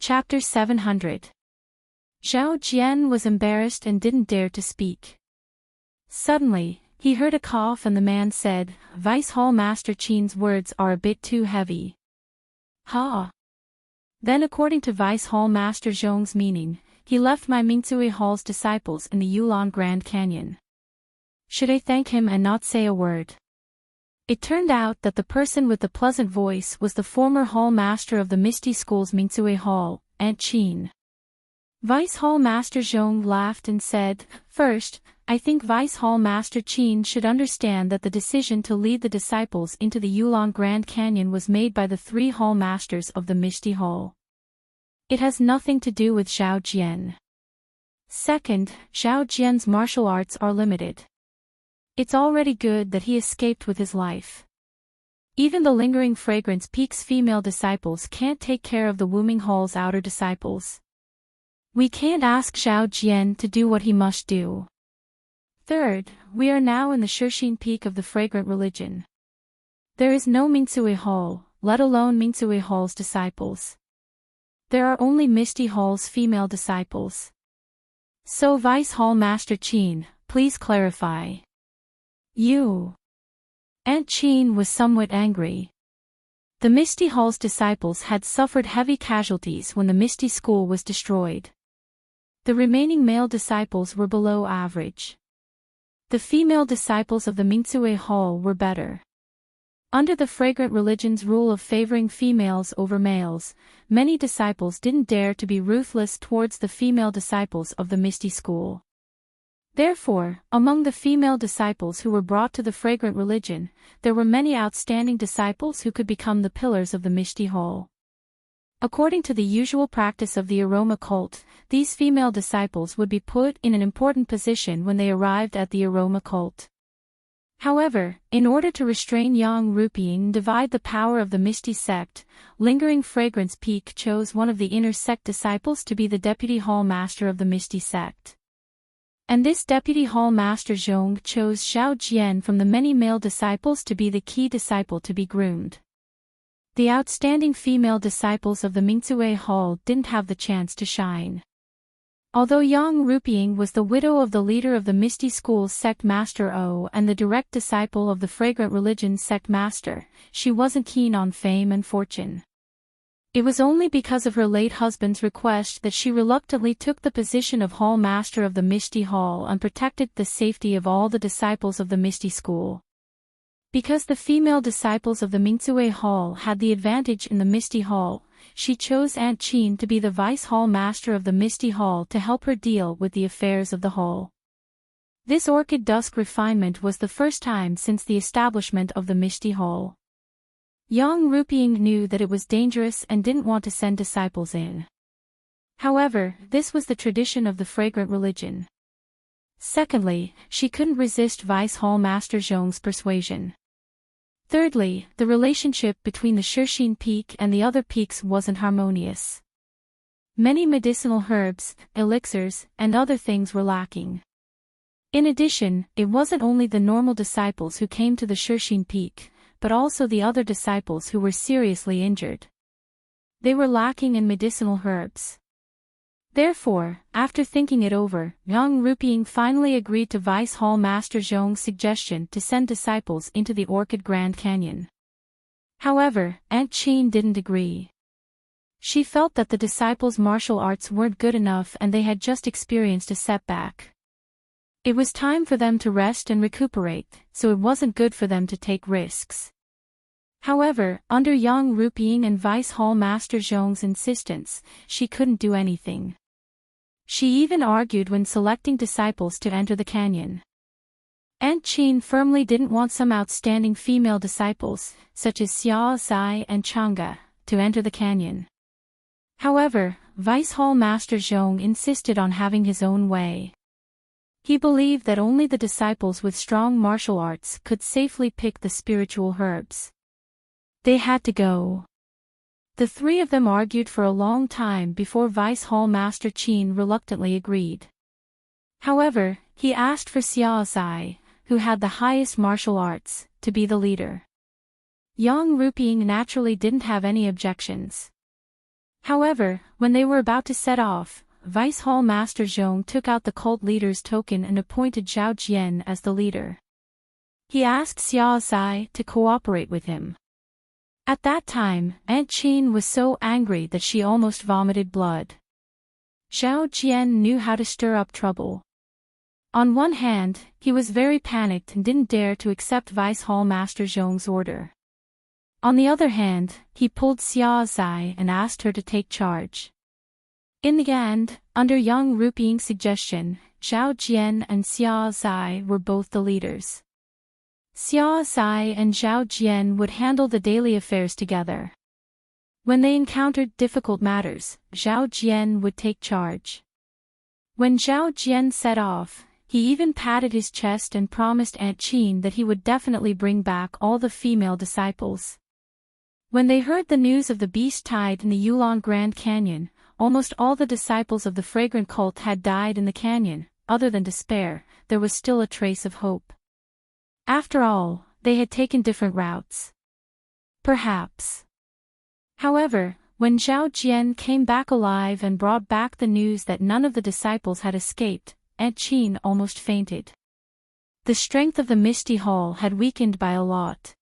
Chapter 700. Zhao Jian was embarrassed and didn't dare to speak. Suddenly, he heard a cough and the man said, "Vice Hall Master Qin's words are a bit too heavy." Ha! Then according to Vice Hall Master Zhong's meaning, he left my Mingzhui Hall's disciples in the Yulon Grand Canyon. Should I thank him and not say a word? It turned out that the person with the pleasant voice was the former Hall Master of the Misty School's Mingzhui Hall, Aunt Qin. Vice Hall Master Zhong laughed and said, "First, I think Vice Hall Master Qin should understand that the decision to lead the disciples into the Yulon Grand Canyon was made by the 3 Hall Masters of the Misty Hall. It has nothing to do with Zhao Jian. Second, Zhao Jian's martial arts are limited. It's already good that he escaped with his life. Even the lingering Fragrance Peak's female disciples can't take care of the Wuming Hall's outer disciples. We can't ask Zhao Jian to do what he must do. Third, we are now in the Shixin Peak of the Fragrant Religion. There is no Mingzhui Hall, let alone Mingzhui Hall's disciples. There are only Misty Hall's female disciples. So Vice Hall Master Qin, please clarify. You." Aunt Qin was somewhat angry. The Misty Hall's disciples had suffered heavy casualties when the Misty School was destroyed. The remaining male disciples were below average. The female disciples of the Mingzhui Hall were better. Under the Fragrant Religion's rule of favoring females over males, many disciples didn't dare to be ruthless towards the female disciples of the Misty School. Therefore, among the female disciples who were brought to the Fragrant Religion, there were many outstanding disciples who could become the pillars of the Misty Hall. According to the usual practice of the aroma cult, these female disciples would be put in an important position when they arrived at the aroma cult. However, in order to restrain Yang Ruping and divide the power of the Misty sect, Lingering Fragrance Peak chose one of the inner sect disciples to be the deputy hall master of the Misty sect. And this deputy hall master Zhong chose Zhao Jian from the many male disciples to be the key disciple to be groomed. The outstanding female disciples of the Mingzhui Hall didn't have the chance to shine. Although Yang Ruping was the widow of the leader of the Misty School's sect master O and the direct disciple of the Fragrant Religion's sect master, she wasn't keen on fame and fortune. It was only because of her late husband's request that she reluctantly took the position of Hall Master of the Misty Hall and protected the safety of all the disciples of the Misty School. Because the female disciples of the Mingzhui Hall had the advantage in the Misty Hall, she chose Aunt Qin to be the Vice Hall Master of the Misty Hall to help her deal with the affairs of the hall. This orchid dusk refinement was the first time since the establishment of the Misty Hall. Yang Ruping knew that it was dangerous and didn't want to send disciples in. However, this was the tradition of the Fragrant Religion. Secondly, she couldn't resist Vice Hall Master Zhong's persuasion. Thirdly, the relationship between the Shixin Peak and the other peaks wasn't harmonious. Many medicinal herbs, elixirs, and other things were lacking. In addition, it wasn't only the normal disciples who came to the Shixin Peak, but also the other disciples who were seriously injured. They were lacking in medicinal herbs. Therefore, after thinking it over, Yang Ruping finally agreed to Vice Hall Master Zhong's suggestion to send disciples into the Orchid Grand Canyon. However, Aunt Qin didn't agree. She felt that the disciples' martial arts weren't good enough and they had just experienced a setback. It was time for them to rest and recuperate, so it wasn't good for them to take risks. However, under Yang Ruping and Vice Hall Master Zhong's insistence, she couldn't do anything. She even argued when selecting disciples to enter the canyon. Aunt Qin firmly didn't want some outstanding female disciples, such as Xia Zai and Chang'e, to enter the canyon. However, Vice Hall Master Zhong insisted on having his own way. He believed that only the disciples with strong martial arts could safely pick the spiritual herbs. They had to go. The 3 of them argued for a long time before Vice Hall Master Qin reluctantly agreed. However, he asked for Xia Zai, who had the highest martial arts, to be the leader. Yang Ruping naturally didn't have any objections. However, when they were about to set off, Vice Hall Master Zhong took out the cult leader's token and appointed Zhao Jian as the leader. He asked Xiao Zai to cooperate with him. At that time, Aunt Qin was so angry that she almost vomited blood. Zhao Jian knew how to stir up trouble. On one hand, he was very panicked and didn't dare to accept Vice Hall Master Zhong's order. On the other hand, he pulled Xiao Zai and asked her to take charge. In the end, under young Ru Ping's suggestion, Zhao Jian and Xiao Zai were both the leaders. Xiao Zai and Zhao Jian would handle the daily affairs together. When they encountered difficult matters, Zhao Jian would take charge. When Zhao Jian set off, he even patted his chest and promised Aunt Qin that he would definitely bring back all the female disciples. When they heard the news of the beast tide in the Yulon Grand Canyon, almost all the disciples of the fragrant cult had died in the canyon. Other than despair, there was still a trace of hope. After all, they had taken different routes. Perhaps. However, when Zhao Jian came back alive and brought back the news that none of the disciples had escaped, Aunt Qin almost fainted. The strength of the Misty Hall had weakened by a lot.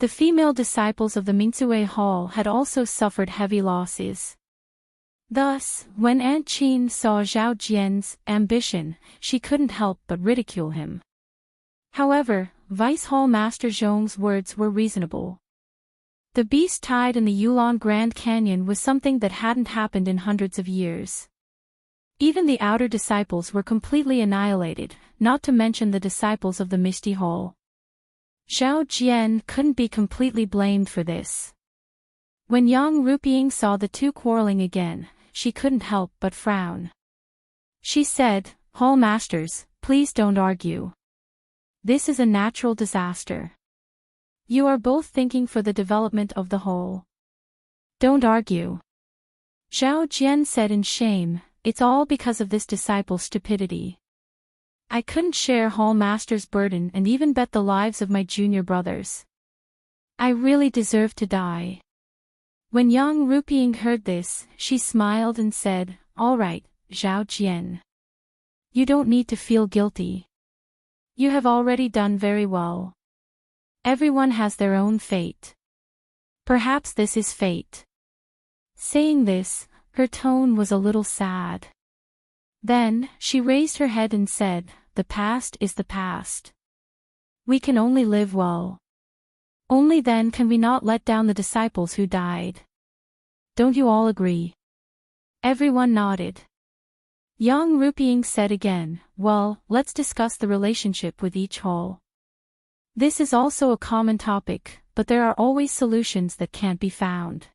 The female disciples of the Mingsue Hall had also suffered heavy losses. Thus, when Aunt Qin saw Zhao Jian's ambition, she couldn't help but ridicule him. However, Vice Hall Master Zhong's words were reasonable. The beast tide in the Yulon Grand Canyon was something that hadn't happened in hundreds of years. Even the outer disciples were completely annihilated, not to mention the disciples of the Misty Hall. Zhao Jian couldn't be completely blamed for this. When young Ru Ping saw the two quarreling again, she couldn't help but frown. She said, "Hall Masters, please don't argue. This is a natural disaster. You are both thinking for the development of the whole. Don't argue." Zhao Jian said in shame, "It's all because of this disciple's stupidity. I couldn't share Hall Master's burden and even bet the lives of my junior brothers. I really deserve to die." When young Ru Ping heard this, she smiled and said, "All right, Zhao Jian. You don't need to feel guilty. You have already done very well. Everyone has their own fate. Perhaps this is fate." Saying this, her tone was a little sad. Then, she raised her head and said, "The past is the past. We can only live well. Only then can we not let down the disciples who died. Don't you all agree?" Everyone nodded. Young Ru Ping said again, "Well, let's discuss the relationship with each hall. This is also a common topic, but there are always solutions that can't be found.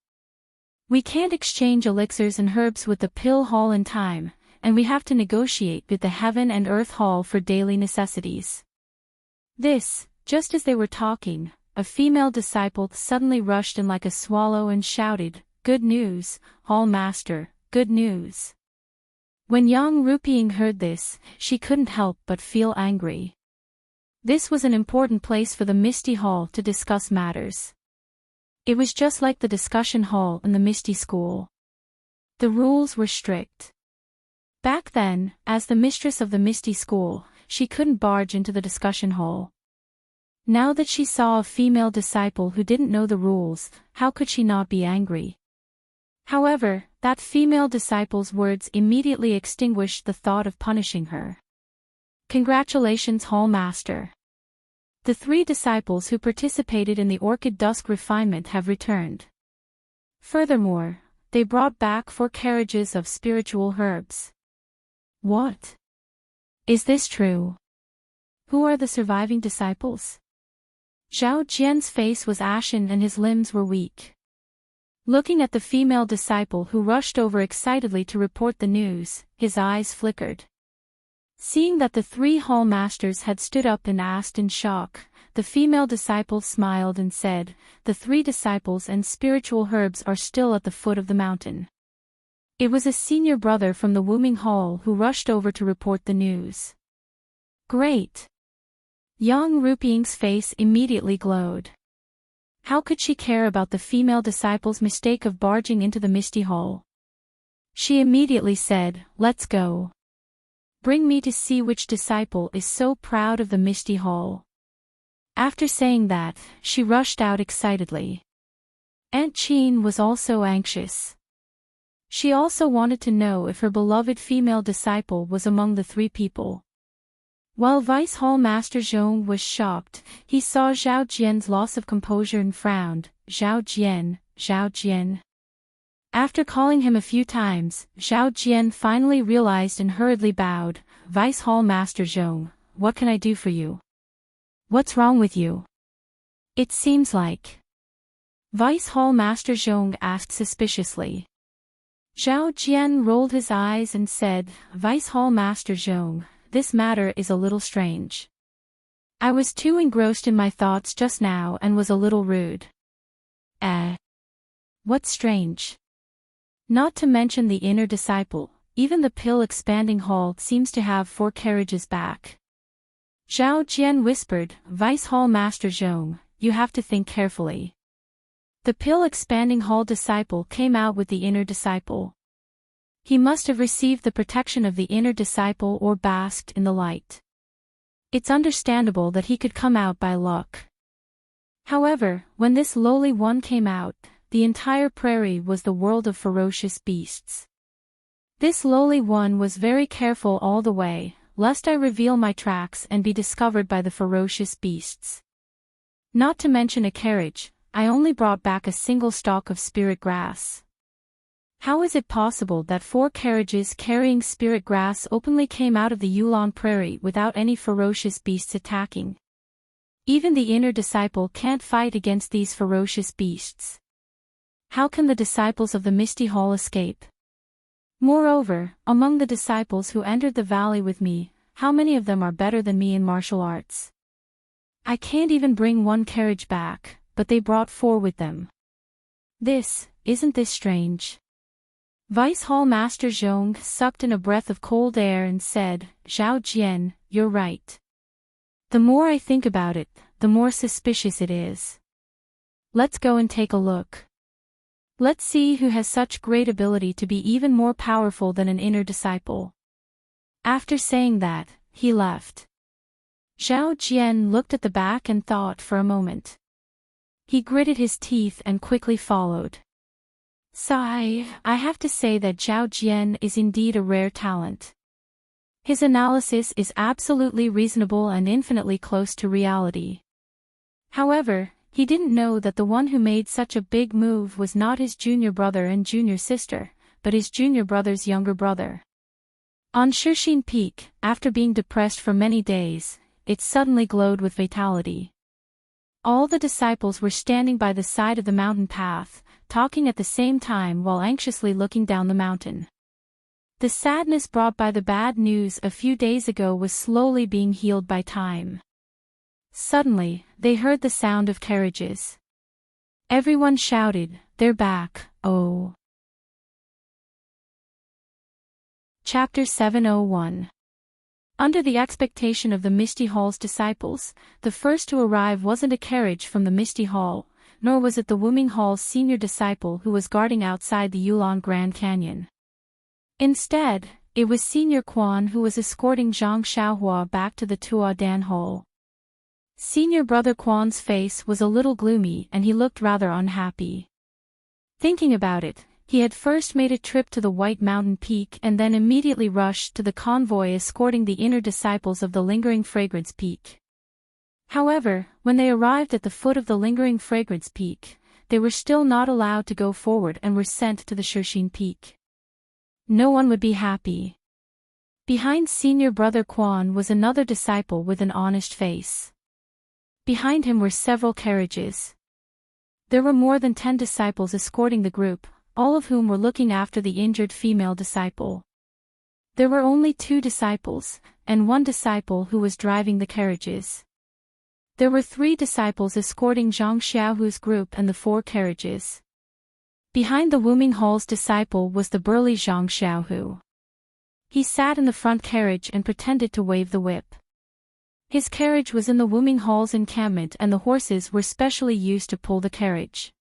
We can't exchange elixirs and herbs with the Pill Hall in time, and we have to negotiate with the Heaven and Earth Hall for daily necessities." This, just as they were talking, a female disciple suddenly rushed in like a swallow and shouted, "Good news, Hall Master, good news." When young Ru Ping heard this, she couldn't help but feel angry. This was an important place for the Misty Hall to discuss matters. It was just like the discussion hall in the Misty School. The rules were strict. Back then, as the mistress of the Misty School, she couldn't barge into the discussion hall. Now that she saw a female disciple who didn't know the rules, how could she not be angry? However, that female disciple's words immediately extinguished the thought of punishing her. "Congratulations, Hall Master. The 3 disciples who participated in the Orchid Dusk refinement have returned. Furthermore, they brought back 4 carriages of spiritual herbs." "What? Is this true? Who are the surviving disciples?" Zhao Jian's face was ashen and his limbs were weak. Looking at the female disciple who rushed over excitedly to report the news, his eyes flickered. Seeing that the 3 hall masters had stood up and asked in shock, the female disciple smiled and said, "The 3 disciples and spiritual herbs are still at the foot of the mountain." It was a senior brother from the Wuming Hall who rushed over to report the news. "Great!" Young Ru Ping's face immediately glowed. How could she care about the female disciple's mistake of barging into the misty hall? She immediately said, "Let's go. Bring me to see which disciple is so proud of the misty hall." After saying that, she rushed out excitedly. Aunt Jean was also anxious. She also wanted to know if her beloved female disciple was among the 3 people. While Vice Hall Master Zhong was shocked, he saw Zhao Jian's loss of composure and frowned. "Zhao Jian, Zhao Jian." After calling him a few times, Zhao Jian finally realized and hurriedly bowed. "Vice Hall Master Zhong, what can I do for you? What's wrong with you? It seems like..." Vice Hall Master Zhong asked suspiciously. Zhao Jian rolled his eyes and said, "Vice Hall Master Zhong, this matter is a little strange. I was too engrossed in my thoughts just now and was a little rude." What's strange? Not to mention the inner disciple, even the pill-expanding hall seems to have 4 carriages back. Zhao Jian whispered, "Vice Hall Master Zhong, you have to think carefully. The pill-expanding hall disciple came out with the inner disciple. He must have received the protection of the inner disciple or basked in the light. It's understandable that he could come out by luck. However, when this lowly one came out, the entire prairie was the world of ferocious beasts. This lowly one was very careful all the way, lest I reveal my tracks and be discovered by the ferocious beasts. Not to mention a carriage, I only brought back a single stalk of spirit grass. How is it possible that 4 carriages carrying spirit grass openly came out of the Yulon Prairie without any ferocious beasts attacking? Even the inner disciple can't fight against these ferocious beasts. How can the disciples of the Misty Hall escape? Moreover, among the disciples who entered the valley with me, how many of them are better than me in martial arts? I can't even bring 1 carriage back, but they brought 4 with them. Isn't this strange?" Vice Hall Master Zhong sucked in a breath of cold air and said, "Zhao Jian, you're right. The more I think about it, the more suspicious it is. Let's go and take a look. Let's see who has such great ability to be even more powerful than an inner disciple." After saying that, he left. Zhao Jian looked at the back and thought for a moment. He gritted his teeth and quickly followed. Sigh, I have to say that Zhao Jian is indeed a rare talent. His analysis is absolutely reasonable and infinitely close to reality. However, he didn't know that the one who made such a big move was not his junior brother and junior sister, but his junior brother's younger brother. On Shixin Peak, after being depressed for many days, it suddenly glowed with vitality. All the disciples were standing by the side of the mountain path, talking at the same time while anxiously looking down the mountain. The sadness brought by the bad news a few days ago was slowly being healed by time. Suddenly, they heard the sound of carriages. Everyone shouted, "They're back, oh!" Chapter 701. Under the expectation of the Misty Hall's disciples, the first to arrive wasn't a carriage from the Misty Hall, nor was it the Wuming Hall's senior disciple who was guarding outside the Yulon Grand Canyon. Instead, it was Senior Quan who was escorting Zhang Xiaohua back to the Tuodan Hall. Senior Brother Quan's face was a little gloomy and he looked rather unhappy. Thinking about it, he had first made a trip to the White Mountain Peak and then immediately rushed to the convoy escorting the inner disciples of the Lingering Fragrance Peak. However, when they arrived at the foot of the Lingering Fragrance Peak, they were still not allowed to go forward and were sent to the Shixin Peak. No one would be happy. Behind Senior Brother Quan was another disciple with an honest face. Behind him were several carriages. There were more than 10 disciples escorting the group, all of whom were looking after the injured female disciple. There were only 2 disciples, and 1 disciple who was driving the carriages. There were 3 disciples escorting Zhang Xiaohu's group and the 4 carriages. Behind the Wuming Hall's disciple was the burly Zhang Xiaohu. He sat in the front carriage and pretended to wave the whip. His carriage was in the Wuming Hall's encampment and the horses were specially used to pull the carriage.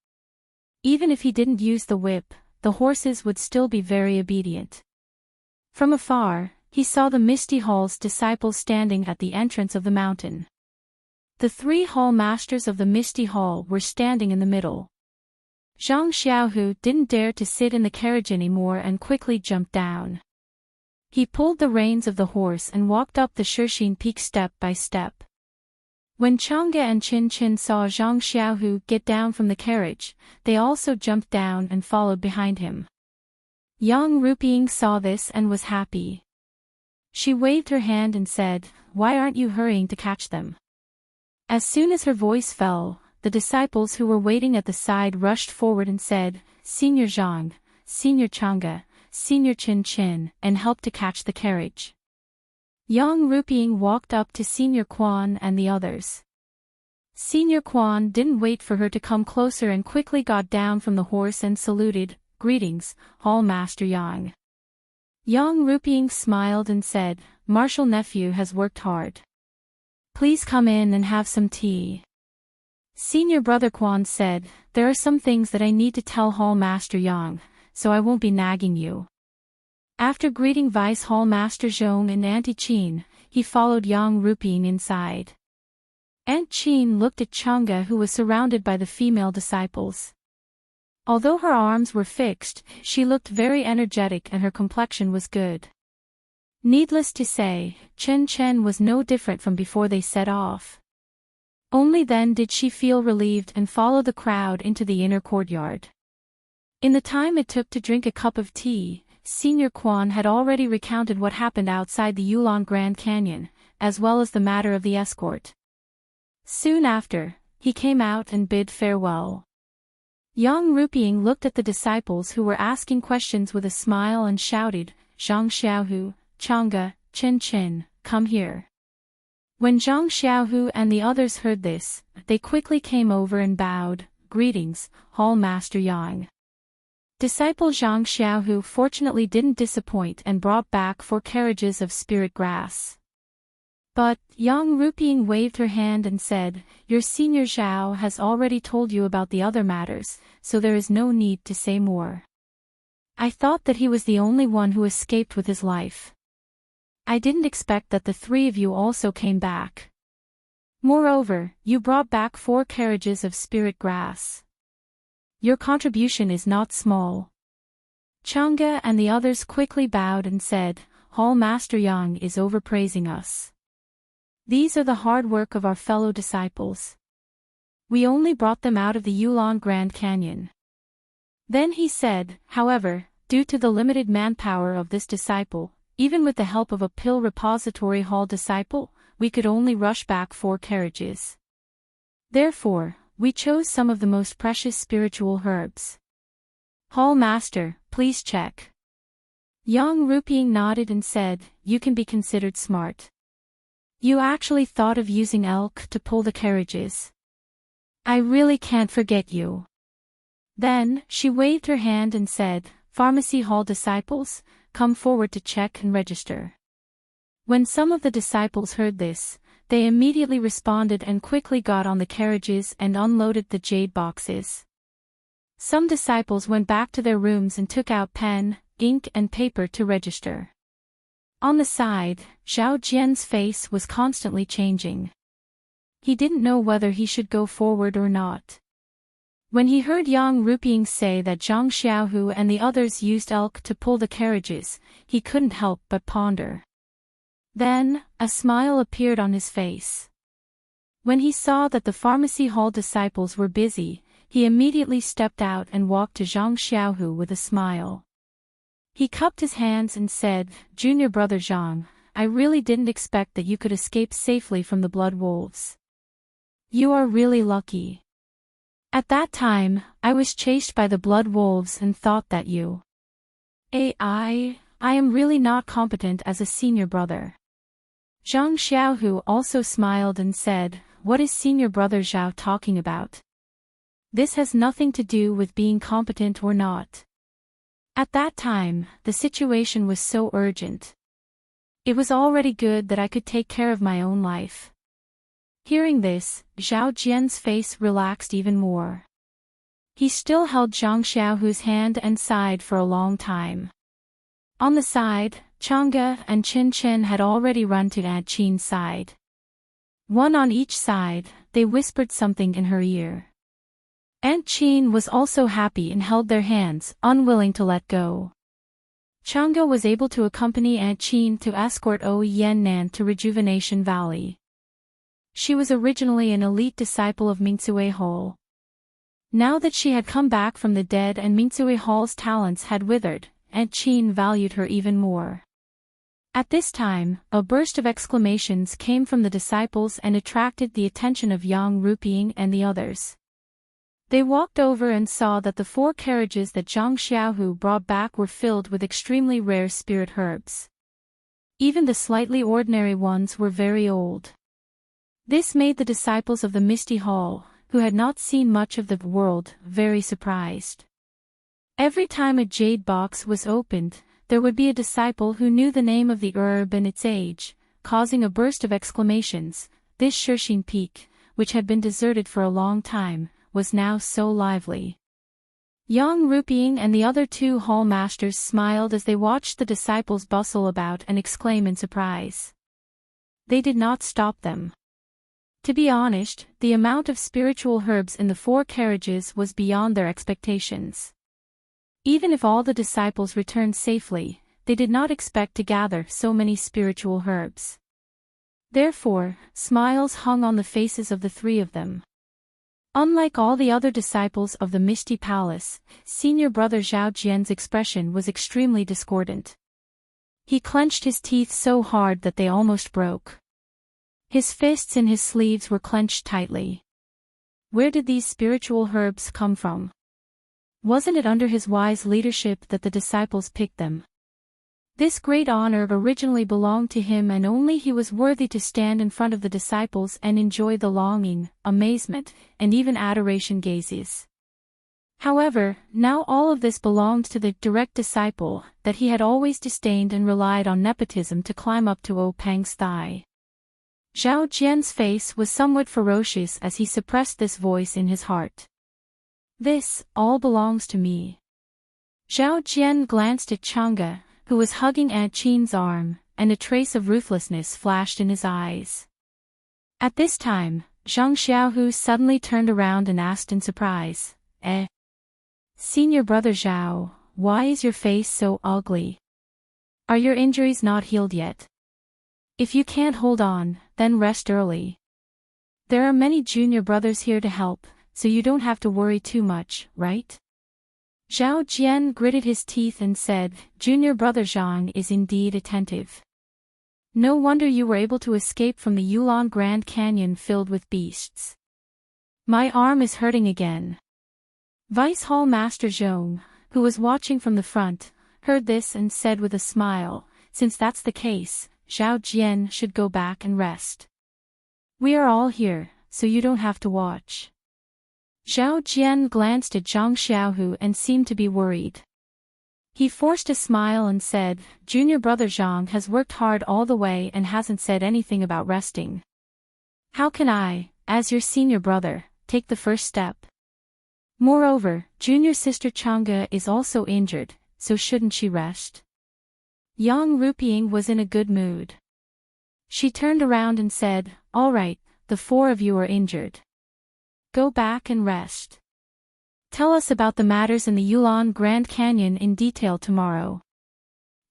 Even if he didn't use the whip, the horses would still be very obedient. From afar, he saw the Misty Hall's disciples standing at the entrance of the mountain. The 3 hall masters of the Misty Hall were standing in the middle. Zhang Xiaohu didn't dare to sit in the carriage anymore and quickly jumped down. He pulled the reins of the horse and walked up the Shixin Peak step by step. When Chang'e and Qin Qin saw Zhang Xiaohu get down from the carriage, they also jumped down and followed behind him. Yang Ruping saw this and was happy. She waved her hand and said, "Why aren't you hurrying to catch them?" As soon as her voice fell, the disciples who were waiting at the side rushed forward and said, "Senior Zhang, Senior Chang'e, Senior Qin Qin," and helped to catch the carriage. Yang Ruping walked up to Senior Quan and the others. Senior Quan didn't wait for her to come closer and quickly got down from the horse and saluted, "Greetings, Hall Master Yang." Yang Ruping smiled and said, "Martial nephew has worked hard. Please come in and have some tea." Senior Brother Quan said, "There are some things that I need to tell Hall Master Yang, so I won't be nagging you." After greeting Vice Hall Master Zhong and Auntie Qin, he followed Yang Ruping inside. Aunt Qin looked at Chang'e, who was surrounded by the female disciples. Although her arms were fixed, she looked very energetic and her complexion was good. Needless to say, Chen Chen was no different from before they set off. Only then did she feel relieved and follow the crowd into the inner courtyard. In the time it took to drink a cup of tea, Senior Quan had already recounted what happened outside the Yulon Grand Canyon, as well as the matter of the escort. Soon after, he came out and bid farewell. Yang Ruping looked at the disciples who were asking questions with a smile and shouted, "Zhang Xiaohu, Chang'e, Qin Qin, come here." When Zhang Xiaohu and the others heard this, they quickly came over and bowed, "Greetings, Hall Master Yang." Disciple Zhang Xiaohu fortunately didn't disappoint and brought back 4 carriages of spirit grass. But Yang Ruping waved her hand and said, "Your senior Zhao has already told you about the other matters, so there is no need to say more. I thought that he was the only one who escaped with his life. I didn't expect that the 3 of you also came back. Moreover, you brought back 4 carriages of spirit grass. Your contribution is not small." Chang'e and the others quickly bowed and said, "Hall Master Yang is overpraising us. These are the hard work of our fellow disciples. We only brought them out of the Yulon Grand Canyon." Then he said, "However, due to the limited manpower of this disciple, even with the help of a pill repository hall disciple, we could only rush back 4 carriages. Therefore, we chose some of the most precious spiritual herbs. Hall Master, please check." Yang Ruping nodded and said, "You can be considered smart. You actually thought of using elk to pull the carriages. I really can't forget you." Then, she waved her hand and said, "Pharmacy Hall disciples, come forward to check and register." When some of the disciples heard this, they immediately responded and quickly got on the carriages and unloaded the jade boxes. Some disciples went back to their rooms and took out pen, ink and paper to register. On the side, Zhao Jian's face was constantly changing. He didn't know whether he should go forward or not. When he heard Yang Ruping say that Zhang Xiaohu and the others used elk to pull the carriages, he couldn't help but ponder. Then, a smile appeared on his face. When he saw that the pharmacy hall disciples were busy, he immediately stepped out and walked to Zhang Xiaohu with a smile. He cupped his hands and said, "Junior brother Zhang, I really didn't expect that you could escape safely from the blood wolves. You are really lucky. At that time, I was chased by the blood wolves and thought that you... I am really not competent as a senior brother." Zhang Xiaohu also smiled and said, "What is senior brother Zhao talking about? This has nothing to do with being competent or not. At that time, the situation was so urgent. It was already good that I could take care of my own life. Hearing this, Zhao Jian's face relaxed even more. He still held Zhang Xiaohu's hand and sighed for a long time. On the side, Chang'e and Qin Qin had already run to Aunt Qin's side. One on each side, they whispered something in her ear. Aunt Qin was also happy and held their hands, unwilling to let go. Chang'e was able to accompany Aunt Qin to escort Yannan to Rejuvenation Valley. She was originally an elite disciple of Mingcue Hall. Now that she had come back from the dead and Mingcue Hall's talents had withered, Aunt Qin valued her even more. At this time, a burst of exclamations came from the disciples and attracted the attention of Yang Ruping and the others. They walked over and saw that the 4 carriages that Zhang Xiaohu brought back were filled with extremely rare spirit herbs. Even the slightly ordinary ones were very old. This made the disciples of the Misty Hall, who had not seen much of the world, very surprised. Every time a jade box was opened, there would be a disciple who knew the name of the herb and its age, causing a burst of exclamations. This Shirxin Peak, which had been deserted for a long time, was now so lively. Yang Ruping and the other 2 hall masters smiled as they watched the disciples bustle about and exclaim in surprise. They did not stop them. To be honest, the amount of spiritual herbs in the 4 carriages was beyond their expectations. Even if all the disciples returned safely, they did not expect to gather so many spiritual herbs. Therefore, smiles hung on the faces of the 3 of them. Unlike all the other disciples of the Misty Palace, senior brother Zhao Jian's expression was extremely discordant. He clenched his teeth so hard that they almost broke. His fists in his sleeves were clenched tightly. Where did these spiritual herbs come from? Wasn't it under his wise leadership that the disciples picked them? This great honor originally belonged to him and only he was worthy to stand in front of the disciples and enjoy the longing, amazement, and even adoration gazes. However, now all of this belonged to the direct disciple that he had always disdained and relied on nepotism to climb up to Peng's thigh. Zhao Jian's face was somewhat ferocious as he suppressed this voice in his heart. This, all belongs to me. Zhao Jian glanced at Chang'e, who was hugging Aunt Qin's arm, and a trace of ruthlessness flashed in his eyes. At this time, Zhang Xiaohu suddenly turned around and asked in surprise, Senior brother Zhao, why is your face so ugly? Are your injuries not healed yet? If you can't hold on, then rest early. There are many junior brothers here to help, so you don't have to worry too much, right? Zhao Jian gritted his teeth and said, Junior brother Zhang is indeed attentive. No wonder you were able to escape from the Yulon Grand Canyon filled with beasts. My arm is hurting again. Vice Hall Master Zhong, who was watching from the front, heard this and said with a smile, since that's the case, Zhao Jian should go back and rest. We are all here, so you don't have to watch. Zhao Jian glanced at Zhang Xiaohu and seemed to be worried. He forced a smile and said, Junior brother Zhang has worked hard all the way and hasn't said anything about resting. How can I, as your senior brother, take the first step? Moreover, junior sister Chang'e is also injured, so shouldn't she rest? Yang Ruping was in a good mood. She turned around and said, All right, the 4 of you are injured. Go back and rest. Tell us about the matters in the Yulon Grand Canyon in detail tomorrow.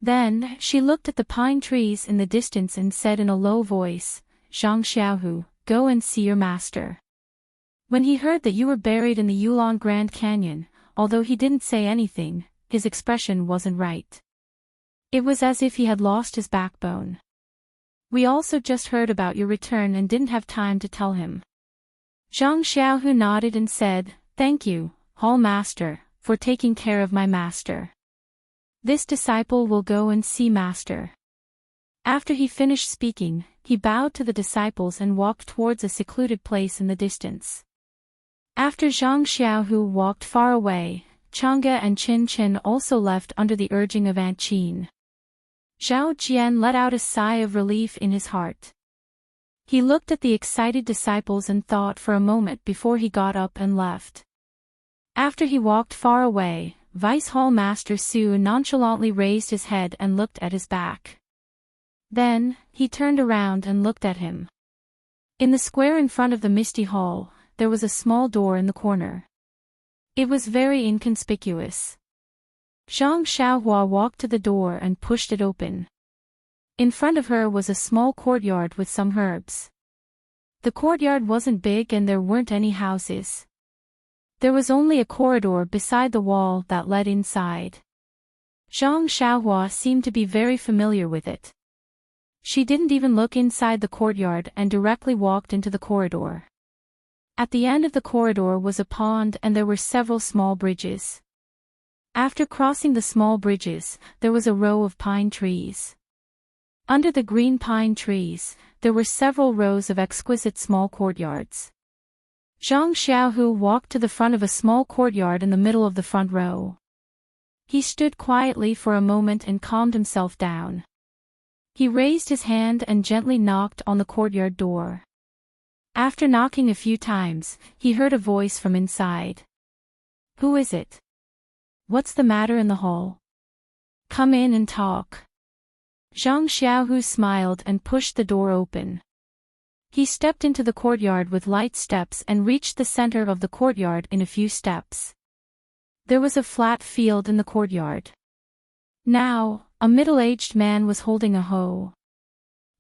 Then, she looked at the pine trees in the distance and said in a low voice, Zhang Xiaohu, go and see your master. When he heard that you were buried in the Yulon Grand Canyon, although he didn't say anything, his expression wasn't right. It was as if he had lost his backbone. We also just heard about your return and didn't have time to tell him. Zhang Xiaohu nodded and said, Thank you, Hall Master, for taking care of my master. This disciple will go and see Master. After he finished speaking, he bowed to the disciples and walked towards a secluded place in the distance. After Zhang Xiaohu walked far away, Chang'e and Qin Qin also left under the urging of Aunt Qin. Zhao Jian let out a sigh of relief in his heart. He looked at the excited disciples and thought for a moment before he got up and left. After he walked far away, Vice Hall Master Su nonchalantly raised his head and looked at his back. Then, he turned around and looked at him. In the square in front of the misty hall, there was a small door in the corner. It was very inconspicuous. Zhang Xiaohua walked to the door and pushed it open. In front of her was a small courtyard with some herbs. The courtyard wasn't big and there weren't any houses. There was only a corridor beside the wall that led inside. Zhang Xiaohua seemed to be very familiar with it. She didn't even look inside the courtyard and directly walked into the corridor. At the end of the corridor was a pond and there were several small bridges. After crossing the small bridges, there was a row of pine trees. Under the green pine trees, there were several rows of exquisite small courtyards. Zhang Xiaohu walked to the front of a small courtyard in the middle of the front row. He stood quietly for a moment and calmed himself down. He raised his hand and gently knocked on the courtyard door. After knocking a few times, he heard a voice from inside. "Who is it? What's the matter in the hall? Come in and talk." Zhang Xiaohu smiled and pushed the door open. He stepped into the courtyard with light steps and reached the center of the courtyard in a few steps. There was a flat field in the courtyard. Now, a middle-aged man was holding a hoe.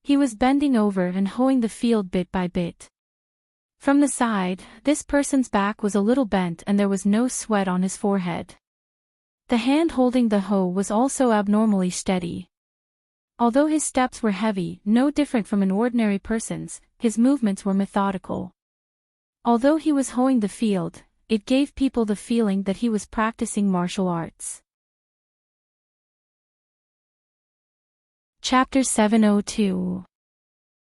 He was bending over and hoeing the field bit by bit. From the side, this person's back was a little bent and there was no sweat on his forehead. The hand holding the hoe was also abnormally steady. Although his steps were heavy, no different from an ordinary person's, his movements were methodical. Although he was hoeing the field, it gave people the feeling that he was practicing martial arts. Chapter 702.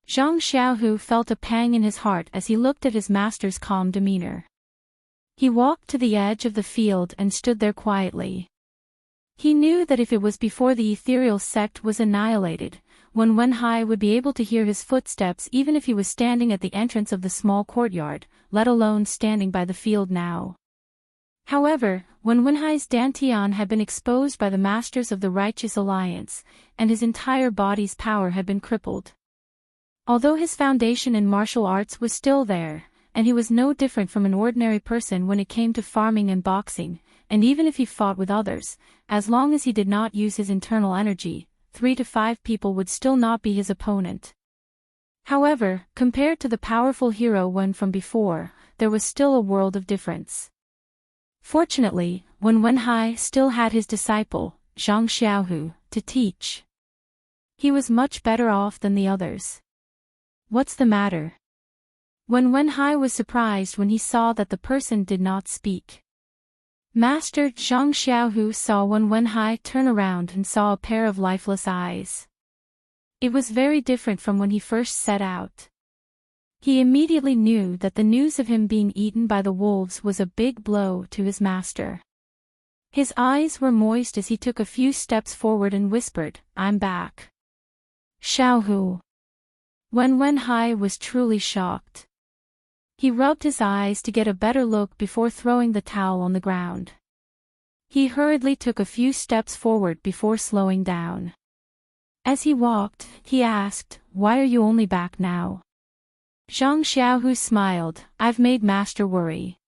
Zhang Xiaohu felt a pang in his heart as he looked at his master's calm demeanor. He walked to the edge of the field and stood there quietly. He knew that if it was before the ethereal sect was annihilated, Wenhai would be able to hear his footsteps even if he was standing at the entrance of the small courtyard, let alone standing by the field now. However, when Wenhai's dantian had been exposed by the masters of the Righteous Alliance, and his entire body's power had been crippled. Although his foundation in martial arts was still there, and he was no different from an ordinary person when it came to farming and boxing, and even if he fought with others, as long as he did not use his internal energy, 3 to 5 people would still not be his opponent. However, compared to the powerful hero one from before, there was still a world of difference. Fortunately, Wenhai still had his disciple, Zhang Xiaohu, to teach. He was much better off than the others. "What's the matter?" Wenhai was surprised when he saw that the person did not speak. Master Zhang Xiaohu saw Wenhai turn around and saw a pair of lifeless eyes. It was very different from when he first set out. He immediately knew that the news of him being eaten by the wolves was a big blow to his master. His eyes were moist as he took a few steps forward and whispered, "I'm back." Xiaohu. Wenhai was truly shocked. He rubbed his eyes to get a better look before throwing the towel on the ground. He hurriedly took a few steps forward before slowing down. As he walked, he asked, "Why are you only back now?" Zhang Xiaohu smiled, "I've made master worry.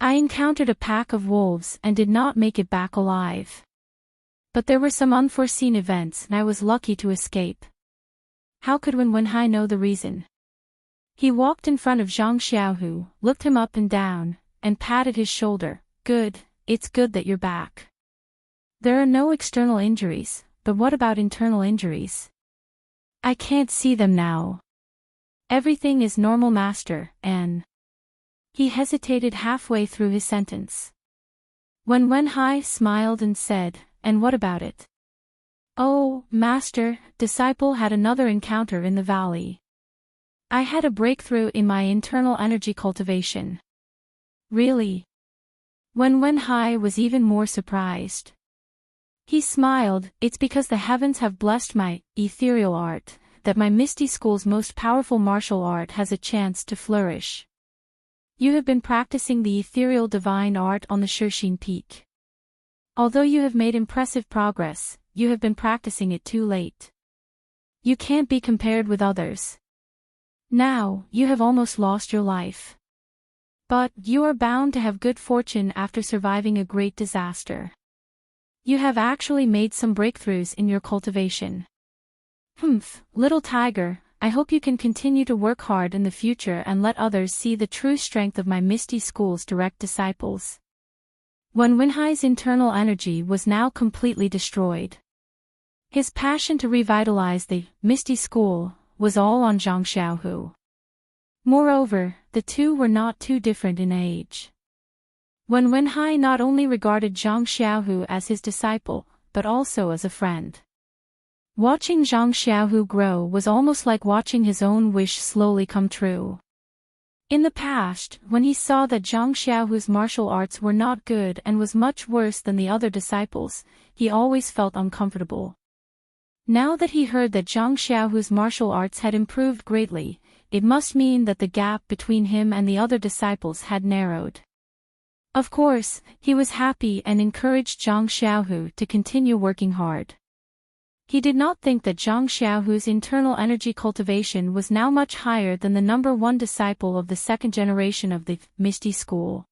I encountered a pack of wolves and did not make it back alive. But there were some unforeseen events and I was lucky to escape." How could Wenhai know the reason? He walked in front of Zhang Xiaohu, looked him up and down, and patted his shoulder. "Good, it's good that you're back. There are no external injuries, but what about internal injuries?" "I can't see them now. Everything is normal, master, and..." He hesitated halfway through his sentence. Wenhai smiled and said, "And what about it?" "Oh, master, disciple had another encounter in the valley. I had a breakthrough in my internal energy cultivation." "Really?" Wenhai was even more surprised. He smiled, "It's because the heavens have blessed my ethereal art, that my Misty School's most powerful martial art has a chance to flourish. You have been practicing the ethereal divine art on the Shirshin Peak. Although you have made impressive progress, you have been practicing it too late. You can't be compared with others. Now, you have almost lost your life. But, you are bound to have good fortune after surviving a great disaster. You have actually made some breakthroughs in your cultivation. Little tiger, I hope you can continue to work hard in the future and let others see the true strength of my Misty School's direct disciples. When Wenhai's internal energy was now completely destroyed. His passion to revitalize the Misty School was all on Zhang Xiaohu. Moreover, the two were not too different in age. When Wenhai not only regarded Zhang Xiaohu as his disciple, but also as a friend. Watching Zhang Xiaohu grow was almost like watching his own wish slowly come true. In the past, when he saw that Zhang Xiaohu's martial arts were not good and was much worse than the other disciples, he always felt uncomfortable. Now that he heard that Zhang Xiaohu's martial arts had improved greatly, it must mean that the gap between him and the other disciples had narrowed. Of course, he was happy and encouraged Zhang Xiaohu to continue working hard. He did not think that Zhang Xiaohu's internal energy cultivation was now much higher than the number one disciple of the second generation of the Misty School.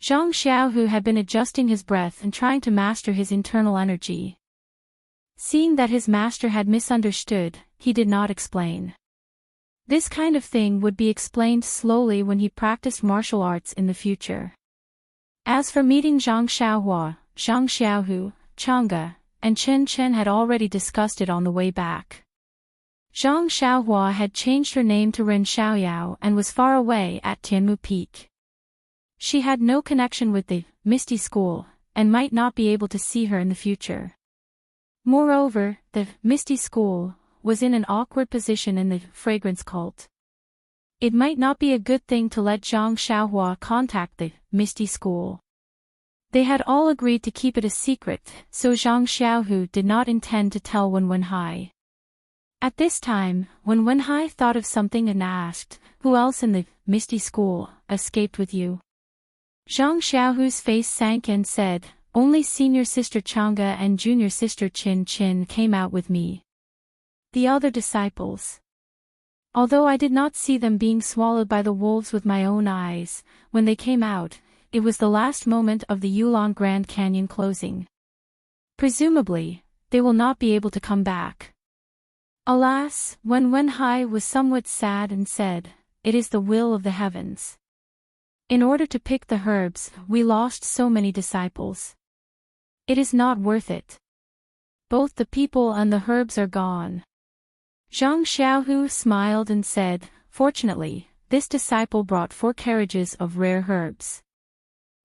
Zhang Xiaohu had been adjusting his breath and trying to master his internal energy. Seeing that his master had misunderstood, he did not explain. This kind of thing would be explained slowly when he practiced martial arts in the future. As for meeting Zhang Xiaohua, Zhang Xiaohu, Chang'e, and Chen Chen had already discussed it on the way back. Zhang Xiaohua had changed her name to Ren Xiaoyao and was far away at Tianmu Peak. She had no connection with the Misty School, and might not be able to see her in the future. Moreover, the Misty School was in an awkward position in the fragrance cult. It might not be a good thing to let Zhang Xiaohua contact the Misty School. They had all agreed to keep it a secret, so Zhang Xiaohu did not intend to tell Wenhai. At this time, when Wenhai thought of something and asked, "Who else in the Misty School escaped with you?" Zhang Xiaohu's face sank and said, "Only senior sister Chang'e and junior sister Qin Qin came out with me. The other disciples. Although I did not see them being swallowed by the wolves with my own eyes, when they came out, it was the last moment of the Yulon Grand Canyon closing. Presumably, they will not be able to come back." Alas, when Wenhai was somewhat sad and said, "It is the will of the heavens. In order to pick the herbs, we lost so many disciples. It is not worth it. Both the people and the herbs are gone." Zhang Xiaohu smiled and said, "Fortunately, this disciple brought 4 carriages of rare herbs.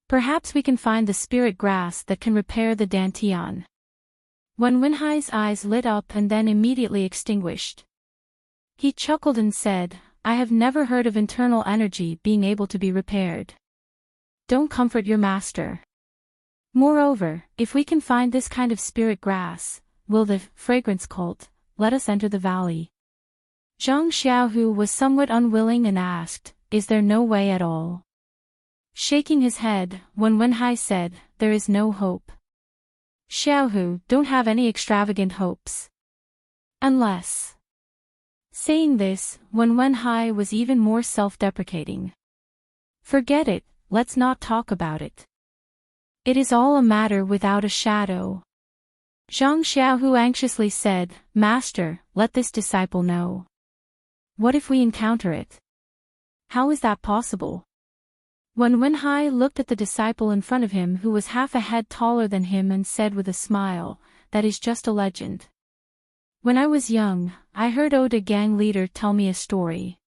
Perhaps we can find the spirit grass that can repair the dantian." When Wenhai's eyes lit up and then immediately extinguished. He chuckled and said, "I have never heard of internal energy being able to be repaired. Don't comfort your master. Moreover, if we can find this kind of spirit grass, will the fragrance cult let us enter the valley?" Zhang Xiaohu was somewhat unwilling and asked, "Is there no way at all?" Shaking his head, when Wenhai said, "There is no hope. Xiaohu, don't have any extravagant hopes. Unless." Saying this, when Wenhai was even more self-deprecating. "Forget it, let's not talk about it. It is all a matter without a shadow." Zhang Xiaohu anxiously said, "Master, let this disciple know. What if we encounter it? How is that possible?" When Wenhai looked at the disciple in front of him who was half a head taller than him and said with a smile, "That is just a legend. When I was young, I heard Oda gang leader tell me a story."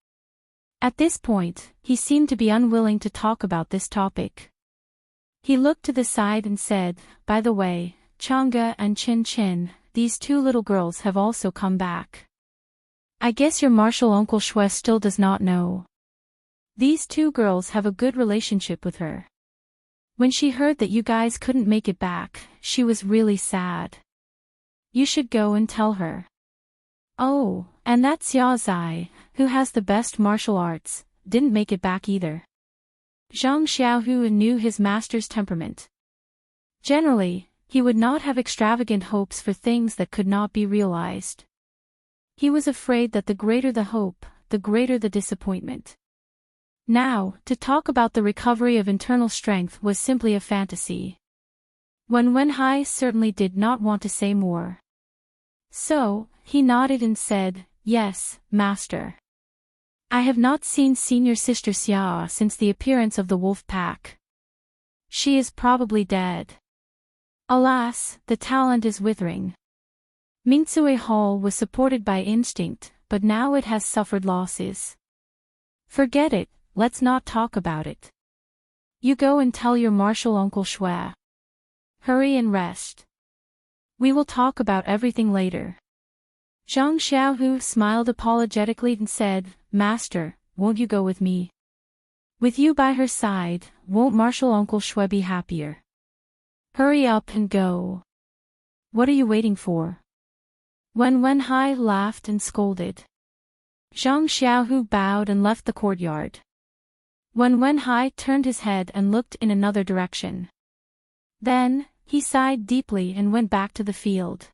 At this point, he seemed to be unwilling to talk about this topic. He looked to the side and said, "By the way, Chang'e and Qin Qin, these 2 little girls have also come back. I guess your martial uncle Shui still does not know. These 2 girls have a good relationship with her. When she heard that you guys couldn't make it back, she was really sad. You should go and tell her." Oh, and that Xia Zai, who has the best martial arts, didn't make it back either. Zhang Xiaohu knew his master's temperament. Generally, he would not have extravagant hopes for things that could not be realized. He was afraid that the greater the hope, the greater the disappointment. Now, to talk about the recovery of internal strength was simply a fantasy. Wenhai certainly did not want to say more. So, he nodded and said, "Yes, master. I have not seen senior sister Xia since the appearance of the wolf pack. She is probably dead. Alas, the talent is withering. Mingsui Hall was supported by instinct, but now it has suffered losses. Forget it, let's not talk about it. You go and tell your martial uncle Shui. Hurry and rest. We will talk about everything later." Zhang Xiaohu smiled apologetically and said, "Master, won't you go with me? With you by her side, won't martial uncle Shui be happier? Hurry up and go. What are you waiting for?" Wenhai laughed and scolded. Zhang Xiaohu bowed and left the courtyard. Wenhai turned his head and looked in another direction. Then, he sighed deeply and went back to the field.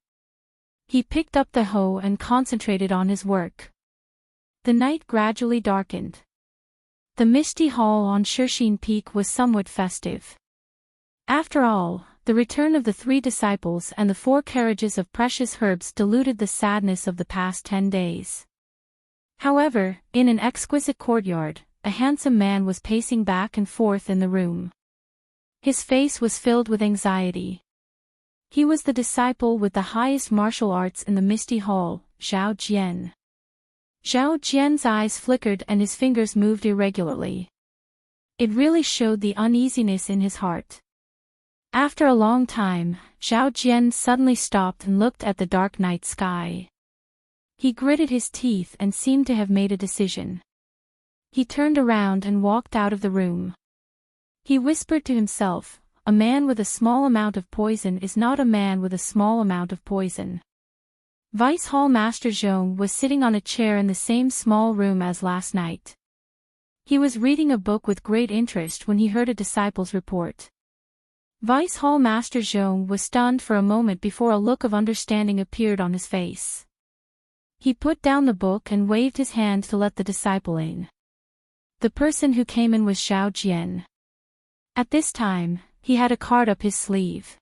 He picked up the hoe and concentrated on his work. The night gradually darkened. The misty hall on Shixin Peak was somewhat festive. After all, the return of the 3 disciples and the 4 carriages of precious herbs diluted the sadness of the past 10 days. However, in an exquisite courtyard, a handsome man was pacing back and forth in the room. His face was filled with anxiety. He was the disciple with the highest martial arts in the Misty Hall, Zhao Jian. Zhao Jian's eyes flickered and his fingers moved irregularly. It really showed the uneasiness in his heart. After a long time, Zhao Jian suddenly stopped and looked at the dark night sky. He gritted his teeth and seemed to have made a decision. He turned around and walked out of the room. He whispered to himself, "A man with a small amount of poison is not a man with a small amount of poison." Vice Hall Master Zhong was sitting on a chair in the same small room as last night. He was reading a book with great interest when he heard a disciple's report. Vice Hall Master Zhong was stunned for a moment before a look of understanding appeared on his face. He put down the book and waved his hand to let the disciple in. The person who came in was Zhao Jian. At this time, he had a card up his sleeve.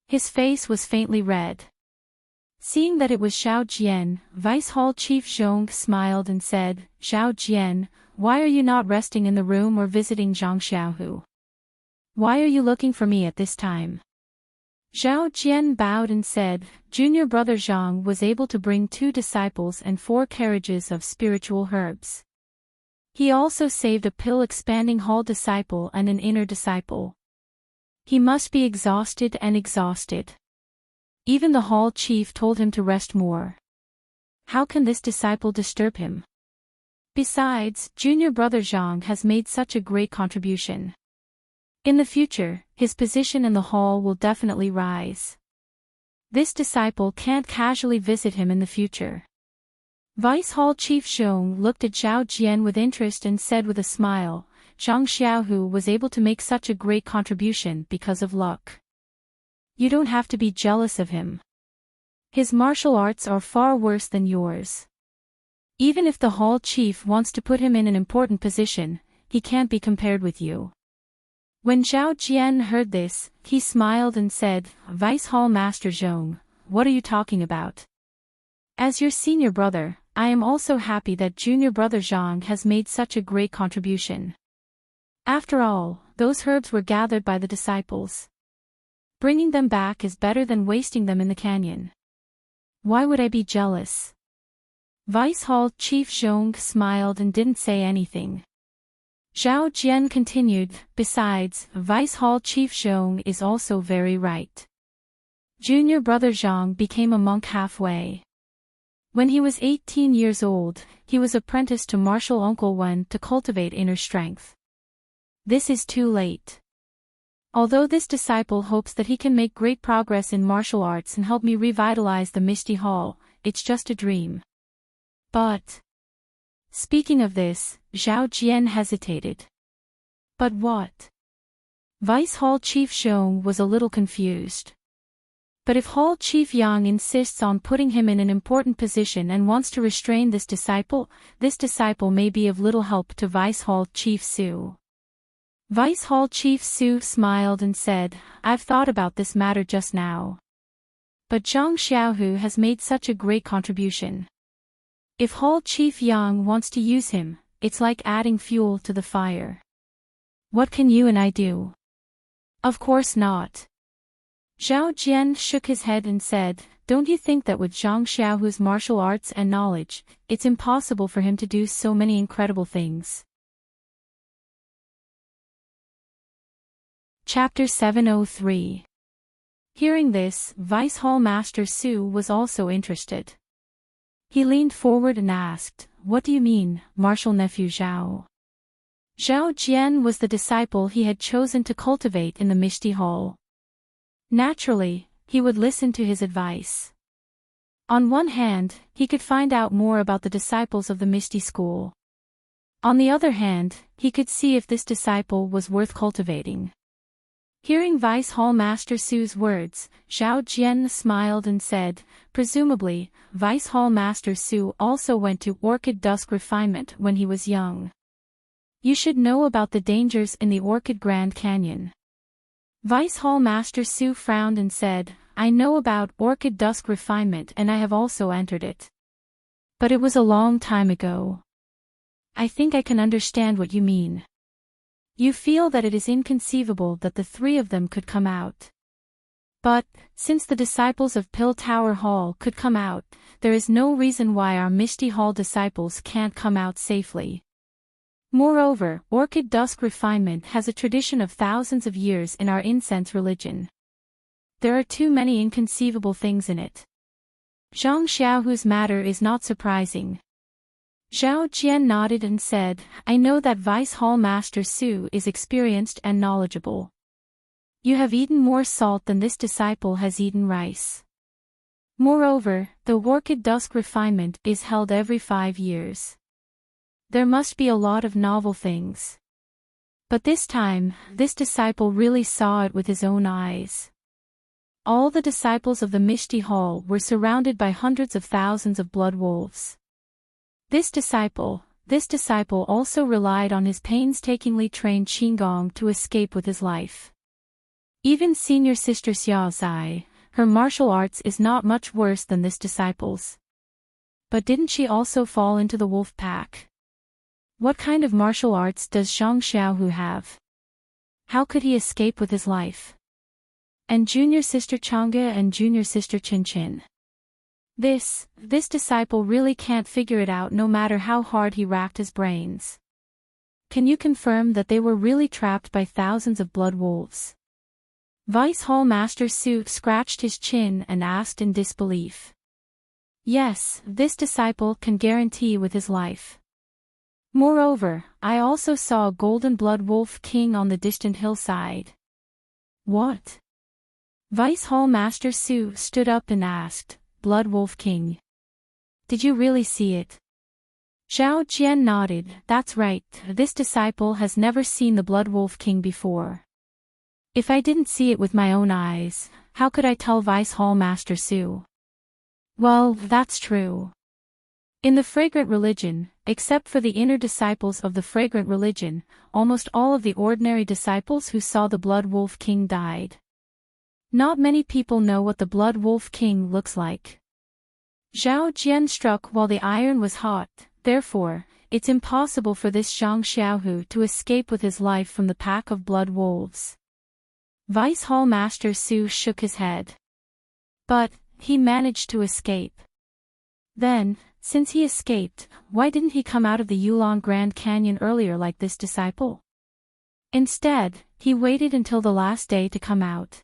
His face was faintly red. Seeing that it was Zhao Jian, Vice Hall Chief Zhong smiled and said, "Zhao Jian, why are you not resting in the room or visiting Zhang Xiaohu? Why are you looking for me at this time?" Zhao Jian bowed and said, "Junior brother Zhang was able to bring 2 disciples and 4 carriages of spiritual herbs. He also saved a pill-expanding hall disciple and an inner disciple. He must be exhausted and exhausted. Even the hall chief told him to rest more. How can this disciple disturb him? Besides, junior brother Zhang has made such a great contribution. In the future, his position in the hall will definitely rise. This disciple can't casually visit him in the future." Vice Hall Chief Zhong looked at Zhao Jian with interest and said with a smile, "Zhang Xiaohu was able to make such a great contribution because of luck. You don't have to be jealous of him. His martial arts are far worse than yours. Even if the hall chief wants to put him in an important position, he can't be compared with you." When Zhao Jian heard this, he smiled and said, "Vice Hall Master Zhong, what are you talking about? As your senior brother, I am also happy that junior brother Zhang has made such a great contribution. After all, those herbs were gathered by the disciples. Bringing them back is better than wasting them in the canyon. Why would I be jealous?" Vice Hall Chief Zhong smiled and didn't say anything. Zhao Jian continued, "Besides, Vice Hall Chief Zhong is also very right. Junior brother Zhang became a monk halfway. When he was 18 years old, he was apprenticed to martial uncle Wen to cultivate inner strength. This is too late. Although this disciple hopes that he can make great progress in martial arts and help me revitalize the Misty Hall, it's just a dream. But... Speaking of this, Zhao Jian hesitated. But what? Vice Hall Chief Zhong was a little confused. But if Hall Chief Yang insists on putting him in an important position and wants to restrain this disciple may be of little help to Vice Hall Chief Su. Vice Hall Chief Su smiled and said, I've thought about this matter just now. But Zhang Xiaohu has made such a great contribution. If Hall Chief Yang wants to use him, it's like adding fuel to the fire. What can you and I do? Of course not. Zhao Jian shook his head and said, don't you think that with Zhang Xiaohu's martial arts and knowledge, it's impossible for him to do so many incredible things? Chapter 703. Hearing this, Vice Hall Master Su was also interested. He leaned forward and asked, what do you mean, Martial Nephew Zhao? Zhao Jian was the disciple he had chosen to cultivate in the Misty Hall. Naturally, he would listen to his advice. On one hand, he could find out more about the disciples of the Misty School. On the other hand, he could see if this disciple was worth cultivating. Hearing Vice Hall Master Su's words, Zhao Jian smiled and said, presumably, Vice Hall Master Su also went to Orchid Dusk Refinement when he was young. You should know about the dangers in the Orchid Grand Canyon. Vice Hall Master Su frowned and said, I know about Orchid Dusk Refinement and I have also entered it. But it was a long time ago. I think I can understand what you mean. You feel that it is inconceivable that the three of them could come out. But, since the disciples of Pill Tower Hall could come out, there is no reason why our Misty Hall disciples can't come out safely. Moreover, Orchid Dusk Refinement has a tradition of thousands of years in our incense religion. There are too many inconceivable things in it. Zhang Xiaohu's matter is not surprising. Zhao Jian nodded and said, I know that Vice Hall Master Su is experienced and knowledgeable. You have eaten more salt than this disciple has eaten rice. Moreover, the Orchid Dusk Refinement is held every 5 years. There must be a lot of novel things. But this time, this disciple really saw it with his own eyes. All the disciples of the Misty Hall were surrounded by hundreds of thousands of blood wolves. This disciple also relied on his painstakingly trained Qinggong to escape with his life. Even senior sister Xiao Zai, her martial arts is not much worse than this disciple's. But didn't she also fall into the wolf pack? What kind of martial arts does Zhang Xiaohu have? How could he escape with his life? And junior sister Chang'e and junior sister Qin. This disciple really can't figure it out no matter how hard he racked his brains. Can you confirm that they were really trapped by thousands of blood wolves? Vice Hall Master Su scratched his chin and asked in disbelief. Yes, this disciple can guarantee with his life. Moreover, I also saw a golden blood wolf king on the distant hillside. What? Vice Hall Master Su stood up and asked, Blood Wolf King. Did you really see it? Zhao Jian nodded, that's right, this disciple has never seen the Blood Wolf King before. If I didn't see it with my own eyes, how could I tell Vice Hall Master Su? Well, that's true. In the Fragrant Religion, except for the inner disciples of the Fragrant Religion, almost all of the ordinary disciples who saw the Blood Wolf King died. Not many people know what the Blood Wolf King looks like. Zhao Jian struck while the iron was hot, therefore, it's impossible for this Zhang Xiaohu to escape with his life from the pack of blood wolves. Vice Hall Master Su shook his head. But, he managed to escape. Then, since he escaped, why didn't he come out of the Yulon Grand Canyon earlier like this disciple? Instead, he waited until the last day to come out.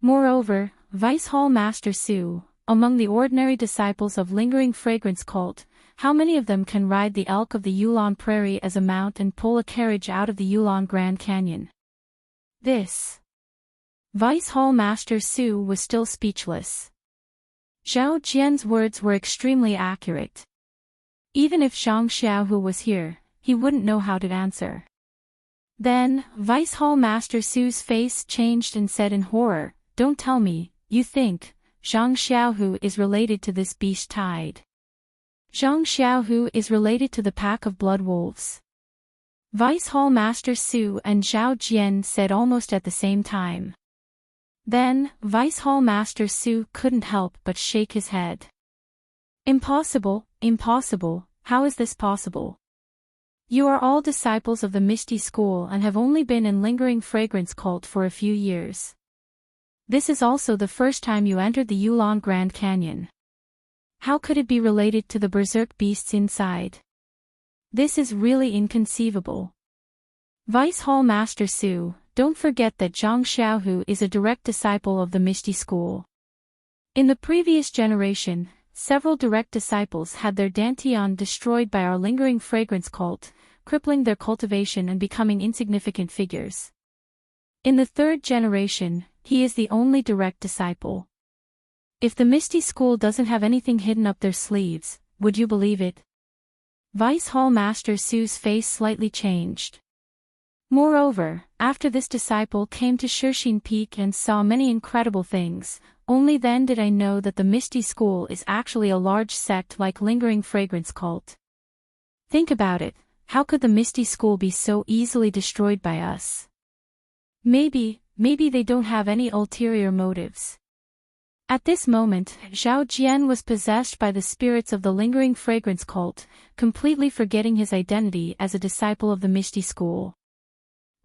Moreover, Vice Hall Master Su, among the ordinary disciples of Lingering Fragrance Cult, how many of them can ride the elk of the Yulon Prairie as a mount and pull a carriage out of the Yulon Grand Canyon? Vice Hall Master Su was still speechless. Zhao Jian's words were extremely accurate. Even if Zhang Xiaohu was here, he wouldn't know how to answer. Then, Vice Hall Master Su's face changed and said in horror, "Don't tell me, you think, Zhang Xiaohu is related to this beast tide." Zhang Xiaohu is related to the pack of blood wolves. Vice Hall Master Su and Zhao Jian said almost at the same time. Then, Vice Hall Master Su couldn't help but shake his head. "Impossible, impossible, how is this possible? You are all disciples of the Misty School and have only been in Lingering Fragrance cult for a few years. This is also the first time you entered the Yulon Grand Canyon. How could it be related to the berserk beasts inside? This is really inconceivable. Vice Hall Master Su, don't forget that Zhang Xiaohu is a direct disciple of the Misty School. In the previous generation, several direct disciples had their dantian destroyed by our Lingering Fragrance cult, crippling their cultivation and becoming insignificant figures. In the third generation, he is the only direct disciple. If the Misty School doesn't have anything hidden up their sleeves, would you believe it?" Vice Hall Master Su's face slightly changed. "Moreover, after this disciple came to Shirxin Peak and saw many incredible things, only then did I know that the Misty School is actually a large sect like Lingering Fragrance cult. Think about it, how could the Misty School be so easily destroyed by us? Maybe they don't have any ulterior motives." At this moment, Zhao Jian was possessed by the spirits of the Lingering Fragrance cult, completely forgetting his identity as a disciple of the Misty School.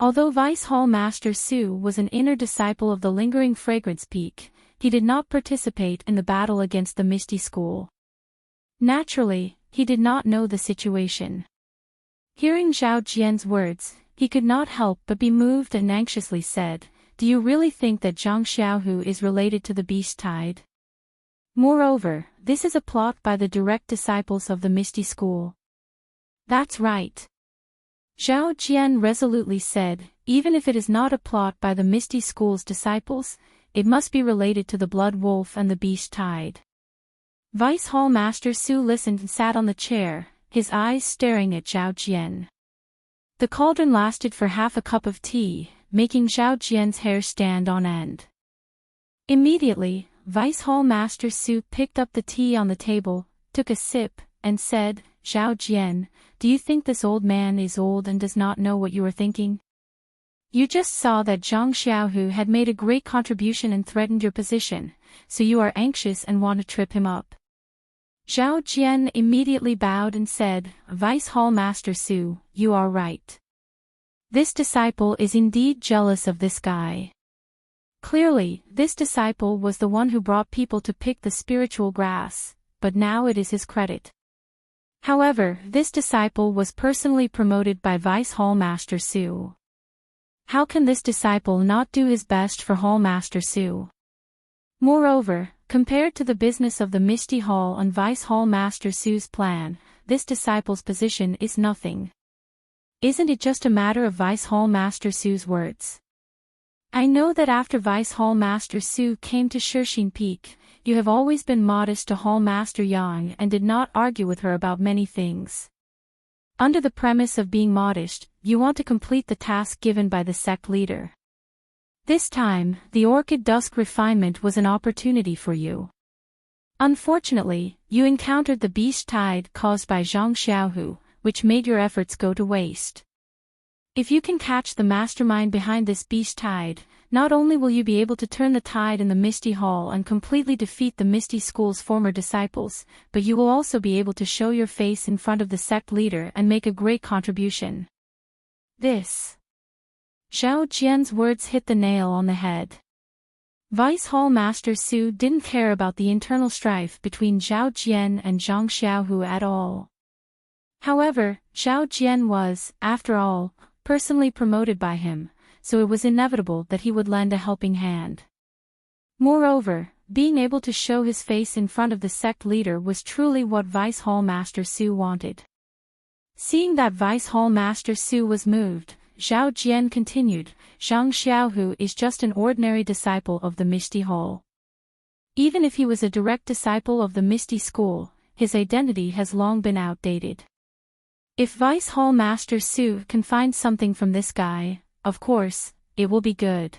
Although Vice Hall Master Su was an inner disciple of the Lingering Fragrance Peak, he did not participate in the battle against the Misty School. Naturally, he did not know the situation. Hearing Zhao Jian's words, he could not help but be moved and anxiously said, "Do you really think that Zhang Xiaohu is related to the beast tide? Moreover, this is a plot by the direct disciples of the Misty School." "That's right," Zhao Jian resolutely said, "even if it is not a plot by the Misty School's disciples, it must be related to the Blood Wolf and the Beast Tide." Vice Hall Master Su listened and sat on the chair, his eyes staring at Zhao Jian. The cauldron lasted for half a cup of tea, making Zhao Jian's hair stand on end. Immediately, Vice Hall Master Su picked up the tea on the table, took a sip, and said, "Zhao Jian, do you think this old man is old and does not know what you are thinking? You just saw that Zhang Xiaohu had made a great contribution and threatened your position, so you are anxious and want to trip him up." Zhao Jian immediately bowed and said, "Vice Hall Master Su, you are right. This disciple is indeed jealous of this guy. Clearly, this disciple was the one who brought people to pick the spiritual grass, but now it is his credit. However, this disciple was personally promoted by Vice Hall Master Su. How can this disciple not do his best for Hall Master Su? Moreover, compared to the business of the Misty Hall and Vice Hall Master Su's plan, this disciple's position is nothing. Isn't it just a matter of Vice Hall Master Su's words? I know that after Vice Hall Master Su came to Shirxin Peak, you have always been modest to Hall Master Yang and did not argue with her about many things. Under the premise of being modest, you want to complete the task given by the sect leader. This time, the Orchid Dusk refinement was an opportunity for you. Unfortunately, you encountered the beast tide caused by Zhang Xiaohu, which made your efforts go to waste. If you can catch the mastermind behind this beast tide, not only will you be able to turn the tide in the Misty Hall and completely defeat the Misty School's former disciples, but you will also be able to show your face in front of the sect leader and make a great contribution." This. Zhao Jian's words hit the nail on the head. Vice Hall Master Su didn't care about the internal strife between Zhao Jian and Zhang Xiaohu at all. However, Zhao Jian was, after all, personally promoted by him, so it was inevitable that he would lend a helping hand. Moreover, being able to show his face in front of the sect leader was truly what Vice Hall Master Su wanted. Seeing that Vice Hall Master Su was moved, Zhao Jian continued, "Zhang Xiaohu is just an ordinary disciple of the Misty Hall. Even if he was a direct disciple of the Misty School, his identity has long been outdated. If Vice Hall Master Su can find something from this guy, of course, it will be good.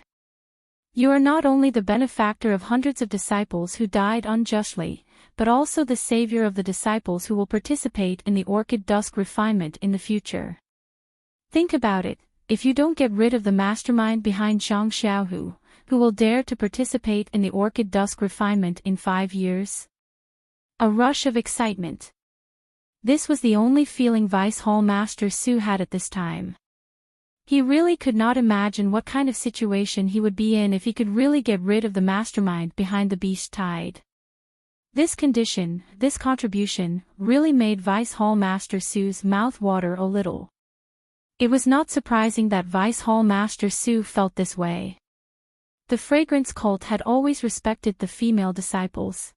You are not only the benefactor of hundreds of disciples who died unjustly, but also the savior of the disciples who will participate in the Orchid Dusk refinement in the future. Think about it, if you don't get rid of the mastermind behind Zhang Xiaohu, who will dare to participate in the Orchid Dusk refinement in 5 years? A rush of excitement. This was the only feeling Vice Hall Master Su had at this time. He really could not imagine what kind of situation he would be in if he could really get rid of the mastermind behind the Beast Tide. This condition, this contribution, really made Vice Hall Master Su's mouth water a little. It was not surprising that Vice Hall Master Su felt this way. The fragrance cult had always respected the female disciples.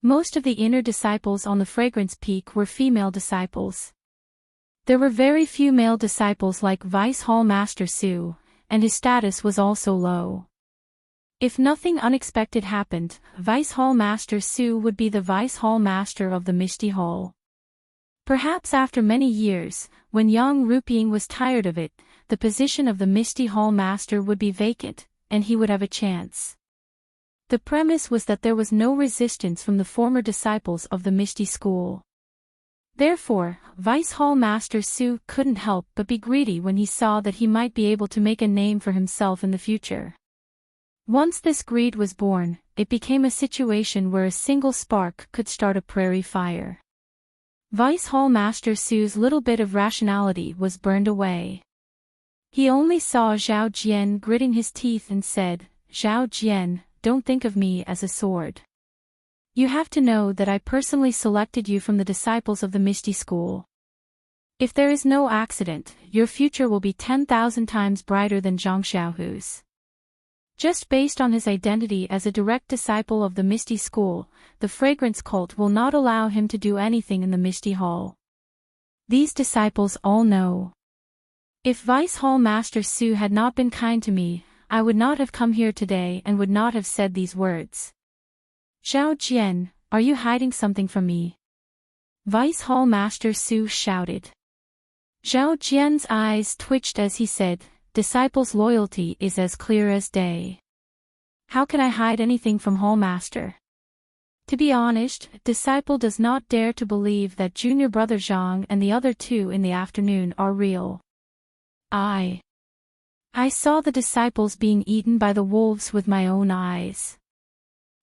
Most of the inner disciples on the fragrance peak were female disciples. There were very few male disciples like Vice Hall Master Su, and his status was also low. If nothing unexpected happened, Vice Hall Master Su would be the Vice Hall Master of the Misty Hall. Perhaps after many years, when young Ruping was tired of it, the position of the Misty Hall Master would be vacant, and he would have a chance. The premise was that there was no resistance from the former disciples of the Misty School. Therefore, Vice Hall Master Su couldn't help but be greedy when he saw that he might be able to make a name for himself in the future. Once this greed was born, it became a situation where a single spark could start a prairie fire. Vice Hall Master Su's little bit of rationality was burned away. He only saw Zhao Jian gritting his teeth and said, "Zhao Jian, don't think of me as a sword. You have to know that I personally selected you from the disciples of the Misty School. If there is no accident, your future will be 10,000 times brighter than Zhang Xiaohu's." Just based on his identity as a direct disciple of the Misty School, the fragrance cult will not allow him to do anything in the Misty Hall. These disciples all know. If Vice Hall Master Su had not been kind to me, I would not have come here today and would not have said these words. "Zhao Jian, are you hiding something from me?" Vice Hall Master Su shouted. Zhao Jian's eyes twitched as he said, "Disciples' loyalty is as clear as day. How can I hide anything from Hall Master?" To be honest, Disciple does not dare to believe that junior brother Zhang and the other two in the afternoon are real. I saw the disciples being eaten by the wolves with my own eyes.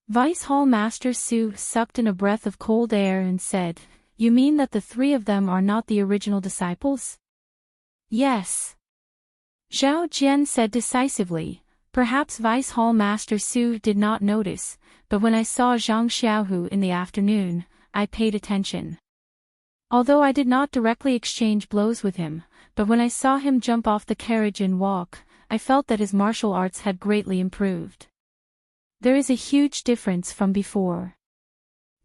Vice Hall Master Su sucked in a breath of cold air and said, "You mean that the 3 of them are not the original disciples?" "Yes," Zhao Jian said decisively. Perhaps Vice Hall Master Su did not notice, but when I saw Zhang Xiaohu in the afternoon, I paid attention. Although I did not directly exchange blows with him, but when I saw him jump off the carriage and walk, I felt that his martial arts had greatly improved. There is a huge difference from before.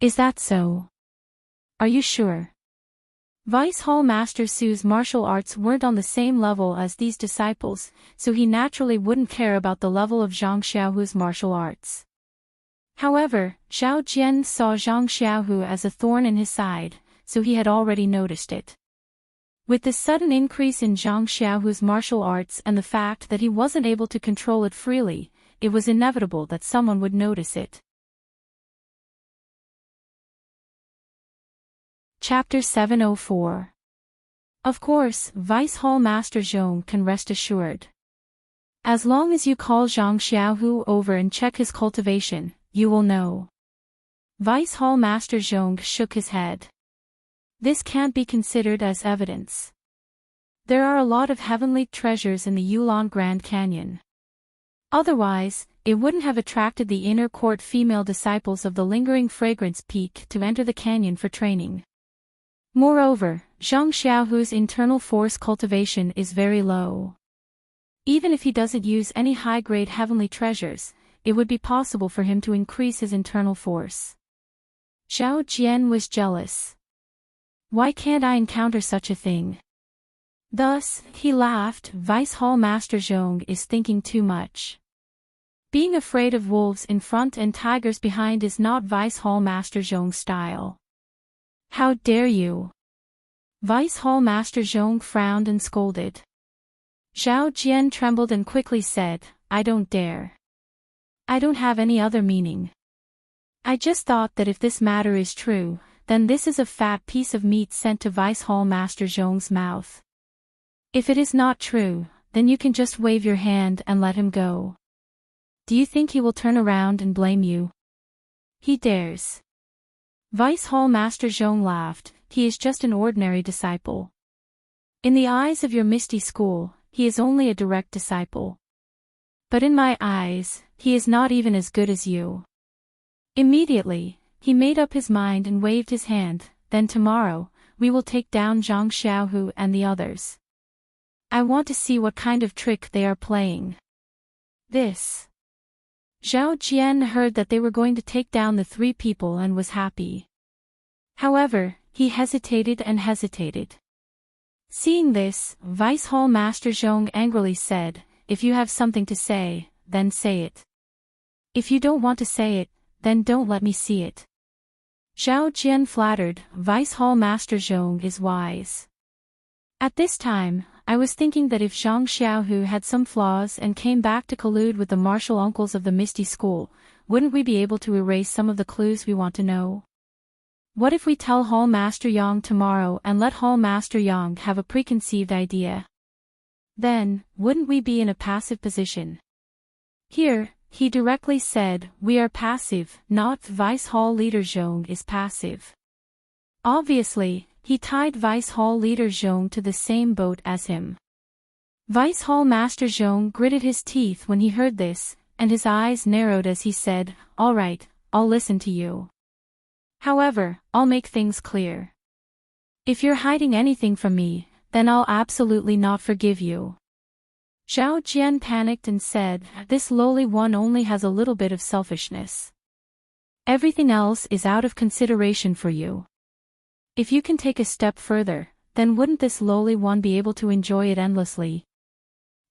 Is that so? Are you sure? Vice Hall Master Su's martial arts weren't on the same level as these disciples, so he naturally wouldn't care about the level of Zhang Xiaohu's martial arts. However, Zhao Jian saw Zhang Xiaohu as a thorn in his side, so he had already noticed it. With the sudden increase in Zhang Xiaohu's martial arts and the fact that he wasn't able to control it freely, it was inevitable that someone would notice it. Chapter 704. Of course, Vice Hall Master Zhong can rest assured. As long as you call Zhang Xiaohu over and check his cultivation, you will know. Vice Hall Master Zhong shook his head. This can't be considered as evidence. There are a lot of heavenly treasures in the Yulon Grand Canyon. Otherwise, it wouldn't have attracted the inner court female disciples of the lingering fragrance peak to enter the canyon for training. Moreover, Zhang Xiaohu's internal force cultivation is very low. Even if he doesn't use any high-grade heavenly treasures, it would be possible for him to increase his internal force. Zhao Jian was jealous. Why can't I encounter such a thing? Thus, he laughed, Vice Hall Master Zhong is thinking too much. Being afraid of wolves in front and tigers behind is not Vice Hall Master Zhong's style. How dare you? Vice Hall Master Zhong frowned and scolded. Zhao Jian trembled and quickly said, I don't dare. I don't have any other meaning. I just thought that if this matter is true, then this is a fat piece of meat sent to Vice Hall Master Zhong's mouth. If it is not true, then you can just wave your hand and let him go. Do you think he will turn around and blame you? He dares. Vice Hall Master Zhong laughed. He is just an ordinary disciple. In the eyes of your misty school, he is only a direct disciple. But in my eyes, he is not even as good as you. Immediately, he made up his mind and waved his hand. Then tomorrow, we will take down Zhang Xiaohu and the others. I want to see what kind of trick they are playing. This. Zhao Jian heard that they were going to take down the 3 people and was happy. However, he hesitated and hesitated. Seeing this, Vice Hall Master Zhong angrily said, if you have something to say, then say it. If you don't want to say it, then don't let me see it. Zhao Jian flattered, Vice Hall Master Zhong is wise. At this time, I was thinking that if Zhang Xiaohu had some flaws and came back to collude with the martial uncles of the Misty School, wouldn't we be able to erase some of the clues we want to know? What if we tell Hall Master Yang tomorrow and let Hall Master Yang have a preconceived idea? Then, wouldn't we be in a passive position? Here, he directly said, we are passive, not Vice Hall Leader Zhong is passive. Obviously, he tied Vice Hall Leader Zhong to the same boat as him. Vice Hall Master Zhong gritted his teeth when he heard this, and his eyes narrowed as he said, all right, I'll listen to you. However, I'll make things clear. If you're hiding anything from me, then I'll absolutely not forgive you. Zhao Jian panicked and said, this lowly one only has a little bit of selfishness. Everything else is out of consideration for you. If you can take a step further, then wouldn't this lowly one be able to enjoy it endlessly?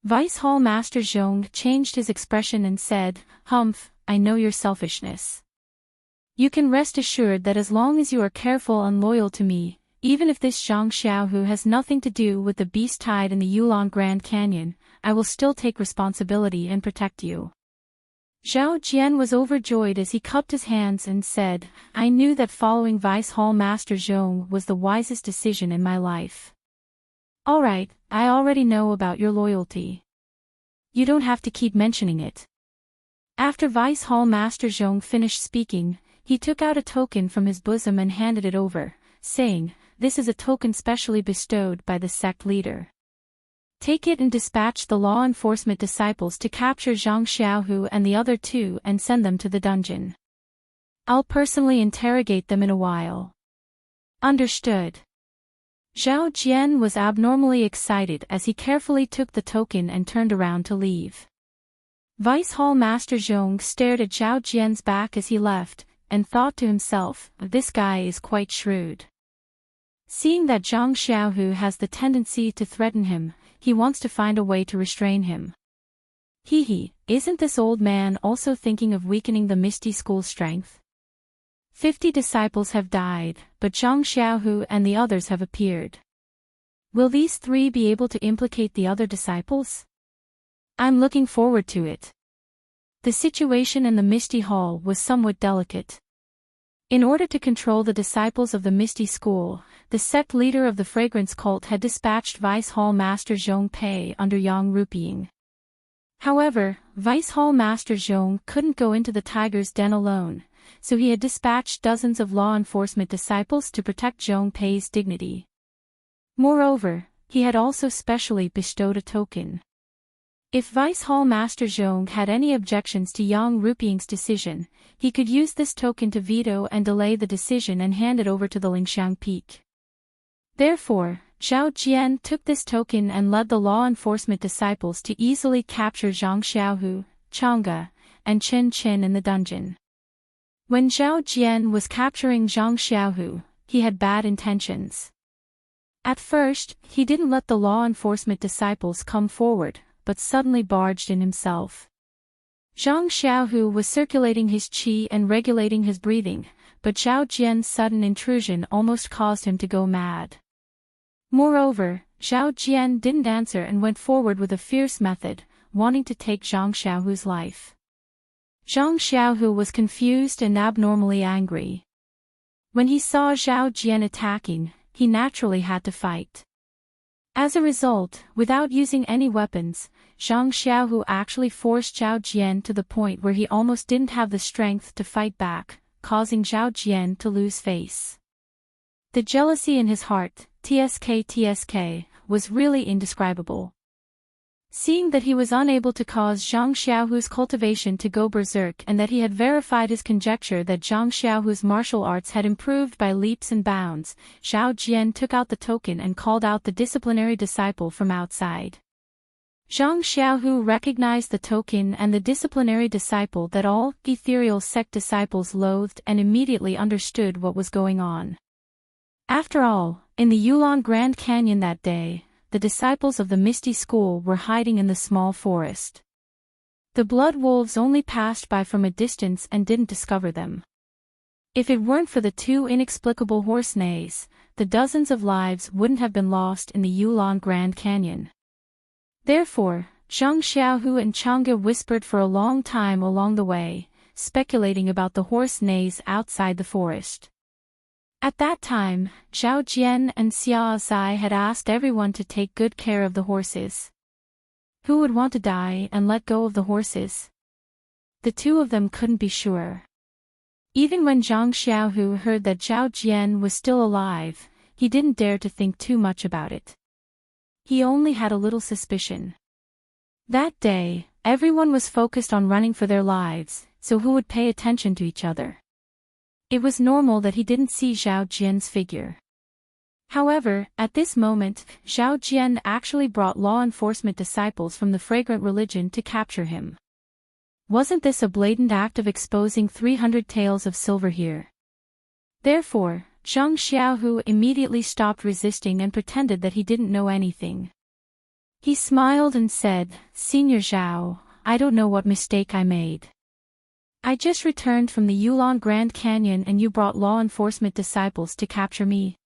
Vice Hall Master Zhong changed his expression and said, Humph, I know your selfishness. You can rest assured that as long as you are careful and loyal to me, even if this Zhang Xiaohu has nothing to do with the beast tied in the Yulon Grand Canyon, I will still take responsibility and protect you. Zhao Jian was overjoyed as he cupped his hands and said, I knew that following Vice Hall Master Zhong was the wisest decision in my life. All right, I already know about your loyalty. You don't have to keep mentioning it. After Vice Hall Master Zhong finished speaking, he took out a token from his bosom and handed it over, saying, this is a token specially bestowed by the sect leader. Take it and dispatch the law enforcement disciples to capture Zhang Xiaohu and the other 2 and send them to the dungeon. I'll personally interrogate them in a while. Understood. Zhao Jian was abnormally excited as he carefully took the token and turned around to leave. Vice Hall Master Zhong stared at Zhao Jian's back as he left, and thought to himself, this guy is quite shrewd. Seeing that Zhang Xiaohu has the tendency to threaten him, he wants to find a way to restrain him. Isn't this old man also thinking of weakening the Misty School's strength? 50 disciples have died, but Zhang Xiaohu and the others have appeared. Will these 3 be able to implicate the other disciples? I'm looking forward to it. The situation in the Misty Hall was somewhat delicate. In order to control the disciples of the Misty School, the sect leader of the fragrance cult had dispatched Vice Hall Master Zhong Pei under Yang Rupiying. However, Vice Hall Master Zhong couldn't go into the tiger's den alone, so he had dispatched dozens of law enforcement disciples to protect Zhong Pei's dignity. Moreover, he had also specially bestowed a token. If Vice Hall Master Zhong had any objections to Yang Rupiying's decision, he could use this token to veto and delay the decision and hand it over to the Lingxiang Peak. Therefore, Zhao Jian took this token and led the law enforcement disciples to easily capture Zhang Xiaohu, Chang'e, and Chen Qin in the dungeon. When Zhao Jian was capturing Zhang Xiaohu, he had bad intentions. At first, he didn't let the law enforcement disciples come forward, but suddenly barged in himself. Zhang Xiaohu was circulating his qi and regulating his breathing, but Zhao Jian's sudden intrusion almost caused him to go mad. Moreover, Zhao Jian didn't answer and went forward with a fierce method, wanting to take Zhang Xiaohu's life. Zhang Xiaohu was confused and abnormally angry. When he saw Zhao Jian attacking, he naturally had to fight. As a result, without using any weapons, Zhang Xiaohu actually forced Zhao Jian to the point where he almost didn't have the strength to fight back, causing Zhao Jian to lose face. The jealousy in his heart, TSK, was really indescribable. Seeing that he was unable to cause Zhang Xiaohu's cultivation to go berserk and that he had verified his conjecture that Zhang Xiaohu's martial arts had improved by leaps and bounds, Zhao Jian took out the token and called out the disciplinary disciple from outside. Zhang Xiaohu recognized the token and the disciplinary disciple that all ethereal sect disciples loathed and immediately understood what was going on. After all, in the Yulon Grand Canyon that day, the disciples of the Misty School were hiding in the small forest. The blood wolves only passed by from a distance and didn't discover them. If it weren't for the two inexplicable horse neighs, the dozens of lives wouldn't have been lost in the Yulon Grand Canyon. Therefore, Zhang Xiaohu and Chang'e whispered for a long time along the way, speculating about the horse neighs outside the forest. At that time, Zhao Jian and Xia Zai had asked everyone to take good care of the horses. Who would want to die and let go of the horses? The two of them couldn't be sure. Even when Zhang Xiaohu heard that Zhao Jian was still alive, he didn't dare to think too much about it. He only had a little suspicion. That day, everyone was focused on running for their lives, so who would pay attention to each other? It was normal that he didn't see Zhao Jian's figure. However, at this moment, Zhao Jian actually brought law enforcement disciples from the fragrant religion to capture him. Wasn't this a blatant act of exposing 300 taels of silver here? Therefore, Zhang Xiaohu immediately stopped resisting and pretended that he didn't know anything. He smiled and said, "Senior Zhao, I don't know what mistake I made. I just returned from the Yulon Grand Canyon and you brought law enforcement disciples to capture me.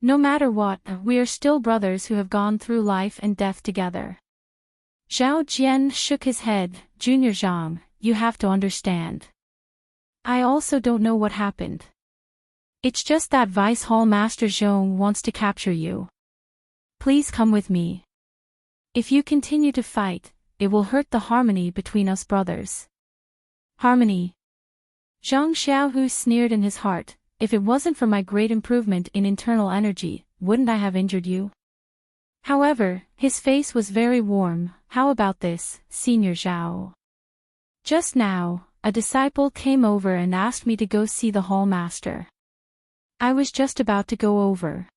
No matter what, we are still brothers who have gone through life and death together." Zhao Jian shook his head. "Junior Zhang, you have to understand. I also don't know what happened. It's just that Vice Hall Master Zhong wants to capture you. Please come with me. If you continue to fight, it will hurt the harmony between us brothers." Harmony. Zhang Xiaohu sneered in his heart, "If it wasn't for my great improvement in internal energy, wouldn't I have injured you?" However, his face was very warm. "How about this, Senior Zhao? Just now, a disciple came over and asked me to go see the hall master. I was just about to go over.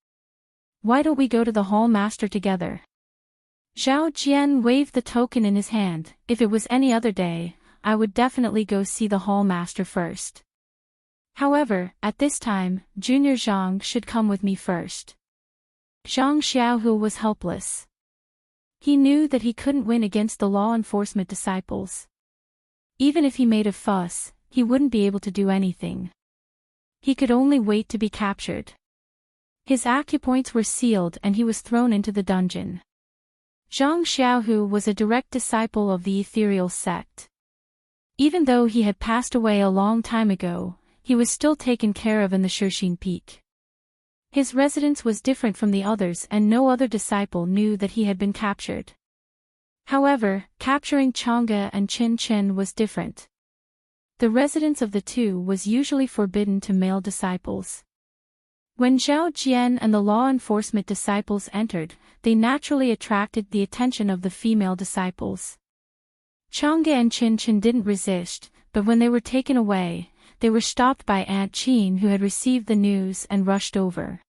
Why don't we go to the hall master together?" Zhao Jian waved the token in his hand. "If it was any other day, I would definitely go see the hall master first. However, at this time, Junior Zhang should come with me first." Zhang Xiaohu was helpless. He knew that he couldn't win against the law enforcement disciples. Even if he made a fuss, he wouldn't be able to do anything. He could only wait to be captured. His acupoints were sealed and he was thrown into the dungeon. Zhang Xiaohu was a direct disciple of the ethereal sect. Even though he had passed away a long time ago, he was still taken care of in the Shixin Peak. His residence was different from the others and no other disciple knew that he had been captured. However, capturing Chang'e and Qin Chen was different. The residence of the two was usually forbidden to male disciples. When Zhao Jian and the law enforcement disciples entered, they naturally attracted the attention of the female disciples. Chang'e and Qin Chen didn't resist, but when they were taken away, they were stopped by Aunt Qin who had received the news and rushed over.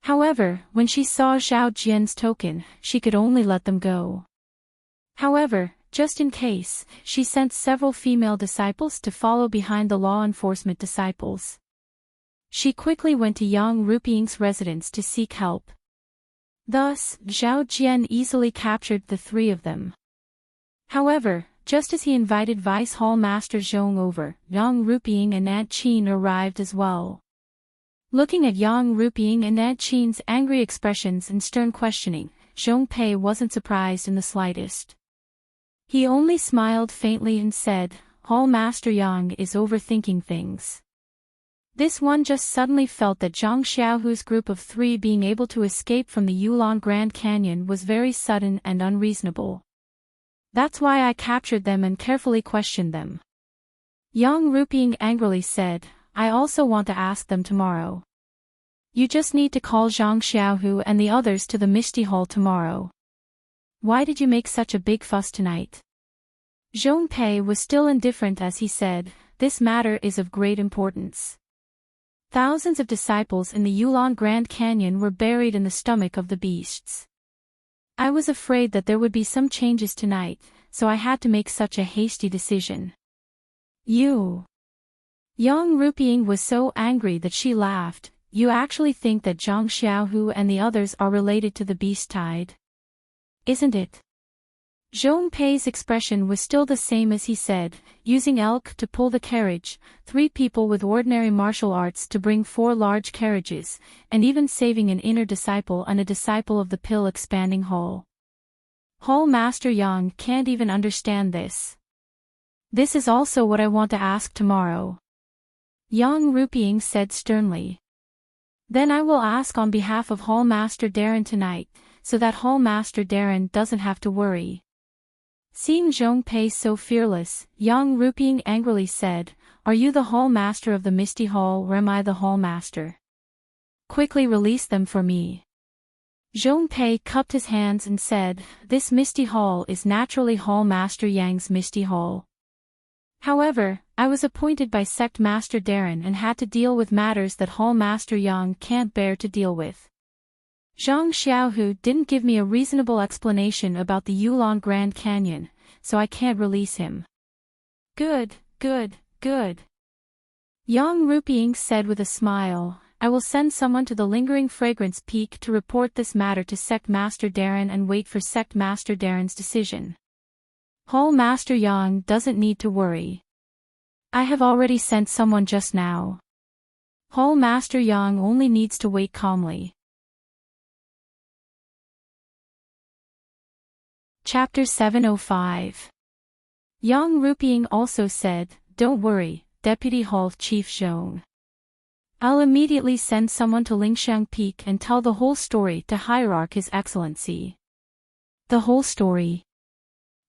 However, when she saw Zhao Jian's token, she could only let them go. However, just in case, she sent several female disciples to follow behind the law enforcement disciples. She quickly went to Yang Rupiying's residence to seek help. Thus, Zhao Jian easily captured the three of them. However, Just as he invited Vice Hall Master Zhong over, Yang Ruping and Aunt Qin arrived as well. Looking at Yang Ruping and Aunt Qin's angry expressions and stern questioning, Zhong Pei wasn't surprised in the slightest. He only smiled faintly and said, Hall Master Yang is overthinking things. This one just suddenly felt that Zhang Xiaohu's group of 3 being able to escape from the Yulon Grand Canyon was very sudden and unreasonable. That's why I captured them and carefully questioned them. Yang Ruping angrily said, I also want to ask them tomorrow. You just need to call Zhang Xiaohu and the others to the Misty Hall tomorrow. Why did you make such a big fuss tonight? Zhong Pei was still indifferent as he said, this matter is of great importance. Thousands of disciples in the Yulon Grand Canyon were buried in the stomach of the beasts. I was afraid that there would be some changes tonight, so I had to make such a hasty decision. You. Yang Ruping was so angry that she laughed. You actually think that Zhang Xiaohu and the others are related to the beast tide? Isn't it? Zhong Pei's expression was still the same as he said, using elk to pull the carriage, 3 people with ordinary martial arts to bring 4 large carriages, and even saving an inner disciple and a disciple of the pill expanding hall. Hall Master Yang can't even understand this. This is also what I want to ask tomorrow. Yang Ruping said sternly. Then I will ask on behalf of Hall Master Darren tonight, so that Hall Master Darren doesn't have to worry. Seeing Zhong Pei so fearless, Yang Ruping angrily said, Are you the Hall Master of the Misty Hall or am I the Hall Master? Quickly release them for me. Zhong Pei cupped his hands and said, This Misty Hall is naturally Hall Master Yang's Misty Hall. However, I was appointed by Sect Master Darren and had to deal with matters that Hall Master Yang can't bear to deal with. Zhang Xiaohu didn't give me a reasonable explanation about the Yulon Grand Canyon, so I can't release him. Good, good, good. Yang Ruping said with a smile, I will send someone to the Lingering Fragrance Peak to report this matter to Sect Master Darren and wait for Sect Master Darren's decision. Hall Master Yang doesn't need to worry. I have already sent someone just now. Hall Master Yang only needs to wait calmly. Chapter 705. Yang Ruping also said, Don't worry, Deputy Hall Chief Zhong. I'll immediately send someone to Lingshan Peak and tell the whole story to Hierarch His Excellency. The whole story.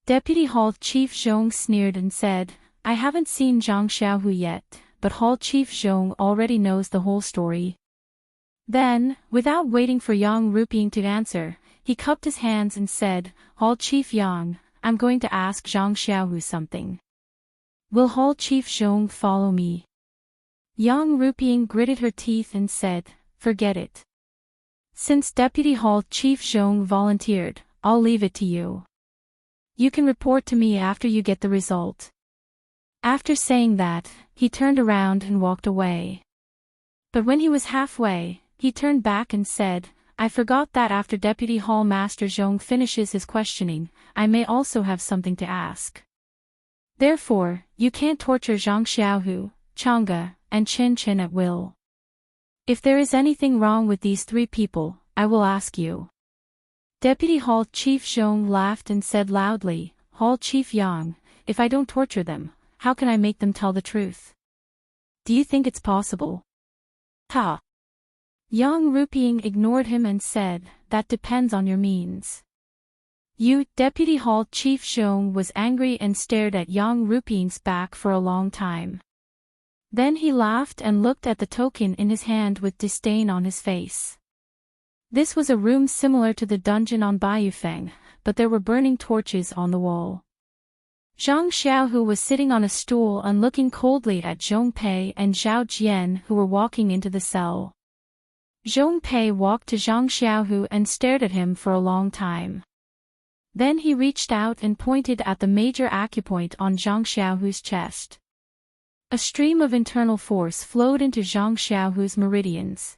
Deputy Hall Chief Zhong sneered and said, I haven't seen Zhang Xiaohu yet, but Hall Chief Zhong already knows the whole story. Then, without waiting for Yang Ruping to answer, he cupped his hands and said, Hall Chief Yang, I'm going to ask Zhang Xiaohu something. Will Hall Chief Zhong follow me? Yang Ruping gritted her teeth and said, Forget it. Since Deputy Hall Chief Zhong volunteered, I'll leave it to you. You can report to me after you get the result. After saying that, he turned around and walked away. But when he was halfway, he turned back and said, I forgot that after Deputy Hall Master Zhong finishes his questioning, I may also have something to ask. Therefore, you can't torture Zhang Xiaohu, Chang'e, and Chen Chen at will. If there is anything wrong with these 3 people, I will ask you. Deputy Hall Chief Zhong laughed and said loudly, Hall Chief Yang, if I don't torture them, how can I make them tell the truth? Do you think it's possible? Ha! Yang Ruping ignored him and said, That depends on your means. You, Deputy Hall Chief Zhong was angry and stared at Yang Ruping's back for a long time. Then he laughed and looked at the token in his hand with disdain on his face. This was a room similar to the dungeon on Baiyufeng, but there were burning torches on the wall. Zhang Xiaohu was sitting on a stool and looking coldly at Zhong Pei and Zhao Jian who were walking into the cell. Zhong Pei walked to Zhang Xiaohu and stared at him for a long time. Then he reached out and pointed at the major acupoint on Zhang Xiaohu's chest. A stream of internal force flowed into Zhang Xiaohu's meridians.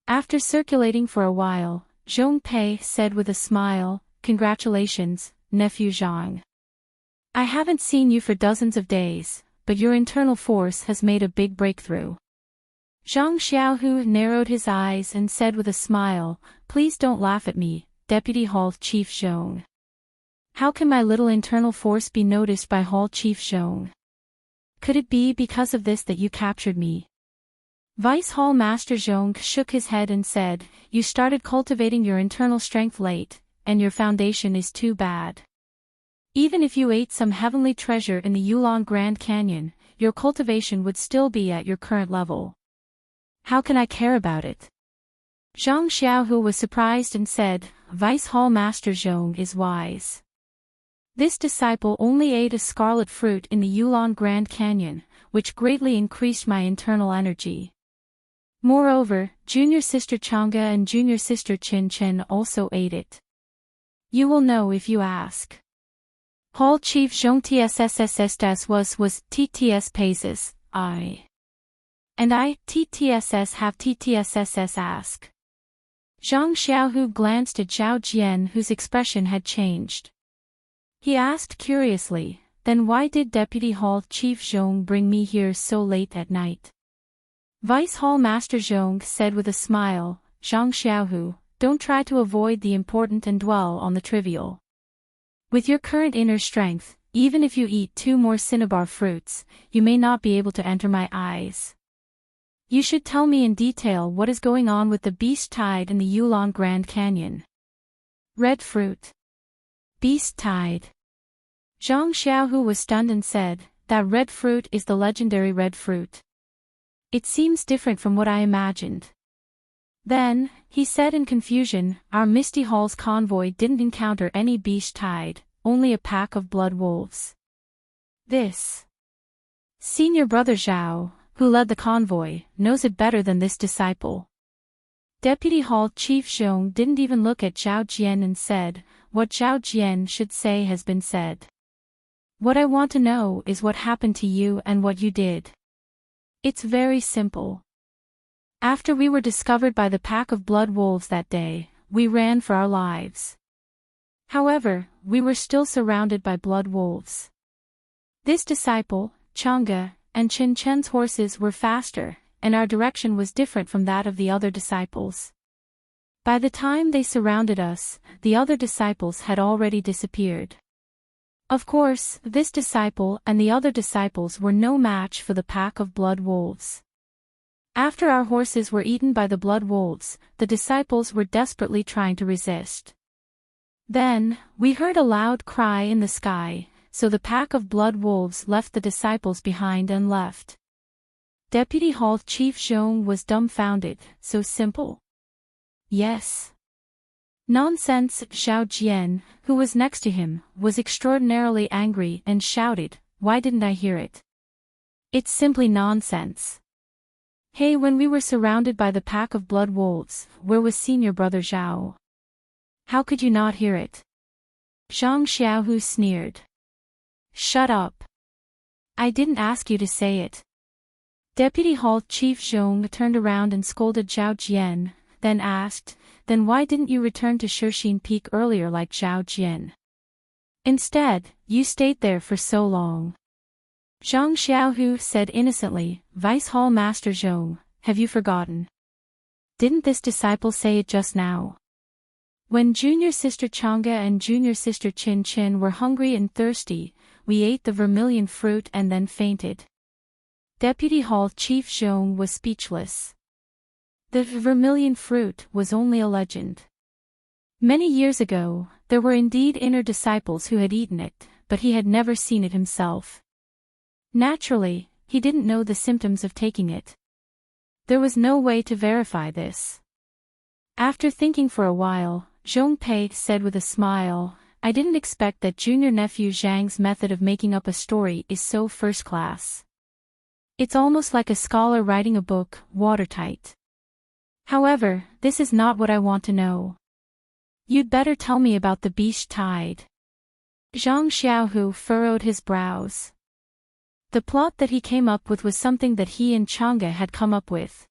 After circulating for a while, Zhong Pei said with a smile, Congratulations, nephew Zhang. I haven't seen you for dozens of days, but your internal force has made a big breakthrough. Zhang Xiaohu narrowed his eyes and said with a smile, "Please don't laugh at me, Deputy Hall Chief Zhong. How can my little internal force be noticed by Hall Chief Zhong? Could it be because of this that you captured me?" Vice Hall Master Zhong shook his head and said, "You started cultivating your internal strength late, and your foundation is too bad. Even if you ate some heavenly treasure in the Yulon Grand Canyon, your cultivation would still be at your current level. How can I care about it?" Zhang Xiaohu was surprised and said, "Vice Hall Master Zhong is wise. This disciple only ate a scarlet fruit in the Yulon Grand Canyon, which greatly increased my internal energy. Moreover, junior sister Chang'e and junior sister Qin Chen also ate it. You will know if you ask." Hall Chief Zhong TSSSS was TTS Paces, I. And I, TTSS have TTSSS ask. Zhang Xiaohu glanced at Zhao Jian whose expression had changed. He asked curiously, "Then why did Deputy Hall Chief Zhong bring me here so late at night?" Vice Hall Master Zhong said with a smile, "Zhang Xiaohu, don't try to avoid the important and dwell on the trivial. With your current inner strength, even if you eat 2 more cinnabar fruits, you may not be able to enter my eyes. You should tell me in detail what is going on with the beast tide in the Yulon Grand Canyon." Red fruit. Beast tide. Zhang Xiaohu was stunned and said, "That red fruit is the legendary red fruit. It seems different from what I imagined." Then, he said in confusion, "Our Misty Hall's convoy didn't encounter any beast tide, only a pack of blood wolves. This senior brother Zhao, who led the convoy, knows it better than this disciple." Deputy Hall Chief Zhong didn't even look at Zhao Jian and said, "What Zhao Jian should say has been said. What I want to know is what happened to you and what you did. It's very simple. After we were discovered by the pack of blood wolves that day, we ran for our lives. However, we were still surrounded by blood wolves. This disciple, Chang'e, and Qin Chen's horses were faster, and our direction was different from that of the other disciples. By the time they surrounded us, the other disciples had already disappeared. Of course, this disciple and the other disciples were no match for the pack of blood wolves. After our horses were eaten by the blood wolves, the disciples were desperately trying to resist. Then, we heard a loud cry in the sky, so the pack of blood wolves left the disciples behind and left." Deputy Hall Chief Zhong was dumbfounded. "So simple?" "Yes." "Nonsense." Zhao Jian, who was next to him, was extraordinarily angry and shouted, "Why didn't I hear it? It's simply nonsense. Hey, when we were surrounded by the pack of blood wolves, where was senior brother Zhao? How could you not hear it?" Zhang Xiaohu sneered. "Shut up. I didn't ask you to say it." Deputy Hall Chief Zhong turned around and scolded Zhao Jian, then asked, "Then why didn't you return to Shixin Peak earlier like Zhao Jian? Instead, you stayed there for so long." Zhang Xiaohu said innocently, "Vice Hall Master Zhong, have you forgotten? Didn't this disciple say it just now? When junior sister Chang'e and junior sister Qin Chen were hungry and thirsty, we ate the vermilion fruit and then fainted." Deputy Hall Chief Zhong was speechless. The vermilion fruit was only a legend. Many years ago, there were indeed inner disciples who had eaten it, but he had never seen it himself. Naturally, he didn't know the symptoms of taking it. There was no way to verify this. After thinking for a while, Zhong Pei said with a smile, "I didn't expect that junior nephew Zhang's method of making up a story is so first class. It's almost like a scholar writing a book, watertight. However, this is not what I want to know. You'd better tell me about the beast tide." Zhang Xiaohu furrowed his brows. The plot that he came up with was something that he and Chang'e had come up with.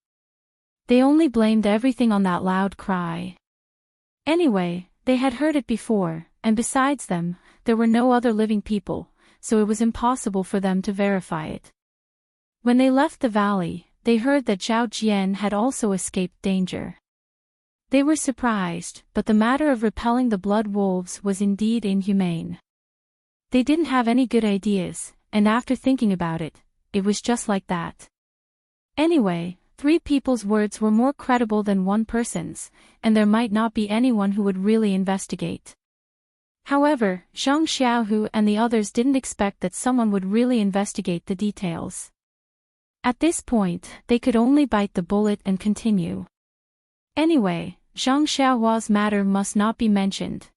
They only blamed everything on that loud cry. Anyway, they had heard it before, and besides them, there were no other living people, so it was impossible for them to verify it. When they left the valley, they heard that Zhao Jian had also escaped danger. They were surprised, but the matter of repelling the blood wolves was indeed inhumane. They didn't have any good ideas, and after thinking about it, it was just like that. Anyway, 3 people's words were more credible than one person's, and there might not be anyone who would really investigate. However, Zhang Xiaohu and the others didn't expect that someone would really investigate the details. At this point, they could only bite the bullet and continue. Anyway, Zhang Xiaohua's matter must not be mentioned.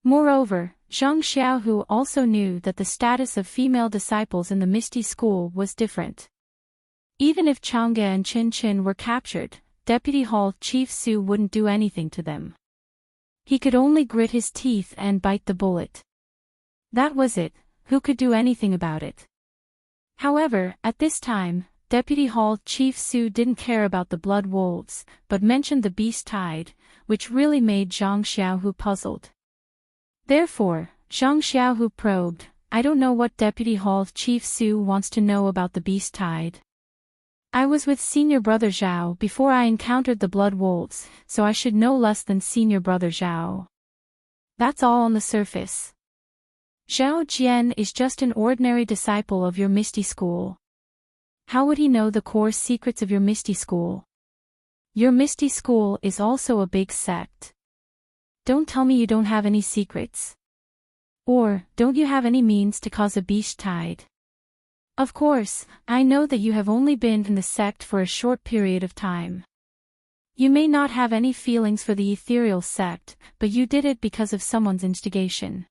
Moreover, Zhang Xiaohu also knew that the status of female disciples in the Misty School was different. Even if Chang'e and Qin Qin were captured, Deputy Hall Chief Su wouldn't do anything to them. He could only grit his teeth and bite the bullet. That was it, who could do anything about it? However, at this time, Deputy Hall Chief Su didn't care about the blood wolves, but mentioned the beast tide, which really made Zhang Xiaohu puzzled. Therefore, Zhang Xiaohu probed, I don't know what Deputy Hall Chief Su wants to know about the beast tide. I was with Senior Brother Zhao before I encountered the blood wolves, so I should know less than Senior Brother Zhao. That's all on the surface. Zhao Jian is just an ordinary disciple of your Misty School. How would he know the core secrets of your Misty School? Your Misty School is also a big sect. Don't tell me you don't have any secrets. Or, don't you have any means to cause a beast tide? Of course, I know that you have only been in the sect for a short period of time. You may not have any feelings for the ethereal sect, but you did it because of someone's instigation.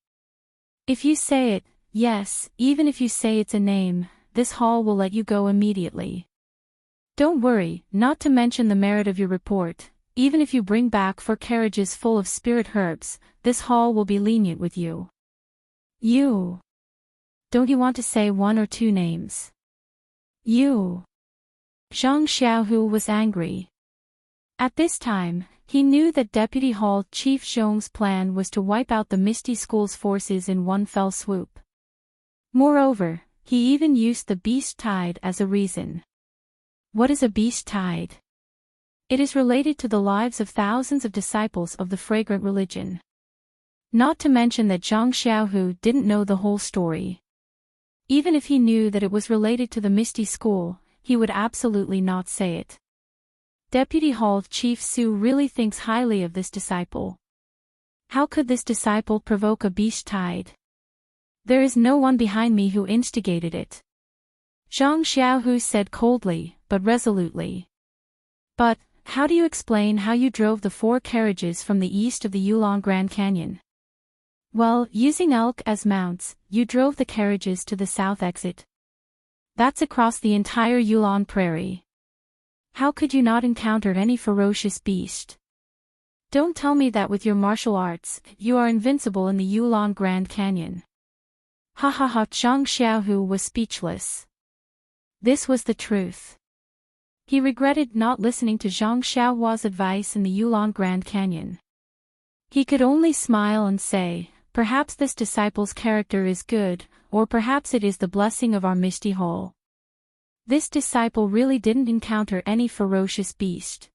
If you say it, yes, even if you say it's a name, this hall will let you go immediately. Don't worry, not to mention the merit of your report, even if you bring back 4 carriages full of spirit herbs, this hall will be lenient with you. You. Don't you want to say 1 or 2 names? You. Zhang Xiaohu was angry. At this time, he knew that Deputy Hall Chief Zhong's plan was to wipe out the Misty School's forces in one fell swoop. Moreover, he even used the beast tide as a reason. What is a beast tide? It is related to the lives of thousands of disciples of the fragrant religion. Not to mention that Zhang Xiaohu didn't know the whole story. Even if he knew that it was related to the Misty School, he would absolutely not say it. Deputy Hall Chief Su really thinks highly of this disciple. How could this disciple provoke a beast tide? There is no one behind me who instigated it. Zhang Xiaohu said coldly, but resolutely. But, how do you explain how you drove the 4 carriages from the east of the Yulong Grand Canyon? Well, using elk as mounts, you drove the carriages to the south exit. That's across the entire Yulong Prairie. How could you not encounter any ferocious beast? Don't tell me that with your martial arts, you are invincible in the Yulong Grand Canyon. Ha ha ha! Zhang Xiaohu was speechless. This was the truth. He regretted not listening to Zhang Xiaohua's advice in the Yulong Grand Canyon. He could only smile and say, perhaps this disciple's character is good, or perhaps it is the blessing of our Misty Hall. This disciple really didn't encounter any ferocious beast.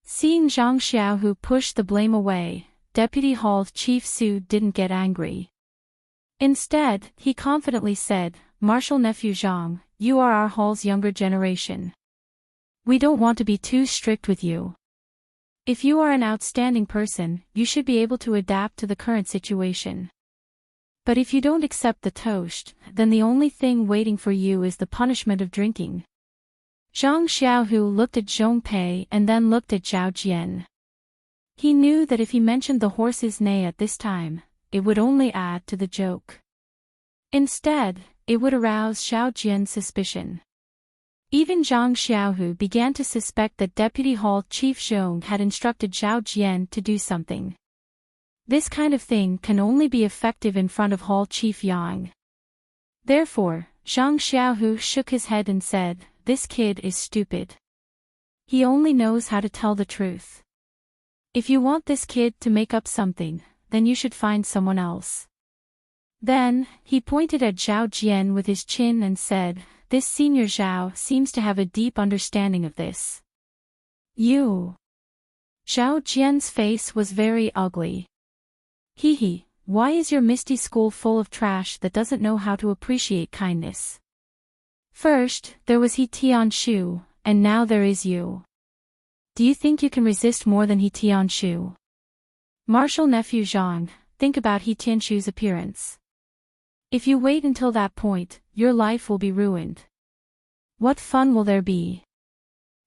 Seeing Zhang Xiaohu push the blame away, Deputy Hall Chief Su didn't get angry. Instead, he confidently said, Martial Nephew Zhang, you are our hall's younger generation. We don't want to be too strict with you. If you are an outstanding person, you should be able to adapt to the current situation. But if you don't accept the toast, then the only thing waiting for you is the punishment of drinking. Zhang Xiaohu looked at Zhong Pei and then looked at Zhao Jian. He knew that if he mentioned the horse's neigh at this time, it would only add to the joke. Instead, it would arouse Zhao Jian's suspicion. Even Zhang Xiaohu began to suspect that Deputy Hall Chief Zhong had instructed Zhao Jian to do something. This kind of thing can only be effective in front of Hall Chief Yang. Therefore, Zhang Xiaohu shook his head and said, this kid is stupid. He only knows how to tell the truth. If you want this kid to make up something, then you should find someone else. Then, he pointed at Zhao Jian with his chin and said, "This senior Zhao seems to have a deep understanding of this." You. Zhao Jian's face was very ugly. Hee, why is your misty school full of trash that doesn't know how to appreciate kindness? First, there was He Tianshu, and now there is you. Do you think you can resist more than He Tianshu? Martial nephew Zhang, think about He Tianshu's appearance. If you wait until that point, your life will be ruined. What fun will there be?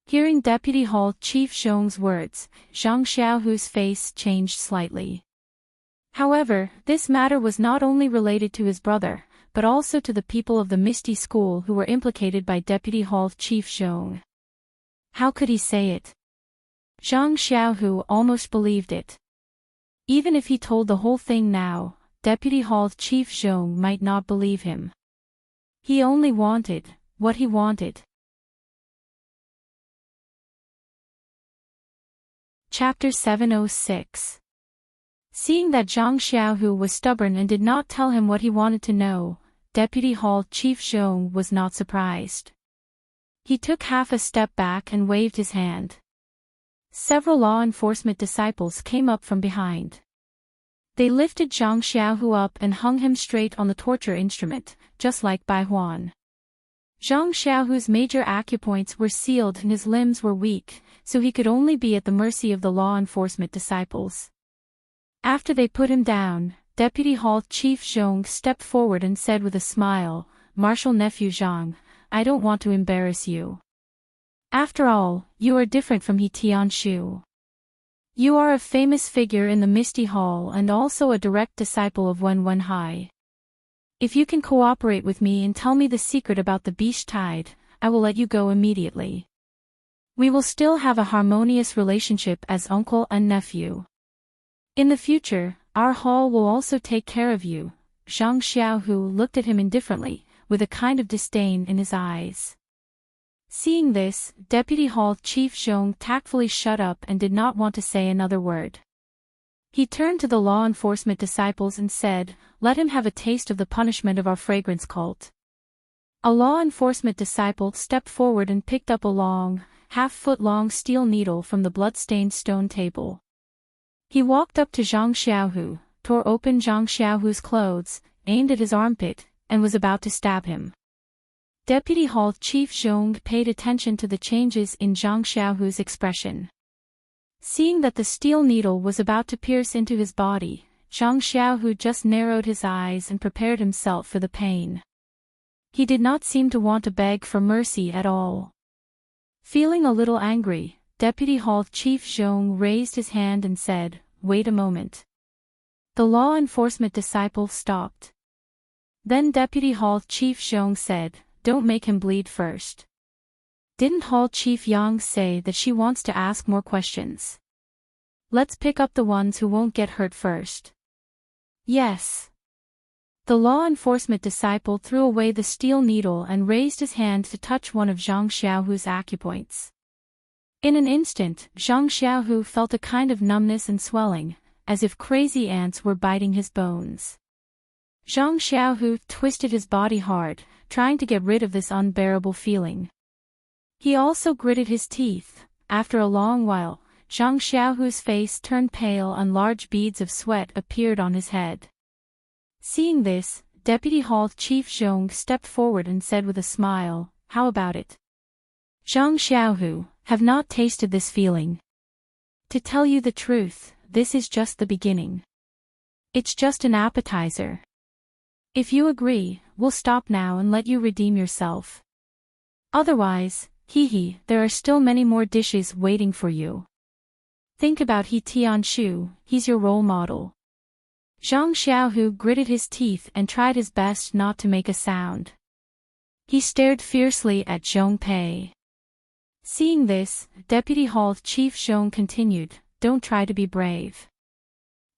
Hearing Deputy Hall Chief Zhong's words, Zhang Xiaohu's face changed slightly. However, this matter was not only related to his brother, but also to the people of the Misty School who were implicated by Deputy Hall Chief Zhong. How could he say it? Zhang Xiaohu almost believed it. Even if he told the whole thing now, Deputy Hall Chief Zhong might not believe him. He only wanted what he wanted. Chapter 706. Seeing that Zhang Xiaohu was stubborn and did not tell him what he wanted to know, Deputy Hall Chief Zhong was not surprised. He took half a step back and waved his hand. Several law enforcement disciples came up from behind. They lifted Zhang Xiaohu up and hung him straight on the torture instrument, just like Bai Huan. Zhang Xiaohu's major acupoints were sealed and his limbs were weak, so he could only be at the mercy of the law enforcement disciples. After they put him down, Deputy Hall Chief Zhong stepped forward and said with a smile, "Martial nephew Zhang, I don't want to embarrass you. After all, you are different from He Tianshu. You are a famous figure in the Misty Hall and also a direct disciple of Wen Wenhai. If you can cooperate with me and tell me the secret about the beast tide, I will let you go immediately. We will still have a harmonious relationship as uncle and nephew. In the future, our hall will also take care of you." Zhang Xiaohu looked at him indifferently, with a kind of disdain in his eyes. Seeing this, Deputy Hall Chief Zhong tactfully shut up and did not want to say another word. He turned to the law enforcement disciples and said, "Let him have a taste of the punishment of our fragrance cult." A law enforcement disciple stepped forward and picked up a long, half-foot-long steel needle from the blood-stained stone table. He walked up to Zhang Xiaohu, tore open Zhang Xiaohu's clothes, aimed at his armpit, and was about to stab him. Deputy Hall Chief Zhong paid attention to the changes in Zhang Xiaohu's expression. Seeing that the steel needle was about to pierce into his body, Zhang Xiaohu just narrowed his eyes and prepared himself for the pain. He did not seem to want to beg for mercy at all. Feeling a little angry, Deputy Hall Chief Zhong raised his hand and said, "Wait a moment." The law enforcement disciple stopped. Then Deputy Hall Chief Zhong said, "Don't make him bleed first. Didn't Hall Chief Yang say that she wants to ask more questions? Let's pick up the ones who won't get hurt first." "Yes." The law enforcement disciple threw away the steel needle and raised his hand to touch one of Zhang Xiaohu's acupoints. In an instant, Zhang Xiaohu felt a kind of numbness and swelling, as if crazy ants were biting his bones. Zhang Xiaohu twisted his body hard, trying to get rid of this unbearable feeling. He also gritted his teeth. After a long while, Zhang Xiaohu's face turned pale and large beads of sweat appeared on his head. Seeing this, Deputy Hall Chief Zhong stepped forward and said with a smile, "How about it? Zhang Xiaohu, have not tasted this feeling. To tell you the truth, this is just the beginning. It's just an appetizer. If you agree, we'll stop now and let you redeem yourself. Otherwise, there are still many more dishes waiting for you. Think about He Tianshu, he's your role model." Zhang Xiaohu gritted his teeth and tried his best not to make a sound. He stared fiercely at Zhong Pei. Seeing this, Deputy Hall Chief Zhong continued, "Don't try to be brave.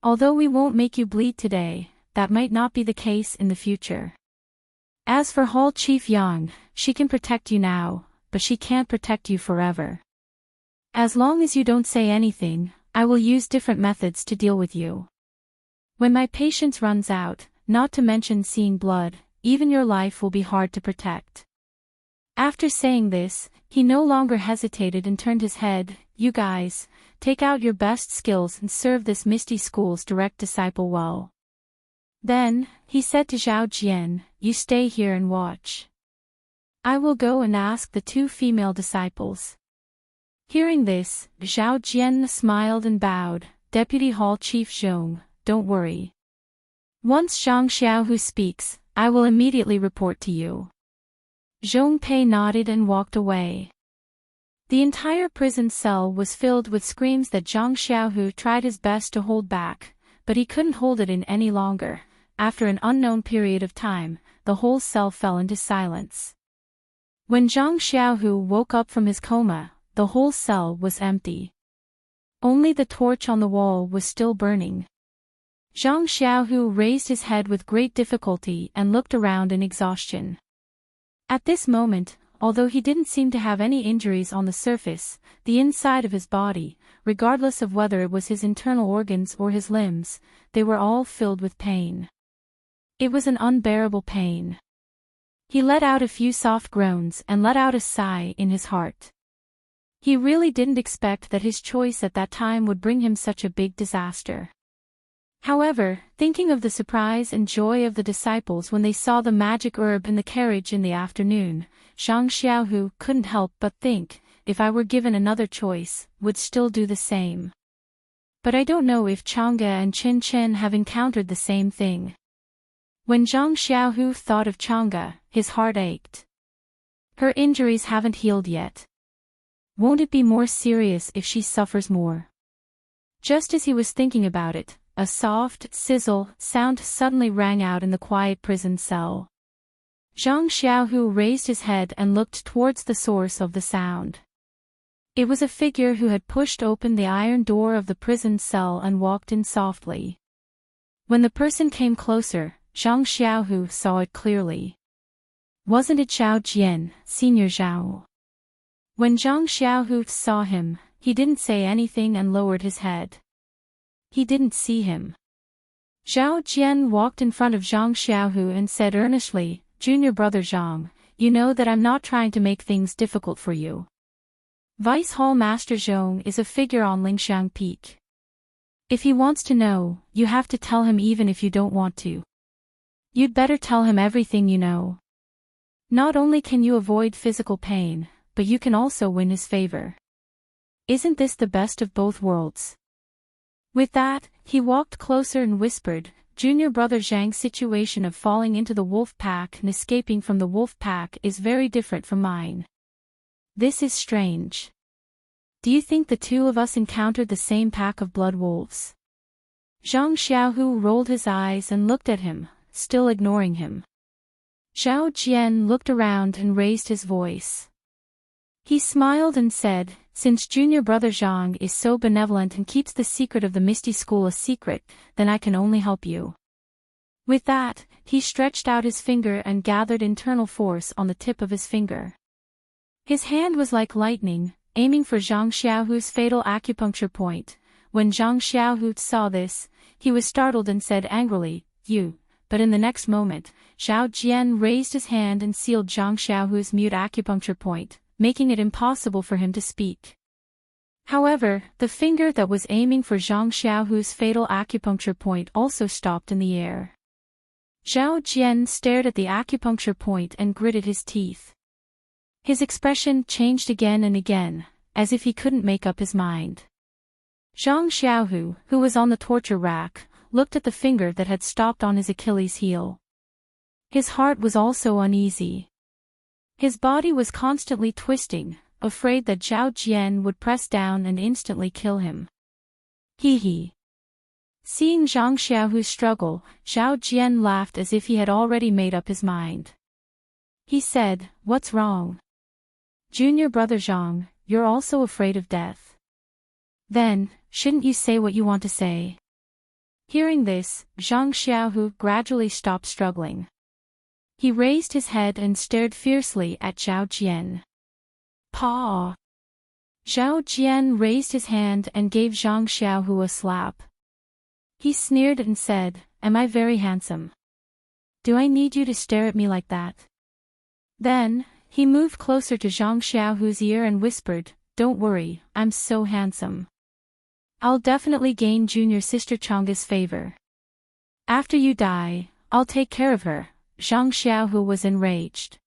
Although we won't make you bleed today, that might not be the case in the future. As for Hall Chief Yang, she can protect you now, but she can't protect you forever. As long as you don't say anything, I will use different methods to deal with you. When my patience runs out, not to mention seeing blood, even your life will be hard to protect. After saying this, he no longer hesitated and turned his head. You guys, take out your best skills and serve this Misty School's direct disciple well. Then, he said to Zhao Jian, you stay here and watch. I will go and ask the 2 female disciples. Hearing this, Zhao Jian smiled and bowed. Deputy Hall Chief Zhong, don't worry. Once Zhang Xiaohu speaks, I will immediately report to you. Zhong Pei nodded and walked away. The entire prison cell was filled with screams that Zhang Xiaohu tried his best to hold back, but he couldn't hold it in any longer. After an unknown period of time, the whole cell fell into silence. When Zhang Xiaohu woke up from his coma, the whole cell was empty. Only the torch on the wall was still burning. Zhang Xiaohu raised his head with great difficulty and looked around in exhaustion. At this moment, although he didn't seem to have any injuries on the surface, the inside of his body, regardless of whether it was his internal organs or his limbs, they were all filled with pain. It was an unbearable pain. He let out a few soft groans and let out a sigh in his heart. He really didn't expect that his choice at that time would bring him such a big disaster. However, thinking of the surprise and joy of the disciples when they saw the magic herb in the carriage in the afternoon, Zhang Xiaohu couldn't help but think, if I were given another choice, would still do the same. But I don't know if Chang'e and Qin Chen have encountered the same thing. When Zhang Xiaohu thought of Chang'e, his heart ached. Her injuries haven't healed yet. Won't it be more serious if she suffers more? Just as he was thinking about it, a soft sizzle sound suddenly rang out in the quiet prison cell. Zhang Xiaohu raised his head and looked towards the source of the sound. It was a figure who had pushed open the iron door of the prison cell and walked in softly. When the person came closer, Zhang Xiaohu saw it clearly. Wasn't it Zhao Jian, Senior Zhao? When Zhang Xiaohu saw him, he didn't say anything and lowered his head. He didn't see him. Zhao Jian walked in front of Zhang Xiaohu and said earnestly, Junior brother Zhang, you know that I'm not trying to make things difficult for you. Vice Hall Master Zhong is a figure on Lingxiang Peak. If he wants to know, you have to tell him even if you don't want to. You'd better tell him everything you know. Not only can you avoid physical pain, but you can also win his favor. Isn't this the best of both worlds? With that, he walked closer and whispered, Junior brother Zhang's situation of falling into the wolf pack and escaping from the wolf pack is very different from mine. This is strange. Do you think the 2 of us encountered the same pack of blood wolves? Zhang Xiaohu rolled his eyes and looked at him, still ignoring him. Zhao Jian looked around and raised his voice. He smiled and said, since Junior brother Zhang is so benevolent and keeps the secret of the Misty School a secret, then I can only help you. With that, he stretched out his finger and gathered internal force on the tip of his finger. His hand was like lightning, aiming for Zhang Xiaohu's fatal acupuncture point. When Zhang Xiaohu saw this, he was startled and said angrily, you. But in the next moment, Zhao Jian raised his hand and sealed Zhang Xiaohu's mute acupuncture point, making it impossible for him to speak. However, the finger that was aiming for Zhang Xiaohu's fatal acupuncture point also stopped in the air. Zhao Jian stared at the acupuncture point and gritted his teeth. His expression changed again and again, as if he couldn't make up his mind. Zhang Xiaohu, who was on the torture rack, looked at the finger that had stopped on his Achilles heel. His heart was also uneasy. His body was constantly twisting, afraid that Zhao Jian would press down and instantly kill him. Hee. Seeing Zhang Xiaohu struggle, Zhao Jian laughed as if he had already made up his mind. He said, what's wrong? Junior brother Zhang, you're also afraid of death. Then, shouldn't you say what you want to say? Hearing this, Zhang Xiaohu gradually stopped struggling. He raised his head and stared fiercely at Zhao Jian. Paw! Zhao Jian raised his hand and gave Zhang Xiaohu a slap. He sneered and said, am I very handsome? Do I need you to stare at me like that? Then, he moved closer to Zhang Xiaohu's ear and whispered, Don't worry, I'm so handsome. I'll definitely gain junior sister Chang'e's favor. After you die, I'll take care of her. Zhang Xiaohu was enraged.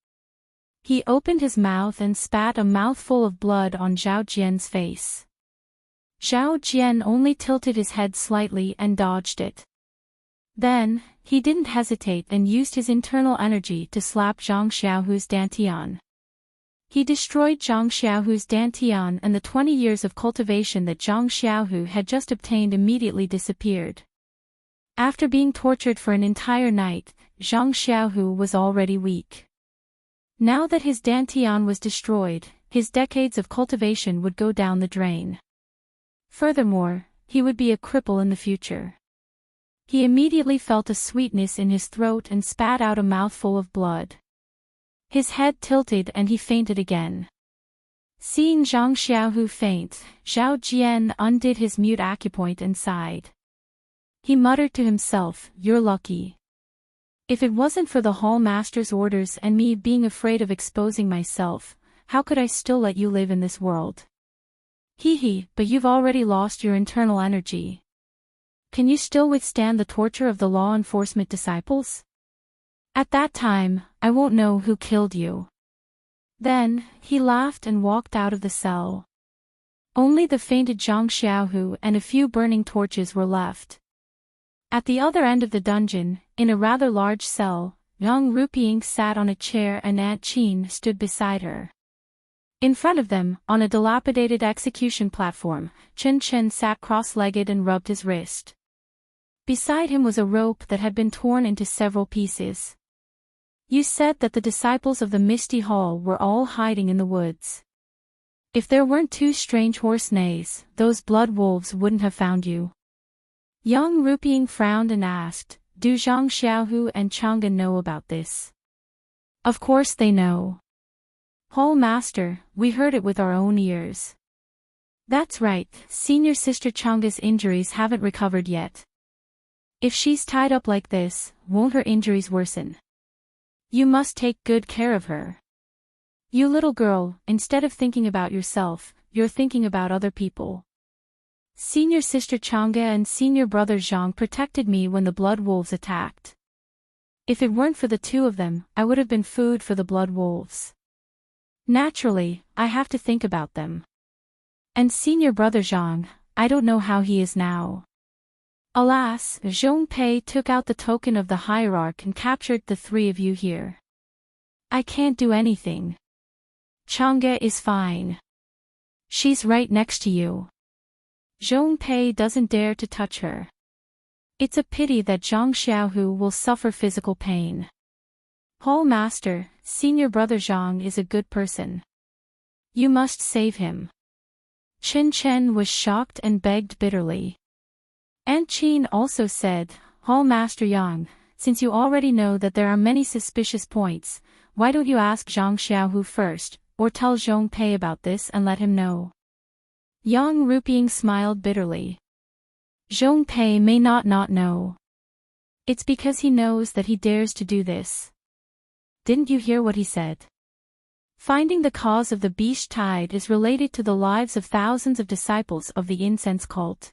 He opened his mouth and spat a mouthful of blood on Zhao Jian's face. Zhao Jian only tilted his head slightly and dodged it. Then, he didn't hesitate and used his internal energy to slap Zhang Xiaohu's dantian. He destroyed Zhang Xiaohu's dantian, and the 20 years of cultivation that Zhang Xiaohu had just obtained immediately disappeared. After being tortured for an entire night, Zhang Xiaohu was already weak. Now that his dantian was destroyed, his decades of cultivation would go down the drain. Furthermore, he would be a cripple in the future. He immediately felt a sweetness in his throat and spat out a mouthful of blood. His head tilted and he fainted again. Seeing Zhang Xiaohu faint, Zhao Jian undid his mute acupoint and sighed. He muttered to himself, You're lucky. If it wasn't for the hall master's orders and me being afraid of exposing myself, how could I still let you live in this world? Hee, but you've already lost your internal energy. Can you still withstand the torture of the law enforcement disciples? At that time, I won't know who killed you. Then, he laughed and walked out of the cell. Only the fainted Zhang Xiaohu and a few burning torches were left. At the other end of the dungeon, in a rather large cell, Yang Rupiying sat on a chair and Aunt Qin stood beside her. In front of them, on a dilapidated execution platform, Chen Chen sat cross-legged and rubbed his wrist. Beside him was a rope that had been torn into several pieces. You said that the disciples of the Misty Hall were all hiding in the woods. If there weren't two strange horse neighs, those blood wolves wouldn't have found you. Yang Rupiying frowned and asked, Do Zhang Xiaohu and Chang'e know about this? Of course they know. Hall Master, we heard it with our own ears. That's right, senior sister Chang'e's injuries haven't recovered yet. If she's tied up like this, won't her injuries worsen? You must take good care of her. You little girl, instead of thinking about yourself, you're thinking about other people. Senior sister Chang'e and senior brother Zhang protected me when the blood wolves attacked. If it weren't for the two of them, I would have been food for the blood wolves. Naturally, I have to think about them. And senior brother Zhang, I don't know how he is now. Alas, Zhong Pei took out the token of the hierarch and captured the three of you here. I can't do anything. Chang'e is fine. She's right next to you. Zhong Pei doesn't dare to touch her. It's a pity that Zhang Xiaohu will suffer physical pain. Hall Master, senior brother Zhang is a good person. You must save him. Chen Chen was shocked and begged bitterly. Aunt Qin also said, Hall Master Yang, since you already know that there are many suspicious points, why don't you ask Zhang Xiaohu first, or tell Zhong Pei about this and let him know? Yang Rupiying smiled bitterly. Zhong Pei may not know. It's because he knows that he dares to do this. Didn't you hear what he said? Finding the cause of the beast tide is related to the lives of thousands of disciples of the incense cult.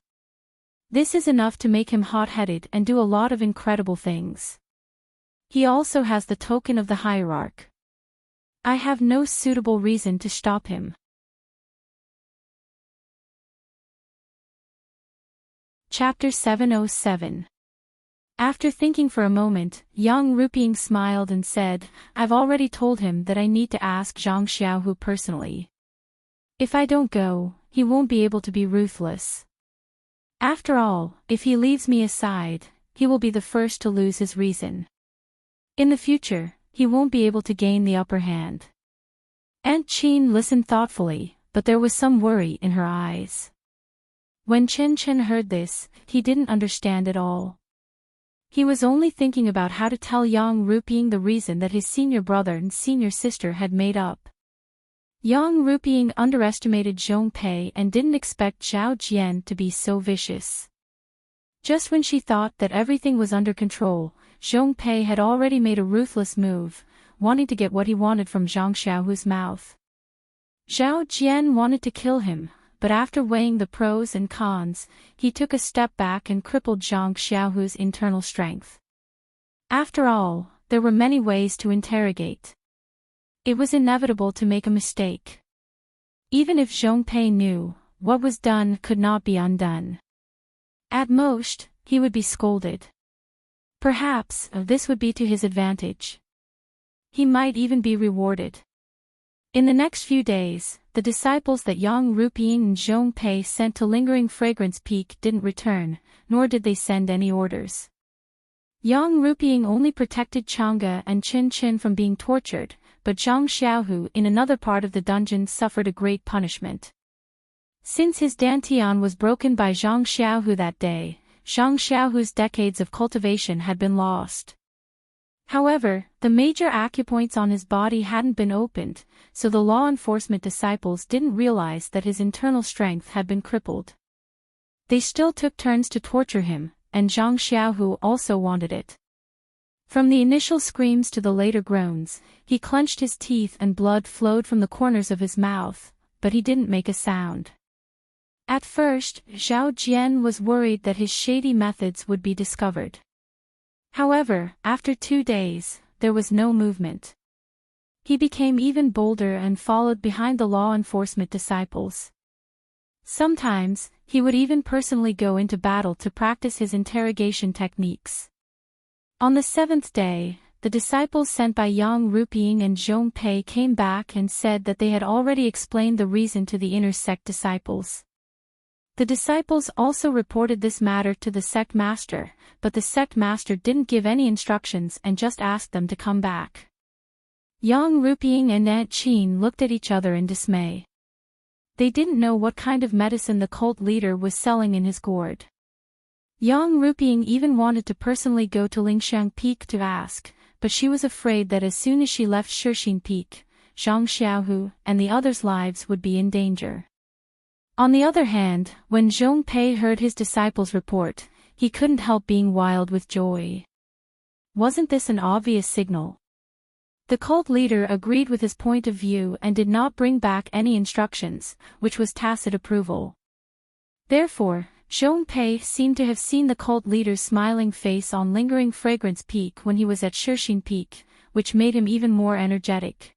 This is enough to make him hot-headed and do a lot of incredible things. He also has the token of the hierarch. I have no suitable reason to stop him. Chapter 707. After thinking for a moment, Yang Rupiying smiled and said, I've already told him that I need to ask Zhang Xiaohu personally. If I don't go, he won't be able to be ruthless. After all, if he leaves me aside, he will be the first to lose his reason. In the future, he won't be able to gain the upper hand. Aunt Qin listened thoughtfully, but there was some worry in her eyes. When Chen Chen heard this, he didn't understand at all. He was only thinking about how to tell Yang Rupiying the reason that his senior brother and senior sister had made up. Yang Rupiying underestimated Zhong Pei and didn't expect Zhao Jian to be so vicious. Just when she thought that everything was under control, Zhong Pei had already made a ruthless move, wanting to get what he wanted from Zhang Xiaohu's mouth. Zhao Jian wanted to kill him, but after weighing the pros and cons, he took a step back and crippled Zhang Xiaohu's internal strength. After all, there were many ways to interrogate. It was inevitable to make a mistake. Even if Zhong Pei knew, what was done could not be undone. At most, he would be scolded. Perhaps, this would be to his advantage. He might even be rewarded. In the next few days, the disciples that Yang Ruping and Zhong Pei sent to Lingering Fragrance Peak didn't return, nor did they send any orders. Yang Ruping only protected Chang'e and Qin Qin from being tortured, but Zhang Xiaohu in another part of the dungeon suffered a great punishment. Since his dantian was broken by Zhang Xiaohu that day, Zhang Xiaohu's decades of cultivation had been lost. However, the major acupoints on his body hadn't been opened, so the law enforcement disciples didn't realize that his internal strength had been crippled. They still took turns to torture him, and Zhang Xiaohu also wanted it. From the initial screams to the later groans, he clenched his teeth and blood flowed from the corners of his mouth, but he didn't make a sound. At first, Zhao Jian was worried that his shady methods would be discovered. However, after 2 days, there was no movement. He became even bolder and followed behind the law enforcement disciples. Sometimes, he would even personally go into battle to practice his interrogation techniques. On the 7th day, the disciples sent by Yang Ruping and Zhong Pei came back and said that they had already explained the reason to the inner sect disciples. The disciples also reported this matter to the sect master, but the sect master didn't give any instructions and just asked them to come back. Yang Ruping and Aunt Qin looked at each other in dismay. They didn't know what kind of medicine the cult leader was selling in his gourd. Yang Ruping even wanted to personally go to Lingshan Peak to ask, but she was afraid that as soon as she left Shixin Peak, Zhang Xiaohu and the others' lives would be in danger. On the other hand, when Zhong Pei heard his disciples' report, he couldn't help being wild with joy. Wasn't this an obvious signal? The cult leader agreed with his point of view and did not bring back any instructions, which was tacit approval. Therefore, Zhong Pei seemed to have seen the cult leader's smiling face on Lingering Fragrance Peak when he was at Shixin Peak, which made him even more energetic.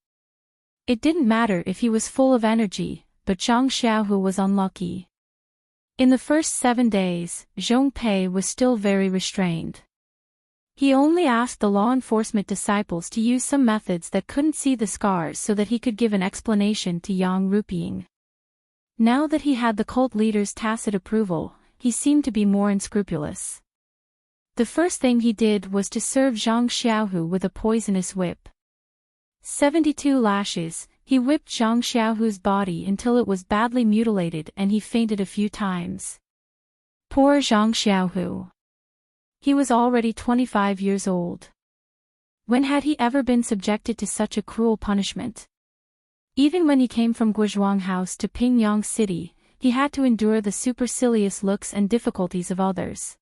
It didn't matter if he was full of energy, but Zhang Xiaohu was unlucky. In the first 7 days, Zhong Pei was still very restrained. He only asked the law enforcement disciples to use some methods that couldn't see the scars so that he could give an explanation to Yang Ruping. Now that he had the cult leader's tacit approval, he seemed to be more unscrupulous. The first thing he did was to serve Zhang Xiaohu with a poisonous whip. 72 lashes, he whipped Zhang Xiaohu's body until it was badly mutilated and he fainted a few times. Poor Zhang Xiaohu. He was already 25 years old. When had he ever been subjected to such a cruel punishment? Even when he came from Guizhuang House to Pingyang City, he had to endure the supercilious looks and difficulties of others.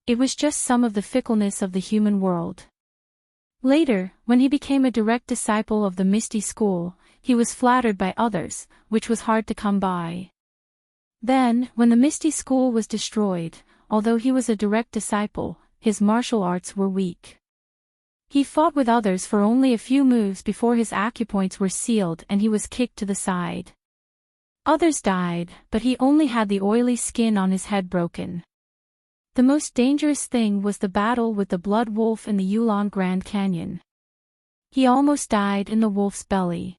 It was just some of the fickleness of the human world. Later, when he became a direct disciple of the Misty School, he was flattered by others, which was hard to come by. Then, when the Misty School was destroyed, although he was a direct disciple, his martial arts were weak. He fought with others for only a few moves before his acupoints were sealed and he was kicked to the side. Others died, but he only had the oily skin on his head broken. The most dangerous thing was the battle with the blood wolf in the Yulon Grand Canyon. He almost died in the wolf's belly.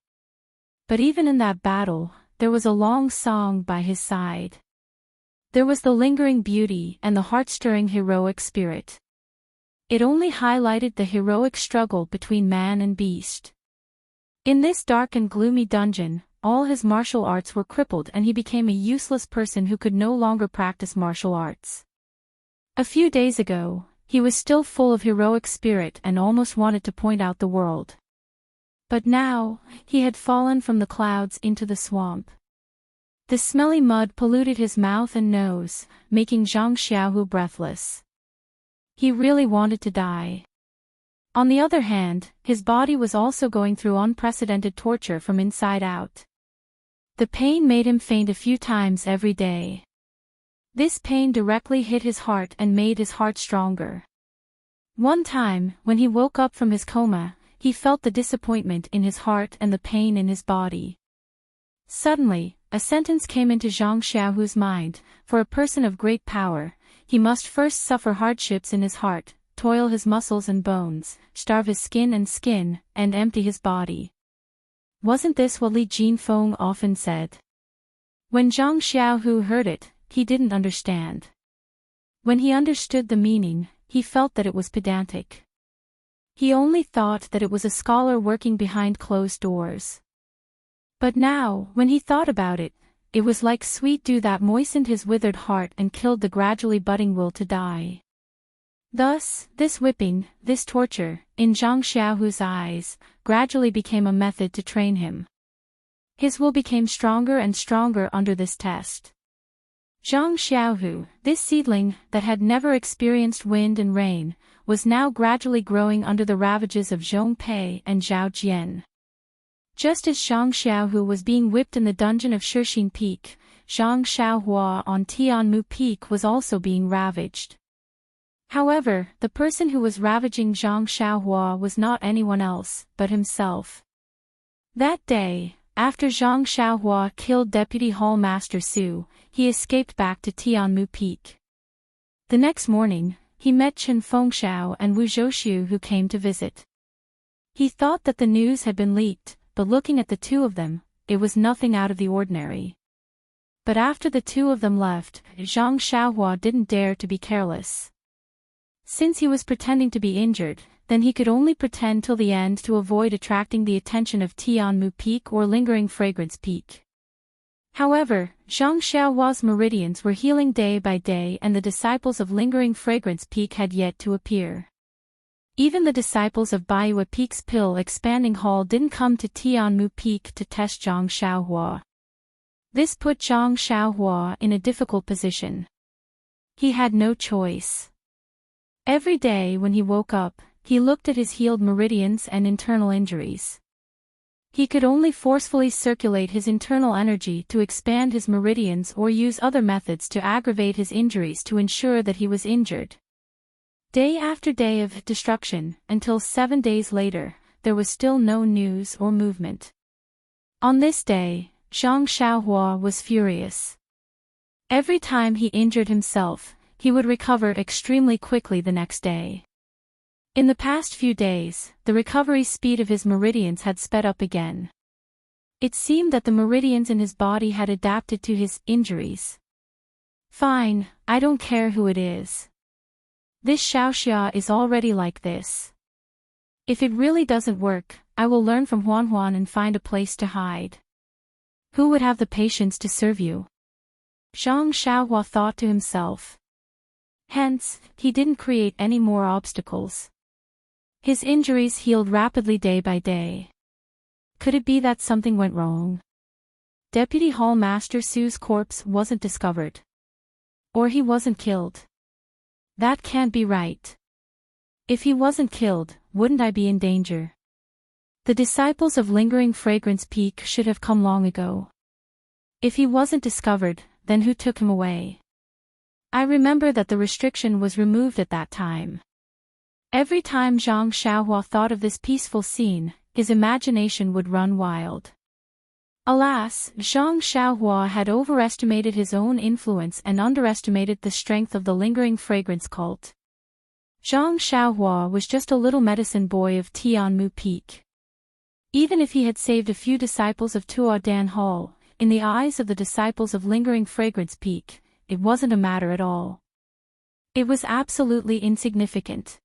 But even in that battle, there was a long song by his side. There was the lingering beauty and the heart-stirring heroic spirit. It only highlighted the heroic struggle between man and beast. In this dark and gloomy dungeon, all his martial arts were crippled and he became a useless person who could no longer practice martial arts. A few days ago, he was still full of heroic spirit and almost wanted to point out the world. But now, he had fallen from the clouds into the swamp. The smelly mud polluted his mouth and nose, making Zhang Xiaohu breathless. He really wanted to die. On the other hand, his body was also going through unprecedented torture from inside out. The pain made him faint a few times every day. This pain directly hit his heart and made his heart stronger. One time, when he woke up from his coma, he felt the disappointment in his heart and the pain in his body. Suddenly, a sentence came into Zhang Xiaohu's mind: for a person of great power, he must first suffer hardships in his heart, toil his muscles and bones, starve his skin, and empty his body. Wasn't this what Li Jinfeng often said? When Zhang Xiaohu heard it, he didn't understand. When he understood the meaning, he felt that it was pedantic. He only thought that it was a scholar working behind closed doors. But now, when he thought about it, it was like sweet dew that moistened his withered heart and killed the gradually budding will to die. Thus, this whipping, this torture, in Zhang Xiaohu's eyes, gradually became a method to train him. His will became stronger and stronger under this test. Zhang Xiaohu, this seedling that had never experienced wind and rain, was now gradually growing under the ravages of Zhong Pei and Zhao Jian. Just as Zhang Xiaohu was being whipped in the dungeon of Shixin Peak, Zhang Xiaohua on Tianmu Peak was also being ravaged. However, the person who was ravaging Zhang Xiaohua was not anyone else, but himself. That day, after Zhang Xiaohua killed Deputy Hall Master Su, he escaped back to Tianmu Peak. The next morning, he met Chen Fengxiao and Wu Zhouxiu, who came to visit. He thought that the news had been leaked, but looking at the two of them, it was nothing out of the ordinary. But after the two of them left, Zhang Xiaohua didn't dare to be careless. Since he was pretending to be injured, then he could only pretend till the end to avoid attracting the attention of Tianmu Peak or Lingering Fragrance Peak. However, Zhang Xiaohua's meridians were healing day by day, and the disciples of Lingering Fragrance Peak had yet to appear. Even the disciples of Baiwa Peak's Pill Expanding Hall didn't come to Tianmu Peak to test Zhang Xiaohua. This put Zhang Xiaohua in a difficult position. He had no choice. Every day when he woke up, he looked at his healed meridians and internal injuries. He could only forcefully circulate his internal energy to expand his meridians or use other methods to aggravate his injuries to ensure that he was injured. Day after day of destruction, until 7 days later, there was still no news or movement. On this day, Zhang Xiaohua was furious. Every time he injured himself, he would recover extremely quickly the next day. In the past few days, the recovery speed of his meridians had sped up again. It seemed that the meridians in his body had adapted to his injuries. Fine, I don't care who it is. This Xiaoxia is already like this. If it really doesn't work, I will learn from Huan and find a place to hide. Who would have the patience to serve you? Zhang Xiaohua thought to himself. Hence, he didn't create any more obstacles. His injuries healed rapidly day by day. Could it be that something went wrong? Deputy Hall Master Su's corpse wasn't discovered. Or he wasn't killed. That can't be right. If he wasn't killed, wouldn't I be in danger? The disciples of Lingering Fragrance Peak should have come long ago. If he wasn't discovered, then who took him away? I remember that the restriction was removed at that time. Every time Zhang Xiaohua thought of this peaceful scene, his imagination would run wild. Alas, Zhang Xiaohua had overestimated his own influence and underestimated the strength of the Lingering Fragrance cult. Zhang Xiaohua was just a little medicine boy of Tianmu Peak. Even if he had saved a few disciples of Tuodan Hall, in the eyes of the disciples of Lingering Fragrance Peak, it wasn't a matter at all. It was absolutely insignificant.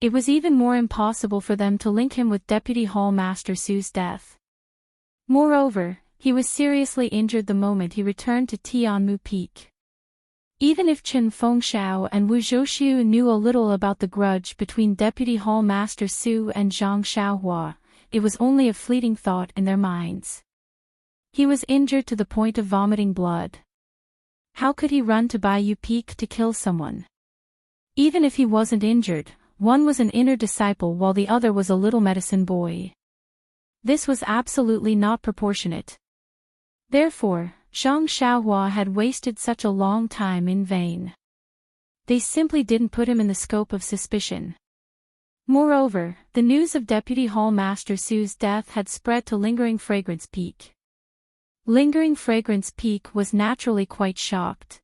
It was even more impossible for them to link him with Deputy Hall Master Su's death. Moreover, he was seriously injured the moment he returned to Tianmu Peak. Even if Chen Fengxiao and Wu Zhouxiu knew a little about the grudge between Deputy Hall Master Su and Zhang Xiaohua, it was only a fleeting thought in their minds. He was injured to the point of vomiting blood. How could he run to Baiyu Peak to kill someone? Even if he wasn't injured, one was an inner disciple while the other was a little medicine boy. This was absolutely not proportionate. Therefore, Zhang Xiaohua had wasted such a long time in vain. They simply didn't put him in the scope of suspicion. Moreover, the news of Deputy Hall Master Su's death had spread to Lingering Fragrance Peak. Lingering Fragrance Peak was naturally quite shocked.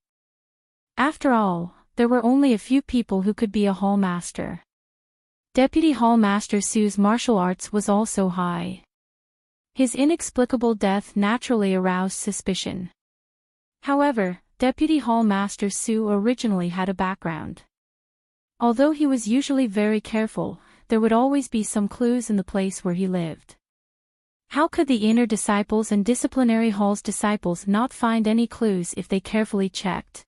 After all, there were only a few people who could be a Hall Master. Deputy Hall Master Su's martial arts was also high. His inexplicable death naturally aroused suspicion. However, Deputy Hall Master Su originally had a background. Although he was usually very careful, there would always be some clues in the place where he lived. How could the inner disciples and disciplinary hall's disciples not find any clues if they carefully checked?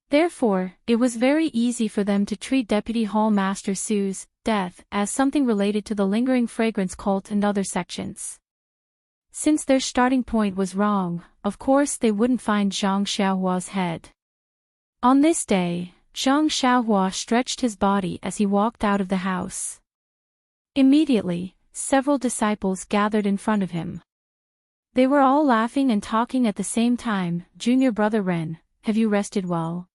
Therefore, it was very easy for them to treat Deputy Hall Master Su's death as something related to the Lingering Fragrance cult and other sections. Since their starting point was wrong, of course they wouldn't find Zhang Xiaohua's head. On this day, Zhang Xiaohua stretched his body as he walked out of the house. Immediately, several disciples gathered in front of him. They were all laughing and talking at the same time. "Junior Brother Ren, have you rested well?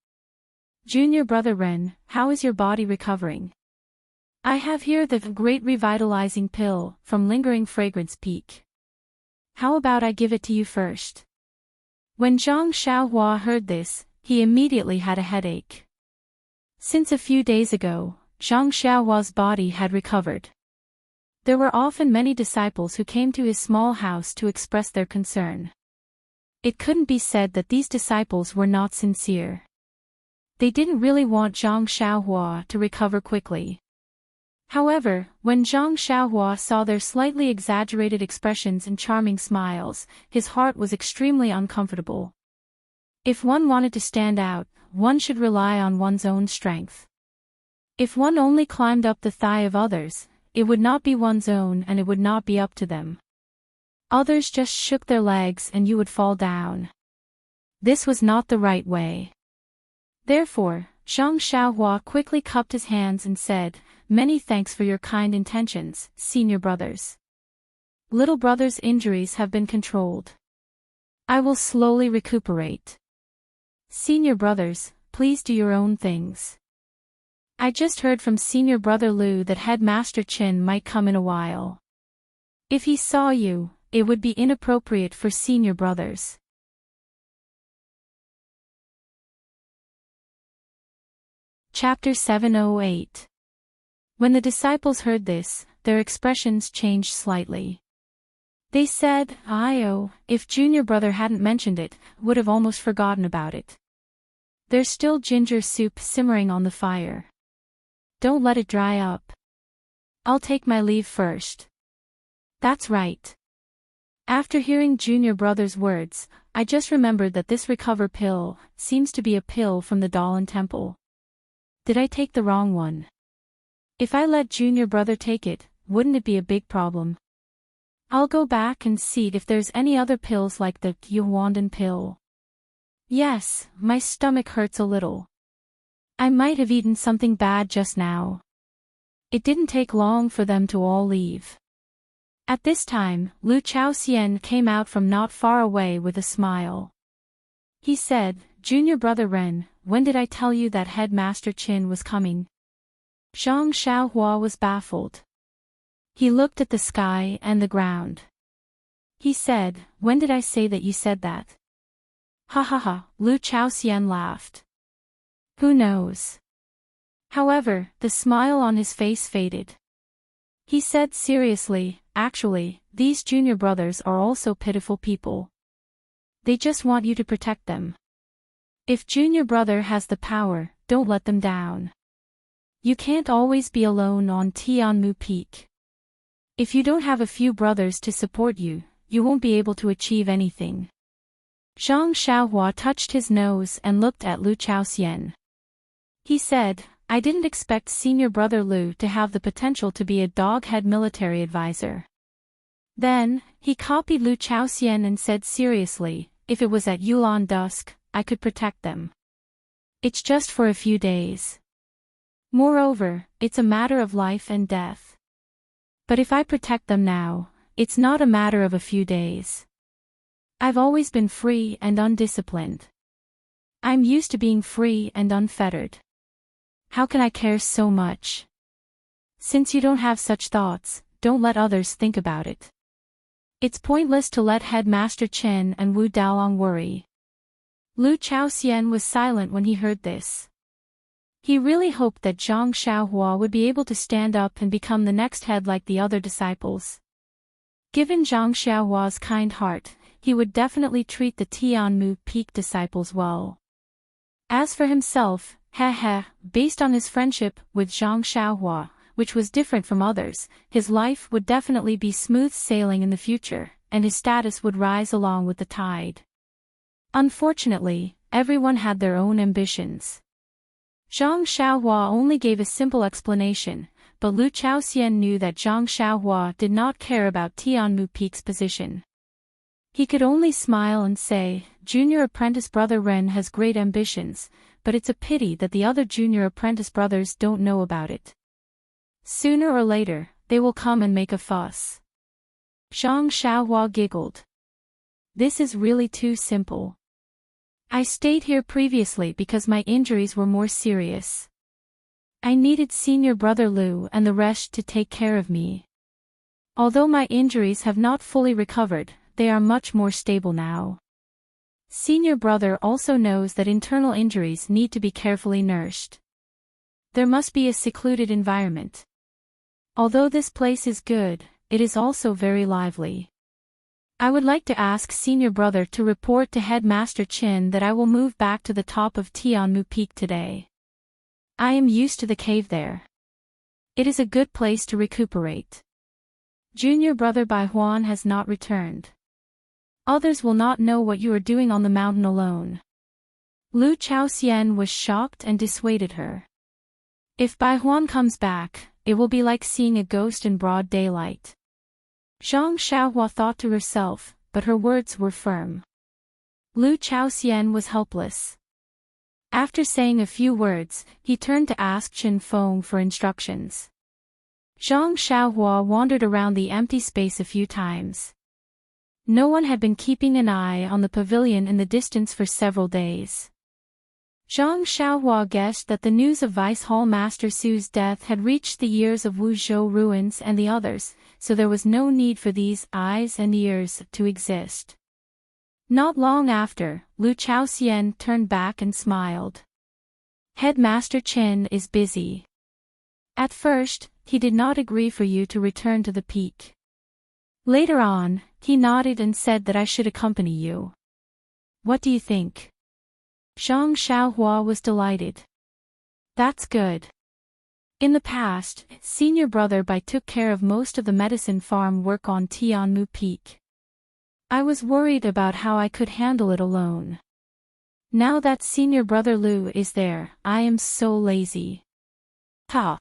Junior Brother Ren, how is your body recovering? I have here the great revitalizing pill from Lingering Fragrance Peak. How about I give it to you first?" When Zhang Xiaohua heard this, he immediately had a headache. Since a few days ago, Zhang Xiaohua's body had recovered. There were often many disciples who came to his small house to express their concern. It couldn't be said that these disciples were not sincere. They didn't really want Zhang Xiaohua to recover quickly. However, when Zhang Xiaohua saw their slightly exaggerated expressions and charming smiles, his heart was extremely uncomfortable. If one wanted to stand out, one should rely on one's own strength. If one only climbed up the thigh of others, it would not be one's own and it would not be up to them. Others just shook their legs and you would fall down. This was not the right way. Therefore, Zhang Xiaohua quickly cupped his hands and said, "Many thanks for your kind intentions, senior brothers. Little brother's injuries have been controlled. I will slowly recuperate. Senior brothers, please do your own things. I just heard from Senior Brother Lu that Headmaster Qin might come in a while. If he saw you, it would be inappropriate for senior brothers." Chapter 708. When the disciples heard this, their expressions changed slightly. They said, "Oh, if Junior Brother hadn't mentioned it, would have almost forgotten about it. There's still ginger soup simmering on the fire. Don't let it dry up. I'll take my leave first." That's right. After hearing Junior Brother's words, I just remembered that this recover pill seems to be a pill from the Dahlin Temple. Did I take the wrong one? If I let Junior Brother take it, wouldn't it be a big problem? I'll go back and see if there's any other pills like the Yuhuandan pill. Yes, my stomach hurts a little. I might have eaten something bad just now. It didn't take long for them to all leave. At this time, Lu Chaoxian came out from not far away with a smile. He said, "Junior Brother Ren, when did I tell you that Headmaster Qin was coming?" Zhang Xiaohua was baffled. He looked at the sky and the ground. He said, "When did I say that you said that?" "Ha ha ha," Lu Chaoxian laughed. "Who knows?" However, the smile on his face faded. He said seriously, "Actually, these junior brothers are also pitiful people. They just want you to protect them. If Junior Brother has the power, don't let them down. You can't always be alone on Tianmu Peak. If you don't have a few brothers to support you, you won't be able to achieve anything." Zhang Xiaohua touched his nose and looked at Lu Chaoxian. He said, "I didn't expect Senior Brother Lu to have the potential to be a dog-head military advisor." Then, he copied Lu Chaoxian and said seriously, "If it was at Yulan Dusk, I could protect them. It's just for a few days. Moreover, it's a matter of life and death. But if I protect them now, it's not a matter of a few days. I've always been free and undisciplined. I'm used to being free and unfettered. How can I care so much? Since you don't have such thoughts, don't let others think about it. It's pointless to let Headmaster Chen and Wu Daolong worry. Lu Chaoxian was silent when he heard this. He really hoped that Zhang Xiaohua would be able to stand up and become the next head like the other disciples. Given Zhang Xiaohua's kind heart, he would definitely treat the Tianmu Peak disciples well. As for himself, based on his friendship with Zhang Xiaohua, which was different from others, his life would definitely be smooth sailing in the future, and his status would rise along with the tide. Unfortunately, everyone had their own ambitions. Zhang Xiaohua only gave a simple explanation, but Lu Chaoxian knew that Zhang Xiaohua did not care about Tianmu Peak's position. He could only smile and say, "Junior apprentice brother Ren has great ambitions, but it's a pity that the other junior apprentice brothers don't know about it. Sooner or later, they will come and make a fuss." Zhang Xiaohua giggled. "This is really too simple. I stayed here previously because my injuries were more serious. I needed senior brother Lu and the rest to take care of me. Although my injuries have not fully recovered, they are much more stable now. Senior brother also knows that internal injuries need to be carefully nursed. There must be a secluded environment. Although this place is good, it is also very lively. I would like to ask senior brother to report to Headmaster Chin that I will move back to the top of Tianmu Peak today. I am used to the cave there. It is a good place to recuperate. Junior brother Bai Huan has not returned. Others will not know what you are doing on the mountain alone." Lu Chaoxian was shocked and dissuaded her. "If Bai Huan comes back, it will be like seeing a ghost in broad daylight." Zhang Xiaohua thought to herself, but her words were firm. Lu Chaoxian was helpless. After saying a few words, he turned to ask Chen Feng for instructions. Zhang Xiaohua wandered around the empty space a few times. No one had been keeping an eye on the pavilion in the distance for several days. Zhang Xiaohua guessed that the news of Vice Hall Master Su's death had reached the ears of Wuzhou ruins and the others, so there was no need for these eyes and ears to exist. Not long after, Lu Chaoxian turned back and smiled. "Headmaster Chen is busy. At first, he did not agree for you to return to the peak. Later on, he nodded and said that I should accompany you. What do you think?" Zhang Xiaohua was delighted. "That's good. In the past, senior brother Bai took care of most of the medicine farm work on Tianmu Peak. I was worried about how I could handle it alone. Now that senior brother Lu is there, I am so lazy." "Ha!"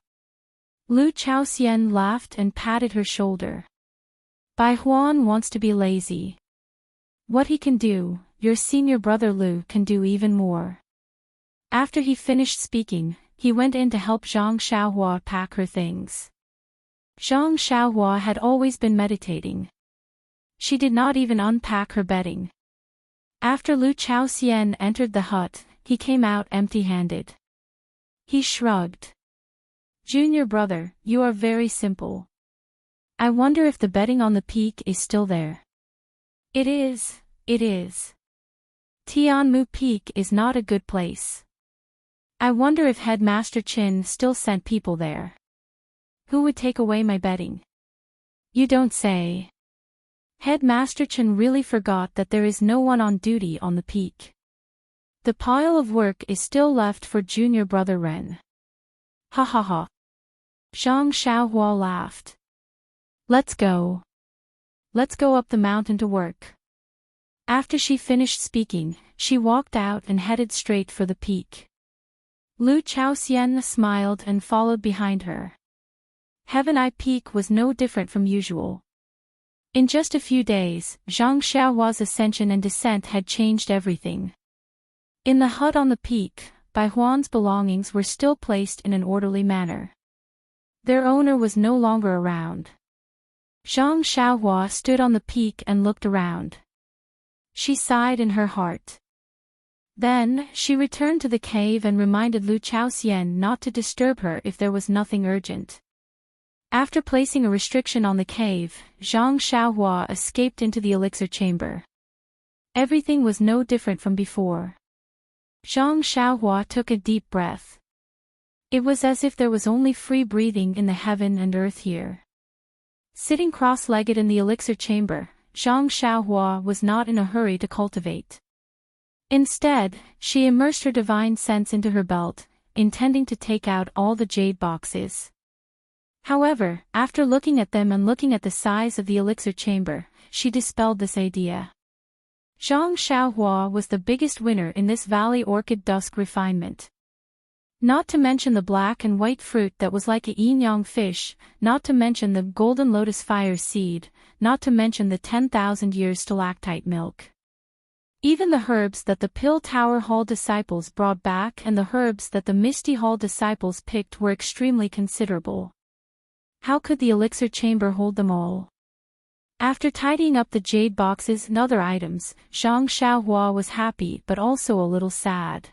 Lu Chaoxian laughed and patted her shoulder. "Bai Huan wants to be lazy. What he can do, your senior brother Lu can do even more." After he finished speaking, he went in to help Zhang Xiaohua pack her things. Zhang Xiaohua had always been meditating. She did not even unpack her bedding. After Lu Chaoxian entered the hut, he came out empty-handed. He shrugged. "Junior brother, you are very simple. I wonder if the bedding on the peak is still there." It is. Tianmu Peak is not a good place. I wonder if Headmaster Chin still sent people there. Who would take away my bedding? You don't say. Headmaster Chin really forgot that there is no one on duty on the peak. The pile of work is still left for junior brother Ren. Ha ha ha. Zhang Xiaohua laughed. Let's go. Let's go up the mountain to work." After she finished speaking, she walked out and headed straight for the peak. Lu Chaoxian smiled and followed behind her. Heaven Eye Peak was no different from usual. In just a few days, Zhang Xiaohua's ascension and descent had changed everything. In the hut on the peak, Bai Huan's belongings were still placed in an orderly manner. Their owner was no longer around. Zhang Xiaohua stood on the peak and looked around. She sighed in her heart. Then, she returned to the cave and reminded Lu Chaoxian not to disturb her if there was nothing urgent. After placing a restriction on the cave, Zhang Xiaohua escaped into the elixir chamber. Everything was no different from before. Zhang Xiaohua took a deep breath. It was as if there was only free breathing in the heaven and earth here. Sitting cross-legged in the elixir chamber, Zhang Xiaohua was not in a hurry to cultivate. Instead, she immersed her divine sense into her belt, intending to take out all the jade boxes. However, after looking at them and looking at the size of the elixir chamber, she dispelled this idea. Zhang Xiaohua was the biggest winner in this Valley Orchid Dusk refinement. Not to mention the black and white fruit that was like a yin-yang fish, not to mention the golden lotus fire seed, not to mention the 10,000 years stalactite milk. Even the herbs that the Pill Tower Hall disciples brought back and the herbs that the Misty Hall disciples picked were extremely considerable. How could the elixir chamber hold them all? After tidying up the jade boxes and other items, Zhang Xiaohua was happy but also a little sad.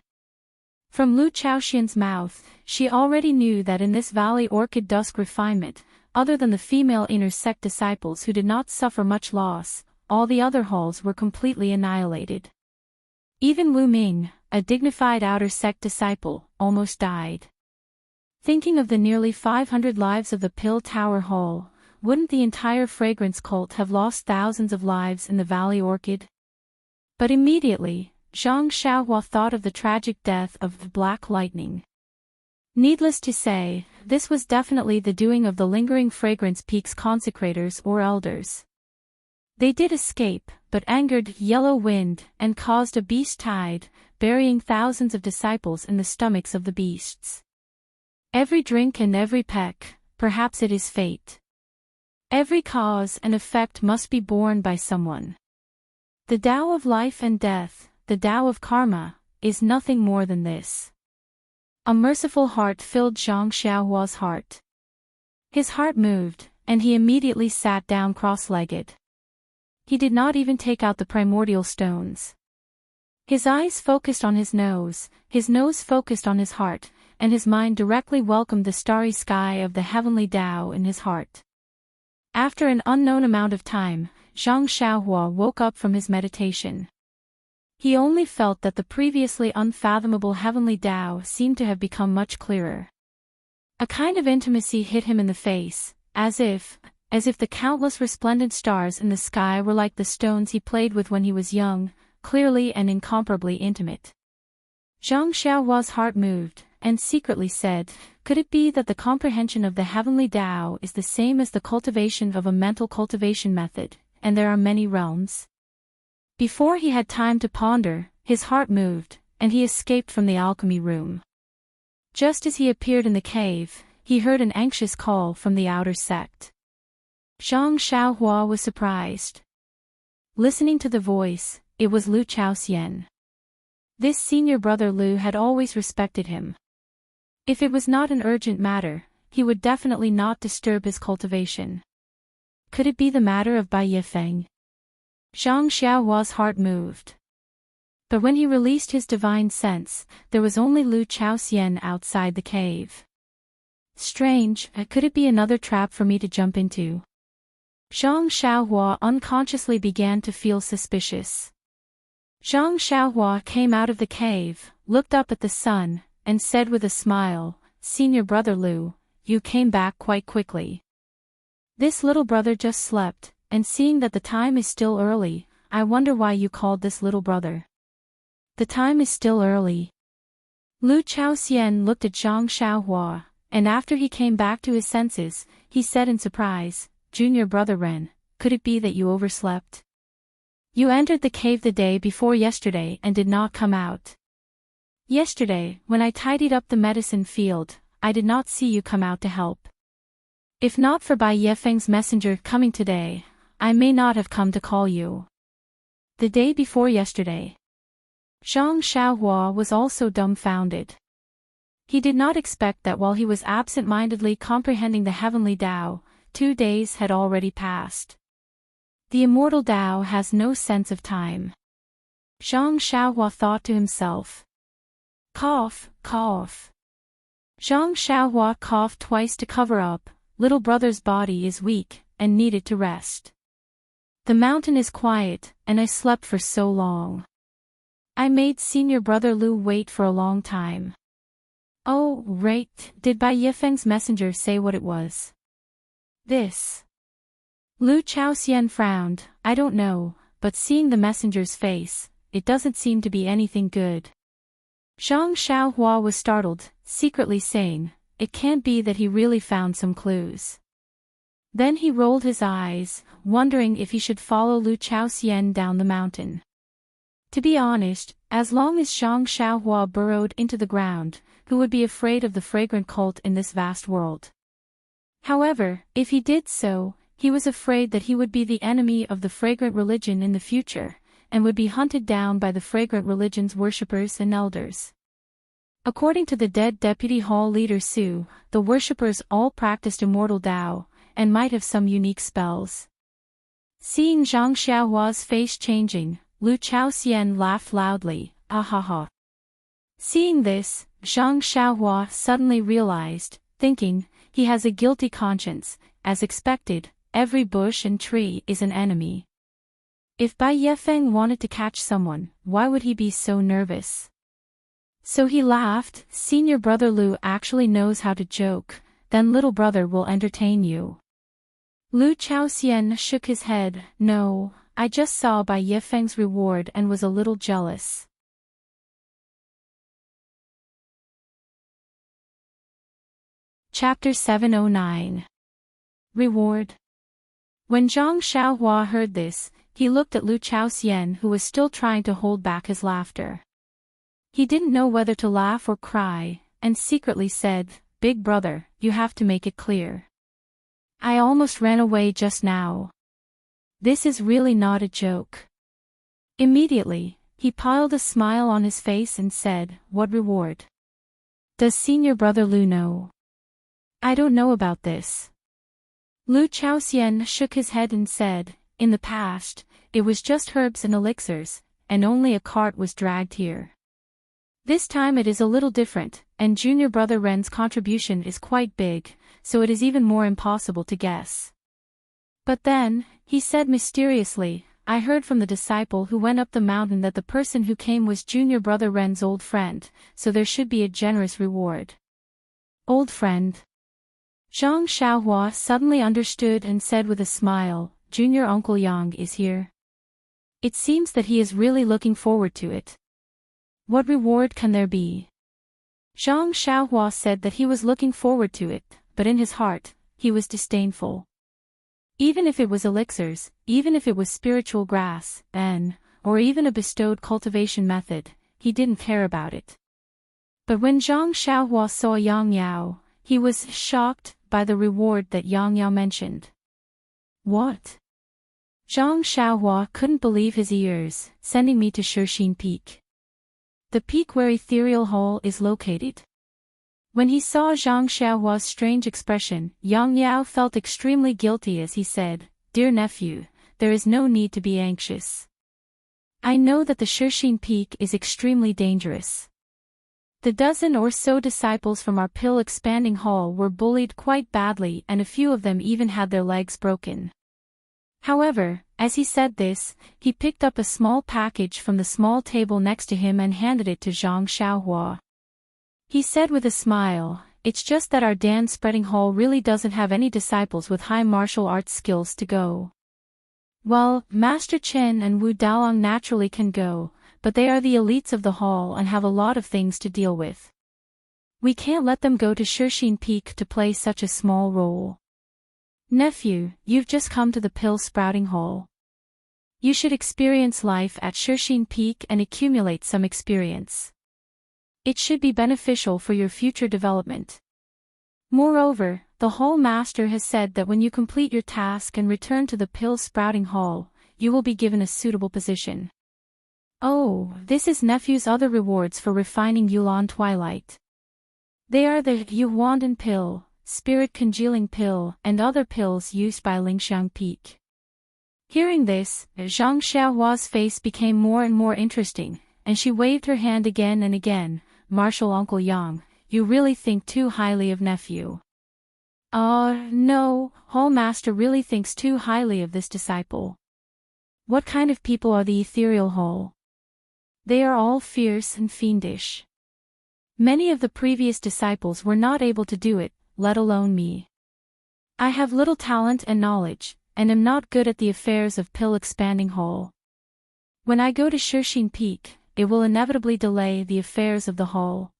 From Lu Chaoxian's mouth, she already knew that in this Valley Orchid Dusk refinement, other than the female inner sect disciples who did not suffer much loss, all the other halls were completely annihilated. Even Wu Ming, a dignified outer sect disciple, almost died. Thinking of the nearly 500 lives of the Pill Tower Hall, wouldn't the entire fragrance cult have lost thousands of lives in the Valley Orchid? But immediately, Zhang Xiaohua thought of the tragic death of the Black Lightning. Needless to say, this was definitely the doing of the lingering Fragrance Peak's consecrators or elders. They did escape, but angered Yellow Wind and caused a beast tide, burying thousands of disciples in the stomachs of the beasts. Every drink and every peck, perhaps it is fate. Every cause and effect must be borne by someone. The Tao of life and death, the Tao of karma, is nothing more than this. A merciful heart filled Zhang Xiaohua's heart. His heart moved, and he immediately sat down cross-legged. He did not even take out the primordial stones. His eyes focused on his nose focused on his heart, and his mind directly welcomed the starry sky of the heavenly Tao in his heart. After an unknown amount of time, Zhang Xiaohua woke up from his meditation. He only felt that the previously unfathomable heavenly Tao seemed to have become much clearer. A kind of intimacy hit him in the face, as if the countless resplendent stars in the sky were like the stones he played with when he was young, clearly and incomparably intimate. Zhang Xiaohua's heart moved, and secretly said, could it be that the comprehension of the heavenly Tao is the same as the cultivation of a mental cultivation method, and there are many realms? Before he had time to ponder, his heart moved, and he escaped from the alchemy room. Just as he appeared in the cave, he heard an anxious call from the outer sect. Zhang Xiaohua was surprised. Listening to the voice, it was Lu Chaoxian. This senior brother Lu had always respected him. If it was not an urgent matter, he would definitely not disturb his cultivation. Could it be the matter of Bai Yifeng? Zhang Xiaohua's heart moved. But when he released his divine sense, there was only Lu Chaoxian outside the cave. Strange, could it be another trap for me to jump into? Zhang Xiaohua unconsciously began to feel suspicious. Zhang Xiaohua came out of the cave, looked up at the sun, and said with a smile, "Senior brother Lu, you came back quite quickly. This little brother just slept, and seeing that the time is still early, I wonder why you called this little brother." The time is still early. Lu Chaoxian looked at Zhang Xiaohua, and after he came back to his senses, he said in surprise, "Junior brother Ren, could it be that you overslept? You entered the cave the day before yesterday and did not come out. Yesterday, when I tidied up the medicine field, I did not see you come out to help. If not for Bai Yifeng's messenger coming today, I may not have come to call you." The day before yesterday. Zhang Xiaohua was also dumbfounded. He did not expect that while he was absent-mindedly comprehending the heavenly Tao, 2 days had already passed. The immortal Tao has no sense of time. Zhang Xiaohua thought to himself. Cough, cough. Zhang Xiaohua coughed twice to cover up. Little brother's body is weak and needed to rest. The mountain is quiet, and I slept for so long. I made senior brother Lu wait for a long time. Oh, right, did Bai Yifeng's messenger say what it was? This. Lu Chaoxian frowned. I don't know, but seeing the messenger's face, it doesn't seem to be anything good. Zhang Xiaohua was startled, secretly saying, it can't be that he really found some clues. Then he rolled his eyes, wondering if he should follow Lu Chaoxian down the mountain. To be honest, as long as Zhang Xiaohua burrowed into the ground, who would be afraid of the fragrant cult in this vast world? However, if he did so, he was afraid that he would be the enemy of the fragrant religion in the future, and would be hunted down by the fragrant religion's worshippers and elders. According to the dead deputy hall leader Su, the worshippers all practiced immortal Tao, and might have some unique spells. Seeing Zhang Xiaohua's face changing, Lu Chaoxian laughed loudly, ah ha ha. Seeing this, Zhang Xiaohua suddenly realized, thinking, he has a guilty conscience, as expected, every bush and tree is an enemy. If Bai Yifeng wanted to catch someone, why would he be so nervous? So he laughed, senior brother Lu actually knows how to joke, then little brother will entertain you. Lu Chaoxian shook his head, no, I just saw Bai Yifeng's reward and was a little jealous. Chapter 709. Reward. When Zhang Xiaohua heard this, he looked at Lu Chaoxian who was still trying to hold back his laughter. He didn't know whether to laugh or cry, and secretly said, Big brother, you have to make it clear. I almost ran away just now. This is really not a joke. Immediately, he piled a smile on his face and said, What reward? Does senior brother Lu know? I don't know about this. Lu Chaoxian shook his head and said, In the past, it was just herbs and elixirs, and only a cart was dragged here. This time it is a little different, and junior brother Ren's contribution is quite big, so it is even more impossible to guess. But then, he said mysteriously, I heard from the disciple who went up the mountain that the person who came was junior brother Ren's old friend, so there should be a generous reward. Old friend. Zhang Xiaohua suddenly understood and said with a smile, Junior Uncle Yang is here. It seems that he is really looking forward to it. What reward can there be? Zhang Xiaohua said that he was looking forward to it, but in his heart, he was disdainful. Even if it was elixirs, even if it was spiritual grass, or even a bestowed cultivation method, he didn't care about it. But when Zhang Xiaohua saw Yang Yao, he was shocked by the reward that Yang Yao mentioned. What? Zhang Xiaohua couldn't believe his ears, sending me to Shixin Peak. The peak where Ethereal Hall is located. When he saw Zhang Xiaohua's strange expression, Yang Yao felt extremely guilty as he said, Dear nephew, there is no need to be anxious. I know that the Shixin Peak is extremely dangerous. The dozen or so disciples from our pill-expanding hall were bullied quite badly and a few of them even had their legs broken. However, as he said this, he picked up a small package from the small table next to him and handed it to Zhang Xiaohua. He said with a smile, It's just that our Dan-spreading hall really doesn't have any disciples with high martial arts skills to go. Well, Master Chen and Wu Daolong naturally can go, but they are the elites of the hall and have a lot of things to deal with. We can't let them go to Shixin Peak to play such a small role. Nephew, you've just come to the pill-sprouting hall. You should experience life at Shixin Peak and accumulate some experience. It should be beneficial for your future development. Moreover, the hall master has said that when you complete your task and return to the pill-sprouting hall, you will be given a suitable position. Oh, this is nephew's other rewards for refining Yulon Twilight. They are the Yuhuandan pill, spirit congealing pill, and other pills used by Lingxiang Peak. Hearing this, Zhang Xiaohua's face became more and more interesting, and she waved her hand again and again. Martial Uncle Yang, you really think too highly of nephew. No, Hall Master really thinks too highly of this disciple. What kind of people are the ethereal Hall? They are all fierce and fiendish. Many of the previous disciples were not able to do it, let alone me. I have little talent and knowledge, and am not good at the affairs of pill-expanding Hall. When I go to Shirxin Peak, it will inevitably delay the affairs of the Hall.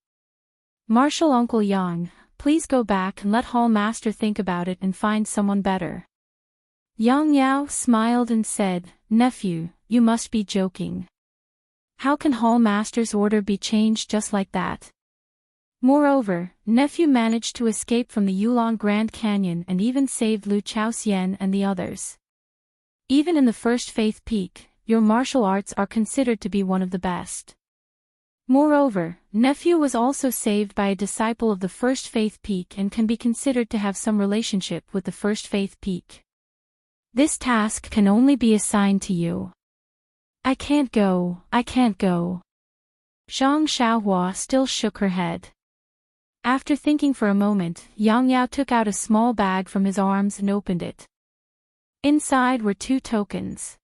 Martial Uncle Yang, please go back and let Hall Master think about it and find someone better. Yang Yao smiled and said, Nephew, you must be joking. How can Hall Master's order be changed just like that? Moreover, nephew managed to escape from the Yulon Grand Canyon and even saved Lu Chaoxian and the others. Even in the First Faith Peak, your martial arts are considered to be one of the best. Moreover, nephew was also saved by a disciple of the First Faith Peak and can be considered to have some relationship with the First Faith Peak. This task can only be assigned to you. I can't go. Zhang Xiaohua still shook her head. After thinking for a moment, Yang Yao took out a small bag from his arms and opened it. Inside were 2 tokens.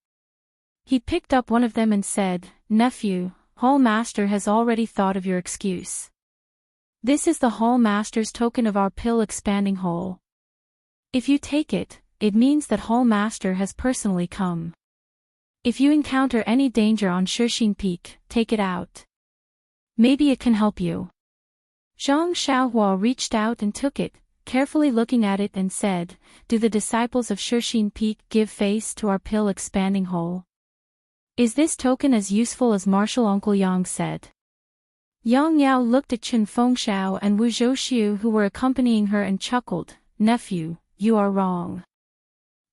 He picked up one of them and said, Nephew, Hall Master has already thought of your excuse. This is the Hall Master's token of our pill-expanding Hall. If you take it, it means that Hall Master has personally come. If you encounter any danger on Shirxin Peak, take it out. Maybe it can help you. Zhang Xiaohua reached out and took it, carefully looking at it and said, Do the disciples of Shirxin Peak give face to our pill-expanding Hall? Is this token as useful as Martial Uncle Yang said? Yang Yao looked at Chen Fengxiao and Wu Zhouxiu who were accompanying her and chuckled, Nephew, you are wrong.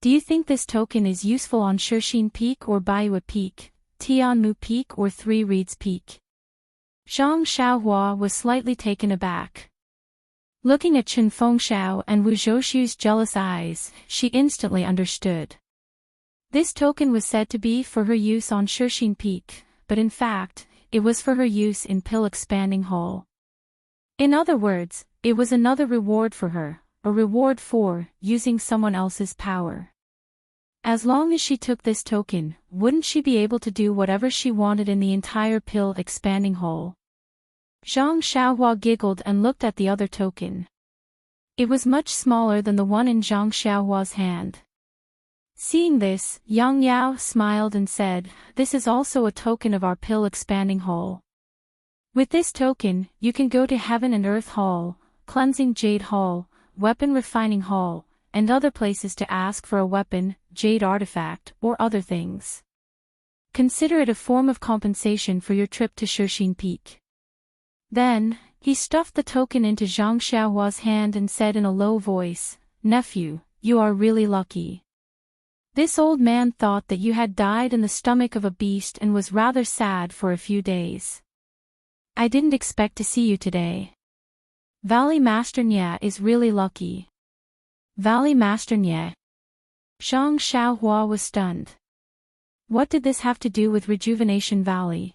Do you think this token is useful on Shirxin Peak or Baiyue Peak, Tianmu Peak or Three Reeds Peak? Zhang Xiaohua was slightly taken aback. Looking at Chen Fengxiao and Wu Zhouxiu's jealous eyes, she instantly understood. This token was said to be for her use on Shirxin Peak, but in fact, it was for her use in Pill-Expanding Hall. In other words, it was another reward for her, a reward for using someone else's power. As long as she took this token, wouldn't she be able to do whatever she wanted in the entire Pill-Expanding Hall? Zhang Xiaohua giggled and looked at the other token. It was much smaller than the one in Zhang Xiaohua's hand. Seeing this, Yang Yao smiled and said, This is also a token of our Pill-Expanding Hall. With this token, you can go to Heaven and Earth Hall, Cleansing Jade Hall, Weapon Refining Hall, and other places to ask for a weapon, jade artifact, or other things. Consider it a form of compensation for your trip to Shirxin Peak. Then, he stuffed the token into Zhang Xiaohua's hand and said in a low voice, Nephew, you are really lucky. This old man thought that you had died in the stomach of a beast and was rather sad for a few days. I didn't expect to see you today. Valley Master Nye is really lucky. Valley Master Nye. Zhang Xiaohua was stunned. What did this have to do with Rejuvenation Valley?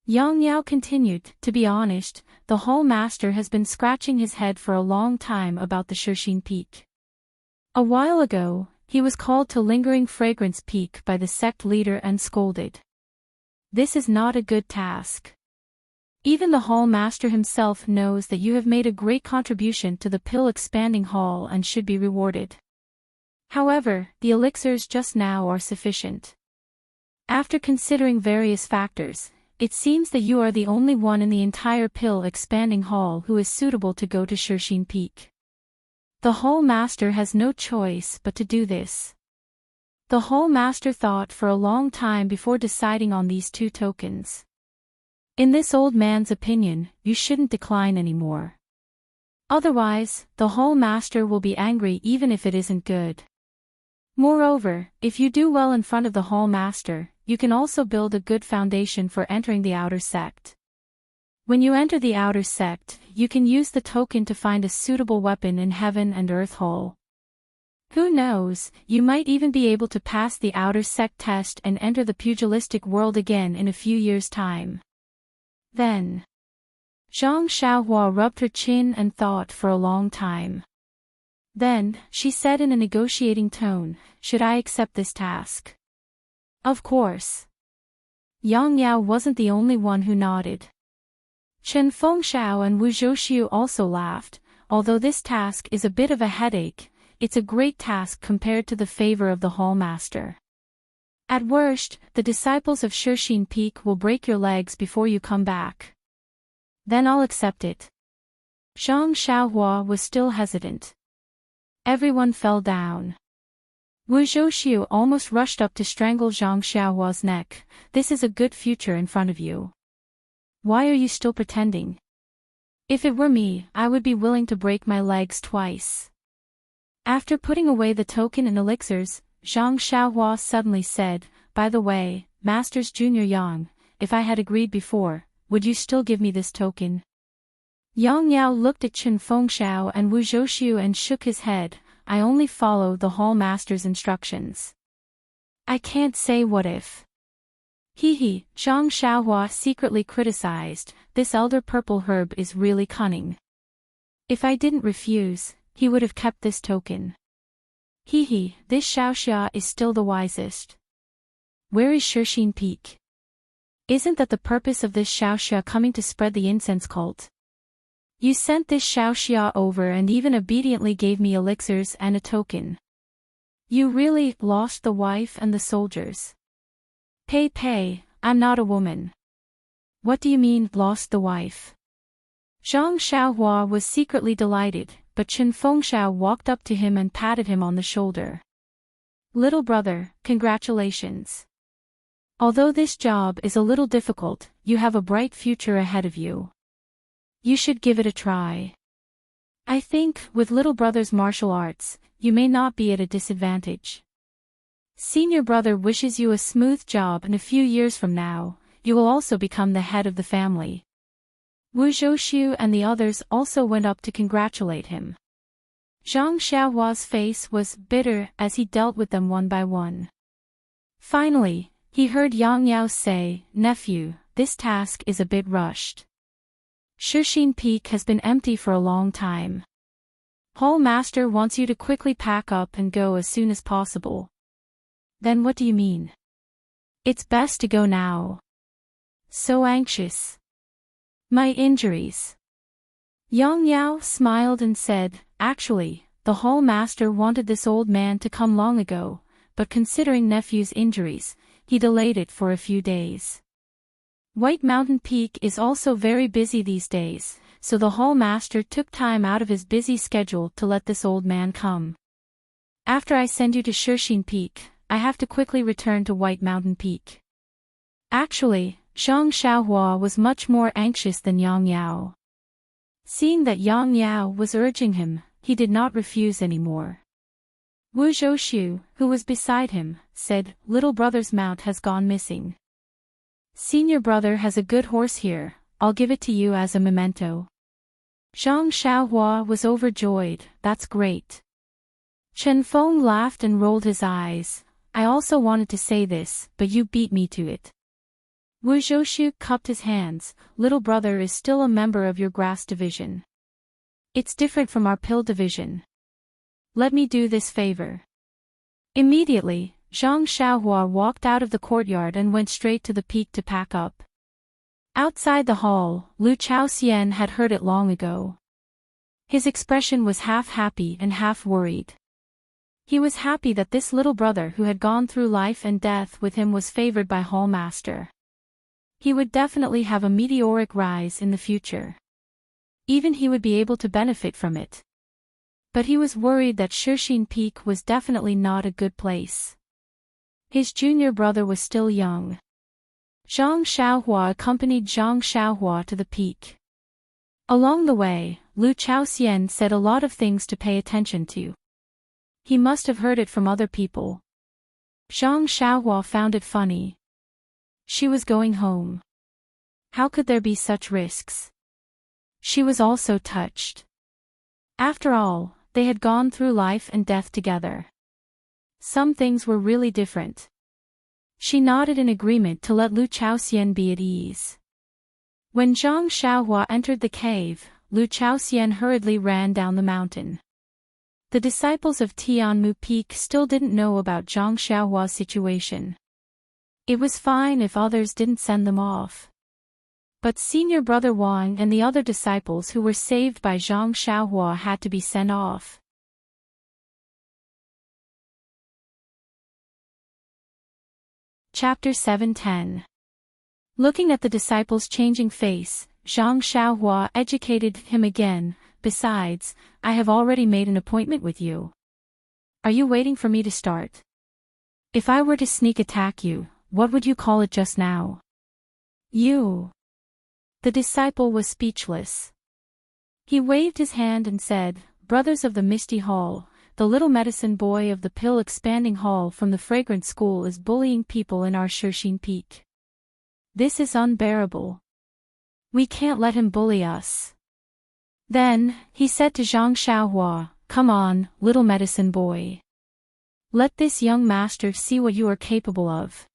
Yang Yao continued, To be honest, the Hall Master has been scratching his head for a long time about the Shirxin Peak. A while ago, he was called to Lingering Fragrance Peak by the sect leader and scolded. This is not a good task. Even the Hall Master himself knows that you have made a great contribution to the Pill-Expanding Hall and should be rewarded. However, the elixirs just now are sufficient. After considering various factors, it seems that you are the only one in the entire Pill-Expanding Hall who is suitable to go to Shirxin Peak. The Hall Master has no choice but to do this. The Hall Master thought for a long time before deciding on these 2 tokens. In this old man's opinion, you shouldn't decline anymore. Otherwise, the Hall Master will be angry even if it isn't good. Moreover, if you do well in front of the Hall Master, you can also build a good foundation for entering the outer sect. When you enter the outer sect, you can use the token to find a suitable weapon in Heaven and Earth Hole. Who knows, you might even be able to pass the outer sect test and enter the pugilistic world again in a few years' time. Then, Zhang Xiaohua rubbed her chin and thought for a long time. Then, she said in a negotiating tone, "Should I accept this task?" "Of course." Yang Yao wasn't the only one who nodded. Chen Fengxiao and Wu Zhouxiu also laughed. Although this task is a bit of a headache, it's a great task compared to the favor of the Hall Master. At worst, the disciples of Shixin Peak will break your legs before you come back. Then I'll accept it. Zhang Xiaohua was still hesitant. Everyone fell down. Wu Zhouxiu almost rushed up to strangle Zhang Xiaohua's neck. "This is a good future in front of you. Why are you still pretending? If it were me, I would be willing to break my legs twice." After putting away the token and elixirs, Zhang Xiaohua suddenly said, "By the way, Masters Junior Yang, if I had agreed before, would you still give me this token?" Yang Yao looked at Chen Fengxiao and Wu Zhouxiu and shook his head. "I only follow the Hall Master's instructions. I can't say what if." He, Zhang Xiaohua secretly criticized, "This elder purple herb is really cunning. If I didn't refuse, he would have kept this token. This Xiaoxia is still the wisest. Where is Shixin Peak? Isn't that the purpose of this Xiaoxia coming to spread the incense cult? You sent this Xiaoxia over and even obediently gave me elixirs and a token. You really lost the wife and the soldiers." Pei, I'm not a woman." "What do you mean, lost the wife?" Zhang Xiaohua was secretly delighted, but Chen Fengxiao walked up to him and patted him on the shoulder. "Little brother, congratulations. Although this job is a little difficult, you have a bright future ahead of you. You should give it a try. I think, with little brother's martial arts, you may not be at a disadvantage. Senior brother wishes you a smooth job, and a few years from now, you will also become the head of the family." Wu Zhouxiu and the others also went up to congratulate him. Zhang Xiaohua's face was bitter as he dealt with them one by one. Finally, he heard Yang Yao say, "Nephew, this task is a bit rushed. Shixin Peak has been empty for a long time. Hall Master wants you to quickly pack up and go as soon as possible." "Then what do you mean?" "It's best to go now. So anxious. My injuries." Yang Yao smiled and said, "Actually, the Hall Master wanted this old man to come long ago, but considering nephew's injuries, he delayed it for a few days. White Mountain Peak is also very busy these days, so the Hall Master took time out of his busy schedule to let this old man come. After I send you to Shixin Peak, I have to quickly return to White Mountain Peak." Actually, Zhang Xiaohua was much more anxious than Yang Yao. Seeing that Yang Yao was urging him, he did not refuse anymore. Wu Zhouxiu, who was beside him, said, "Little brother's mount has gone missing. Senior brother has a good horse here, I'll give it to you as a memento." Zhang Xiaohua was overjoyed. "That's great." Chen Feng laughed and rolled his eyes. "I also wanted to say this, but you beat me to it." Wu Zhouxiu cupped his hands. "Little brother is still a member of your grass division. It's different from our pill division. Let me do this favor." Immediately, Zhang Xiaohua walked out of the courtyard and went straight to the peak to pack up. Outside the hall, Lu Chaoxian had heard it long ago. His expression was half happy and half worried. He was happy that this little brother who had gone through life and death with him was favored by Hall Master. He would definitely have a meteoric rise in the future. Even he would be able to benefit from it. But he was worried that Shixin Peak was definitely not a good place. His junior brother was still young. Zhang Xiaohua accompanied Zhang Xiaohua to the peak. Along the way, Lu Chaoxian said a lot of things to pay attention to. He must have heard it from other people. Zhang Xiaohua found it funny. She was going home. How could there be such risks? She was also touched. After all, they had gone through life and death together. Some things were really different. She nodded in agreement to let Lu Chaoxian be at ease. When Zhang Xiaohua entered the cave, Lu Chaoxian hurriedly ran down the mountain. The disciples of Tianmu Peak still didn't know about Zhang Xiaohua's situation. It was fine if others didn't send them off. But senior brother Wang and the other disciples who were saved by Zhang Xiaohua had to be sent off. Chapter 7:10. Looking at the disciple's changing face, Zhang Xiaohua educated him again. Besides, I have already made an appointment with you. Are you waiting for me to start? If I were to sneak attack you, what would you call it just now? You. The disciple was speechless. He waved his hand and said, Brothers of the Misty Hall, the little medicine boy of the pill-expanding hall from the fragrant school is bullying people in our Shirxin Peak. This is unbearable. We can't let him bully us. Then, he said to Zhang Xiaohua, Come on, little medicine boy. Let this young master see what you are capable of.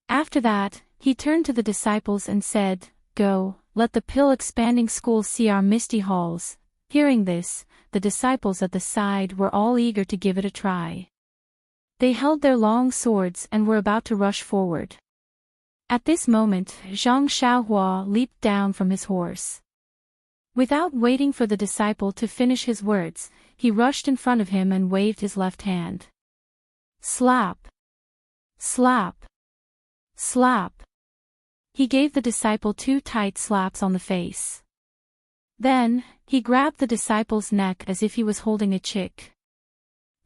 After that, he turned to the disciples and said, Go, let the pill-expanding school see our misty halls. Hearing this, the disciples at the side were all eager to give it a try. They held their long swords and were about to rush forward. At this moment, Zhang Xiaohua leaped down from his horse. Without waiting for the disciple to finish his words, he rushed in front of him and waved his left hand. Slap! Slap! Slap! He gave the disciple 2 tight slaps on the face. Then, he grabbed the disciple's neck as if he was holding a chick.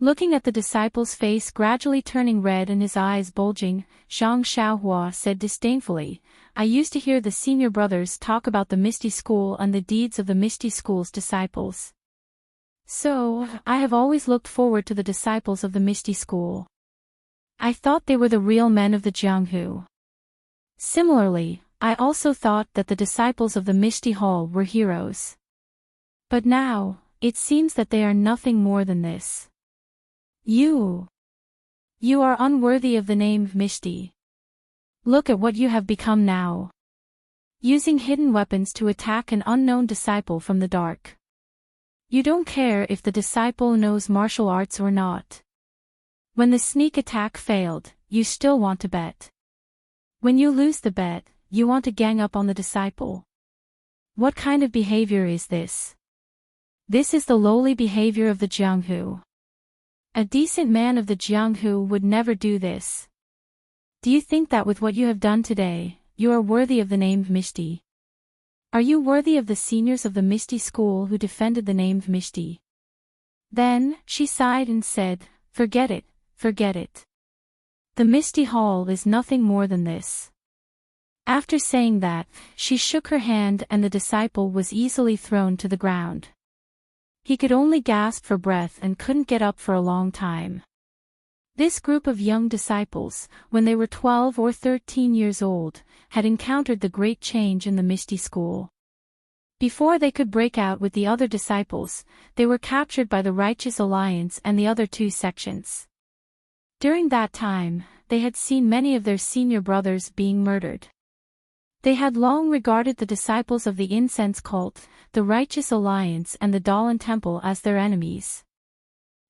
Looking at the disciple's face gradually turning red and his eyes bulging, Zhang Xiaohua said disdainfully, I used to hear the senior brothers talk about the Misty School and the deeds of the Misty School's disciples. So, I have always looked forward to the disciples of the Misty School. I thought they were the real men of the Jianghu. Similarly, I also thought that the disciples of the Misty Hall were heroes. But now, it seems that they are nothing more than this. You are unworthy of the name Misty. Look at what you have become now. Using hidden weapons to attack an unknown disciple from the dark. You don't care if the disciple knows martial arts or not. When the sneak attack failed, you still want to bet. When you lose the bet, you want to gang up on the disciple. What kind of behavior is this? This is the lowly behavior of the Jianghu. A decent man of the Jianghu would never do this. Do you think that with what you have done today, you are worthy of the name Misty? Are you worthy of the seniors of the Misty School who defended the name Misty? Then, she sighed and said, Forget it, forget it. The Misty Hall is nothing more than this. After saying that, she shook her hand and the disciple was easily thrown to the ground. He could only gasp for breath and couldn't get up for a long time. This group of young disciples, when they were 12 or 13 years old, had encountered the great change in the Misty School. Before they could break out with the other disciples, they were captured by the Righteous Alliance and the other 2 sections. During that time, they had seen many of their senior brothers being murdered. They had long regarded the disciples of the incense cult, the Righteous Alliance and the Dalan Temple as their enemies.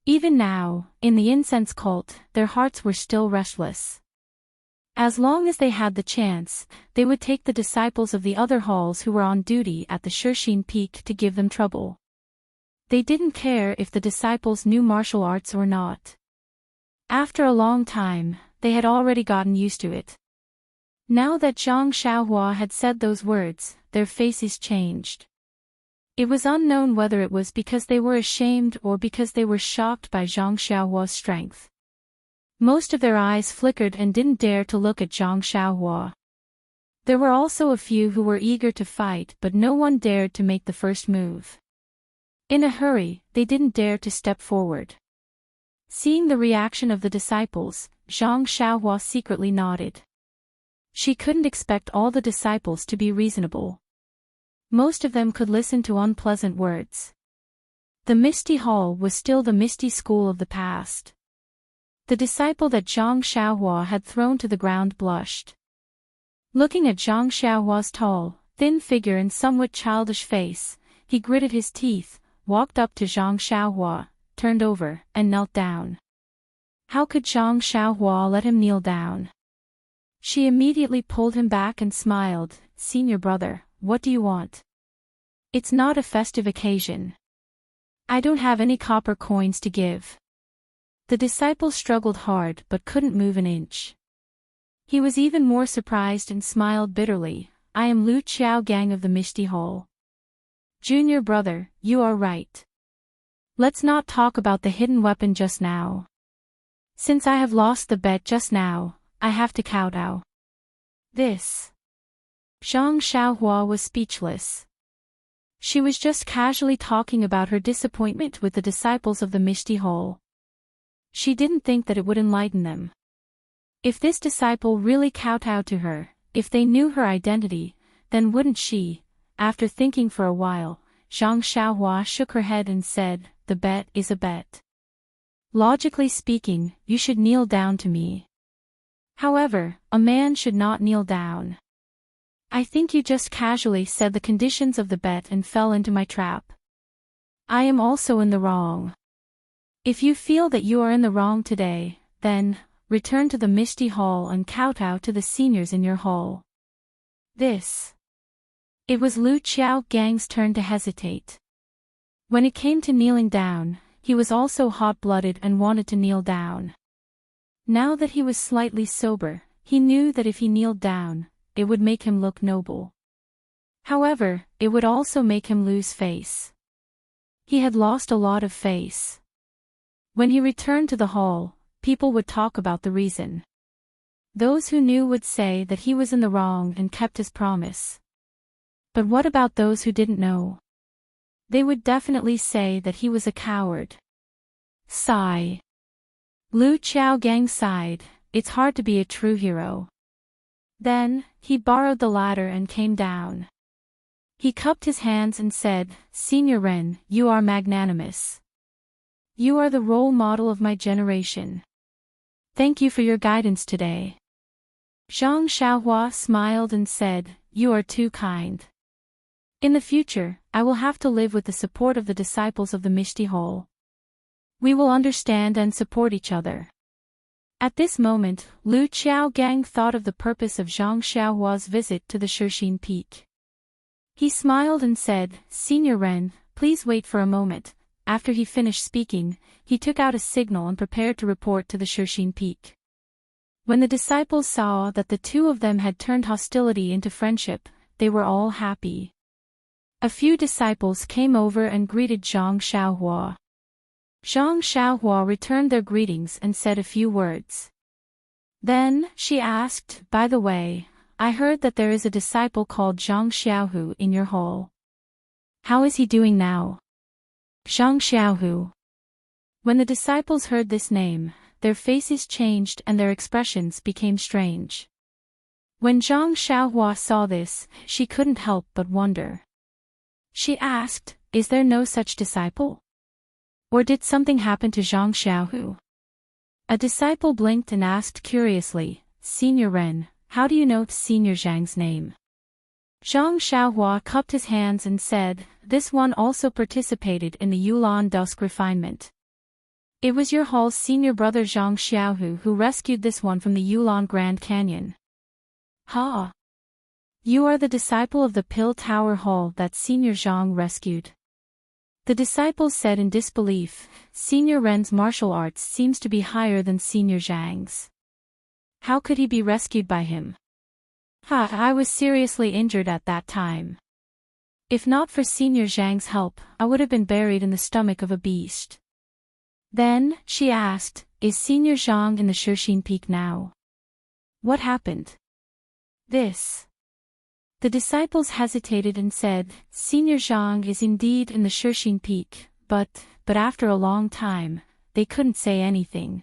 Even now, in the incense cult, their hearts were still restless. As long as they had the chance, they would take the disciples of the other halls who were on duty at the Shirxin Peak to give them trouble. They didn't care if the disciples knew martial arts or not. After a long time, they had already gotten used to it. Now that Zhang Xiaohua had said those words, their faces changed. It was unknown whether it was because they were ashamed or because they were shocked by Zhang Xiaohua's strength. Most of their eyes flickered and didn't dare to look at Zhang Xiaohua. There were also a few who were eager to fight but no one dared to make the first move. In a hurry, they didn't dare to step forward. Seeing the reaction of the disciples, Zhang Xiaohua secretly nodded. She couldn't expect all the disciples to be reasonable. Most of them could listen to unpleasant words. The Misty Hall was still the Misty School of the past. The disciple that Zhang Xiaohua had thrown to the ground blushed. Looking at Zhang Xiaohua's tall, thin figure and somewhat childish face, he gritted his teeth, walked up to Zhang Xiaohua, turned over, and knelt down. How could Zhang Xiaohua let him kneel down? She immediately pulled him back and smiled. "Senior brother, what do you want? It's not a festive occasion. I don't have any copper coins to give." The disciple struggled hard but couldn't move an inch. He was even more surprised and smiled bitterly. "I am Lu Qiaogang of the Misty Hall. Junior brother, you are right. Let's not talk about the hidden weapon just now. Since I have lost the bet just now, I have to kowtow." This. Zhang Xiaohua was speechless. She was just casually talking about her disappointment with the disciples of the Misty Hall. She didn't think that it would enlighten them. If this disciple really kowtowed to her, if they knew her identity, then wouldn't she? After thinking for a while, Zhang Xiaohua shook her head and said, "The bet is a bet. Logically speaking, you should kneel down to me. However, a man should not kneel down. I think you just casually said the conditions of the bet and fell into my trap. I am also in the wrong. If you feel that you are in the wrong today, then, return to the Misty Hall and kowtow to the seniors in your hall." This. It was Lu Qiaogang's turn to hesitate. When it came to kneeling down, he was also hot-blooded and wanted to kneel down. Now that he was slightly sober, he knew that if he kneeled down, it would make him look noble. However, it would also make him lose face. He had lost a lot of face. When he returned to the hall, people would talk about the reason. Those who knew would say that he was in the wrong and kept his promise. But what about those who didn't know? They would definitely say that he was a coward. Sigh. Lu Qiaogang sighed. It's hard to be a true hero. Then, he borrowed the ladder and came down. He cupped his hands and said, "Senior Ren, you are magnanimous. You are the role model of my generation. Thank you for your guidance today." Zhang Xiaohua smiled and said, "You are too kind. In the future, I will have to live with the support of the disciples of the Misty Hall. We will understand and support each other." At this moment, Lu Qiaogang thought of the purpose of Zhang Xiaohua's visit to the Shixin Peak. He smiled and said, "Senior Ren, please wait for a moment." After he finished speaking, he took out a signal and prepared to report to the Shixin Peak. When the disciples saw that the two of them had turned hostility into friendship, they were all happy. A few disciples came over and greeted Zhang Xiaohua. Zhang Xiaohua returned their greetings and said a few words. Then, she asked, "By the way, I heard that there is a disciple called Zhang Xiaohu in your hall. How is he doing now?" Zhang Xiaohu. When the disciples heard this name, their faces changed and their expressions became strange. When Zhang Xiaohua saw this, she couldn't help but wonder. She asked, "Is there no such disciple? Or did something happen to Zhang Xiaohu?" A disciple blinked and asked curiously, "Senior Ren, how do you know Senior Zhang's name?" Zhang Xiaohua cupped his hands and said, "This one also participated in the Yulan Dusk refinement. It was your hall's senior brother Zhang Xiaohu who rescued this one from the Yulan Grand Canyon." "Ha! You are the disciple of the Pill Tower Hall that Senior Zhang rescued." The disciple said in disbelief, "Senior Ren's martial arts seems to be higher than Senior Zhang's. How could he be rescued by him?" "Ha, I was seriously injured at that time. If not for Senior Zhang's help, I would have been buried in the stomach of a beast." Then, she asked, "Is Senior Zhang in the Shixin Peak now? What happened?" This. The disciples hesitated and said, "Senior Zhang is indeed in the Shixin Peak, but after a long time, they couldn't say anything."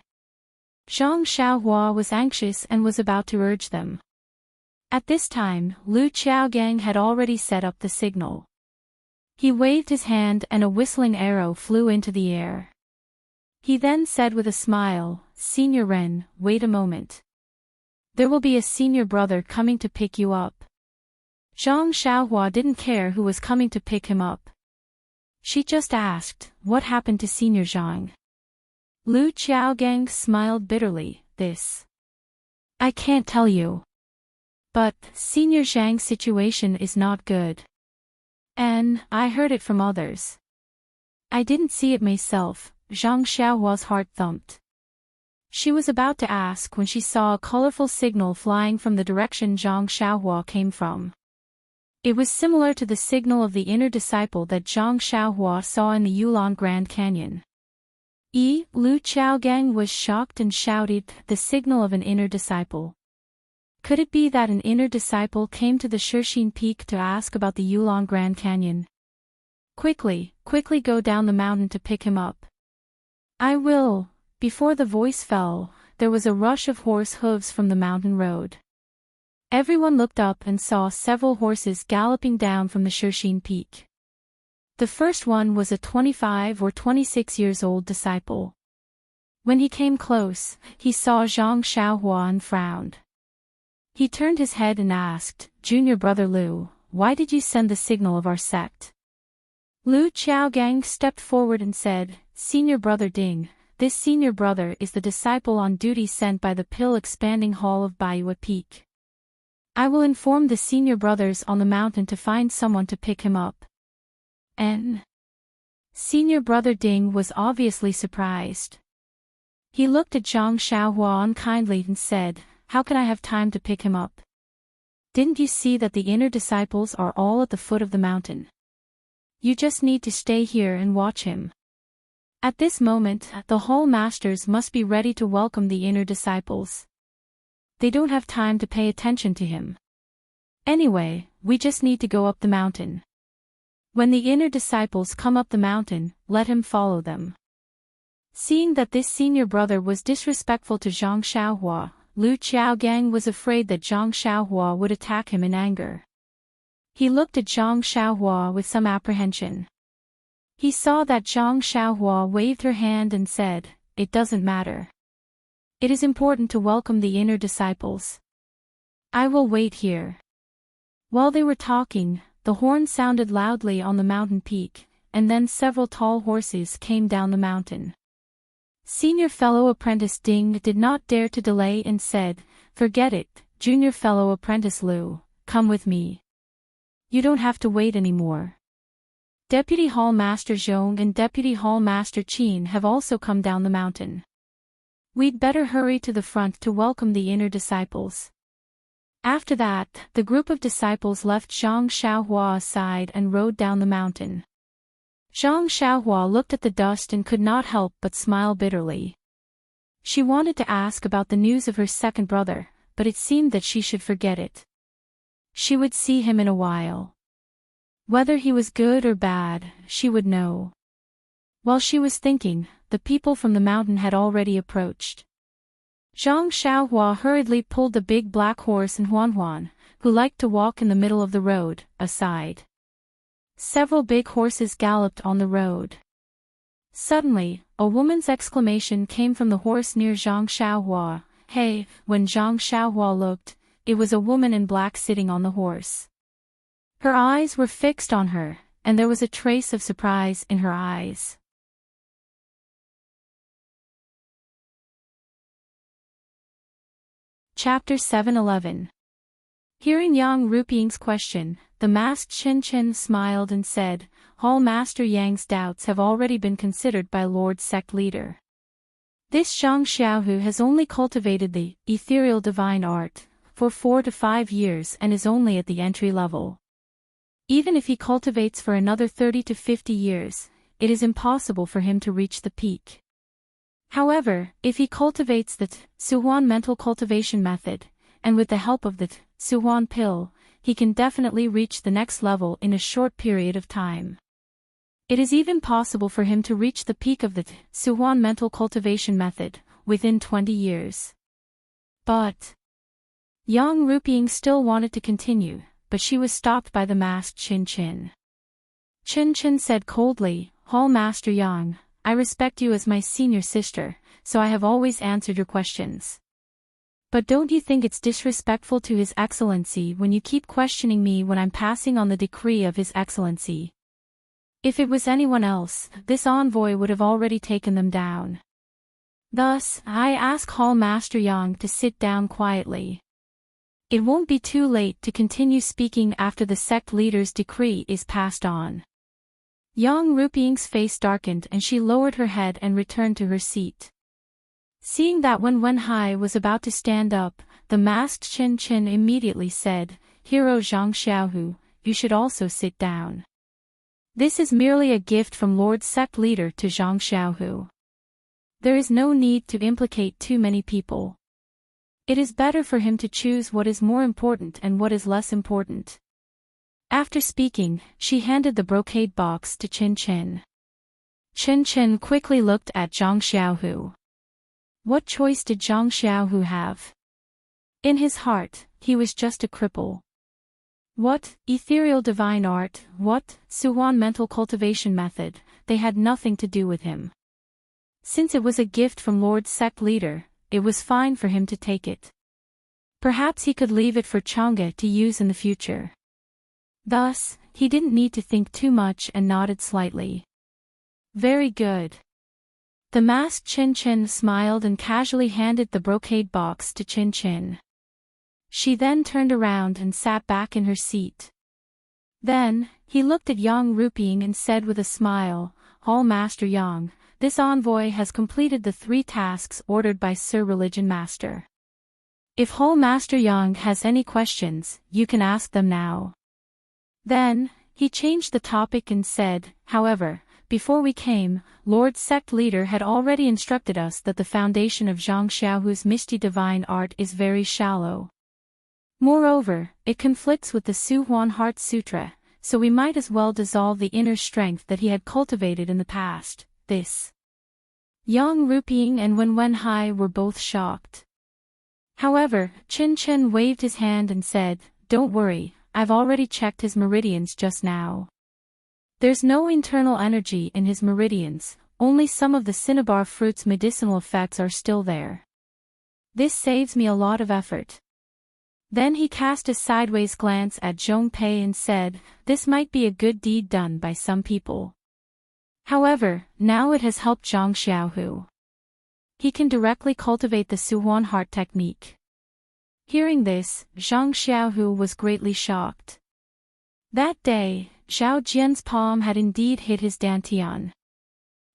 Zhang Xiaohua was anxious and was about to urge them. At this time, Lu Qiaogang had already set up the signal. He waved his hand and a whistling arrow flew into the air. He then said with a smile, "Senior Ren, wait a moment. There will be a senior brother coming to pick you up." Zhang Xiaohua didn't care who was coming to pick him up. She just asked, "What happened to Senior Zhang?" Lu Qiaogang smiled bitterly, "This. I can't tell you. But, Senior Zhang's situation is not good. And, I heard it from others. I didn't see it myself." Zhang Xiaohua's heart thumped. She was about to ask when she saw a colorful signal flying from the direction Zhang Xiaohua came from. It was similar to the signal of the inner disciple that Zhang Xiaohua saw in the Yulong Grand Canyon. Lu Qiaogang was shocked and shouted, "The signal of an inner disciple. Could it be that an inner disciple came to the Shixin Peak to ask about the Yulong Grand Canyon? Quickly go down the mountain to pick him up." "I will." Before the voice fell, there was a rush of horse hooves from the mountain road. Everyone looked up and saw several horses galloping down from the Shixin Peak. The first one was a 25 or 26 years old disciple. When he came close, he saw Zhang Xiaohua and frowned. He turned his head and asked, "Junior brother Lu, why did you send the signal of our sect?" Lu Qiaogang stepped forward and said, "Senior brother Ding, this senior brother is the disciple on duty sent by the pill-expanding hall of Baiyu Peak. I will inform the senior brothers on the mountain to find someone to pick him up." Senior brother Ding was obviously surprised. He looked at Zhang Xiaohua unkindly and said, "How can I have time to pick him up? Didn't you see that the inner disciples are all at the foot of the mountain? You just need to stay here and watch him." At this moment, the hall masters must be ready to welcome the inner disciples. They don't have time to pay attention to him. Anyway, we just need to go up the mountain. When the inner disciples come up the mountain, let him follow them. Seeing that this senior brother was disrespectful to Zhang Xiaohua, Lu Qiaogang was afraid that Zhang Xiaohua would attack him in anger. He looked at Zhang Xiaohua with some apprehension. He saw that Zhang Xiaohua waved her hand and said, "It doesn't matter. It is important to welcome the inner disciples. I will wait here." While they were talking, the horn sounded loudly on the mountain peak, and then several tall horses came down the mountain. Senior fellow apprentice Ding did not dare to delay and said, "Forget it, junior fellow apprentice Lu, come with me. You don't have to wait anymore. Deputy Hall Master Zhong and Deputy Hall Master Qin have also come down the mountain. We'd better hurry to the front to welcome the inner disciples." After that, the group of disciples left Zhang Xiaohua aside and rode down the mountain. Zhang Xiaohua looked at the dust and could not help but smile bitterly. She wanted to ask about the news of her second brother, but it seemed that she should forget it. She would see him in a while. Whether he was good or bad, she would know. While she was thinking, the people from the mountain had already approached. Zhang Xiaohua hurriedly pulled the big black horse and Huan, who liked to walk in the middle of the road, aside. Several big horses galloped on the road. Suddenly, a woman's exclamation came from the horse near Zhang Xiaohua, "Hey!" When Zhang Xiaohua looked, it was a woman in black sitting on the horse. Her eyes were fixed on her, and there was a trace of surprise in her eyes. Chapter 711. Hearing Yang Ruping's question, the masked Chen Chen smiled and said, "Hall Master Yang's doubts have already been considered by Lord Sect Leader. This Zhang Xiaohu has only cultivated the ethereal divine art for 4 to 5 years and is only at the entry level. Even if he cultivates for another 30 to 50 years, it is impossible for him to reach the peak. However, if he cultivates the Suhuan mental cultivation method, and with the help of the Suhuan pill, he can definitely reach the next level in a short period of time. It is even possible for him to reach the peak of the Suhuan mental cultivation method within 20 years. But Yang Ruping still wanted to continue, but she was stopped by the masked Chin Chin. Chin Chin said coldly, "Hall Master Yang, I respect you as my senior sister, so I have always answered your questions. But don't you think it's disrespectful to His Excellency when you keep questioning me when I'm passing on the decree of His Excellency? If it was anyone else, this envoy would have already taken them down. Thus, I ask Hall Master Yang to sit down quietly. It won't be too late to continue speaking after the sect leader's decree is passed on." Yang Ruping's face darkened and she lowered her head and returned to her seat. Seeing that Wen Wenhai was about to stand up, the masked Chin Chin immediately said, "Hero Zhang Xiaohu, you should also sit down. This is merely a gift from Lord Sect Leader to Zhang Xiaohu. There is no need to implicate too many people. It is better for him to choose what is more important and what is less important." After speaking, she handed the brocade box to Chin Chin. Chin Chin quickly looked at Zhang Xiaohu. What choice did Zhang Xiaohu have? In his heart, he was just a cripple. What ethereal divine art, what Suwan mental cultivation method, they had nothing to do with him. Since it was a gift from Lord Sect Leader, it was fine for him to take it. Perhaps he could leave it for Chang'e to use in the future. Thus, he didn't need to think too much and nodded slightly. Very good. The masked Chin Chin smiled and casually handed the brocade box to Chin Chin. She then turned around and sat back in her seat. Then, he looked at Yang Ruping and said with a smile, "Hall Master Yang, this envoy has completed the 3 tasks ordered by Sir Religion Master. If Hall Master Yang has any questions, you can ask them now." Then, he changed the topic and said, "However, before we came, Lord Sect Leader had already instructed us that the foundation of Zhang Xiaohu's misty divine art is very shallow. Moreover, it conflicts with the Su Huan Heart Sutra, so we might as well dissolve the inner strength that he had cultivated in the past." This. Yang Ruping and Wen Wenhai were both shocked. However, Chin Chin waved his hand and said, "Don't worry, I've already checked his meridians just now. There's no internal energy in his meridians, only some of the cinnabar fruit's medicinal effects are still there. This saves me a lot of effort." Then he cast a sideways glance at Zhong Pei and said, "This might be a good deed done by some people. However, now it has helped Zhang Xiaohu. He can directly cultivate the Suhuan heart technique." Hearing this, Zhang Xiaohu was greatly shocked. That day, Xiao Jian's palm had indeed hit his dantian.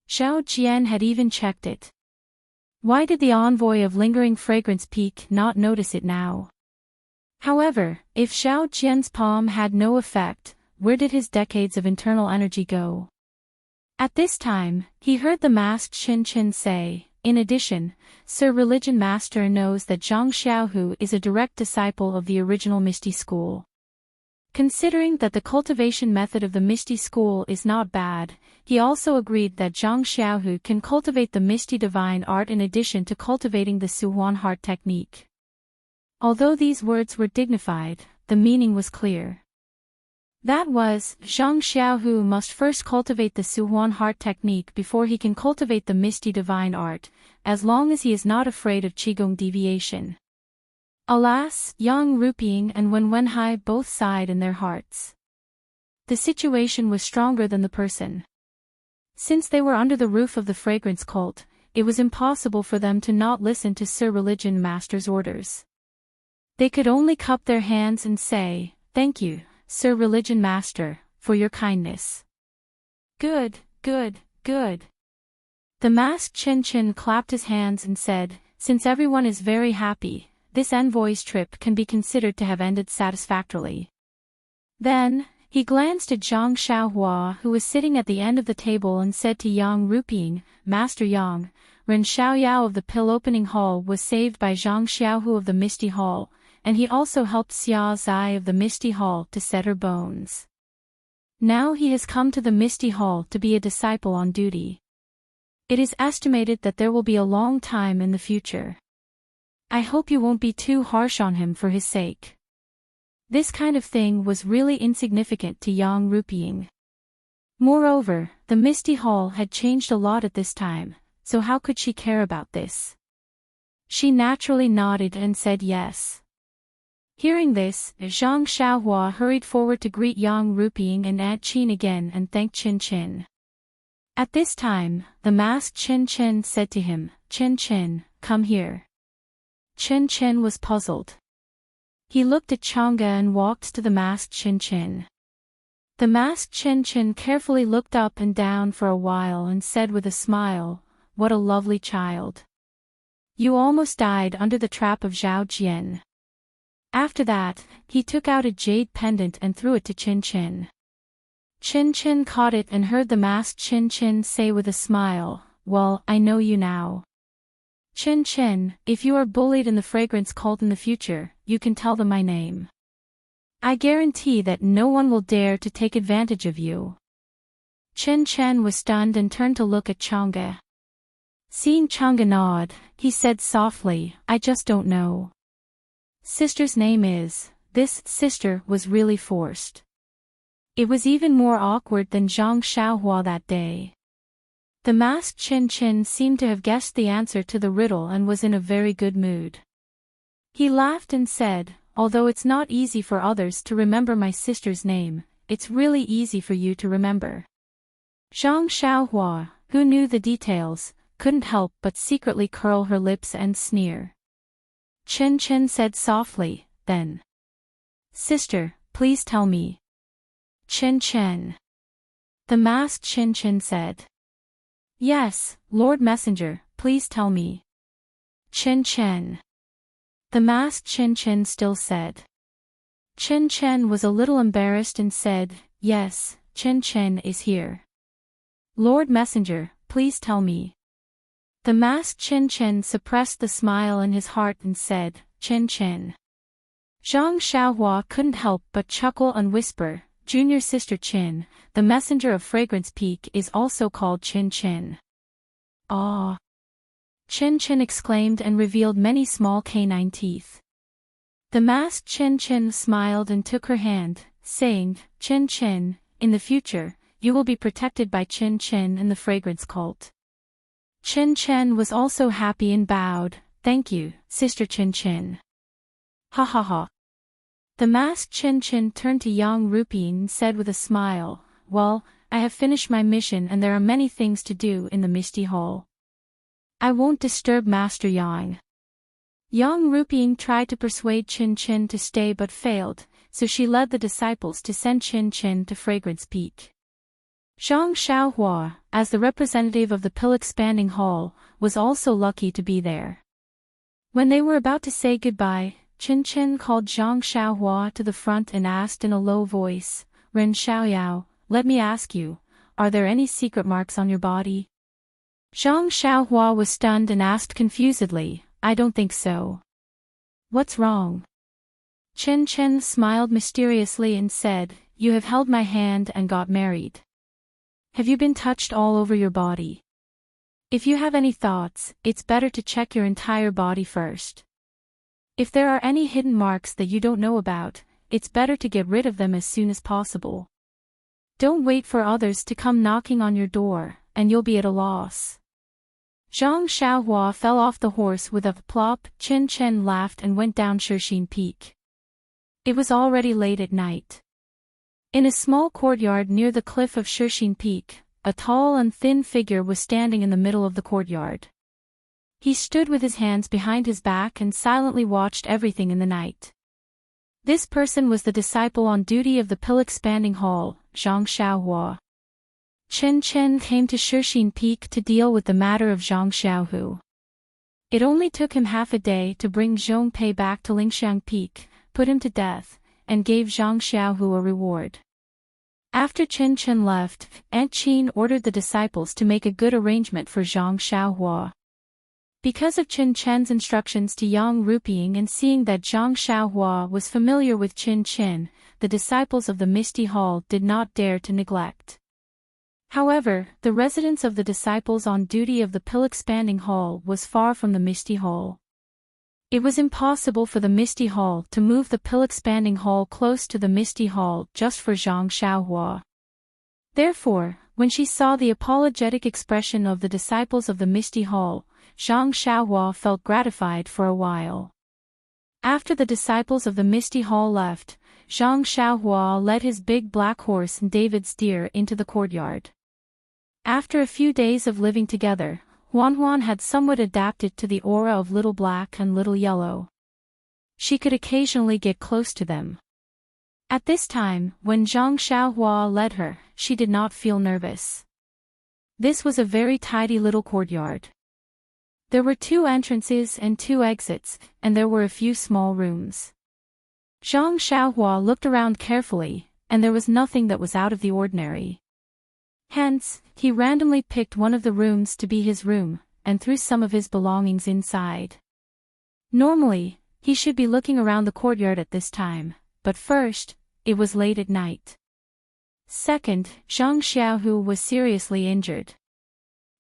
Xiao Jian had even checked it. Why did the envoy of Lingering Fragrance Peak not notice it now? However, if Xiao Jian's palm had no effect, where did his decades of internal energy go? At this time, he heard the masked Chin Chin say, "In addition, Sir Religion Master knows that Zhang Xiaohu is a direct disciple of the original Misty School. Considering that the cultivation method of the Misty School is not bad, he also agreed that Zhang Xiaohu can cultivate the Misty Divine Art in addition to cultivating the Suhuan Heart Technique." Although these words were dignified, the meaning was clear. That was, Zhang Xiaohu must first cultivate the Suhuan Heart Technique before he can cultivate the Misty Divine Art, as long as he is not afraid of Qigong deviation. Alas, Yang Ruping and Wen Wenhai both sighed in their hearts. The situation was stronger than the person. Since they were under the roof of the fragrance cult, it was impossible for them to not listen to Sir Religion Master's orders. They could only cup their hands and say, "Thank you, Sir Religion Master, for your kindness." Good, good, good. The masked Chin Chin clapped his hands and said, "Since everyone is very happy, this envoy's trip can be considered to have ended satisfactorily." Then, he glanced at Zhang Xiaohua who was sitting at the end of the table and said to Yang Ruping, "Master Yang, Ren Xiaoyao of the Pill Opening Hall was saved by Zhang Xiaohu of the Misty Hall, and he also helped Xia Zai of the Misty Hall to set her bones. Now he has come to the Misty Hall to be a disciple on duty. It is estimated that there will be a long time in the future. I hope you won't be too harsh on him for his sake. This kind of thing was really insignificant to Yang Rupiying. Moreover, the Misty Hall had changed a lot at this time, so how could she care about this? She naturally nodded and said yes. Hearing this, Zhang Xiaohua hurried forward to greet Yang Rupiying and Aunt Qin again and thank Qin Qin. At this time, the masked Qin Qin said to him, "Qin Qin, come here." Qin Qin was puzzled. He looked at Chang'e and walked to the masked Qin Qin. The masked Qin Qin carefully looked up and down for a while and said with a smile, "What a lovely child. You almost died under the trap of Zhao Jian." After that, he took out a jade pendant and threw it to Qin Qin. Qin Qin caught it and heard the masked Qin Qin say with a smile, "Well, I know you now. Qin Qin, if you are bullied in the fragrance cult in the future, you can tell them my name. I guarantee that no one will dare to take advantage of you." Qin Qin was stunned and turned to look at Chang'e. Seeing Chang'e nod, he said softly, "I just don't know. Sister's name is." This sister was really forced. It was even more awkward than Zhang Xiaohua that day. The masked Qin Qin seemed to have guessed the answer to the riddle and was in a very good mood. He laughed and said, "Although it's not easy for others to remember my sister's name, it's really easy for you to remember." Zhang Xiaohua, who knew the details, couldn't help but secretly curl her lips and sneer. Qin Qin said softly, then, "Sister, please tell me." "Qin Qin." The masked Qin Qin said. "Yes, Lord Messenger, please tell me." "Qin Qin." The masked Qin Qin still said. Qin Qin was a little embarrassed and said, "Yes, Qin Qin is here. Lord Messenger, please tell me." The masked Qin Qin suppressed the smile in his heart and said, "Qin Qin." Zhang Xiaohua couldn't help but chuckle and whisper, "Junior sister Qin, the messenger of Fragrance Peak is also called Qin Qin." "Ah!" Qin Qin exclaimed and revealed many small canine teeth. The masked Qin Qin smiled and took her hand, saying, "Qin Qin, in the future, you will be protected by Qin Qin and the fragrance cult." Qin Qin was also happy and bowed, "Thank you, Sister Qin Qin." "Ha ha ha." The masked Qin Qin turned to Yang Rupiying and said with a smile, "Well, I have finished my mission and there are many things to do in the Misty Hall. I won't disturb Master Yang." Yang Rupiying tried to persuade Qin Qin to stay but failed, so she led the disciples to send Qin Qin to Fragrance Peak. Zhang Xiaohua, as the representative of the Pill-Expanding Hall, was also lucky to be there. When they were about to say goodbye, Qin Qin called Zhang Xiaohua to the front and asked in a low voice, "Ren Xiaoyao, let me ask you, are there any secret marks on your body?" Zhang Xiaohua was stunned and asked confusedly, "I don't think so." "What's wrong?" Qin Qin smiled mysteriously and said, "You have held my hand and got married. Have you been touched all over your body? If you have any thoughts, it's better to check your entire body first. If there are any hidden marks that you don't know about, it's better to get rid of them as soon as possible. Don't wait for others to come knocking on your door, and you'll be at a loss." Zhang Xiaohua fell off the horse with a plop. Qin Qin laughed and went down Shixin Peak. It was already late at night. In a small courtyard near the cliff of Shixin Peak, a tall and thin figure was standing in the middle of the courtyard. He stood with his hands behind his back and silently watched everything in the night. This person was the disciple on duty of the Pill-Expanding Hall, Zhang Xiaohua. Qin Qin came to Shixin Peak to deal with the matter of Zhang Xiaohu. It only took him half a day to bring Zhong Pei back to Lingxiang Peak, put him to death, and gave Zhang Xiaohu a reward. After Qin Qin left, Aunt Qin ordered the disciples to make a good arrangement for Zhang Xiaohua. Because of Qin Qin's instructions to Yang Rupiying and seeing that Zhang Xiaohua was familiar with Qin Qin, the disciples of the Misty Hall did not dare to neglect. However, the residence of the disciples on duty of the Pill-Expanding Hall was far from the Misty Hall. It was impossible for the Misty Hall to move the pill-expanding hall close to the Misty Hall just for Zhang Xiaohua. Therefore, when she saw the apologetic expression of the disciples of the Misty Hall, Zhang Xiaohua felt gratified for a while. After the disciples of the Misty Hall left, Zhang Xiaohua led his big black horse and David's deer into the courtyard. After a few days of living together, Huan had somewhat adapted to the aura of Little Black and Little Yellow. She could occasionally get close to them. At this time, when Zhang Xiaohua led her, she did not feel nervous. This was a very tidy little courtyard. There were 2 entrances and 2 exits, and there were a few small rooms. Zhang Xiaohua looked around carefully, and there was nothing that was out of the ordinary. Hence, he randomly picked one of the rooms to be his room, and threw some of his belongings inside. Normally, he should be looking around the courtyard at this time, but first, it was late at night. Second, Zhang Xiaohu was seriously injured.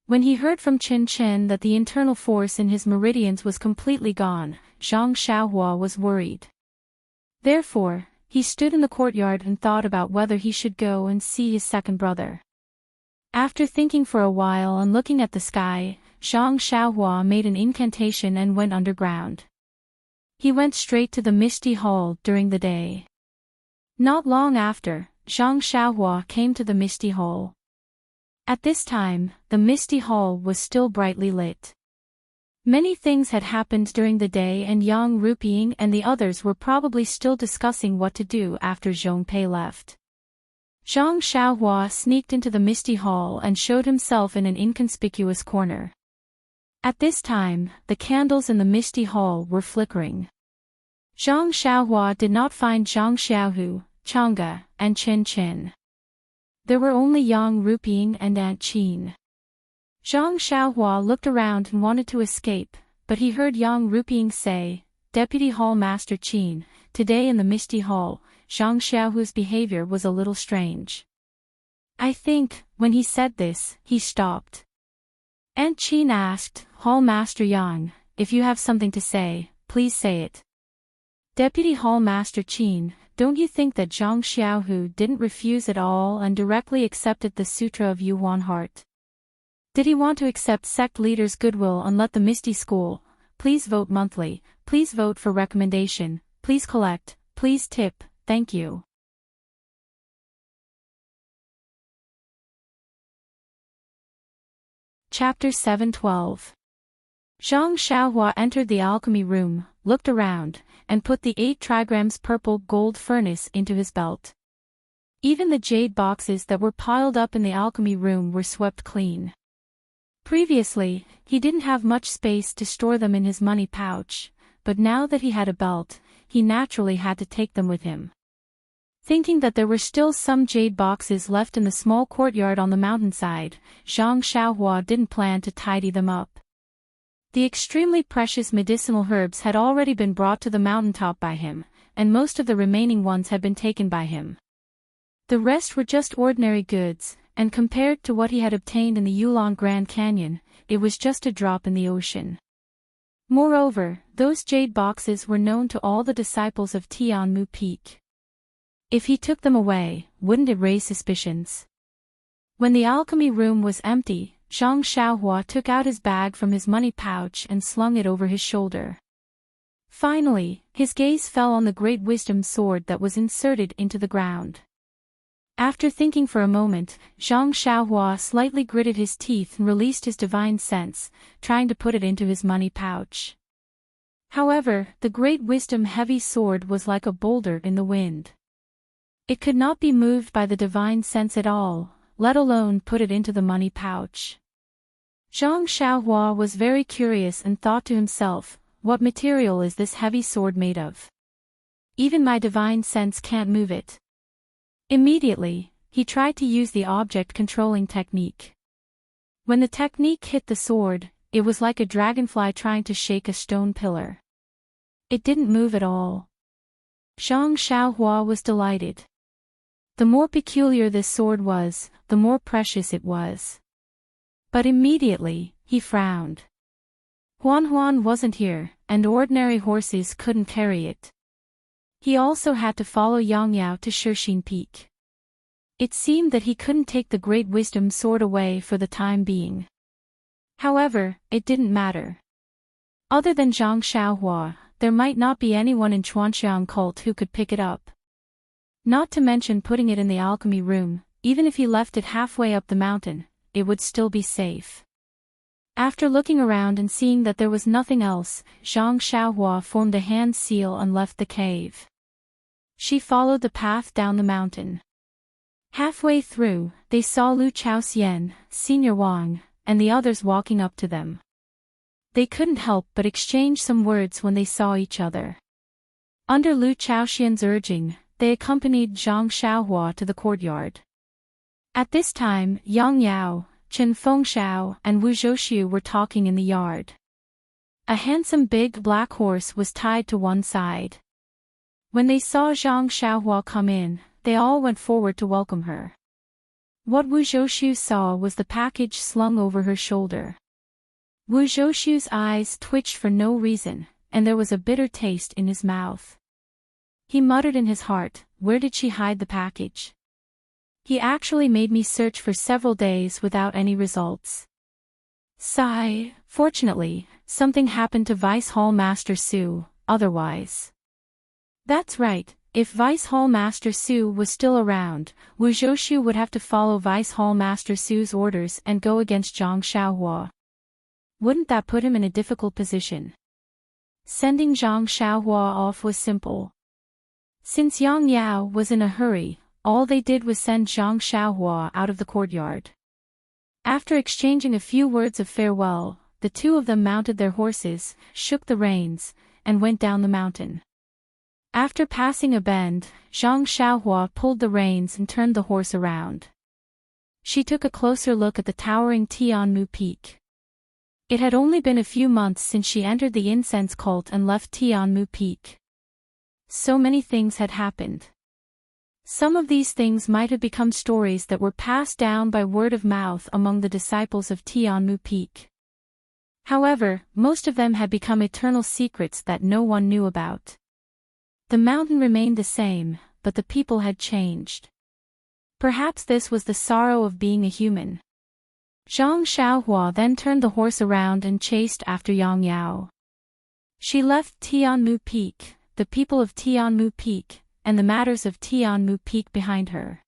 When he heard from Chen Chen that the internal force in his meridians was completely gone, Zhang Xiaohua was worried. Therefore, he stood in the courtyard and thought about whether he should go and see his second brother. After thinking for a while and looking at the sky, Zhang Xiaohua made an incantation and went underground. He went straight to the Misty Hall during the day. Not long after, Zhang Xiaohua came to the Misty Hall. At this time, the Misty Hall was still brightly lit. Many things had happened during the day and Yang Rupiying and the others were probably still discussing what to do after Zhong Pei left. Zhang Xiaohua sneaked into the Misty Hall and showed himself in an inconspicuous corner. At this time, the candles in the Misty Hall were flickering. Zhang Xiaohua did not find Zhang Xiaohu, Chang'e, and Chen Chen. There were only Yang Rupiying and Aunt Qin. Zhang Xiaohua looked around and wanted to escape, but he heard Yang Rupiying say, "Deputy Hall Master Qin, today in the Misty Hall, Zhang Xiaohu's behavior was a little strange." I think, when he said this, he stopped. Aunt Qin asked, "Hall Master Yang, if you have something to say, please say it." Deputy Hall Master Qin, don't you think that Zhang Xiaohu didn't refuse at all and directly accepted the Sutra of Yuan Heart? Did he want to accept sect leaders' goodwill and let the Misty School? Please vote monthly, please vote for recommendation, please collect, please tip, thank you. Chapter 712. Zhang Xiaohua entered the alchemy room, looked around, and put the 8 trigrams purple gold furnace into his belt. Even the jade boxes that were piled up in the alchemy room were swept clean. Previously, he didn't have much space to store them in his money pouch, but now that he had a belt, he naturally had to take them with him. Thinking that there were still some jade boxes left in the small courtyard on the mountainside, Zhang Xiaohua didn't plan to tidy them up. The extremely precious medicinal herbs had already been brought to the mountaintop by him, and most of the remaining ones had been taken by him. The rest were just ordinary goods, and compared to what he had obtained in the Yulong Grand Canyon, it was just a drop in the ocean. Moreover, those jade boxes were known to all the disciples of Tianmu Peak. If he took them away, wouldn't it raise suspicions? When the alchemy room was empty, Zhang Xiaohua took out his bag from his money pouch and slung it over his shoulder. Finally, his gaze fell on the great wisdom sword that was inserted into the ground. After thinking for a moment, Zhang Xiaohua slightly gritted his teeth and released his divine sense, trying to put it into his money pouch. However, the great wisdom heavy sword was like a boulder in the wind. It could not be moved by the divine sense at all, let alone put it into the money pouch. Zhang Xiaohua was very curious and thought to himself, what material is this heavy sword made of? Even my divine sense can't move it. Immediately, he tried to use the object controlling technique. When the technique hit the sword, it was like a dragonfly trying to shake a stone pillar. It didn't move at all. Zhang Xiaohua was delighted. The more peculiar this sword was, the more precious it was. But immediately, he frowned. Huan wasn't here, and ordinary horses couldn't carry it. He also had to follow Yang Yao to Shishine Peak. It seemed that he couldn't take the Great Wisdom Sword away for the time being. However, it didn't matter. Other than Zhang Xiaohua, there might not be anyone in Chuanxiang cult who could pick it up. Not to mention putting it in the alchemy room, even if he left it halfway up the mountain, it would still be safe. After looking around and seeing that there was nothing else, Zhang Xiaohua formed a hand seal and left the cave. She followed the path down the mountain. Halfway through, they saw Lu Chaoxian, Senior Wang, and the others walking up to them. They couldn't help but exchange some words when they saw each other. Under Lu Chaoxian's urging, they accompanied Zhang Xiaohua to the courtyard. At this time, Yang Yao, Chen Fengxiao, and Wu Zhouxiu were talking in the yard. A handsome big black horse was tied to one side. When they saw Zhang Xiaohua come in, they all went forward to welcome her. What Wu Zhouxiu saw was the package slung over her shoulder. Wu Zhouxiu's eyes twitched for no reason, and there was a bitter taste in his mouth. He muttered in his heart, "Where did she hide the package? He actually made me search for several days without any results." Sigh, fortunately, something happened to Vice Hall Master Su, otherwise. That's right, if Vice Hall Master Su was still around, Wu Zhouxiu would have to follow Vice Hall Master Su's orders and go against Zhang Xiaohua. Wouldn't that put him in a difficult position? Sending Zhang Xiaohua off was simple. Since Yang Yao was in a hurry, all they did was send Zhang Xiaohua out of the courtyard. After exchanging a few words of farewell, the two of them mounted their horses, shook the reins, and went down the mountain. After passing a bend, Zhang Xiaohua pulled the reins and turned the horse around. She took a closer look at the towering Tianmu Peak. It had only been a few months since she entered the incense cult and left Tianmu Peak. So many things had happened. Some of these things might have become stories that were passed down by word of mouth among the disciples of Tianmu Peak. However, most of them had become eternal secrets that no one knew about. The mountain remained the same, but the people had changed. Perhaps this was the sorrow of being a human. Zhang Xiaohua then turned the horse around and chased after Yang Yao. She left Tianmu Peak, the people of Tianmu Peak, and the matters of Tianmu Peak behind her.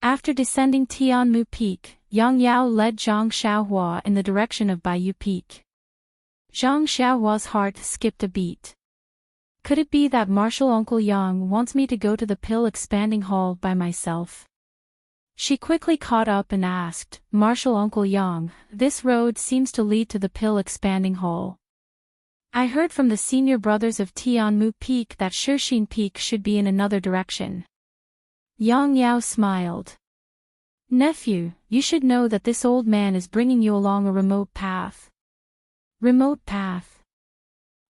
After descending Tianmu Peak, Yang Yao led Zhang Xiaohua in the direction of Baiyu Peak. Zhang Xiaohua's heart skipped a beat. Could it be that Martial Uncle Yang wants me to go to the Pill Expanding Hall by myself? She quickly caught up and asked, "Martial Uncle Yang, this road seems to lead to the Pill Expanding Hall. I heard from the senior brothers of Tianmu Peak that Shishine Peak should be in another direction." Yang Yao smiled. "Nephew, you should know that this old man is bringing you along a remote path." Remote path?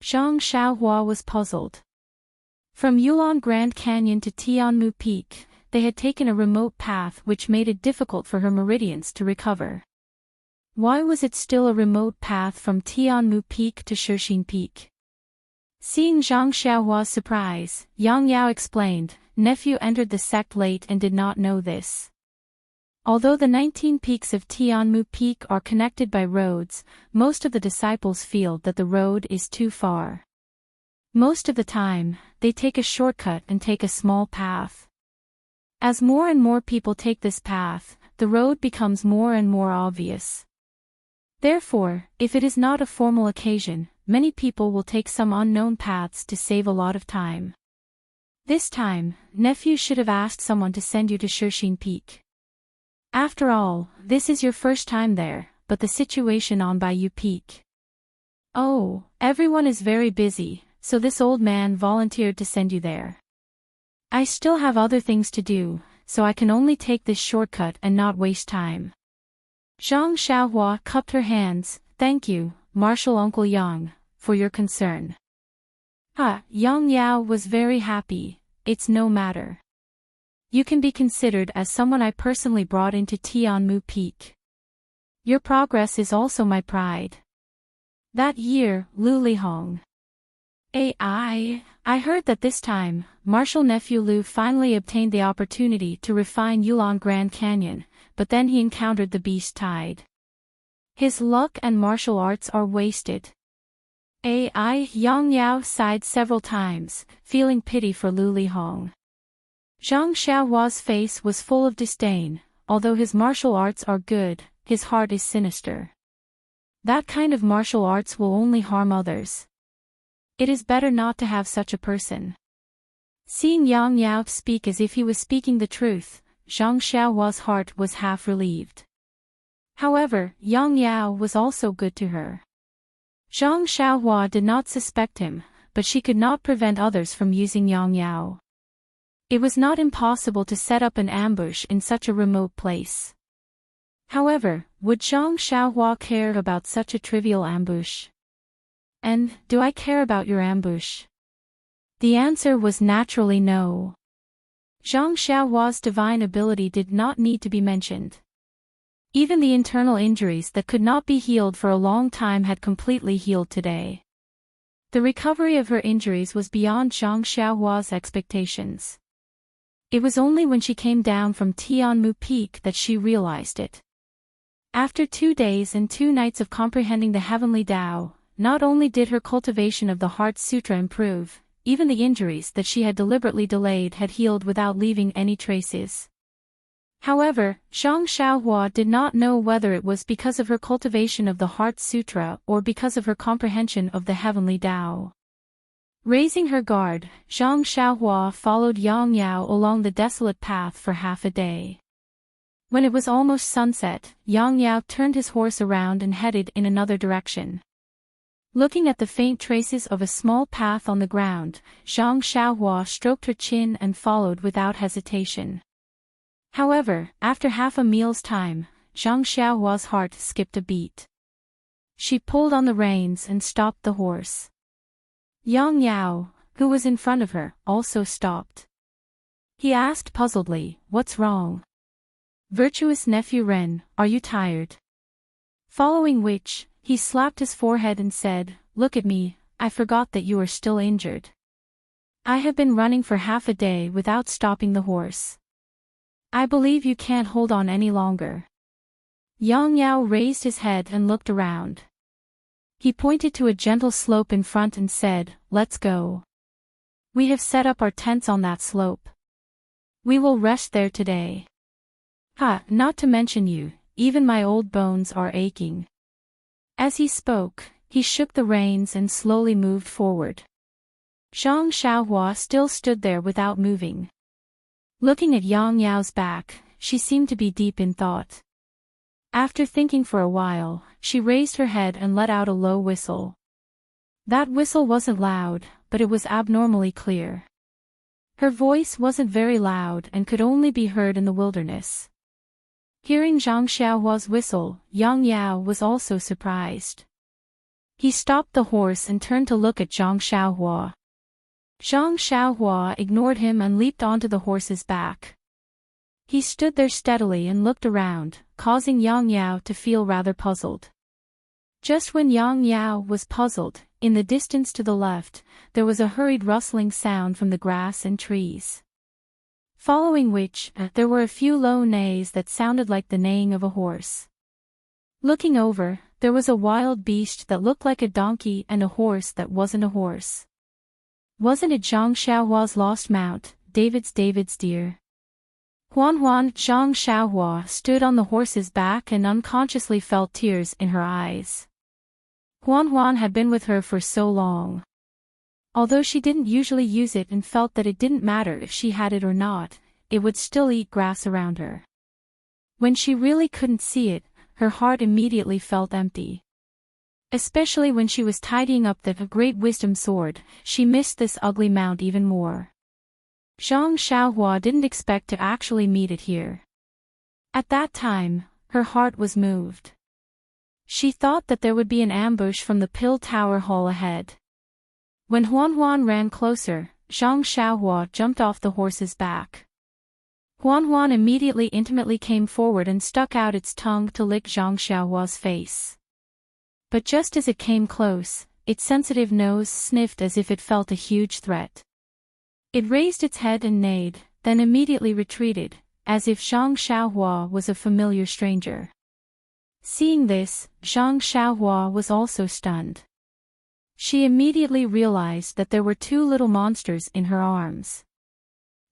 Zhang Xiaohua was puzzled. From Yulon Grand Canyon to Tianmu Peak, they had taken a remote path which made it difficult for her meridians to recover. Why was it still a remote path from Tianmu Peak to Shishine Peak? Seeing Zhang Xiaohua's surprise, Yang Yao explained, "Nephew entered the sect late and did not know this. Although the 19 peaks of Tianmu Peak are connected by roads, most of the disciples feel that the road is too far. Most of the time, they take a shortcut and take a small path. As more and more people take this path, the road becomes more and more obvious. Therefore, if it is not a formal occasion, many people will take some unknown paths to save a lot of time. This time, nephew should have asked someone to send you to Shishine Peak. After all, this is your first time there, but the situation on Baiyu Peak. Oh, everyone is very busy, so this old man volunteered to send you there. I still have other things to do, so I can only take this shortcut and not waste time." Zhang Xiaohua cupped her hands. "Thank you, Martial Uncle Yang, for your concern." Yang Yao was very happy. "It's no matter. You can be considered as someone I personally brought into Tianmu Peak. Your progress is also my pride." That year, Lu Lihong. I heard that this time, Marshal Nephew Lu finally obtained the opportunity to refine Yulon Grand Canyon, but then he encountered the beast tide. His luck and martial arts are wasted. Yang Yao sighed several times, feeling pity for Lu Lihong. Zhang Xiaohua's face was full of disdain. Although his martial arts are good, his heart is sinister. That kind of martial arts will only harm others. It is better not to have such a person. Seeing Yang Yao speak as if he was speaking the truth, Zhang Xiaohua's heart was half relieved. However, Yang Yao was also good to her. Zhang Xiaohua did not suspect him, but she could not prevent others from using Yang Yao. It was not impossible to set up an ambush in such a remote place. However, would Zhang Xiaohua care about such a trivial ambush? And, do I care about your ambush? The answer was naturally no. Zhang Xiaohua's divine ability did not need to be mentioned. Even the internal injuries that could not be healed for a long time had completely healed today. The recovery of her injuries was beyond Zhang Xiaohua's expectations. It was only when she came down from Tianmu Peak that she realized it. After 2 days and 2 nights of comprehending the heavenly Tao, not only did her cultivation of the Heart Sutra improve, even the injuries that she had deliberately delayed had healed without leaving any traces. However, Zhang Xiaohua did not know whether it was because of her cultivation of the Heart Sutra or because of her comprehension of the heavenly Tao. Raising her guard, Zhang Xiaohua followed Yang Yao along the desolate path for half a day. When it was almost sunset, Yang Yao turned his horse around and headed in another direction. Looking at the faint traces of a small path on the ground, Zhang Xiaohua stroked her chin and followed without hesitation. However, after half a meal's time, Zhang Xiaohua's heart skipped a beat. She pulled on the reins and stopped the horse. Yang Yao, who was in front of her, also stopped. He asked puzzledly, "What's wrong? Virtuous nephew Ren, are you tired?" Following which, he slapped his forehead and said, "Look at me, I forgot that you are still injured. I have been running for half a day without stopping the horse. I believe you can't hold on any longer." Yang Yao raised his head and looked around. He pointed to a gentle slope in front and said, "Let's go. We have set up our tents on that slope. We will rest there today. Not to mention you, even my old bones are aching." As he spoke, he shook the reins and slowly moved forward. Zhang Xiaohua still stood there without moving. Looking at Yang Yao's back, she seemed to be deep in thought. After thinking for a while, she raised her head and let out a low whistle. That whistle wasn't loud, but it was abnormally clear. Her voice wasn't very loud and could only be heard in the wilderness. Hearing Zhang Xiaohua's whistle, Yang Yao was also surprised. He stopped the horse and turned to look at Zhang Xiaohua. Zhang Xiaohua ignored him and leaped onto the horse's back. He stood there steadily and looked around, causing Yang Yao to feel rather puzzled. Just when Yang Yao was puzzled, in the distance to the left, there was a hurried rustling sound from the grass and trees. Following which, there were a few low neighs that sounded like the neighing of a horse. Looking over, there was a wild beast that looked like a donkey and a horse that wasn't a horse. Wasn't it Zhang Xiaohua's lost mount, David's deer? Zhang Xiaohua stood on the horse's back and unconsciously felt tears in her eyes. Huan had been with her for so long. Although she didn't usually use it and felt that it didn't matter if she had it or not, it would still eat grass around her. When she really couldn't see it, her heart immediately felt empty. Especially when she was tidying up the great wisdom sword, she missed this ugly mount even more. Zhang Xiaohua didn't expect to actually meet it here. At that time, her heart was moved. She thought that there would be an ambush from the Pill Tower Hall ahead. When Huan ran closer, Zhang Xiaohua jumped off the horse's back. Huan immediately intimately came forward and stuck out its tongue to lick Zhang Xiaohua's face. But just as it came close, its sensitive nose sniffed as if it felt a huge threat. It raised its head and neighed, then immediately retreated, as if Zhang Xiaohua was a familiar stranger. Seeing this, Zhang Xiaohua was also stunned. She immediately realized that there were two little monsters in her arms.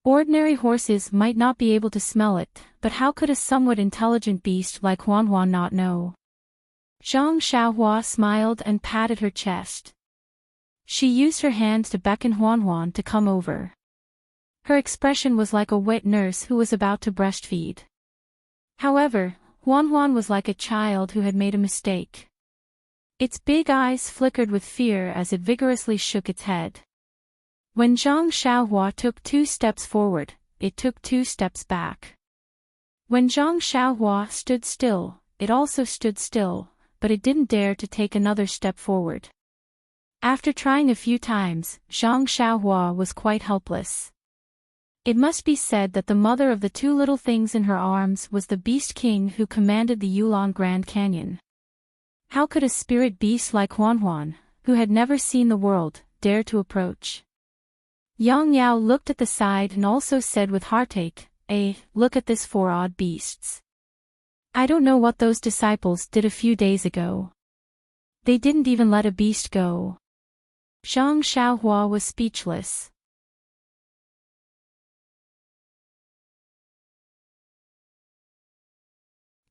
Ordinary horses might not be able to smell it, but how could a somewhat intelligent beast like Huanhuan not know? Zhang Xiaohua smiled and patted her chest. She used her hand to beckon Huanhuan to come over. Her expression was like a wet nurse who was about to breastfeed. However, Huanhuan was like a child who had made a mistake. Its big eyes flickered with fear as it vigorously shook its head. When Zhang Xiaohua took 2 steps forward, it took 2 steps back. When Zhang Xiaohua stood still, it also stood still, but it didn't dare to take another step forward. After trying a few times, Zhang Xiaohua was quite helpless. It must be said that the mother of the 2 little things in her arms was the Beast King who commanded the Yulon Grand Canyon. How could a spirit beast like Huanhuan, who had never seen the world, dare to approach? Yang Yao looked at the side and also said with heartache, look at this 4 odd beasts. I don't know what those disciples did a few days ago. They didn't even let a beast go. Zhang Xiaohua was speechless.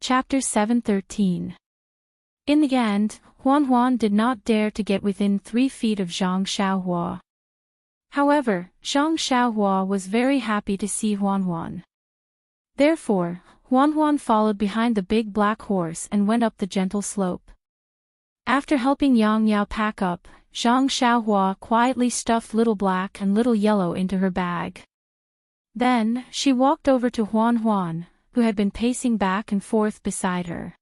Chapter 713. In the end, Huanhuan did not dare to get within 3 feet of Zhang Xiaohua. However, Zhang Xiaohua was very happy to see Huanhuan. Therefore, Huanhuan followed behind the big black horse and went up the gentle slope. After helping Yang Yao pack up, Zhang Xiaohua quietly stuffed Little Black and Little Yellow into her bag. Then, she walked over to Huanhuan, who had been pacing back and forth beside her.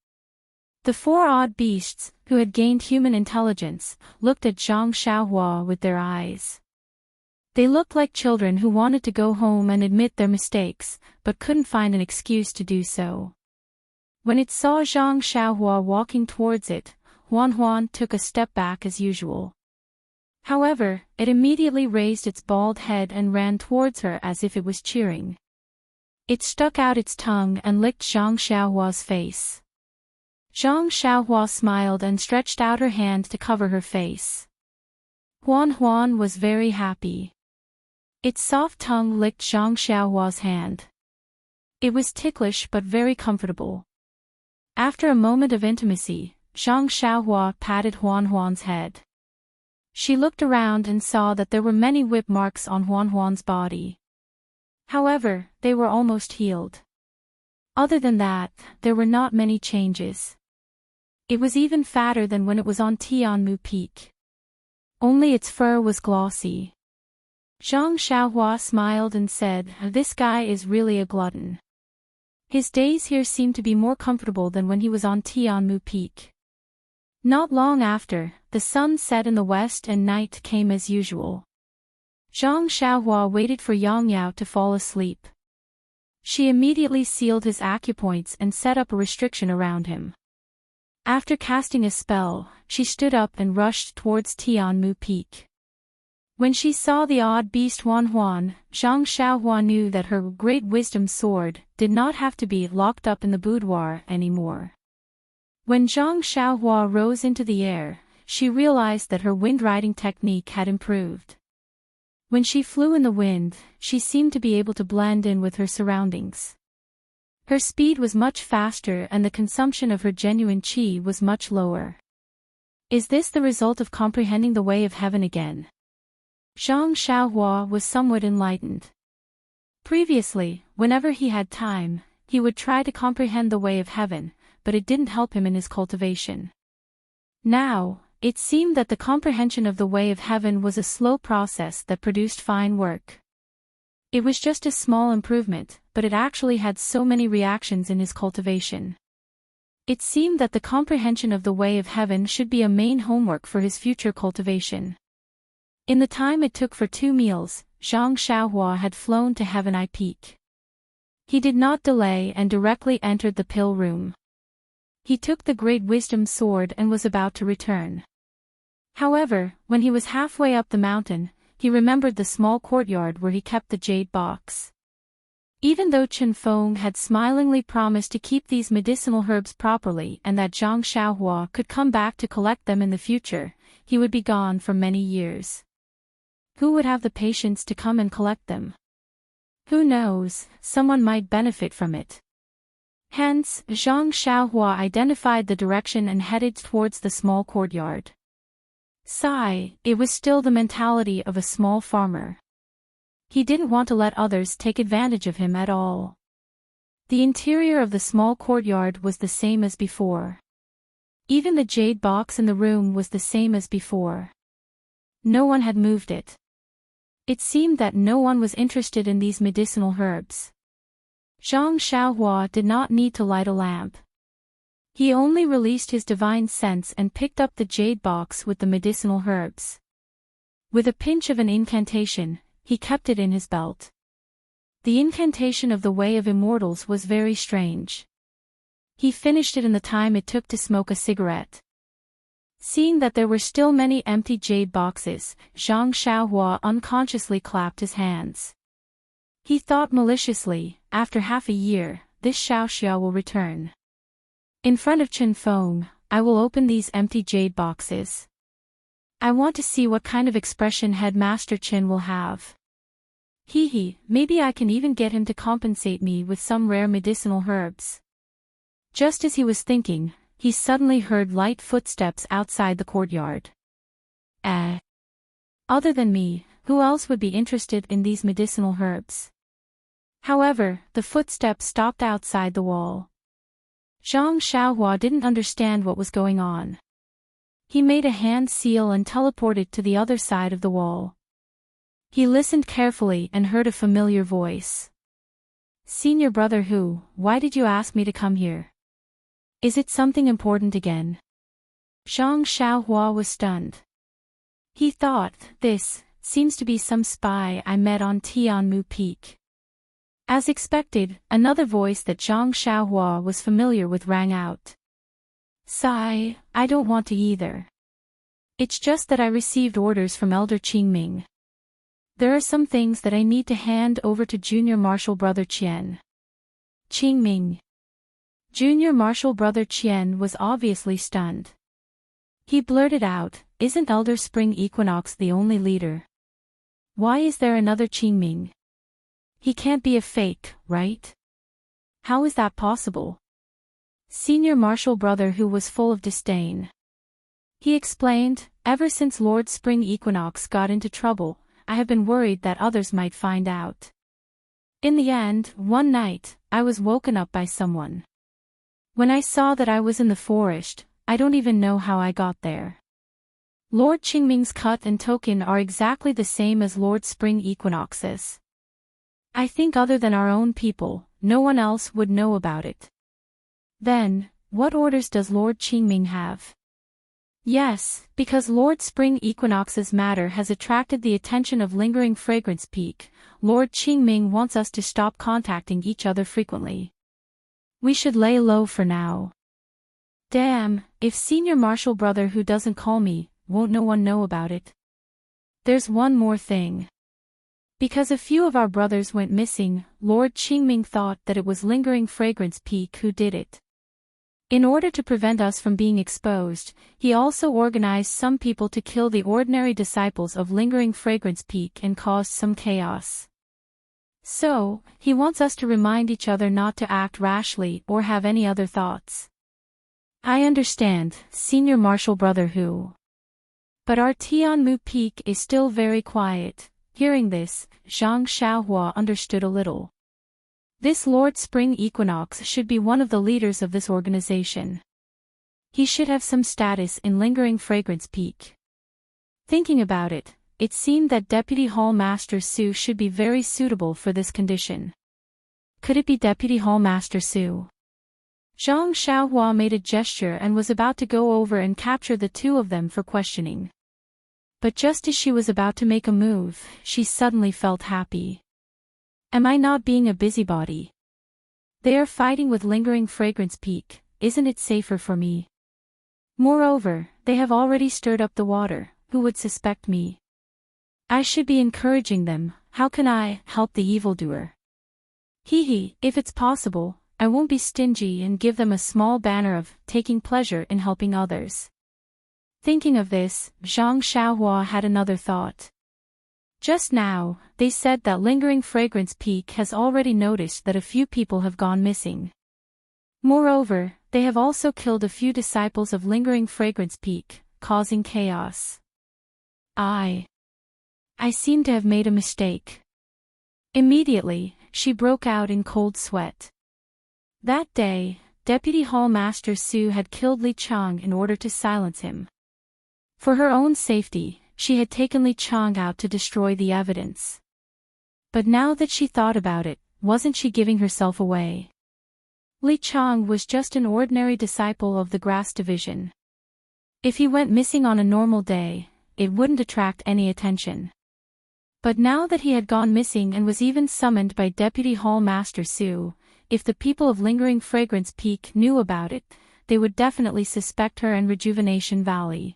The 4 odd beasts, who had gained human intelligence, looked at Zhang Xiaohua with their eyes. They looked like children who wanted to go home and admit their mistakes, but couldn't find an excuse to do so. When it saw Zhang Xiaohua walking towards it, Huanhuan took a step back as usual. However, it immediately raised its bald head and ran towards her as if it was cheering. It stuck out its tongue and licked Zhang Xiaohua's face. Zhang Xiaohua smiled and stretched out her hand to cover her face. Huanhuan was very happy. Its soft tongue licked Zhang Xiaohua's hand. It was ticklish but very comfortable. After a moment of intimacy, Zhang Xiaohua patted Huanhuan's head. She looked around and saw that there were many whip marks on Huanhuan's body. However, they were almost healed. Other than that, there were not many changes. It was even fatter than when it was on Tianmu Peak. Only its fur was glossy. Zhang Xiaohua smiled and said, "This guy is really a glutton. His days here seem to be more comfortable than when he was on Tianmu Peak." Not long after, the sun set in the west and night came as usual. Zhang Xiaohua waited for Yang Yao to fall asleep. She immediately sealed his acupoints and set up a restriction around him. After casting a spell, she stood up and rushed towards Tianmu Peak. When she saw the odd beast Huanhuan, Zhang Xiaohua knew that her great wisdom sword did not have to be locked up in the boudoir anymore. When Zhang Xiaohua rose into the air, she realized that her wind-riding technique had improved. When she flew in the wind, she seemed to be able to blend in with her surroundings. Her speed was much faster and the consumption of her genuine qi was much lower. Is this the result of comprehending the way of heaven again? Zhang Xiaohua was somewhat enlightened. Previously, whenever he had time, he would try to comprehend the way of heaven, but it didn't help him in his cultivation. Now, it seemed that the comprehension of the way of heaven was a slow process that produced fine work. It was just a small improvement, but it actually had so many reactions in his cultivation. It seemed that the comprehension of the way of heaven should be a main homework for his future cultivation. In the time it took for 2 meals, Zhang Xiaohua had flown to Heaven Eye Peak. He did not delay and directly entered the pill room. He took the Great Wisdom Sword and was about to return. However, when he was halfway up the mountain, he remembered the small courtyard where he kept the jade box. Even though Chen Feng had smilingly promised to keep these medicinal herbs properly and that Zhang Xiaohua could come back to collect them in the future, he would be gone for many years. Who would have the patience to come and collect them? Who knows, someone might benefit from it. Hence, Zhang Xiaohua identified the direction and headed towards the small courtyard. Sigh, it was still the mentality of a small farmer. He didn't want to let others take advantage of him at all. The interior of the small courtyard was the same as before. Even the jade box in the room was the same as before. No one had moved it. It seemed that no one was interested in these medicinal herbs. Zhang Xiaohua did not need to light a lamp. He only released his divine sense and picked up the jade box with the medicinal herbs. With a pinch of an incantation, he kept it in his belt. The incantation of the Way of Immortals was very strange. He finished it in the time it took to smoke a cigarette. Seeing that there were still many empty jade boxes, Zhang Xiaohua unconsciously clapped his hands. He thought maliciously, after half a year, this Xiaoxia will return. In front of Chen Feng, I will open these empty jade boxes. I want to see what kind of expression Headmaster Chen will have. Maybe I can even get him to compensate me with some rare medicinal herbs. Just as he was thinking, he suddenly heard light footsteps outside the courtyard. Other than me, who else would be interested in these medicinal herbs? However, the footsteps stopped outside the wall. Zhang Xiaohua didn't understand what was going on. He made a hand seal and teleported to the other side of the wall. He listened carefully and heard a familiar voice. Senior brother Hu, why did you ask me to come here? Is it something important again? Zhang Xiaohua was stunned. He thought, this seems to be some spy I met on Tianmu Peak. As expected, another voice that Zhang Xiaohua was familiar with rang out. Sigh, I don't want to either. It's just that I received orders from Elder Qingming. There are some things that I need to hand over to Junior Marshal Brother Qian. Qingming. Junior Marshal Brother Qian was obviously stunned. He blurted out, isn't Elder Spring Equinox the only leader? Why is there another Qingming? He can't be a fake, right? How is that possible? Senior Marshal Brother Hu was full of disdain. He explained, ever since Lord Spring Equinox got into trouble, I have been worried that others might find out. In the end, one night, I was woken up by someone. When I saw that I was in the forest, I don't even know how I got there. Lord Qingming's cut and token are exactly the same as Lord Spring Equinox's. I think other than our own people, no one else would know about it. Then, what orders does Lord Qingming have? Yes, because Lord Spring Equinox's matter has attracted the attention of Lingering Fragrance Peak, Lord Qingming wants us to stop contacting each other frequently. We should lay low for now. Damn, if Senior Marshal Brother Hu doesn't call me, won't no one know about it? There's one more thing. Because a few of our brothers went missing, Lord Qingming thought that it was Lingering Fragrance Peak who did it. In order to prevent us from being exposed, he also organized some people to kill the ordinary disciples of Lingering Fragrance Peak and caused some chaos. So, he wants us to remind each other not to act rashly or have any other thoughts. I understand, Senior Marshal Brother Hu. But our Tianmu Peak is still very quiet. Hearing this, Zhang Xiaohua understood a little. This Lord Spring Equinox should be one of the leaders of this organization. He should have some status in Lingering Fragrance Peak. Thinking about it, it seemed that Deputy Hall Master Su should be very suitable for this condition. Could it be Deputy Hall Master Su? Zhang Xiaohua made a gesture and was about to go over and capture the two of them for questioning. But just as she was about to make a move, she suddenly felt happy. Am I not being a busybody? They are fighting with Lingering Fragrance Peak. isn't it safer for me? Moreover, they have already stirred up the water, who would suspect me? I should be encouraging them, how can I help the evildoer? If it's possible, I won't be stingy and give them a small banner of taking pleasure in helping others. Thinking of this, Zhang Xiaohua had another thought. Just now, they said that Lingering Fragrance Peak has already noticed that a few people have gone missing. Moreover, they have also killed a few disciples of Lingering Fragrance Peak, causing chaos. I seem to have made a mistake. Immediately, she broke out in cold sweat. That day, Deputy Hall Master Su had killed Li Chang in order to silence him. For her own safety, she had taken Li Chang out to destroy the evidence. But now that she thought about it, wasn't she giving herself away? Li Chang was just an ordinary disciple of the Grass Division. If he went missing on a normal day, it wouldn't attract any attention. But now that he had gone missing and was even summoned by Deputy Hall Master Su, if the people of Lingering Fragrance Peak knew about it, they would definitely suspect her and Rejuvenation Valley.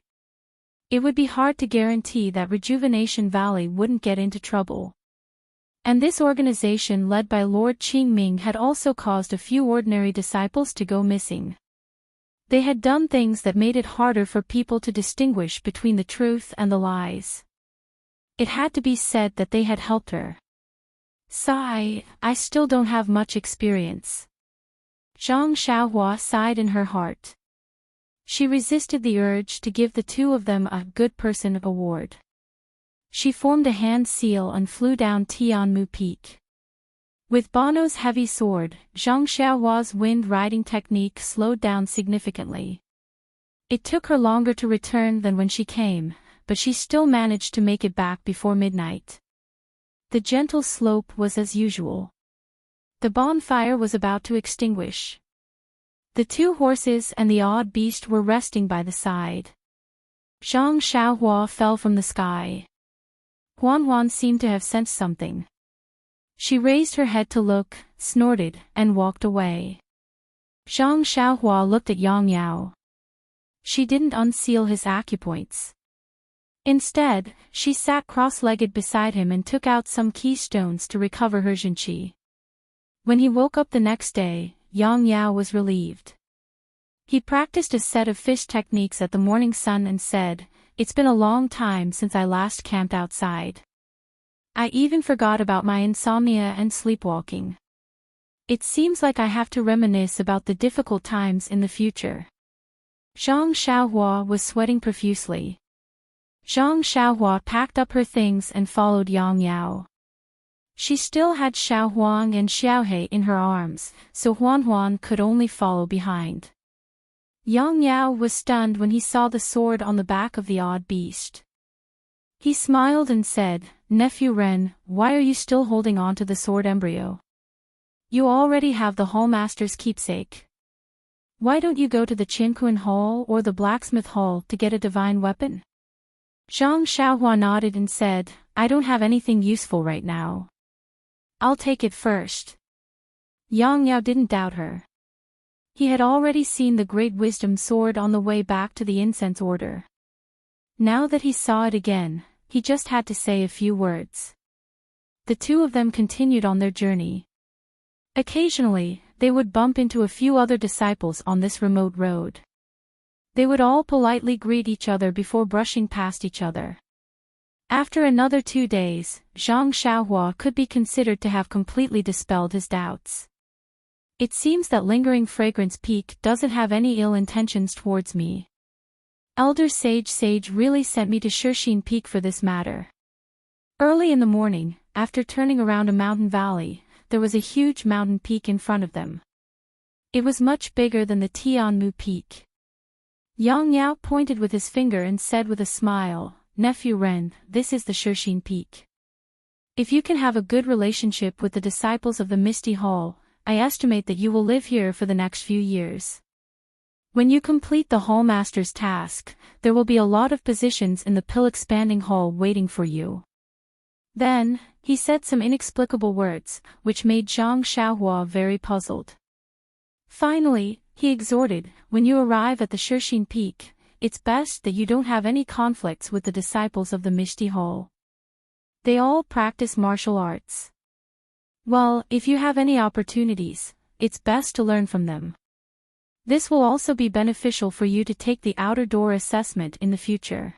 It would be hard to guarantee that Rejuvenation Valley wouldn't get into trouble. And this organization led by Lord Qingming had also caused a few ordinary disciples to go missing. They had done things that made it harder for people to distinguish between the truth and the lies. It had to be said that they had helped her. Sigh, I still don't have much experience. Zhang Xiaohua sighed in her heart. She resisted the urge to give the two of them a Good Person award. She formed a hand seal and flew down Tianmu Peak. With Bono's heavy sword, Zhang Xiaohua's wind-riding technique slowed down significantly. It took her longer to return than when she came, but she still managed to make it back before midnight. The gentle slope was as usual. The bonfire was about to extinguish. The two horses and the odd beast were resting by the side. Zhang Xiaohua fell from the sky. Huan seemed to have sensed something. She raised her head to look, snorted, and walked away. Zhang Xiaohua looked at Yang Yao. She didn't unseal his acupoints. Instead, she sat cross-legged beside him and took out some keystones to recover her Jinqi. When he woke up the next day, Yang Yao was relieved. He practiced a set of fish techniques at the morning sun and said, "It's been a long time since I last camped outside. I even forgot about my insomnia and sleepwalking. It seems like I have to reminisce about the difficult times in the future." Zhang Xiaohua was sweating profusely. Zhang Xiaohua packed up her things and followed Yang Yao. She still had Xiao Huang and Xiaohe in her arms, so Huan could only follow behind. Yang Yao was stunned when he saw the sword on the back of the odd beast. He smiled and said, "Nephew Ren, why are you still holding on to the sword embryo? You already have the Hallmaster's keepsake. Why don't you go to the Qinquan Hall or the Blacksmith Hall to get a divine weapon?" Zhang Xiaohua nodded and said, "I don't have anything useful right now. I'll take it first." Yang Yao didn't doubt her. He had already seen the Great Wisdom Sword on the way back to the Incense Order. Now that he saw it again, he just had to say a few words. The two of them continued on their journey. Occasionally, they would bump into a few other disciples on this remote road. They would all politely greet each other before brushing past each other. After another 2 days, Zhang Xiaohua could be considered to have completely dispelled his doubts. It seems that Lingering Fragrance Peak doesn't have any ill intentions towards me. Elder Sage really sent me to Shirxin Peak for this matter. Early in the morning, after turning around a mountain valley, there was a huge mountain peak in front of them. It was much bigger than the Tianmu Peak. Yang Yao pointed with his finger and said with a smile, "Nephew Ren, this is the Shirxin Peak. If you can have a good relationship with the disciples of the Misty Hall, I estimate that you will live here for the next few years. When you complete the Hallmaster's task, there will be a lot of positions in the pill-expanding hall waiting for you." Then, he said some inexplicable words, which made Zhang Xiaohua very puzzled. Finally, He exhorted, when you arrive at the Shirshine Peak, it's best that you don't have any conflicts with the disciples of the Mishti Hall. They all practice martial arts. Well, if you have any opportunities, it's best to learn from them. This will also be beneficial for you to take the outer door assessment in the future.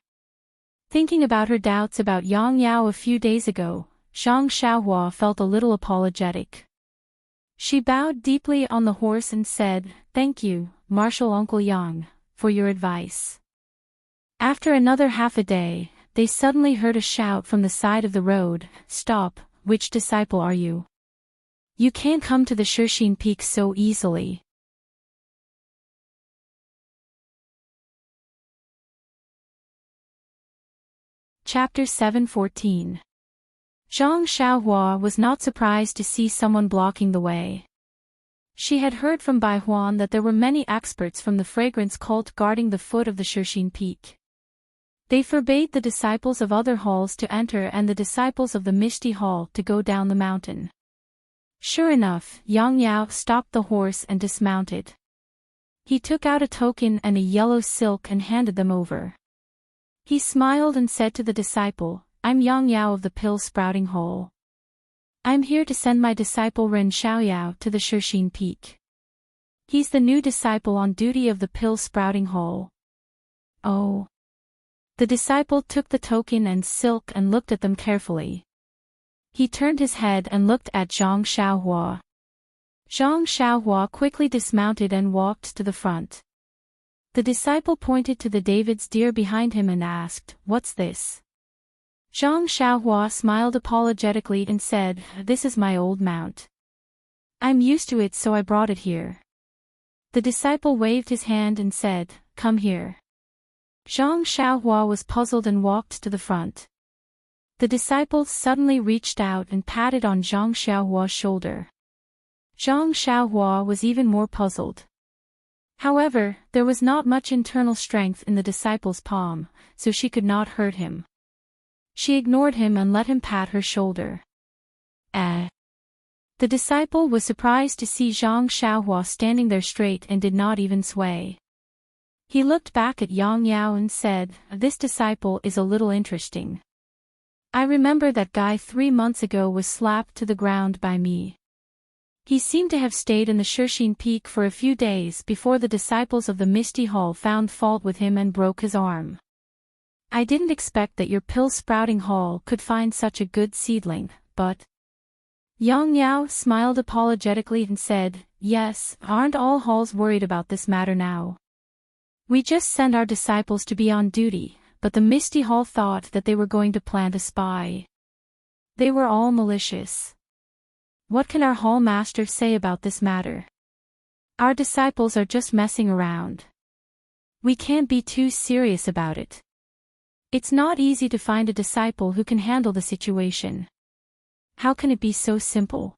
Thinking about her doubts about Yang Yao a few days ago, Zhang Xiaohua felt a little apologetic. She bowed deeply on the horse and said, "Thank you, Martial Uncle Yang, for your advice." After another half a day, they suddenly heard a shout from the side of the road, "Stop, which disciple are you? You can't come to the Shirshine Peak so easily." Chapter 7:14. Zhang Xiaohua was not surprised to see someone blocking the way. She had heard from Bai Huan that there were many experts from the fragrance cult guarding the foot of the Shirshine Peak. They forbade the disciples of other halls to enter and the disciples of the Mishti Hall to go down the mountain. Sure enough, Yang Yao stopped the horse and dismounted. He took out a token and a yellow silk and handed them over. He smiled and said to the disciple, "I'm Yang Yao of the Pill-Sprouting Hall. I'm here to send my disciple Ren Xiaoyao to the Shirshine Peak. He's the new disciple on duty of the Pill-Sprouting Hall." Oh. The disciple took the token and silk and looked at them carefully. He turned his head and looked at Zhang Xiaohua. Zhang Xiaohua quickly dismounted and walked to the front. The disciple pointed to the David's deer behind him and asked, "What's this?" Zhang Xiaohua smiled apologetically and said, "This is my old mount. I'm used to it, so I brought it here." The disciple waved his hand and said, "Come here." Zhang Xiaohua was puzzled and walked to the front. The disciple suddenly reached out and patted on Zhang Xiaohua's shoulder. Zhang Xiaohua was even more puzzled. However, there was not much internal strength in the disciple's palm, so she could not hurt him. She ignored him and let him pat her shoulder. The disciple was surprised to see Zhang Xiaohua standing there straight and did not even sway. He looked back at Yang Yao and said, "This disciple is a little interesting. I remember that guy 3 months ago was slapped to the ground by me. He seemed to have stayed in the Shirshine Peak for a few days before the disciples of the Mishti Hall found fault with him and broke his arm. I didn't expect that your Pill-Sprouting Hall could find such a good seedling, but..." Yang Yao smiled apologetically and said, "Yes, aren't all halls worried about this matter now? We just send our disciples to be on duty, but the Mishti Hall thought that they were going to plant a spy. They were all malicious. What can our hall master say about this matter? Our disciples are just messing around. We can't be too serious about it. It's not easy to find a disciple who can handle the situation. How can it be so simple?"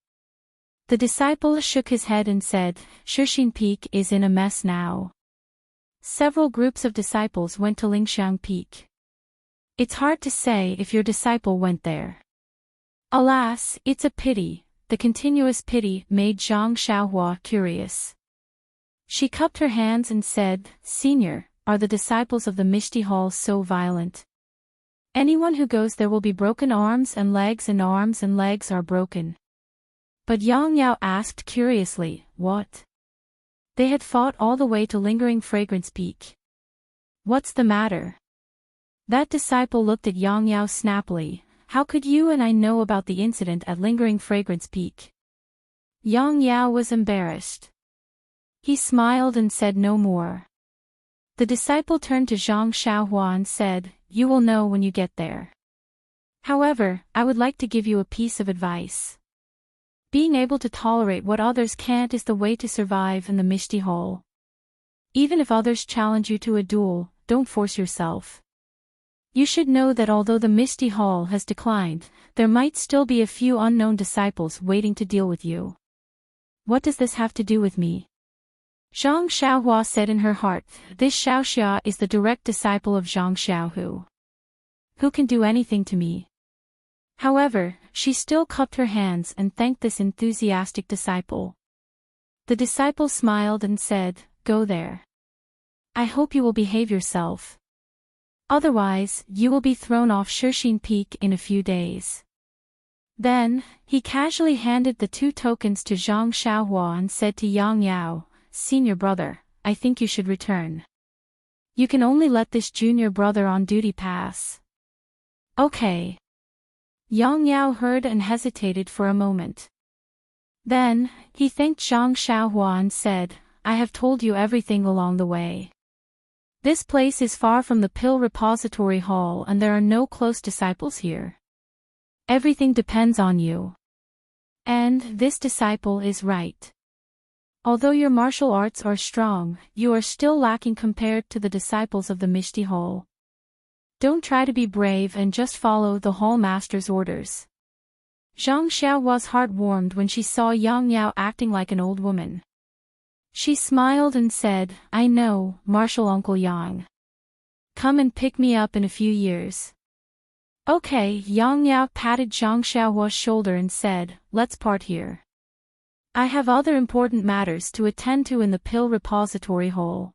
The disciple shook his head and said, "Shirshine Peak is in a mess now. Several groups of disciples went to Lingxiang Peak. It's hard to say if your disciple went there. Alas, it's a pity." The continuous pity made Zhang Xiaohua curious. She cupped her hands and said, "Senior, are the disciples of the Mishti Hall so violent? Anyone who goes there will be broken arms and legs are broken." But Yang Yao asked curiously, "What? They had fought all the way to Lingering Fragrance Peak. What's the matter?" That disciple looked at Yang Yao snappily. "How could you and I know about the incident at Lingering Fragrance Peak?" Yang Yao was embarrassed. He smiled and said no more. The disciple turned to Zhang Xiaohua and said, "You will know when you get there. However, I would like to give you a piece of advice. Being able to tolerate what others can't is the way to survive in the Mishti Hall. Even if others challenge you to a duel, don't force yourself. You should know that although the Mishti Hall has declined, there might still be a few unknown disciples waiting to deal with you." "What does this have to do with me?" Zhang Xiaohua said in her heart, "This Xiaoxia is the direct disciple of Zhang Xiaohu. Who can do anything to me?" However, she still cupped her hands and thanked this enthusiastic disciple. The disciple smiled and said, go there. I hope you will behave yourself. Otherwise, you will be thrown off Shirshine Peak in a few days. Then, he casually handed the 2 tokens to Zhang Xiaohua and said to Yang Yao, "Senior brother, I think you should return. You can only let this junior brother on duty pass." Okay. Yang Yao heard and hesitated for a moment. Then, he thanked Zhang Xiaohua and said, "I have told you everything along the way. This place is far from the Pill Repository Hall and there are no close disciples here. Everything depends on you. And this disciple is right. Although your martial arts are strong, you are still lacking compared to the disciples of the Mishti Hall. Don't try to be brave and just follow the Hall Master's orders." Zhang Xiaohua's heart warmed when she saw Yang Yao acting like an old woman. She smiled and said, "I know, Martial Uncle Yang. Come and pick me up in a few years." Okay. Yang Yao patted Zhang Xiaohua's shoulder and said, "Let's part here. I have other important matters to attend to in the Pill Repository Hall.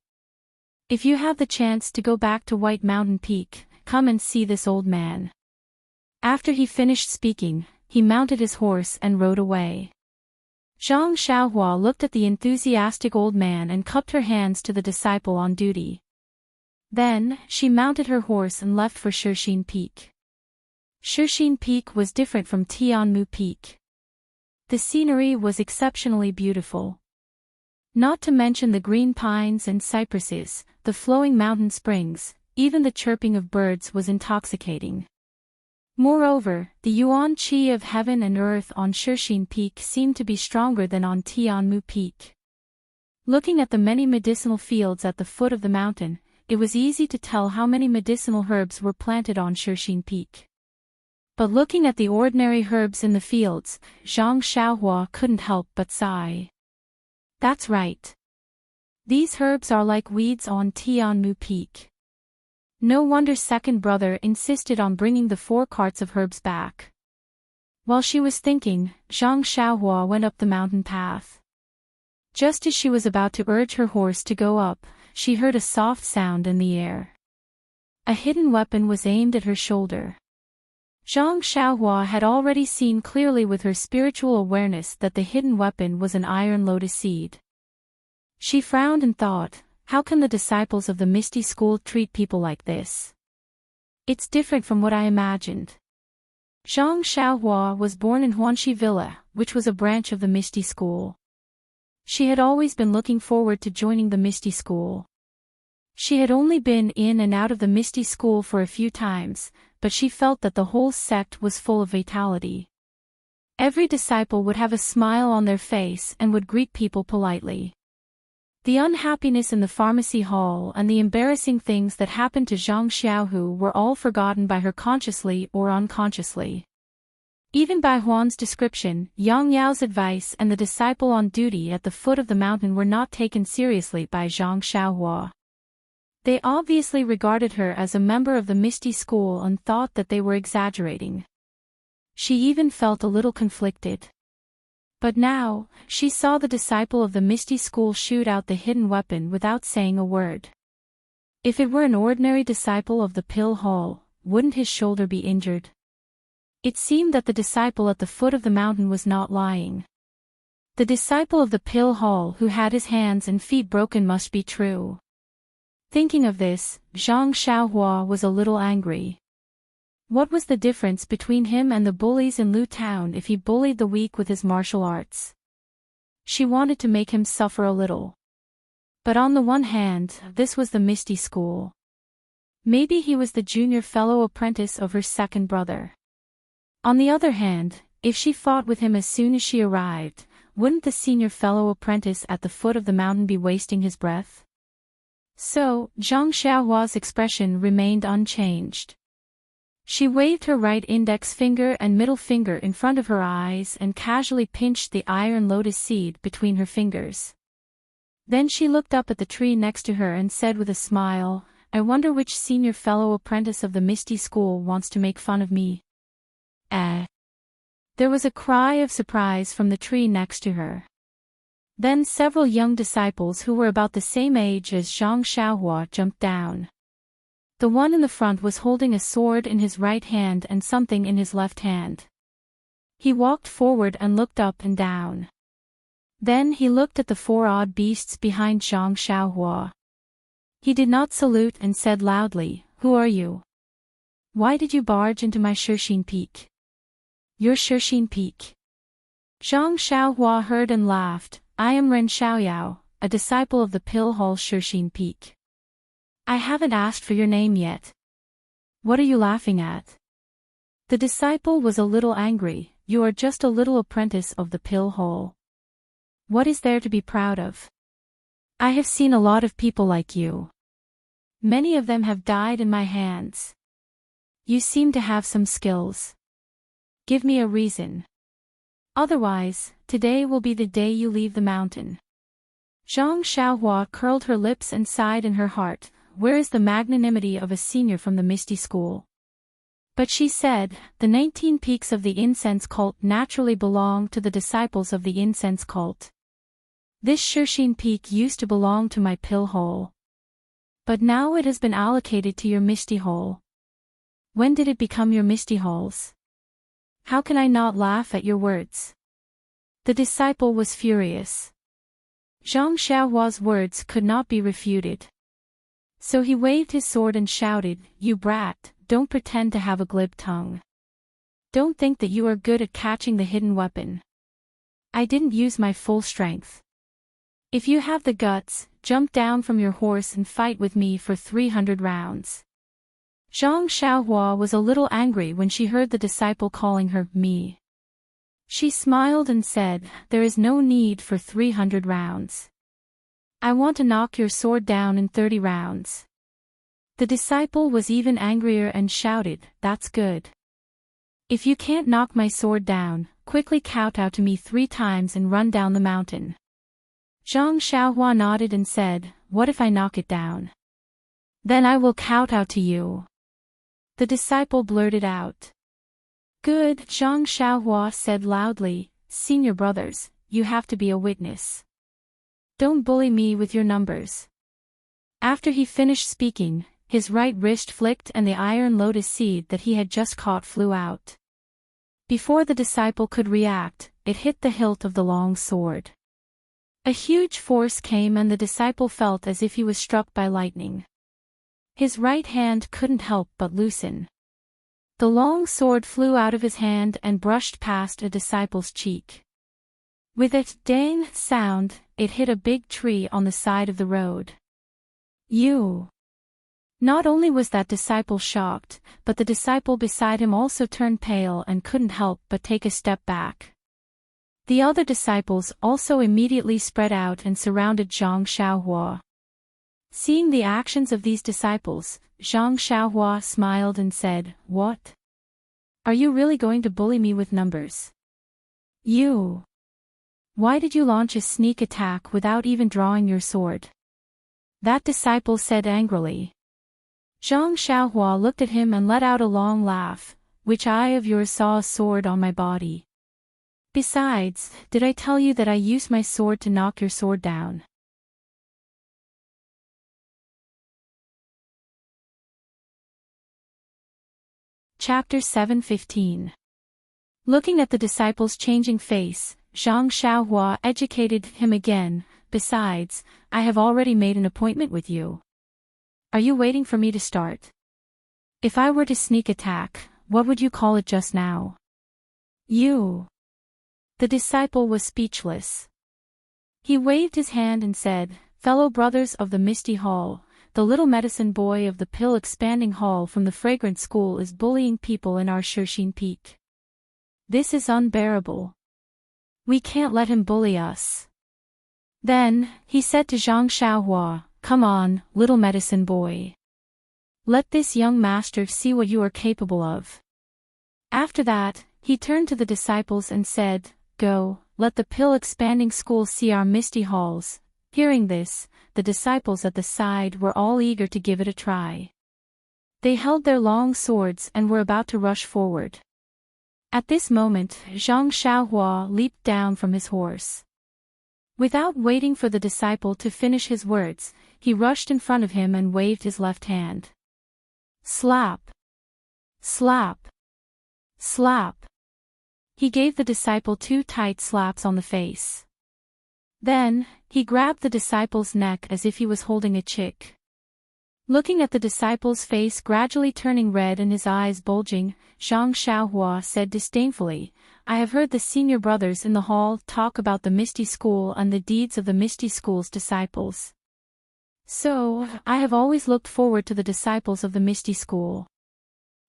If you have the chance to go back to White Mountain Peak, come and see this old man." After he finished speaking, he mounted his horse and rode away. Zhang Xiaohua looked at the enthusiastic old man and cupped her hands to the disciple on duty. Then, she mounted her horse and left for Shirshine Peak. Shirshine Peak was different from Tianmu Peak. The scenery was exceptionally beautiful. Not to mention the green pines and cypresses, the flowing mountain springs, even the chirping of birds was intoxicating. Moreover, the yuan qi of heaven and earth on Shirshine Peak seemed to be stronger than on Tianmu Peak. Looking at the many medicinal fields at the foot of the mountain, it was easy to tell how many medicinal herbs were planted on Shirshine Peak. But looking at the ordinary herbs in the fields, Zhang Xiaohua couldn't help but sigh. That's right. These herbs are like weeds on Tianmu Peak. No wonder second brother insisted on bringing the 4 carts of herbs back. While she was thinking, Zhang Xiaohua went up the mountain path. Just as she was about to urge her horse to go up, she heard a soft sound in the air. A hidden weapon was aimed at her shoulder. Zhang Xiaohua had already seen clearly with her spiritual awareness that the hidden weapon was an iron lotus seed. She frowned and thought, how can the disciples of the Misty School treat people like this? It's different from what I imagined. Zhang Xiaohua was born in Huanxi Villa, which was a branch of the Misty School. She had always been looking forward to joining the Misty School. She had only been in and out of the Misty School for a few times, but she felt that the whole sect was full of vitality. Every disciple would have a smile on their face and would greet people politely. The unhappiness in the pharmacy hall and the embarrassing things that happened to Zhang Xiaohu were all forgotten by her consciously or unconsciously. Even by Huan's description, Yang Yao's advice and the disciple on duty at the foot of the mountain were not taken seriously by Zhang Xiaohua. They obviously regarded her as a member of the Misty School and thought that they were exaggerating. She even felt a little conflicted. But now, she saw the disciple of the Misty School shoot out the hidden weapon without saying a word. If it were an ordinary disciple of the Pill Hall, wouldn't his shoulder be injured? It seemed that the disciple at the foot of the mountain was not lying. The disciple of the Pill Hall who had his hands and feet broken must be true. Thinking of this, Zhang Xiaohua was a little angry. What was the difference between him and the bullies in Lu Town if he bullied the weak with his martial arts? She wanted to make him suffer a little. But on the one hand, this was the Misty School. Maybe he was the junior fellow apprentice of her second brother. On the other hand, if she fought with him as soon as she arrived, wouldn't the senior fellow apprentice at the foot of the mountain be wasting his breath? So, Zhang Xiaohua's expression remained unchanged. She waved her right index finger and middle finger in front of her eyes and casually pinched the iron lotus seed between her fingers. Then she looked up at the tree next to her and said with a smile, "I wonder which senior fellow apprentice of the Misty School wants to make fun of me." There was a cry of surprise from the tree next to her. Then several young disciples who were about the same age as Zhang Xiaohua jumped down. The one in the front was holding a sword in his right hand and something in his left hand. He walked forward and looked up and down. Then he looked at the four odd beasts behind Zhang Xiaohua. He did not salute and said loudly, "Who are you? Why did you barge into my Shixin Peak?" "Your Shixin Peak?" Zhang Xiaohua heard and laughed. "I am Ren Xiaoyao, a disciple of the Pill Hall Shixin Peak. I haven't asked for your name yet. What are you laughing at?" The disciple was a little angry. "You are just a little apprentice of the Pill Hole. What is there to be proud of? I have seen a lot of people like you. Many of them have died in my hands. You seem to have some skills. Give me a reason. Otherwise, today will be the day you leave the mountain." Zhang Xiaohua curled her lips and sighed in her heart. Where is the magnanimity of a senior from the Misty School? But she said, "The 19 peaks of the incense cult naturally belong to the disciples of the incense cult. This Shixin Peak used to belong to my Pill Hole. But now it has been allocated to your Misty Hole. When did it become your Misty Hole's? How can I not laugh at your words?" The disciple was furious. Zhang Xiaohua's words could not be refuted. So he waved his sword and shouted, "You brat, don't pretend to have a glib tongue. Don't think that you are good at catching the hidden weapon. I didn't use my full strength. If you have the guts, jump down from your horse and fight with me for 300 rounds." Zhang Xiaohua was a little angry when she heard the disciple calling her me. She smiled and said, "There is no need for 300 rounds. I want to knock your sword down in 30 rounds. The disciple was even angrier and shouted, "That's good. If you can't knock my sword down, quickly kowtow to me 3 times and run down the mountain." Zhang Xiaohua nodded and said, "What if I knock it down? Then I will kowtow to you." The disciple blurted out. "Good," Zhang Xiaohua said loudly. "Senior brothers, you have to be a witness. Don't bully me with your numbers." After he finished speaking, his right wrist flicked and the iron lotus seed that he had just caught flew out. Before the disciple could react, it hit the hilt of the long sword. A huge force came and the disciple felt as if he was struck by lightning. His right hand couldn't help but loosen. The long sword flew out of his hand and brushed past a disciple's cheek. With a dang sound, it hit a big tree on the side of the road. "You!" Not only was that disciple shocked, but the disciple beside him also turned pale and couldn't help but take a step back. The other disciples also immediately spread out and surrounded Zhang Xiaohua. Seeing the actions of these disciples, Zhang Xiaohua smiled and said, "What? Are you really going to bully me with numbers? You! Why did you launch a sneak attack without even drawing your sword?" That disciple said angrily. Zhang Xiaohua looked at him and let out a long laugh. "Which eye of yours saw a sword on my body? Besides, did I tell you that I used my sword to knock your sword down?" Chapter 7:15. Looking at the disciple's changing face, Zhang Xiaohua educated him again. "Besides, I have already made an appointment with you. Are you waiting for me to start? If I were to sneak attack, what would you call it just now? You!" The disciple was speechless. He waved his hand and said, "Fellow brothers of the Misty Hall, the little medicine boy of the pill expanding hall from the fragrant school is bullying people in our Shixin Peak. This is unbearable. We can't let him bully us." Then, he said to Zhang Xiaohua, "Come on, little medicine boy. Let this young master see what you are capable of." After that, he turned to the disciples and said, "Go, let the pill expanding school see our misty halls." Hearing this, the disciples at the side were all eager to give it a try. They held their long swords and were about to rush forward. At this moment, Zhang Xiaohua leaped down from his horse. Without waiting for the disciple to finish his words, he rushed in front of him and waved his left hand. Slap! Slap! Slap! He gave the disciple 2 tight slaps on the face. Then, he grabbed the disciple's neck as if he was holding a chick. Looking at the disciple's face gradually turning red and his eyes bulging, Zhang Xiaohua said disdainfully, "I have heard the senior brothers in the hall talk about the Misty School and the deeds of the Misty School's disciples. So, I have always looked forward to the disciples of the Misty School.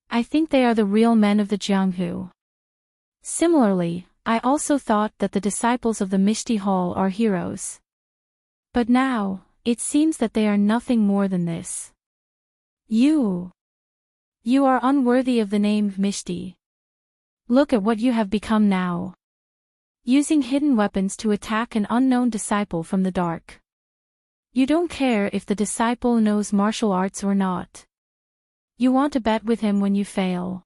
I think they are the real men of the Jianghu. Similarly, I also thought that the disciples of the Misty Hall are heroes. But now, it seems that they are nothing more than this. You are unworthy of the name Misty. Look at what you have become now. Using hidden weapons to attack an unknown disciple from the dark. You don't care if the disciple knows martial arts or not. You want to bet with him when you fail.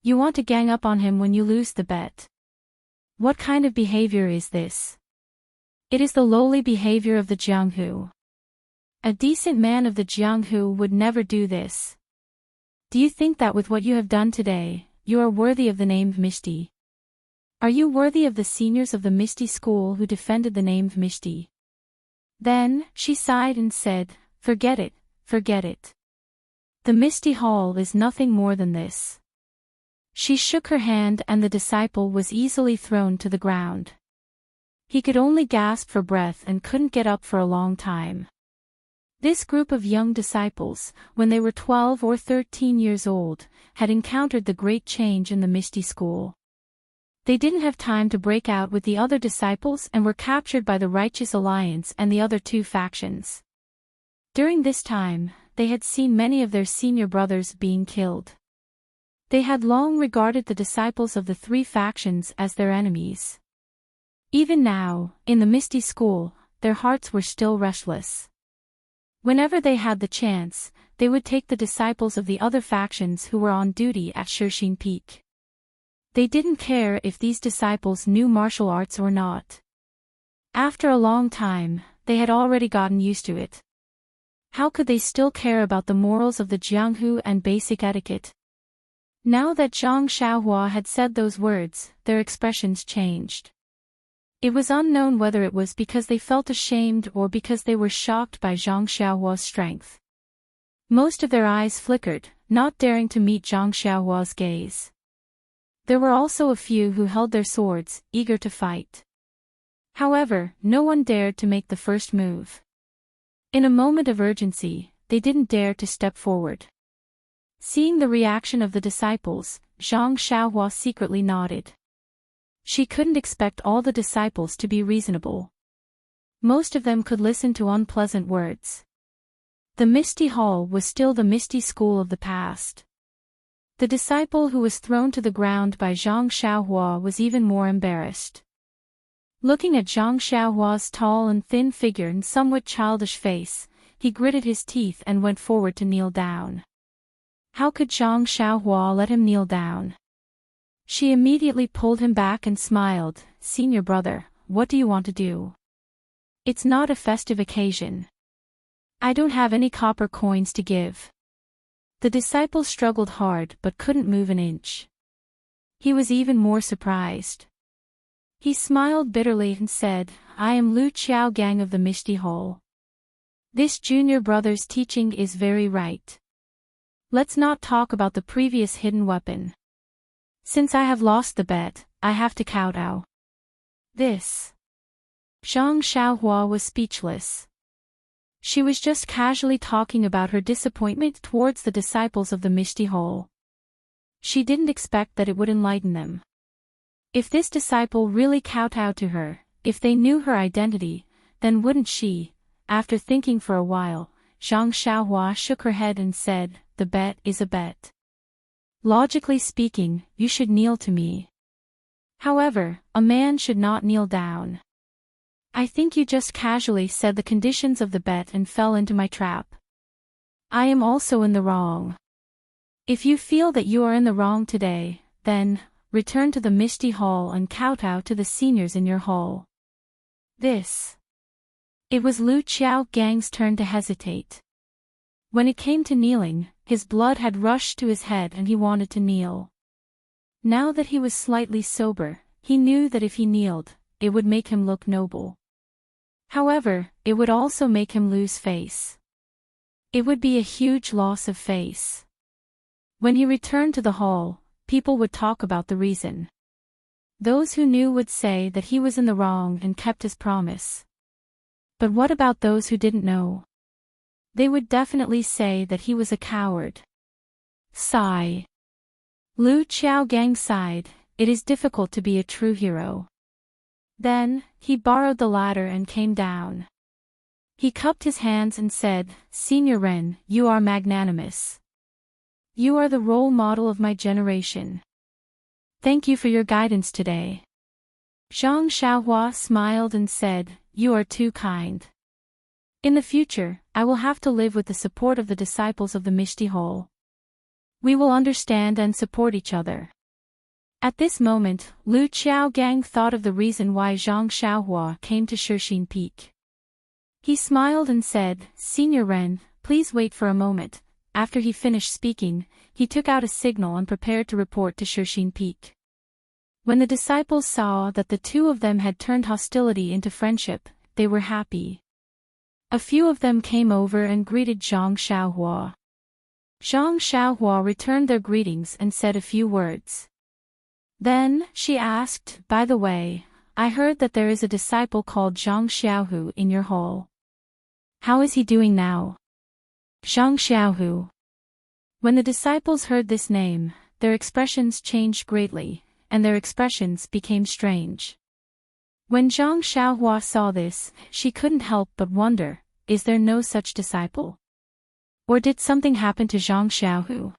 You want to gang up on him when you lose the bet. What kind of behavior is this? It is the lowly behavior of the Jianghu. A decent man of the Jianghu would never do this. Do you think that with what you have done today, you are worthy of the name Misty? Are you worthy of the seniors of the Misty School who defended the name Misty?" Then, she sighed and said, forget it, forget it. The Misty Hall is nothing more than this." She shook her hand and the disciple was easily thrown to the ground. He could only gasp for breath and couldn't get up for a long time. This group of young disciples, when they were 12 or 13 years old, had encountered the great change in the Misty School. They didn't have time to break out with the other disciples and were captured by the Righteous Alliance and the other 2 factions. During this time, they had seen many of their senior brothers being killed. They had long regarded the disciples of the 3 factions as their enemies. Even now, in the Misty School, their hearts were still restless. Whenever they had the chance, they would take the disciples of the other factions who were on duty at Shixin Peak. They didn't care if these disciples knew martial arts or not. After a long time, they had already gotten used to it. How could they still care about the morals of the Jianghu and basic etiquette? Now that Zhang Xiaohua had said those words, their expressions changed. It was unknown whether it was because they felt ashamed or because they were shocked by Zhang Xiaohua's strength. Most of their eyes flickered, not daring to meet Zhang Xiaohua's gaze. There were also a few who held their swords, eager to fight. However, no one dared to make the first move. In a moment of urgency, they didn't dare to step forward. Seeing the reaction of the disciples, Zhang Xiaohua secretly nodded. She couldn't expect all the disciples to be reasonable. Most of them could listen to unpleasant words. The Misty Hall was still the Misty School of the past. The disciple who was thrown to the ground by Zhang Xiaohua was even more embarrassed. Looking at Zhang Xiaohua's tall and thin figure and somewhat childish face, he gritted his teeth and went forward to kneel down. How could Zhang Xiaohua let him kneel down? She immediately pulled him back and smiled, "Senior brother, what do you want to do? It's not a festive occasion. I don't have any copper coins to give." The disciple struggled hard but couldn't move an inch. He was even more surprised. He smiled bitterly and said, "I am Lu Qiaogang of the Misty Hall. This junior brother's teaching is very right. Let's not talk about the previous hidden weapon. Since I have lost the bet, I have to kowtow." This. Zhang Xiaohua was speechless. She was just casually talking about her disappointment towards the disciples of the Misty Hall. She didn't expect that it would enlighten them. If this disciple really kowtowed to her, if they knew her identity, then wouldn't she? After thinking for a while, Zhang Xiaohua shook her head and said, "The bet is a bet. Logically speaking, you should kneel to me. However, a man should not kneel down. I think you just casually said the conditions of the bet and fell into my trap. I am also in the wrong. If you feel that you are in the wrong today, then, return to the Misty Hall and kowtow to the seniors in your hall." This. It was Lu Qiaogang's turn to hesitate. When it came to kneeling, his blood had rushed to his head and he wanted to kneel. Now that he was slightly sober, he knew that if he kneeled, it would make him look noble. However, it would also make him lose face. It would be a huge loss of face. When he returned to the hall, people would talk about the reason. Those who knew would say that he was in the wrong and kept his promise. But what about those who didn't know? They would definitely say that he was a coward. Sigh. Lu Qiaogang sighed. It is difficult to be a true hero. Then, he borrowed the ladder and came down. He cupped his hands and said, Senior Ren, you are magnanimous. You are the role model of my generation. Thank you for your guidance today. Zhang Xiaohua smiled and said, You are too kind. In the future, I will have to live with the support of the disciples of the Mishti Hall. We will understand and support each other. At this moment, Lu Qiaogang thought of the reason why Zhang Xiaohua came to Shixin Peak. He smiled and said, Senior Ren, please wait for a moment. After he finished speaking, he took out a signal and prepared to report to Shixin Peak. When the disciples saw that the two of them had turned hostility into friendship, they were happy. A few of them came over and greeted Zhang Xiaohua. Zhang Xiaohua returned their greetings and said a few words. Then, she asked, By the way, I heard that there is a disciple called Zhang Xiaohu in your hall. How is he doing now? Zhang Xiaohu. When the disciples heard this name, their expressions changed greatly, and their expressions became strange. When Zhang Xiaohua saw this, she couldn't help but wonder, is there no such disciple? Or did something happen to Zhang Xiaohu?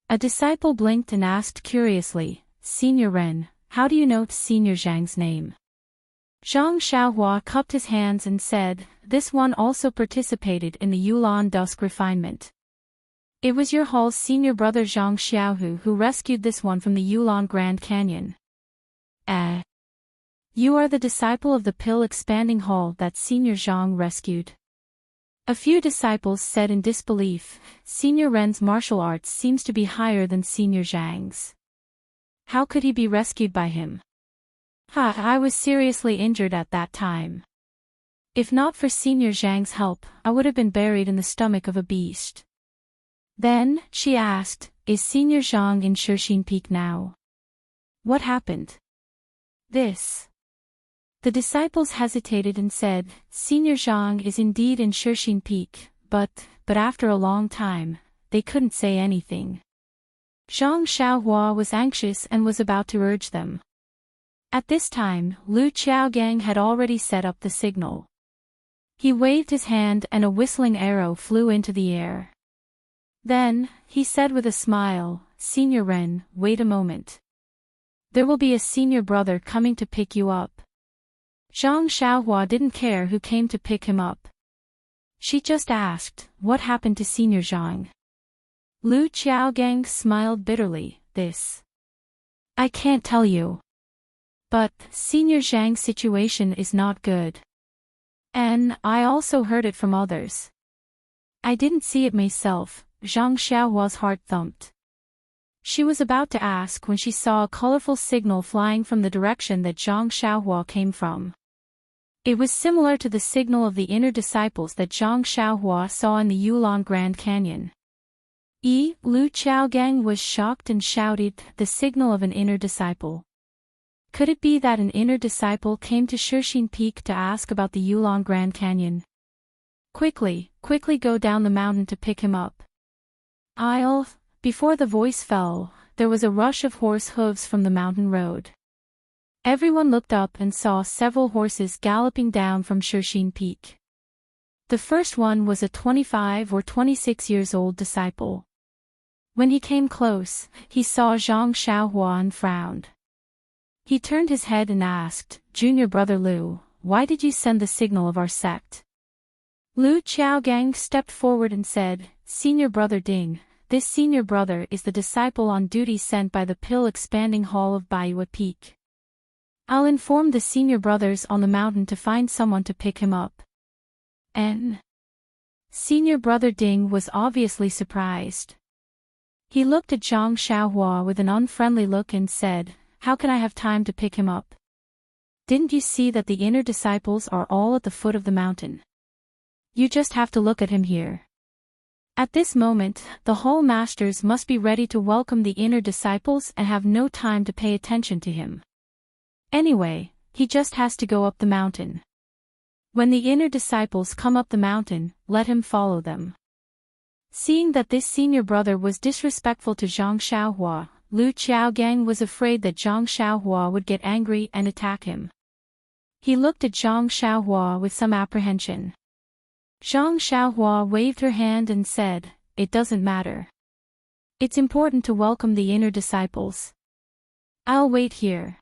A disciple blinked and asked curiously, Senior Ren, how do you know Senior Zhang's name? Zhang Xiaohua cupped his hands and said, This one also participated in the Yulan Dusk refinement. It was your hall's senior brother Zhang Xiaohu who rescued this one from the Yulan Grand Canyon. You are the disciple of the pill-expanding hall that Senior Zhang rescued. A few disciples said in disbelief, Senior Ren's martial arts seems to be higher than Senior Zhang's. How could he be rescued by him? I was seriously injured at that time. If not for Senior Zhang's help, I would have been buried in the stomach of a beast. Then, she asked, Is Senior Zhang in Shixin Peak now? What happened? This. The disciples hesitated and said, Senior Zhang is indeed in Shixin Peak, but after a long time, they couldn't say anything. Zhang Xiaohua was anxious and was about to urge them. At this time, Lu Qiaogang had already set up the signal. He waved his hand and a whistling arrow flew into the air. Then, he said with a smile, Senior Ren, wait a moment. There will be a senior brother coming to pick you up. Zhang Xiaohua didn't care who came to pick him up. She just asked, What happened to Senior Zhang? Lu Qiaogang smiled bitterly, This. I can't tell you. But, Senior Zhang's situation is not good. And, I also heard it from others. I didn't see it myself, Zhang Xiaohua's heart thumped. She was about to ask when she saw a colorful signal flying from the direction that Zhang Xiaohua came from. It was similar to the signal of the inner disciples that Zhang Xiaohua saw in the Yulan Grand Canyon. Lu Qiaogang was shocked and shouted, The signal of an inner disciple. Could it be that an inner disciple came to Shixin Peak to ask about the Yulan Grand Canyon? Quickly go down the mountain to pick him up. Before the voice fell, there was a rush of horse hooves from the mountain road. Everyone looked up and saw several horses galloping down from Shixin Peak. The first one was a 25 or 26 years old disciple. When he came close, he saw Zhang Xiaohua and frowned. He turned his head and asked, Junior Brother Lu, why did you send the signal of our sect? Lu Qiaogang stepped forward and said, Senior Brother Ding, this senior brother is the disciple on duty sent by the pill-expanding hall of Baiyu Peak. I'll inform the senior brothers on the mountain to find someone to pick him up. Senior brother Ding was obviously surprised. He looked at Zhang Xiaohua with an unfriendly look and said, "How can I have time to pick him up? Didn't you see that the inner disciples are all at the foot of the mountain? You just have to look at him here." At this moment, the hall masters must be ready to welcome the inner disciples and have no time to pay attention to him. Anyway, he just has to go up the mountain. When the inner disciples come up the mountain, let him follow them. Seeing that this senior brother was disrespectful to Zhang Xiaohua, Lu Qiaogang was afraid that Zhang Xiaohua would get angry and attack him. He looked at Zhang Xiaohua with some apprehension. Zhang Xiaohua waved her hand and said, "It doesn't matter. It's important to welcome the inner disciples. I'll wait here."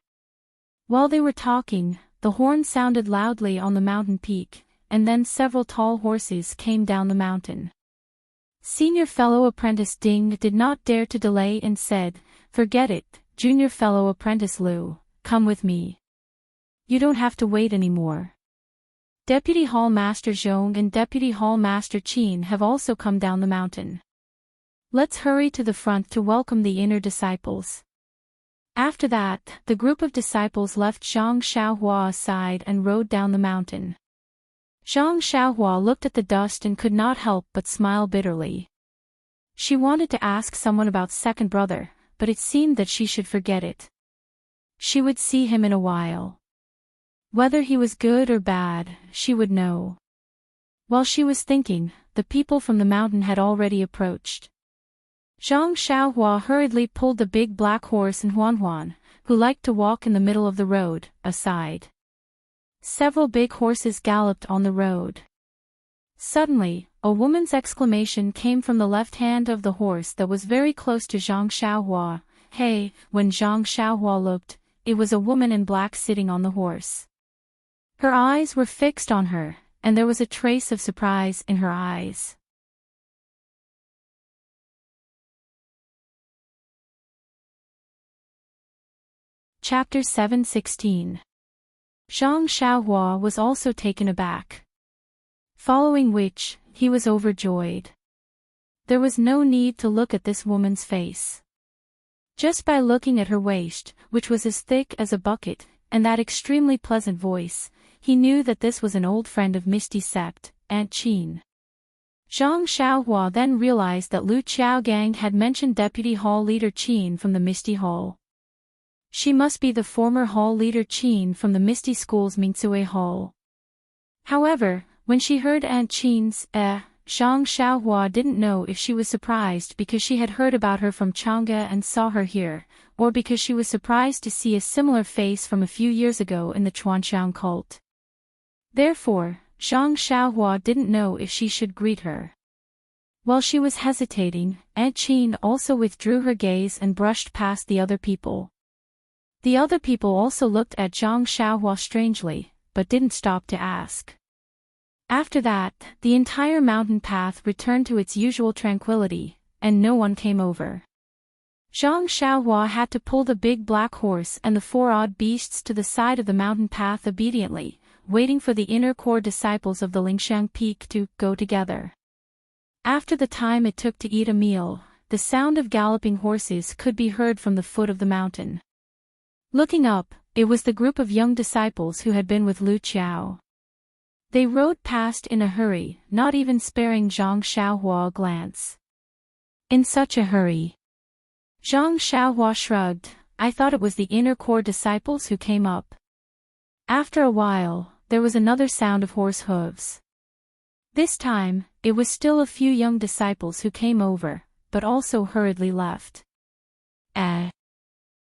While they were talking, the horn sounded loudly on the mountain peak, and then several tall horses came down the mountain. Senior fellow apprentice Ding did not dare to delay and said, "Forget it, junior fellow apprentice Lu, come with me. You don't have to wait anymore." Deputy Hall Master Zhong and Deputy Hall Master Qin have also come down the mountain. Let's hurry to the front to welcome the inner disciples. After that, the group of disciples left Zhang Xiaohua aside and rode down the mountain. Zhang Xiaohua looked at the dust and could not help but smile bitterly. She wanted to ask someone about second brother, but it seemed that she should forget it. She would see him in a while. Whether he was good or bad, she would know. While she was thinking, the people from the mountain had already approached. Zhang Xiaohua hurriedly pulled the big black horse and Huan, who liked to walk in the middle of the road, aside. Several big horses galloped on the road. Suddenly, a woman's exclamation came from the left hand of the horse that was very close to Zhang Xiaohua. "Hey!" When Zhang Xiaohua looked, it was a woman in black sitting on the horse. Her eyes were fixed on her, and there was a trace of surprise in her eyes. Chapter 7:16. Zhang Xiaohua was also taken aback. Following which, he was overjoyed. There was no need to look at this woman's face. Just by looking at her waist, which was as thick as a bucket, and that extremely pleasant voice, he knew that this was an old friend of Misty Sept, Aunt Qin. Zhang Xiaohua then realized that Lu Qiaogang had mentioned Deputy Hall Leader Qin from the Misty Hall. She must be the former Hall Leader Qin from the Misty School's Mingsui Hall. However, when she heard Aunt Qin's Zhang Xiaohua didn't know if she was surprised because she had heard about her from Chang'e and saw her here, or because she was surprised to see a similar face from a few years ago in the Chuanxiang cult. Therefore, Zhang Xiaohua didn't know if she should greet her. While she was hesitating, Aunt Qin also withdrew her gaze and brushed past the other people. The other people also looked at Zhang Xiaohua strangely, but didn't stop to ask. After that, the entire mountain path returned to its usual tranquility, and no one came over. Zhang Xiaohua had to pull the big black horse and the four odd beasts to the side of the mountain path obediently, waiting for the inner core disciples of the Lingxiang Peak to go together. After the time it took to eat a meal, the sound of galloping horses could be heard from the foot of the mountain. Looking up, it was the group of young disciples who had been with Lu Qiao. They rode past in a hurry, not even sparing Zhang Xiaohua a glance. In such a hurry. Zhang Xiaohua shrugged. I thought it was the inner core disciples who came up. After a while, there was another sound of horse hooves. This time, it was still a few young disciples who came over, but also hurriedly left.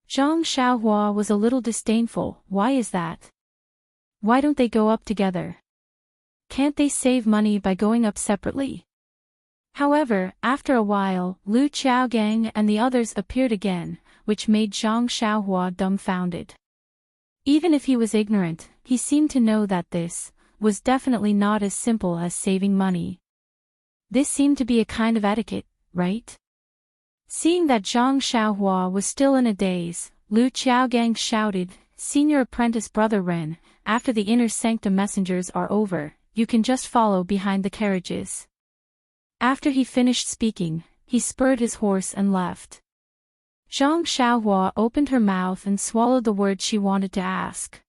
Zhang Xiaohua was a little disdainful. Why is that? Why don't they go up together? Can't they save money by going up separately? However, after a while, Lu Qiaogang and the others appeared again, which made Zhang Xiaohua dumbfounded. Even if he was ignorant, he seemed to know that this was definitely not as simple as saving money. This seemed to be a kind of etiquette, right? Seeing that Zhang Xiaohua was still in a daze, Lu Qiaogang shouted, Senior Apprentice Brother Ren, after the inner sanctum messengers are over, you can just follow behind the carriages. After he finished speaking, he spurred his horse and left. Zhang Xiaohua opened her mouth and swallowed the words she wanted to ask.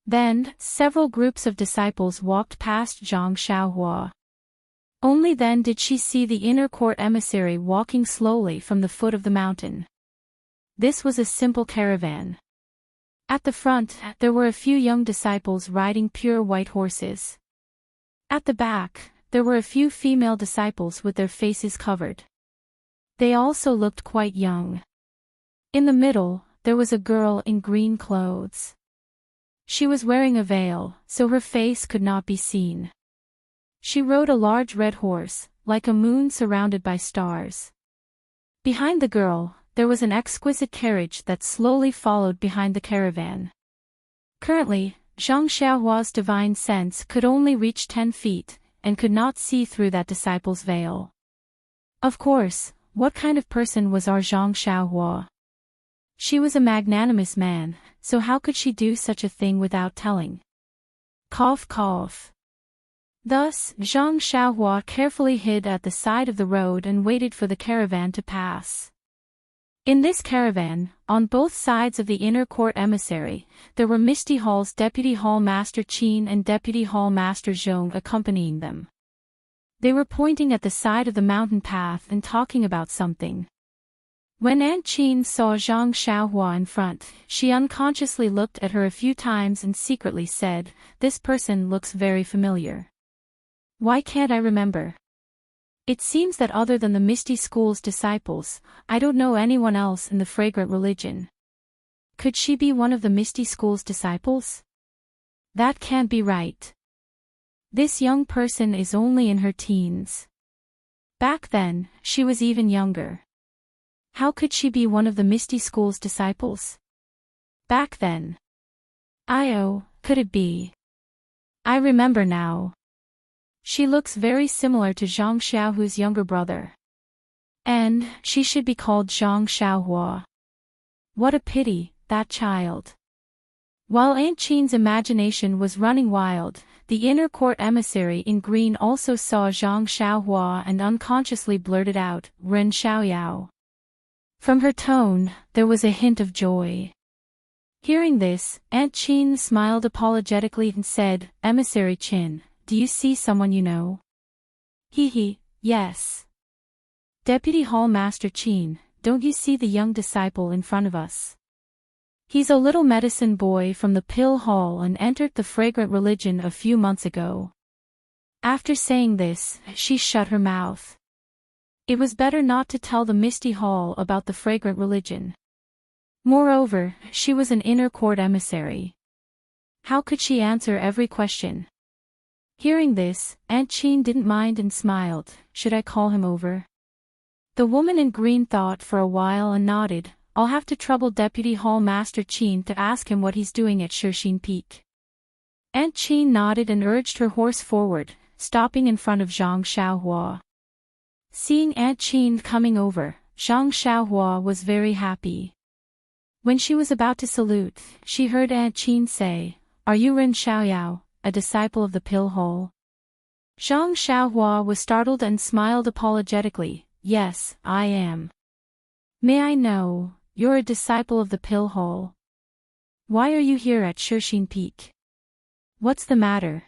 Then, several groups of disciples walked past Zhang Xiaohua. Only then did she see the inner court emissary walking slowly from the foot of the mountain. This was a simple caravan. At the front, there were a few young disciples riding pure white horses. At the back, there were a few female disciples with their faces covered. They also looked quite young. In the middle, there was a girl in green clothes. She was wearing a veil, so her face could not be seen. She rode a large red horse, like a moon surrounded by stars. Behind the girl, there was an exquisite carriage that slowly followed behind the caravan. Currently, Zhang Xiaohua's divine sense could only reach 10 feet, and could not see through that disciple's veil. Of course, what kind of person was our Zhang Xiaohua? She was a magnanimous man, so how could she do such a thing without telling? Cough cough. Thus, Zhang Xiaohua carefully hid at the side of the road and waited for the caravan to pass. In this caravan, on both sides of the inner court emissary, there were Misty Hall's Deputy Hall Master Qin and Deputy Hall Master Zhong accompanying them. They were pointing at the side of the mountain path and talking about something. When Aunt Qin saw Zhang Xiaohua in front, she unconsciously looked at her a few times and secretly said, "This person looks very familiar. Why can't I remember? It seems that other than the Misty School's disciples, I don't know anyone else in the fragrant religion. Could she be one of the Misty School's disciples? That can't be right. This young person is only in her teens. Back then, she was even younger. How could she be one of the Misty School's disciples? Back then. Could it be? I remember now. She looks very similar to Zhang Xiaohua's younger brother. And, she should be called Zhang Xiaohua. What a pity, that child." While Aunt Qin's imagination was running wild, the inner court emissary in green also saw Zhang Xiaohua and unconsciously blurted out, "Ren Xiaoyao." From her tone, there was a hint of joy. Hearing this, Aunt Qin smiled apologetically and said, "Emissary Qin, do you see someone you know?" Yes. Deputy Hall Master Qin, don't you see the young disciple in front of us? He's a little medicine boy from the Pill Hall and entered the fragrant religion a few months ago." After saying this, she shut her mouth. It was better not to tell the Misty Hall about the fragrant religion. Moreover, she was an inner court emissary. How could she answer every question? Hearing this, Aunt Qin didn't mind and smiled. "Should I call him over?" The woman in green thought for a while and nodded. "I'll have to trouble Deputy Hall Master Qin to ask him what he's doing at Shixin Peak." Aunt Qin nodded and urged her horse forward, stopping in front of Zhang Xiaohua. Seeing Aunt Qin coming over, Zhang Xiaohua was very happy. When she was about to salute, she heard Aunt Qin say, "Are you Ren Xiaoyao, a disciple of the Pill Hall?" Zhang Xiaohua was startled and smiled apologetically. "Yes, I am." "May I know, you're a disciple of the Pill Hall? Why are you here at Shixin Peak? What's the matter?"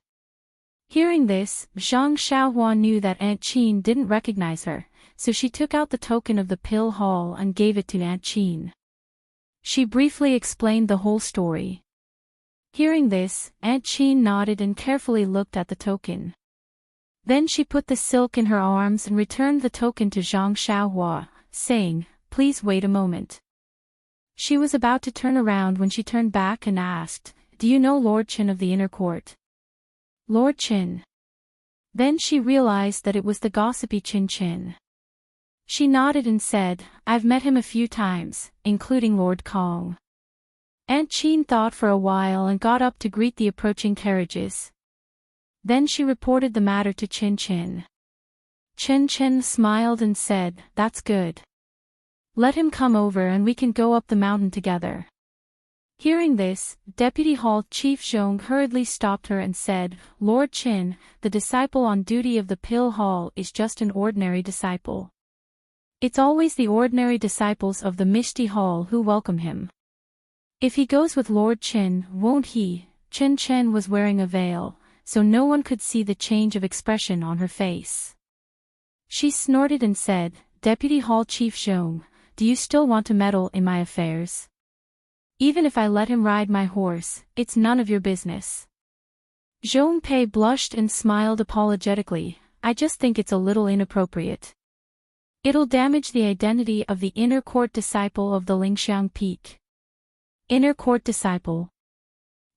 Hearing this, Zhang Xiaohua knew that Aunt Qin didn't recognize her, so she took out the token of the Pill Hall and gave it to Aunt Qin. She briefly explained the whole story. Hearing this, Aunt Qin nodded and carefully looked at the token. Then she put the silk in her arms and returned the token to Zhang Xiaohua, saying, "Please wait a moment." She was about to turn around when she turned back and asked, "Do you know Lord Qin of the inner court?" "Lord Qin?" Then she realized that it was the gossipy Qin Qin. She nodded and said, "I've met him a few times, including Lord Kong." Aunt Qin thought for a while and got up to greet the approaching carriages. Then she reported the matter to Qin Qin. Qin Qin smiled and said, "That's good. Let him come over and we can go up the mountain together." Hearing this, Deputy Hall Chief Zhong hurriedly stopped her and said, "Lord Qin, the disciple on duty of the Pill Hall is just an ordinary disciple. It's always the ordinary disciples of the Mishti Hall who welcome him. If he goes with Lord Qin, won't he?" Qin Chen was wearing a veil, so no one could see the change of expression on her face. She snorted and said, "Deputy Hall Chief Zhong, do you still want to meddle in my affairs? Even if I let him ride my horse, it's none of your business." Zhong Pei blushed and smiled apologetically. "I just think it's a little inappropriate. It'll damage the identity of the inner court disciple of the Lingxiang Peak." "Inner court disciple?"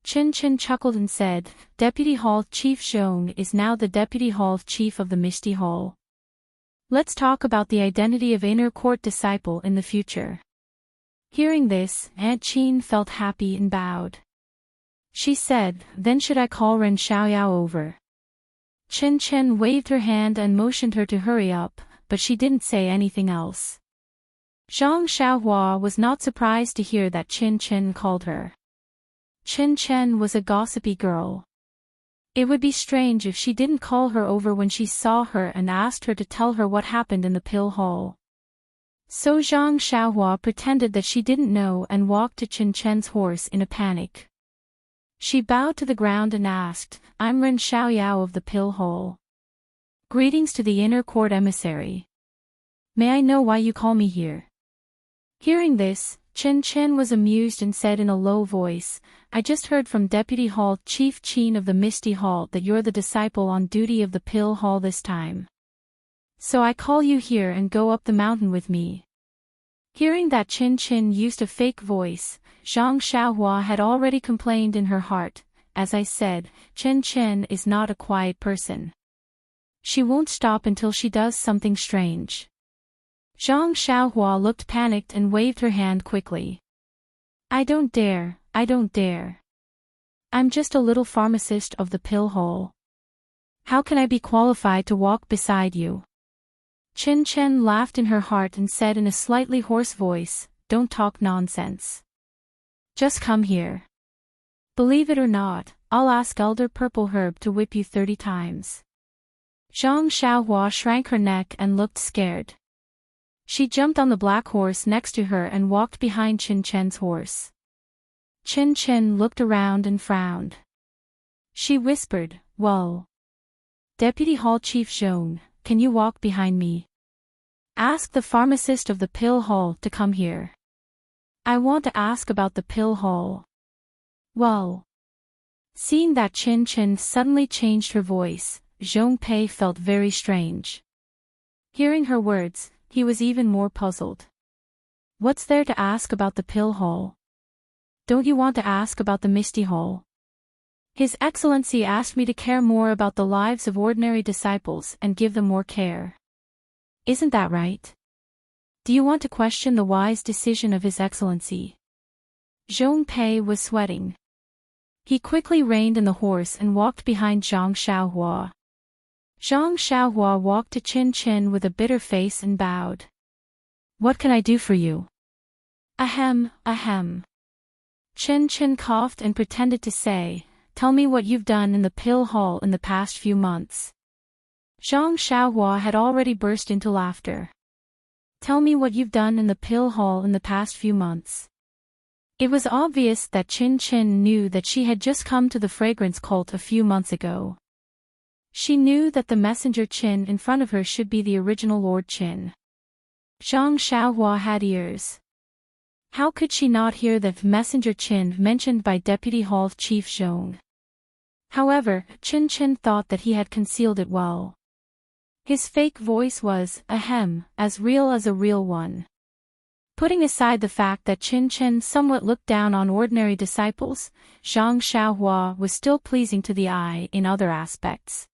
Qin Chen chuckled and said, "Deputy Hall Chief Zhong is now the Deputy Hall Chief of the Mishti Hall. Let's talk about the identity of inner court disciple in the future." Hearing this, Aunt Qin felt happy and bowed. She said, "Then should I call Ren Xiaoyao over?" Qin Chen waved her hand and motioned her to hurry up, but she didn't say anything else. Zhang Xiaohua was not surprised to hear that Qin Chen called her. Qin Chen was a gossipy girl. It would be strange if she didn't call her over when she saw her and asked her to tell her what happened in the Pill Hall. So Zhang Xiaohua pretended that she didn't know and walked to Qin Chen's horse in a panic. She bowed to the ground and asked, "I'm Ren Xiaoyao of the Pill Hall. Greetings to the inner court emissary. May I know why you call me here?" Hearing this, Qin Chen was amused and said in a low voice, "I just heard from Deputy Hall Chief Qin of the Misty Hall that you're the disciple on duty of the Pill Hall this time. So I call you here and go up the mountain with me." Hearing that Qin Chen used a fake voice, Zhang Xiaohua had already complained in her heart, "As I said, Qin Chen is not a quiet person. She won't stop until she does something strange." Zhang Xiaohua looked panicked and waved her hand quickly. I don't dare. I'm just a little pharmacist of the Pill Hall. How can I be qualified to walk beside you?" Qin Chen laughed in her heart and said in a slightly hoarse voice, "Don't talk nonsense. Just come here. Believe it or not, I'll ask Elder Purple Herb to whip you 30 times. Zhang Xiaohua shrank her neck and looked scared. She jumped on the black horse next to her and walked behind Qin Chen's horse. Qin Chen looked around and frowned. She whispered, "Whoa. Deputy Hall Chief Zhong, can you walk behind me? Ask the pharmacist of the Pill Hall to come here. I want to ask about the Pill Hall." "Whoa." Seeing that Qin Chen suddenly changed her voice, Zhong Pei felt very strange. Hearing her words, he was even more puzzled. "What's there to ask about the Pill Hall? Don't you want to ask about the Misty Hall? His Excellency asked me to care more about the lives of ordinary disciples and give them more care. Isn't that right? Do you want to question the wise decision of His Excellency?" Zhong Pei was sweating. He quickly reined in the horse and walked behind Zhang Xiaohua. Zhang Xiaohua walked to Qin Chen with a bitter face and bowed. "What can I do for you?" Ahem. Qin Chen coughed and pretended to say, "Tell me what you've done in the Pill Hall in the past few months." Zhang Xiaohua had already burst into laughter. "Tell me what you've done in the Pill Hall in the past few months." It was obvious that Qin Chen knew that she had just come to the fragrance cult a few months ago. She knew that the messenger Qin in front of her should be the original Lord Qin. Zhang Xiaohua had ears. How could she not hear the messenger Qin mentioned by Deputy Hall Chief Zhong? However, Qin Chen thought that he had concealed it well. His fake voice was, as real as a real one. Putting aside the fact that Qin Chen somewhat looked down on ordinary disciples, Zhang Xiaohua was still pleasing to the eye in other aspects.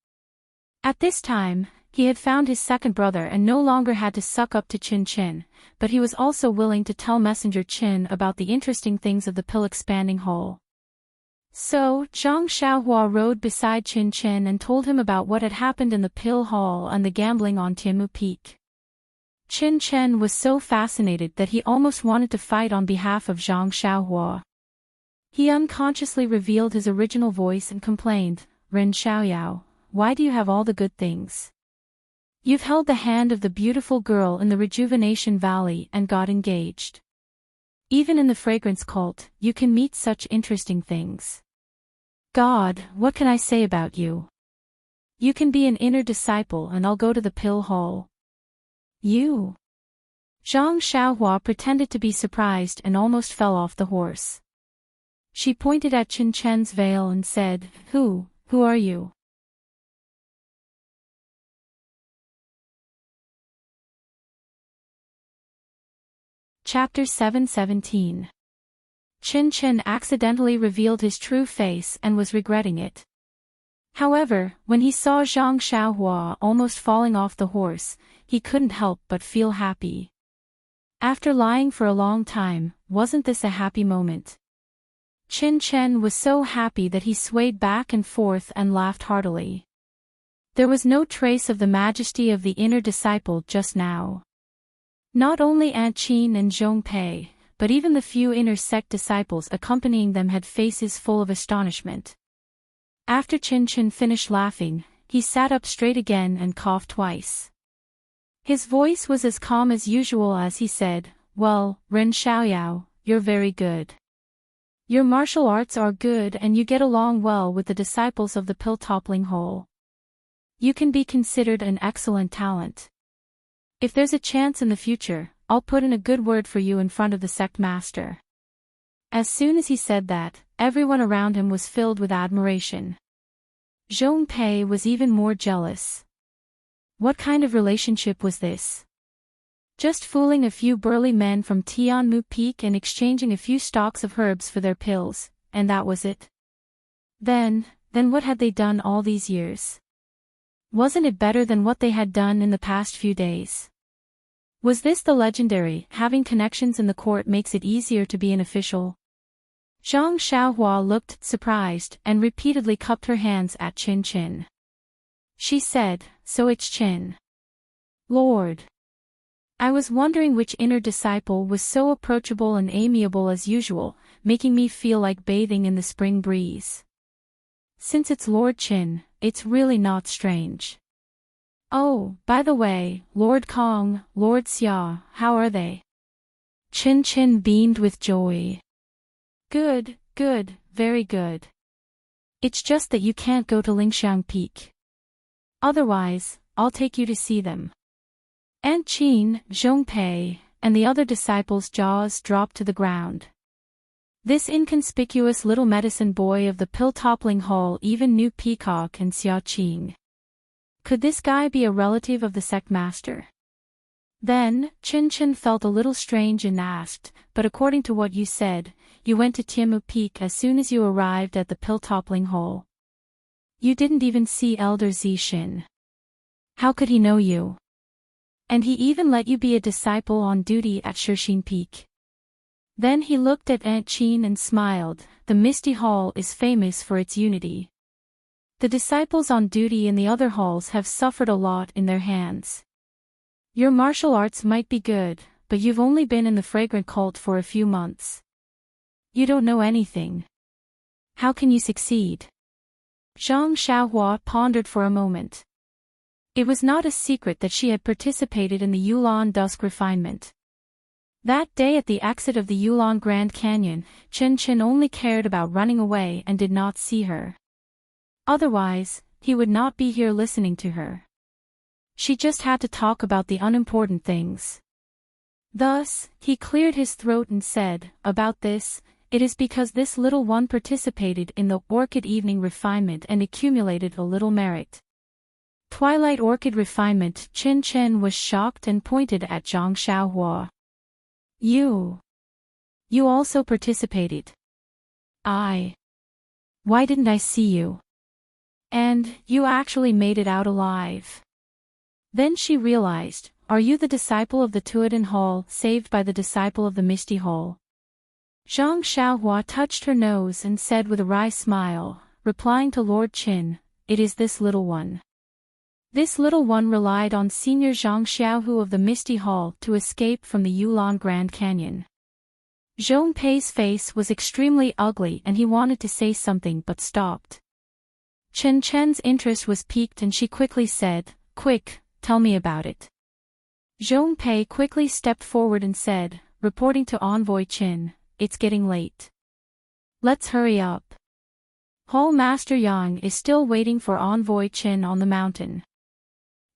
At this time, he had found his second brother and no longer had to suck up to Qin Chen, but he was also willing to tell Messenger Qin about the interesting things of the pill-expanding hall. So, Zhang Xiaohua rode beside Qin Chen and told him about what had happened in the pill hall and the gambling on Tianmu Peak. Qin Chen was so fascinated that he almost wanted to fight on behalf of Zhang Xiaohua. He unconsciously revealed his original voice and complained, Ren Xiaoyao, why do you have all the good things? You've held the hand of the beautiful girl in the Rejuvenation Valley and got engaged. Even in the fragrance cult, you can meet such interesting things. God, what can I say about you? You can be an inner disciple and I'll go to the pill hall. You? Zhang Xiaohua pretended to be surprised and almost fell off the horse. She pointed at Qin Chen's veil and said, Who are you? Chapter 717. Qin Chen accidentally revealed his true face and was regretting it. However, when he saw Zhang Xiaohua almost falling off the horse, he couldn't help but feel happy. After lying for a long time, wasn't this a happy moment? Qin Chen was so happy that he swayed back and forth and laughed heartily. There was no trace of the majesty of the inner disciple just now. Not only Aunt Qin and Zhong Pei, but even the few inner sect disciples accompanying them had faces full of astonishment. After Qin Chen finished laughing, he sat up straight again and coughed twice. His voice was as calm as usual as he said, Well, Ren Xiaoyao, you're very good. Your martial arts are good and you get along well with the disciples of the pill-toppling hole. You can be considered an excellent talent. If there's a chance in the future, I'll put in a good word for you in front of the sect master. As soon as he said that, everyone around him was filled with admiration. Zhong Pei was even more jealous. What kind of relationship was this? Just fooling a few burly men from Tianmu Peak and exchanging a few stalks of herbs for their pills, and that was it? Then what had they done all these years? Wasn't it better than what they had done in the past few days? Was this the legendary, having connections in the court makes it easier to be an official? Zhang Xiaohua looked surprised and repeatedly cupped her hands at Qin Chen. She said, So it's Qin. Lord. I was wondering which inner disciple was so approachable and amiable as usual, making me feel like bathing in the spring breeze. Since it's Lord Qin, it's really not strange. Oh, by the way, Lord Kong, Lord Xia, how are they? Qin Chen beamed with joy. Good, very good. It's just that you can't go to Lingxiang Peak. Otherwise, I'll take you to see them. Aunt Qin, Zhong Pei, and the other disciples' jaws dropped to the ground. This inconspicuous little medicine boy of the pill-toppling hall even knew Peacock and Xia Qing. Could this guy be a relative of the sect master? Then, Qin Chen felt a little strange and asked, But according to what you said, you went to Tianmu Peak as soon as you arrived at the pill-toppling hole. You didn't even see Elder Zixin. How could he know you? And he even let you be a disciple on duty at Shixin Peak. Then he looked at Aunt Qin and smiled. The Misty Hall is famous for its unity. The disciples on duty in the other halls have suffered a lot in their hands. Your martial arts might be good, but you've only been in the fragrant cult for a few months. You don't know anything. How can you succeed? Zhang Xiaohua pondered for a moment. It was not a secret that she had participated in the Yulon Dusk refinement. That day at the exit of the Yulon Grand Canyon, Qin Chen only cared about running away and did not see her. Otherwise, he would not be here listening to her. She just had to talk about the unimportant things. Thus, he cleared his throat and said, About this, it is because this little one participated in the Orchid Evening refinement and accumulated a little merit. Twilight Orchid refinement. Qin Chen was shocked and pointed at Zhang Xiaohua. You also participated. Why didn't I see you? And you actually made it out alive. Then she realized, Are you the disciple of the Tuodan Hall, saved by the disciple of the Misty Hall? Zhang Xiaohua touched her nose and said with a wry smile, replying to Lord Qin, It is this little one. This little one relied on Senior Zhang Xiaohu of the Misty Hall to escape from the Yulon Grand Canyon. Zhong Pei's face was extremely ugly and he wanted to say something but stopped. Chen Chen's interest was piqued and she quickly said, "Quick, tell me about it." Zhong Pei quickly stepped forward and said, reporting to Envoy Qin, "It's getting late. Let's hurry up. Hall Master Yang is still waiting for Envoy Qin on the mountain."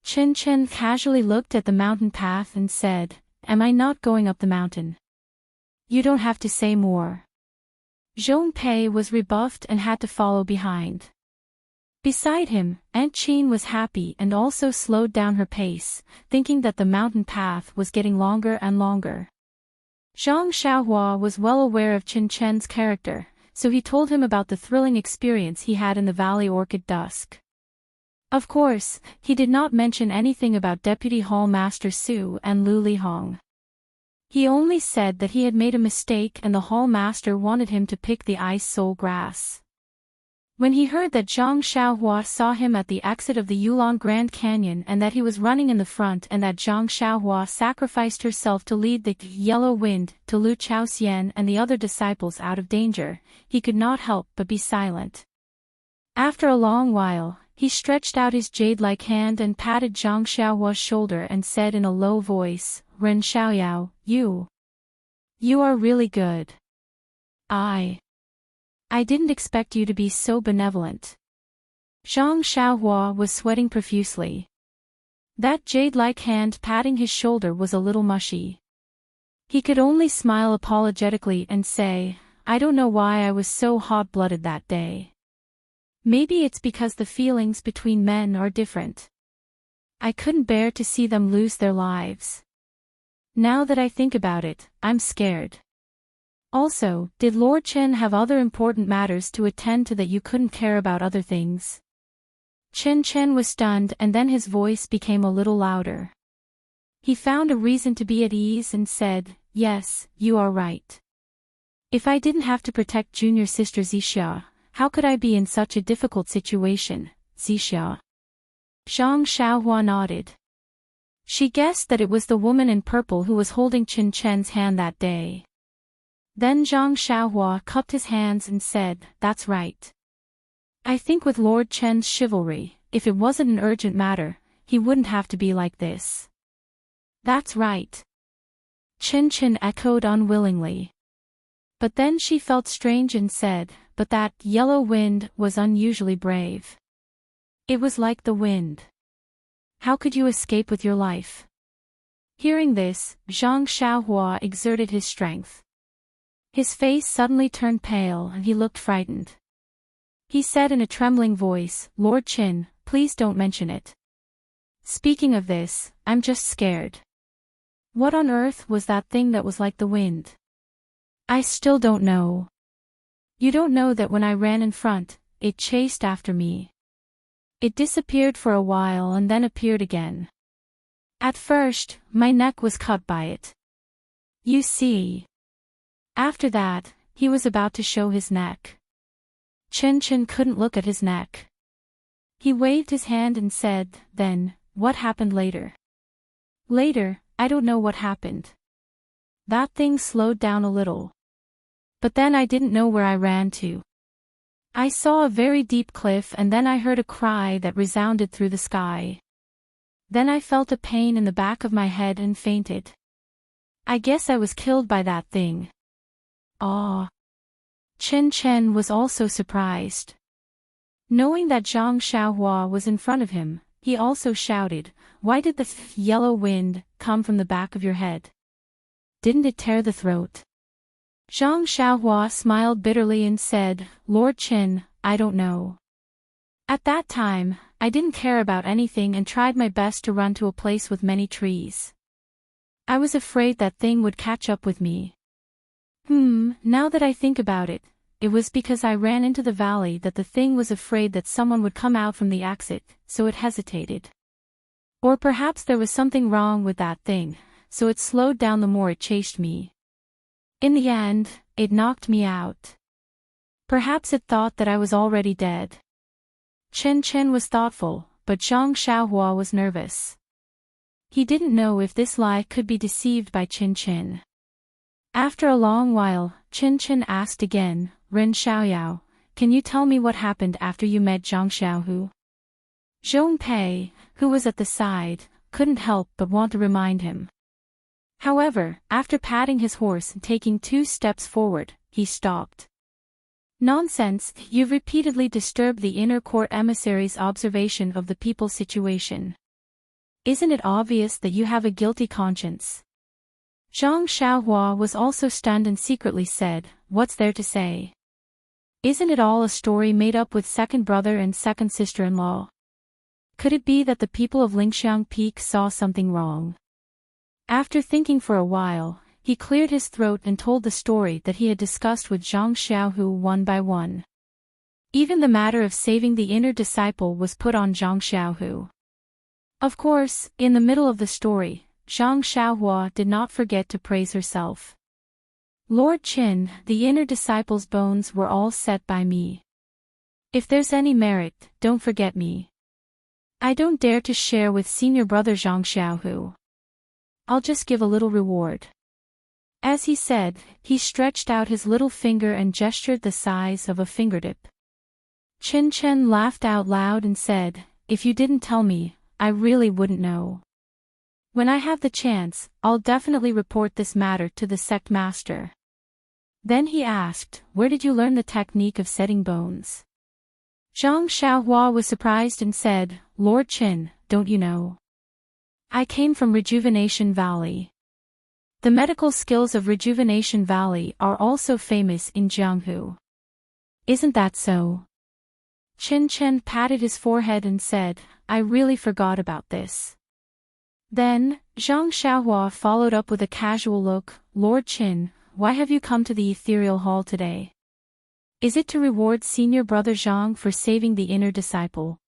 Chen Chen casually looked at the mountain path and said, "Am I not going up the mountain?" "You don't have to say more." Zhong Pei was rebuffed and had to follow behind. Beside him, Aunt Qin was happy and also slowed down her pace, thinking that the mountain path was getting longer and longer. Zhang Xiaohua was well aware of Chen Chen's character, so he told him about the thrilling experience he had in the Valley Orchid Dusk. Of course, he did not mention anything about Deputy Hall Master Su and Lu Lihong. He only said that he had made a mistake and the Hall Master wanted him to pick the ice soul grass. When he heard that Zhang Xiaohua saw him at the exit of the Yulong Grand Canyon and that he was running in the front and that Zhang Xiaohua sacrificed herself to lead the Yellow Wind to Lu Chaoxian and the other disciples out of danger, he could not help but be silent. After a long while, he stretched out his jade-like hand and patted Zhang Xiaohua's shoulder and said in a low voice, "Ren Xiaoyao, you are really good. I didn't expect you to be so benevolent." Zhang Xiaohua was sweating profusely. That jade-like hand patting his shoulder was a little mushy. He could only smile apologetically and say, "I don't know why I was so hot-blooded that day. Maybe it's because the feelings between men are different. I couldn't bear to see them lose their lives. Now that I think about it, I'm scared. Also, did Lord Chen have other important matters to attend to that you couldn't care about other things?" Chen Chen was stunned and then his voice became a little louder. He found a reason to be at ease and said, "Yes, you are right. If I didn't have to protect junior sister Zixia, how could I be in such a difficult situation, Zixia?" Zhang Xiaohua nodded. She guessed that it was the woman in purple who was holding Chen Chen's hand that day. Then Zhang Xiaohua cupped his hands and said, "That's right. I think with Lord Chen's chivalry, if it wasn't an urgent matter, he wouldn't have to be like this." "That's right." Chen Chen echoed unwillingly. But then she felt strange and said, "But that yellow wind was unusually brave. It was like the wind. How could you escape with your life?" Hearing this, Zhang Xiaohua exerted his strength. His face suddenly turned pale and he looked frightened. He said in a trembling voice, "Lord Qin, please don't mention it. Speaking of this, I'm just scared. What on earth was that thing that was like the wind?" "I still don't know. You don't know that when I ran in front, it chased after me. It disappeared for a while and then appeared again. At first, my neck was cut by it. You see. After that, he was about to show his neck." Chen Chen couldn't look at his neck. He waved his hand and said, "Then, what happened later?" "Later, I don't know what happened. That thing slowed down a little. But then I didn't know where I ran to. I saw a very deep cliff and then I heard a cry that resounded through the sky. Then I felt a pain in the back of my head and fainted. I guess I was killed by that thing." "Ah." Chen Chen was also surprised. Knowing that Zhang Xiaohua was in front of him, he also shouted, "Why did the yellow wind come from the back of your head? Didn't it tear the throat?" Zhang Xiaohua smiled bitterly and said, "Lord Qin, I don't know. At that time, I didn't care about anything and tried my best to run to a place with many trees. I was afraid that thing would catch up with me. Now that I think about it, it was because I ran into the valley that the thing was afraid that someone would come out from the exit, so it hesitated. Or perhaps there was something wrong with that thing, so it slowed down the more it chased me. In the end, it knocked me out. Perhaps it thought that I was already dead." Chen Chen was thoughtful, but Zhang Xiaohua was nervous. He didn't know if this lie could be deceived by Chen Chen. After a long while, Chin Chin asked again, Ren Xiaoyao, can you tell me what happened after you met Zhang Xiaohu? Zhong Pei, who was at the side, couldn't help but want to remind him. However, after patting his horse and taking 2 steps forward, he stopped. Nonsense, you've repeatedly disturbed the inner court emissary's observation of the people's situation. Isn't it obvious that you have a guilty conscience? Zhang Xiaohua was also stunned and secretly said, what's there to say? Isn't it all a story made up with second brother and second sister-in-law? Could it be that the people of Lingxiang Peak saw something wrong? After thinking for a while, he cleared his throat and told the story that he had discussed with Zhang Xiaohu one by one. Even the matter of saving the inner disciple was put on Zhang Xiaohu. Of course, in the middle of the story, Zhang Xiaohua did not forget to praise herself. Lord Qin, the inner disciple's bones were all set by me. If there's any merit, don't forget me. I don't dare to share with senior brother Zhang Xiaohu. I'll just give a little reward. As he said, he stretched out his little finger and gestured the size of a fingertip. Chin Chen laughed out loud and said, if you didn't tell me, I really wouldn't know. When I have the chance, I'll definitely report this matter to the sect master. Then he asked, where did you learn the technique of setting bones? Zhang Xiaohua was surprised and said, Lord Qin, don't you know? I came from Rejuvenation Valley. The medical skills of Rejuvenation Valley are also famous in Jianghu. Isn't that so? Chin Chen patted his forehead and said, I really forgot about this. Then, Zhang Xiaohua followed up with a casual look, Lord Qin, why have you come to the ethereal hall today? Is it to reward senior brother Zhang for saving the inner disciple?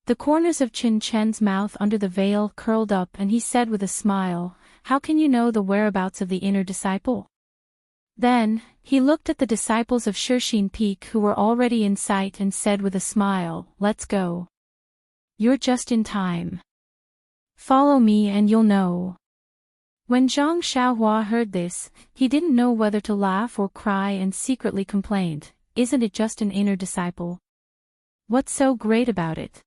The corners of Chin Chen's mouth under the veil curled up and he said with a smile, how can you know the whereabouts of the inner disciple? Then, he looked at the disciples of Shixin Peak who were already in sight and said with a smile, let's go. You're just in time. Follow me and you'll know. When Zhang Xiaohua heard this, he didn't know whether to laugh or cry and secretly complained, isn't it just an inner disciple? What's so great about it?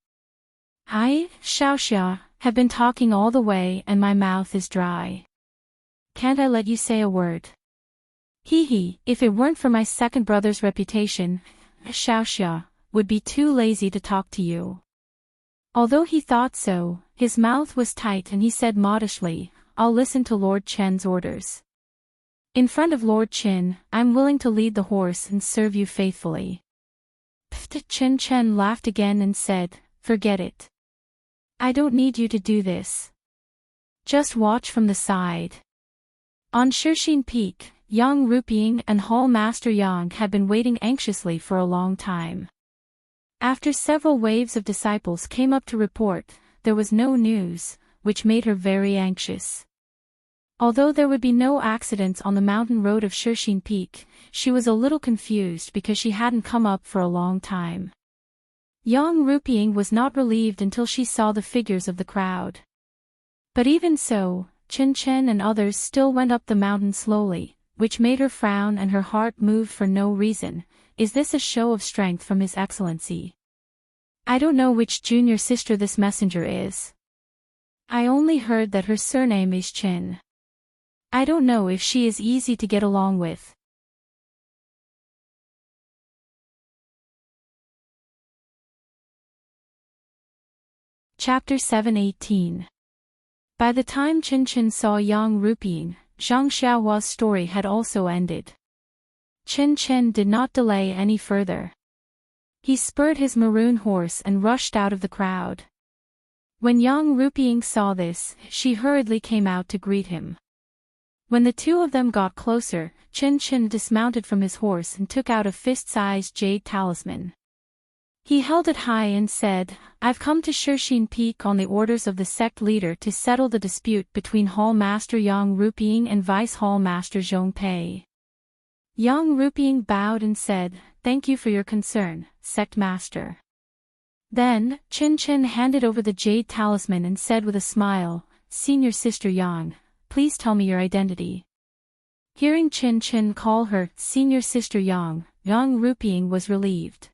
I, Xiaoxia, have been talking all the way and my mouth is dry. Can't I let you say a word? Hee, if it weren't for my second brother's reputation, Xiaoxia would be too lazy to talk to you. Although he thought so, his mouth was tight and he said modestly, I'll listen to Lord Chen's orders. In front of Lord Qin, I'm willing to lead the horse and serve you faithfully. Chin Chen laughed again and said, forget it. I don't need you to do this. Just watch from the side. On Shixin Peak, Yang Ruping and Hall Master Yang had been waiting anxiously for a long time. After several waves of disciples came up to report, there was no news, which made her very anxious. Although there would be no accidents on the mountain road of Shixin Peak, she was a little confused because she hadn't come up for a long time. Yang Ruping was not relieved until she saw the figures of the crowd. But even so, Chin Chen and others still went up the mountain slowly, which made her frown and her heart move for no reason. Is this a show of strength from His Excellency? I don't know which junior sister this messenger is. I only heard that her surname is Chin. I don't know if she is easy to get along with. Chapter 7:18. By the time Chin Chin saw Yang Ruping, Zhang Xiaohua's story had also ended. Chin Chin did not delay any further. He spurred his maroon horse and rushed out of the crowd. When Yang Ruping saw this, she hurriedly came out to greet him. When the two of them got closer, Chin Chin dismounted from his horse and took out a fist-sized jade talisman. He held it high and said, I've come to Shixin Peak on the orders of the sect leader to settle the dispute between Hall Master Yang Ruping and Vice Hall Master Zhong Pei. Yang Ruping bowed and said, Thank you for your concern, sect master. Then, Chin Chin handed over the jade talisman and said with a smile, Senior Sister Yang, please tell me your identity. Hearing Chin Chin call her senior sister Yang Ruping was relieved.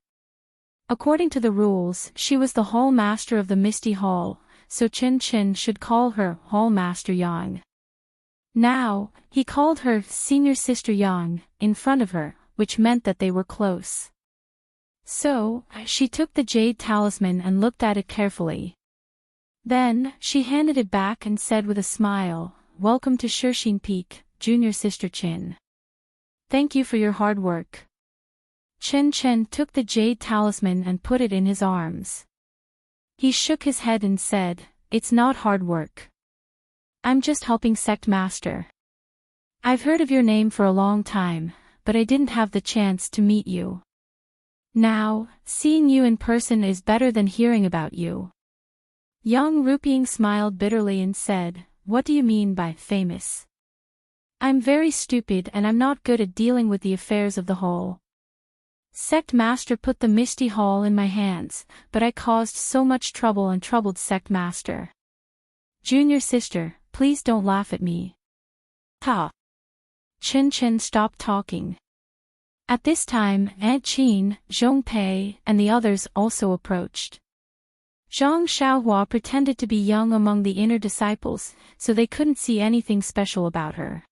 According to the rules, she was the Hall Master of the Misty Hall, so Chin Chin should call her Hall Master Yang. Now, he called her senior sister Yang in front of her, which meant that they were close. So, she took the jade talisman and looked at it carefully. Then, she handed it back and said with a smile, "Welcome to Shershin Peak, junior sister Chin. Thank you for your hard work." Chin Chin took the jade talisman and put it in his arms. He shook his head and said, "It's not hard work. I'm just helping Sect Master. I've heard of your name for a long time, but I didn't have the chance to meet you. Now, seeing you in person is better than hearing about you." Yang Ruping smiled bitterly and said, "What do you mean by famous? I'm very stupid and I'm not good at dealing with the affairs of the hall. Sect Master put the Misty Hall in my hands, but I caused so much trouble and troubled Sect Master. Junior sister, please don't laugh at me." Ha! Chin Chin stopped talking. At this time, Aunt Qin, Zhong Pei, and the others also approached. Zhang Xiaohua pretended to be young among the inner disciples, so they couldn't see anything special about her.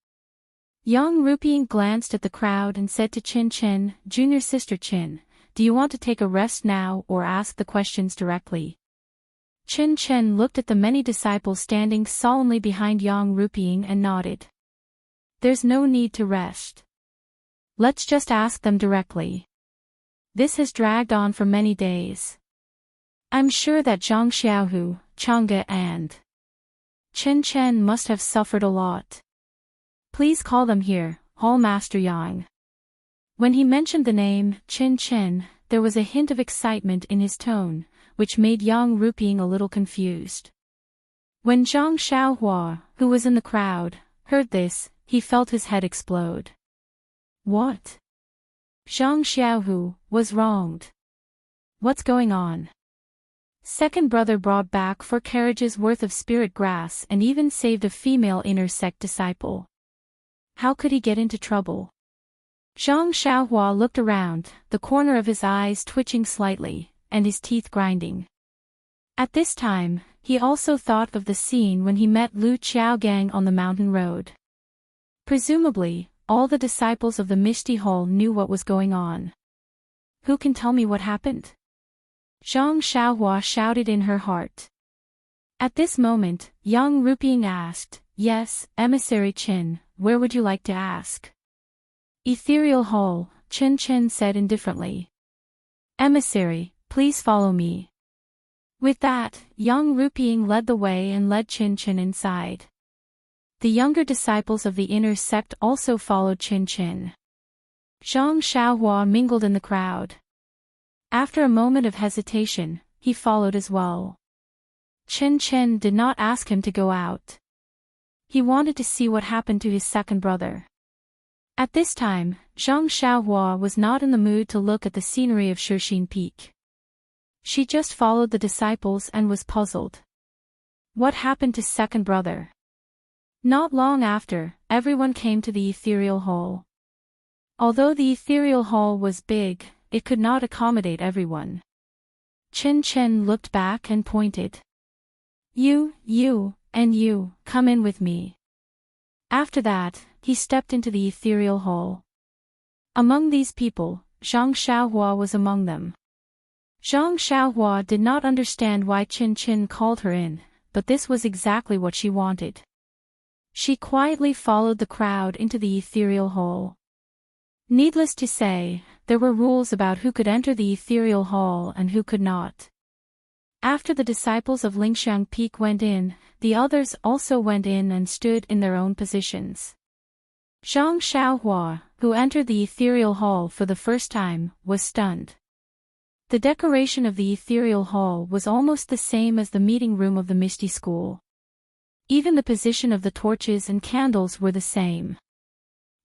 Yang Ruping glanced at the crowd and said to Chin Chin, "Junior sister Chin, do you want to take a rest now or ask the questions directly?" Chin Chin looked at the many disciples standing solemnly behind Yang Ruping and nodded. "There's no need to rest. Let's just ask them directly. This has dragged on for many days. I'm sure that Zhang Xiaohu, Chang'e and Chin Chen must have suffered a lot. Please call them here, Hall Master Yang." When he mentioned the name, Chin Chen, there was a hint of excitement in his tone, which made Yang Ruping a little confused. When Zhang Xiaohua, who was in the crowd, heard this, he felt his head explode. What? Zhang Xiaohu was wronged. What's going on? Second brother brought back 4 carriages worth of spirit grass and even saved a female inner sect disciple. How could he get into trouble? Zhang Xiaohua looked around, the corner of his eyes twitching slightly, and his teeth grinding. At this time, he also thought of the scene when he met Lu Qiaogang on the mountain road. Presumably, all the disciples of the Misty Hall knew what was going on. Who can tell me what happened? Zhang Xiaohua shouted in her heart. At this moment, Yang Ruping asked, "Yes, Emissary Qin, where would you like to ask?" "Ethereal Hall," Chin Chin said indifferently. "Emissary, please follow me." With that, Yang Ruping led the way and led Chin Chin inside. The younger disciples of the inner sect also followed Chin Chin. Zhang Xiaohua mingled in the crowd. After a moment of hesitation, he followed as well. Chin Chin did not ask him to go out. He wanted to see what happened to his second brother. At this time, Zhang Xiaohua was not in the mood to look at the scenery of Shershin Peak. She just followed the disciples and was puzzled. What happened to second brother? Not long after, everyone came to the ethereal hall. Although the ethereal hall was big, it could not accommodate everyone. Chin Chin looked back and pointed. You, and you, come in with me." After that, he stepped into the ethereal hall. Among these people, Zhang Xiaohua was among them. Zhang Xiaohua did not understand why Chin Chin called her in, but this was exactly what she wanted. She quietly followed the crowd into the ethereal hall. Needless to say, there were rules about who could enter the ethereal hall and who could not. After the disciples of Lingxiang Peak went in, the others also went in and stood in their own positions. Zhang Xiaohua, who entered the ethereal hall for the first time, was stunned. The decoration of the ethereal hall was almost the same as the meeting room of the Misty School. Even the position of the torches and candles were the same.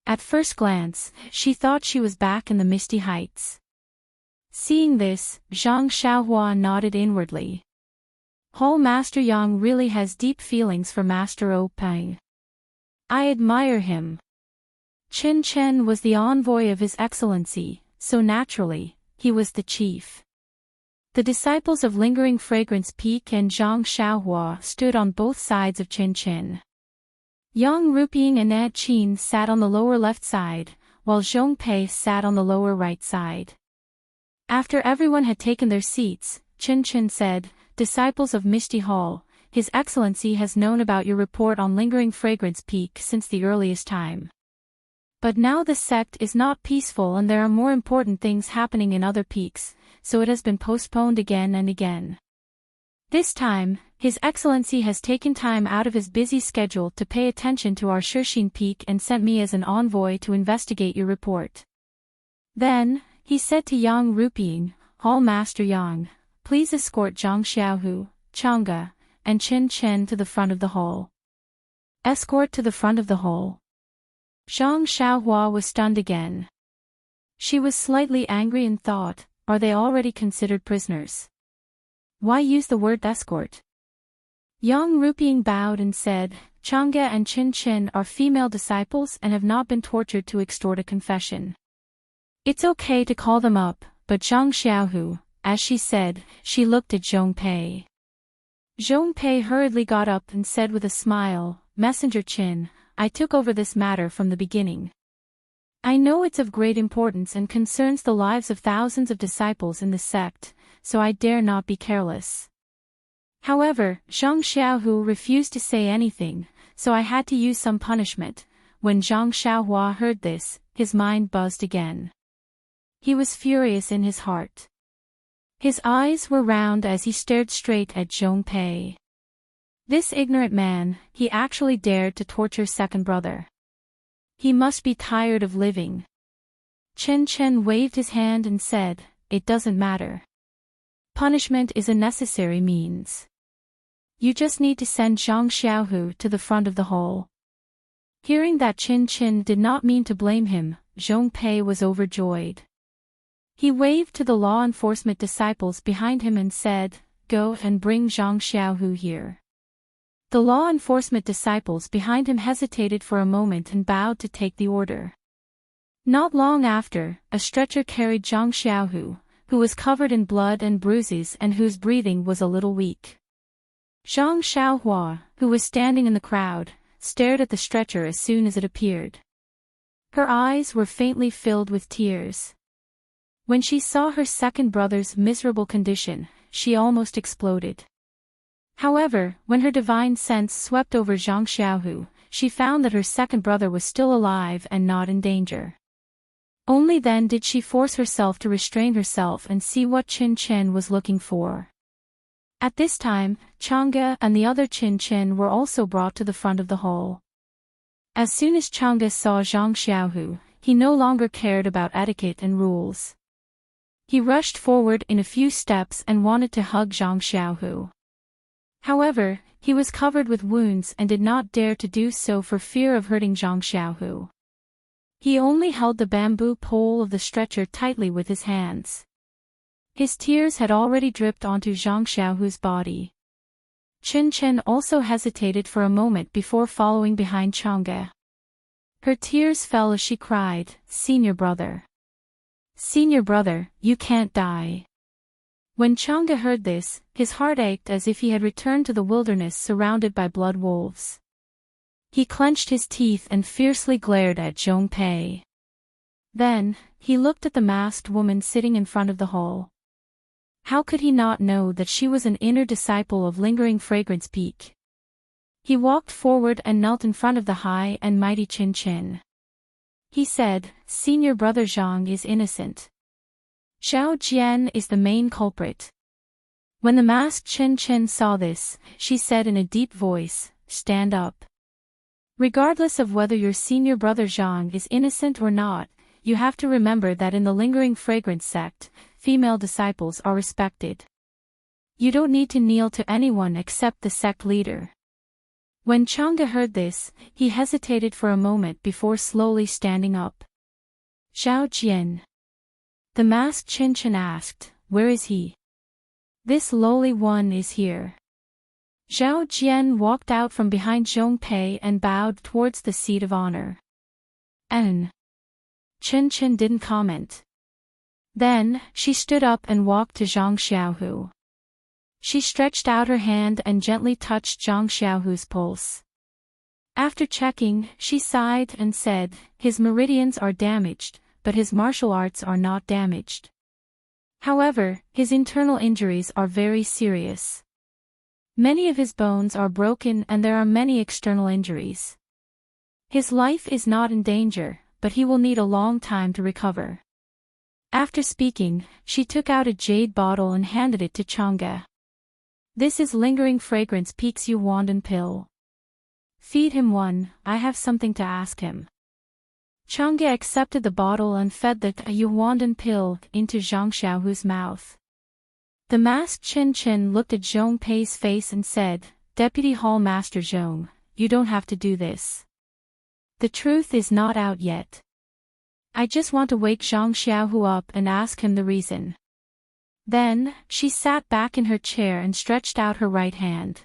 At first glance, she thought she was back in the Misty Heights. Seeing this, Zhang Xiaohua nodded inwardly. Hall Master Yang really has deep feelings for Master O Peng. I admire him. Qin Chen was the envoy of His Excellency, so naturally, he was the chief. The disciples of Lingering Fragrance Peak and Zhang Xiaohua stood on both sides of Qin Chen. Yang Ruping and Ed Qin sat on the lower left side, while Zhong Pei sat on the lower right side. After everyone had taken their seats, Qin Chen said, "Disciples of Misty Hall, His Excellency has known about your report on Lingering Fragrance Peak since the earliest time. But now the sect is not peaceful and there are more important things happening in other peaks, so it has been postponed again and again. This time, His Excellency has taken time out of his busy schedule to pay attention to our Shixin Peak and sent me as an envoy to investigate your report." Then, he said to Yang Ruping, "Hall Master Yang, please escort Zhang Xiaohu, Chang'e, and Qin Chen to the front of the hall." Escort to the front of the hall. Zhang Xiaohua was stunned again. She was slightly angry and thought, are they already considered prisoners? Why use the word escort? Yang Ruping bowed and said, "Chang'e and Qin Chen are female disciples and have not been tortured to extort a confession. It's okay to call them up, but Zhang Xiaohu," as she said, she looked at Zhong Pei. Zhong Pei hurriedly got up and said with a smile, "Messenger Qin, I took over this matter from the beginning. I know it's of great importance and concerns the lives of thousands of disciples in the sect, so I dare not be careless." However, Zhang Xiaohu refused to say anything, so I had to use some punishment. When Zhang Xiaohua heard this, his mind buzzed again. He was furious in his heart. His eyes were round as he stared straight at Zhong Pei. This ignorant man, he actually dared to torture second brother. He must be tired of living. Qin Chen waved his hand and said, "It doesn't matter. Punishment is a necessary means. You just need to send Zhang Xiaohu to the front of the hall." Hearing that Qin Chen did not mean to blame him, Zhong Pei was overjoyed. He waved to the law enforcement disciples behind him and said, "Go and bring Zhang Xiaohu here." The law enforcement disciples behind him hesitated for a moment and bowed to take the order. Not long after, a stretcher carried Zhang Xiaohu, who was covered in blood and bruises and whose breathing was a little weak. Zhang Xiaohua, who was standing in the crowd, stared at the stretcher as soon as it appeared. Her eyes were faintly filled with tears. When she saw her second brother's miserable condition, she almost exploded. However, when her divine sense swept over Zhang Xiaohu, she found that her second brother was still alive and not in danger. Only then did she force herself to restrain herself and see what Qin Chen was looking for. At this time, Chang'e and the other Qin Chen were also brought to the front of the hall. As soon as Chang'e saw Zhang Xiaohu, he no longer cared about etiquette and rules. He rushed forward in a few steps and wanted to hug Zhang Xiaohu. However, he was covered with wounds and did not dare to do so for fear of hurting Zhang Xiaohu. He only held the bamboo pole of the stretcher tightly with his hands. His tears had already dripped onto Zhang Xiaohu's body. Qin Chen also hesitated for a moment before following behind Chang'e. Her tears fell as she cried, "Senior brother. Senior brother, you can't die." When Chang'e heard this, his heart ached as if he had returned to the wilderness surrounded by blood wolves. He clenched his teeth and fiercely glared at Zhong Pei. Then, he looked at the masked woman sitting in front of the hall. How could he not know that she was an inner disciple of Lingering Fragrance Peak? He walked forward and knelt in front of the high and mighty Qin Chen. He said, "Senior brother Zhang is innocent. Xiao Jian is the main culprit." When the masked Qin Chen saw this, she said in a deep voice, "Stand up. Regardless of whether your senior brother Zhang is innocent or not, you have to remember that in the Lingering Fragrance sect, female disciples are respected. You don't need to kneel to anyone except the sect leader." When Chang'e heard this, he hesitated for a moment before slowly standing up. "Xiao Jian." The masked Qin Chen asked, "Where is he?" "This lowly one is here." Zhao Jian walked out from behind Zhong Pei and bowed towards the seat of honor. And Chen Chen didn't comment. Then, she stood up and walked to Zhang Xiaohu. She stretched out her hand and gently touched Zhang Xiaohu's pulse. After checking, she sighed and said, "His meridians are damaged, but his martial arts are not damaged. However, his internal injuries are very serious. Many of his bones are broken and there are many external injuries. His life is not in danger, but he will need a long time to recover." After speaking, she took out a jade bottle and handed it to Chang'e. "This is lingering fragrance Peaks Yu Wandan pill. Feed him one, I have something to ask him." Chang'e accepted the bottle and fed the Yu Wandan pill into Zhang Xiaohu's mouth. The masked Chen Chen looked at Zhong Pei's face and said, "Deputy Hall Master Zhong, you don't have to do this. The truth is not out yet. I just want to wake Zhang Xiaohu up and ask him the reason." Then, she sat back in her chair and stretched out her right hand.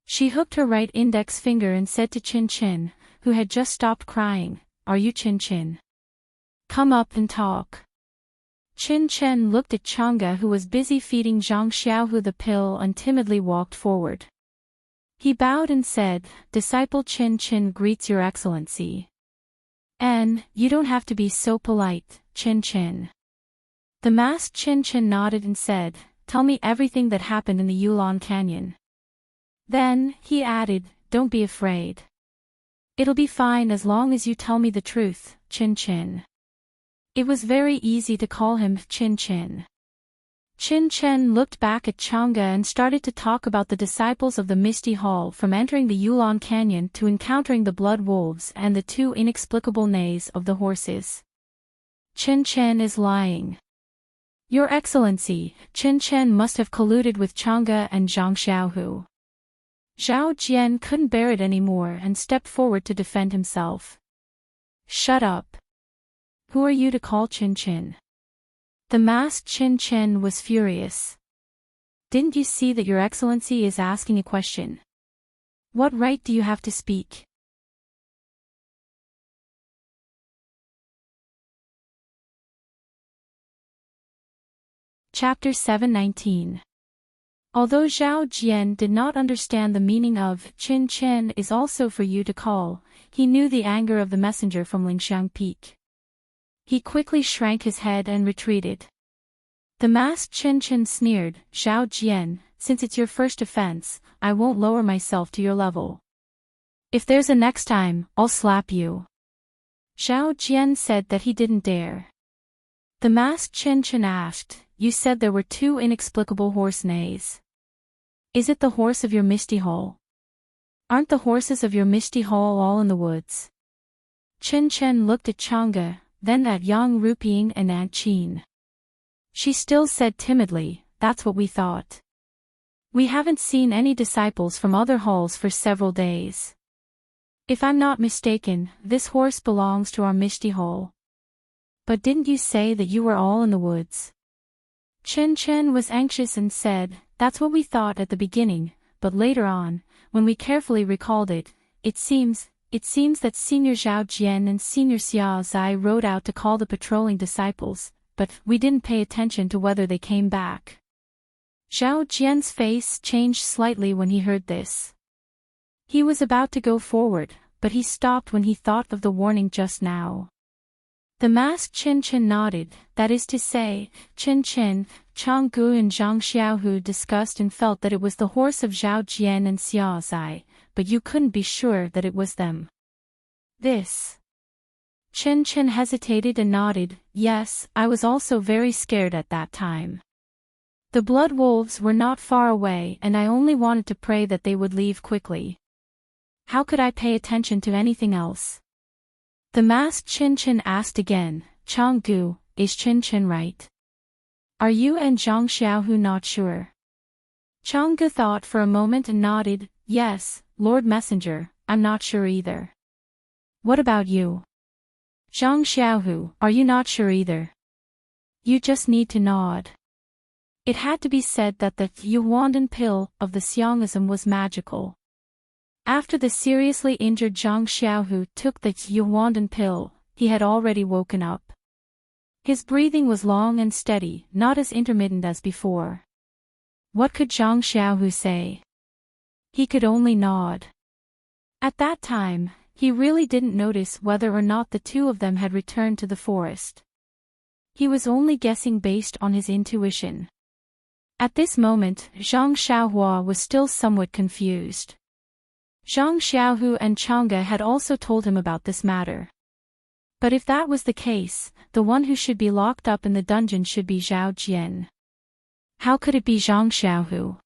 She hooked her right index finger and said to Chin Chin, who had just stopped crying, "Are you Chin Chin? Come up and talk." Chin Chen looked at Chang'e, who was busy feeding Zhang Xiaohu the pill, and timidly walked forward. He bowed and said, "Disciple Chin Chin greets your excellency." "And, you don't have to be so polite, Chin Chin." The masked Chin Chin nodded and said, "Tell me everything that happened in the Yulon Canyon." Then, he added, "Don't be afraid. It'll be fine as long as you tell me the truth, Chin Chin." It was very easy to call him Chin Chin. Chin Chen looked back at Chang'e and started to talk about the disciples of the Misty Hall, from entering the Yulon Canyon to encountering the blood wolves and the two inexplicable neighs of the horses. "Chin Chen is lying. Your Excellency, Chin Chen must have colluded with Chang'e and Zhang Xiaohu." Zhao Jian couldn't bear it anymore and stepped forward to defend himself. "Shut up. Who are you to call Chin Chin?" The masked Chin Chen was furious. "Didn't you see that your excellency is asking a question? What right do you have to speak?" Chapter 719. Although Zhao Jian did not understand the meaning of "Chin Chen is also for you to call," he knew the anger of the messenger from Lingxiang Peak. He quickly shrank his head and retreated. The masked Chin Chen sneered, "Zhao Jian, since it's your first offense, I won't lower myself to your level. If there's a next time, I'll slap you." Zhao Jian said that he didn't dare. The masked Chin Chen asked, "You said there were two inexplicable horse neighs. Is it the horse of your Misty Hall? Aren't the horses of your Misty Hall all in the woods?" Chin Chen looked at Chang'e, then at Yang Ruping and Aunt Qin. She still said timidly, "That's what we thought. We haven't seen any disciples from other halls for several days. If I'm not mistaken, this horse belongs to our Misty Hall. But didn't you say that you were all in the woods?" Chen Chen was anxious and said, "That's what we thought at the beginning, but later on, when we carefully recalled it, it seems that Senior Zhao Jian and Senior Xia Zai rode out to call the patrolling disciples, but we didn't pay attention to whether they came back." Zhao Jian's face changed slightly when he heard this. He was about to go forward, but he stopped when he thought of the warning just now. The masked Chin Chin nodded, that is to say, Chin Chin, Chang Gu and Zhang Xiaohu discussed and felt that it was the horse of Zhao Jian and Xia Zai, but you couldn't be sure that it was them. This. Chin Chin hesitated and nodded, "Yes, I was also very scared at that time. The blood wolves were not far away and I only wanted to pray that they would leave quickly. How could I pay attention to anything else?" The masked Chin Chin asked again, "Chang Gu, is Chin Chin right? Are you and Zhang Xiaohu not sure?" Chang Gu thought for a moment and nodded, "Yes, Lord Messenger, I'm not sure either." "What about you? Zhang Xiaohu, are you not sure either?" "You just need to nod." It had to be said that the Yuandan pill of the Xiong'ism was magical. After the seriously injured Zhang Xiaohu took the Yuandan pill, he had already woken up. His breathing was long and steady, not as intermittent as before. What could Zhang Xiaohu say? He could only nod. At that time, he really didn't notice whether or not the two of them had returned to the forest. He was only guessing based on his intuition. At this moment, Zhang Xiaohua was still somewhat confused. Zhang Xiaohu and Chang'e had also told him about this matter. But if that was the case, the one who should be locked up in the dungeon should be Zhao Jian. How could it be Zhang Xiaohu?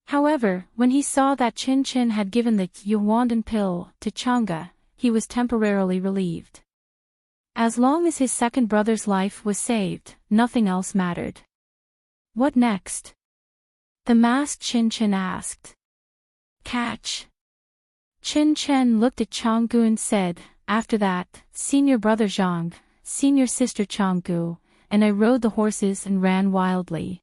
However, when he saw that Qin Qin had given the Yuandan pill to Chang'e, he was temporarily relieved. As long as his second brother's life was saved, nothing else mattered. What next? The masked Qin Qin asked. Catch. Qin Chen looked at Chang'e and said, after that, senior brother Zhang, senior sister Chang'e, and I rode the horses and ran wildly.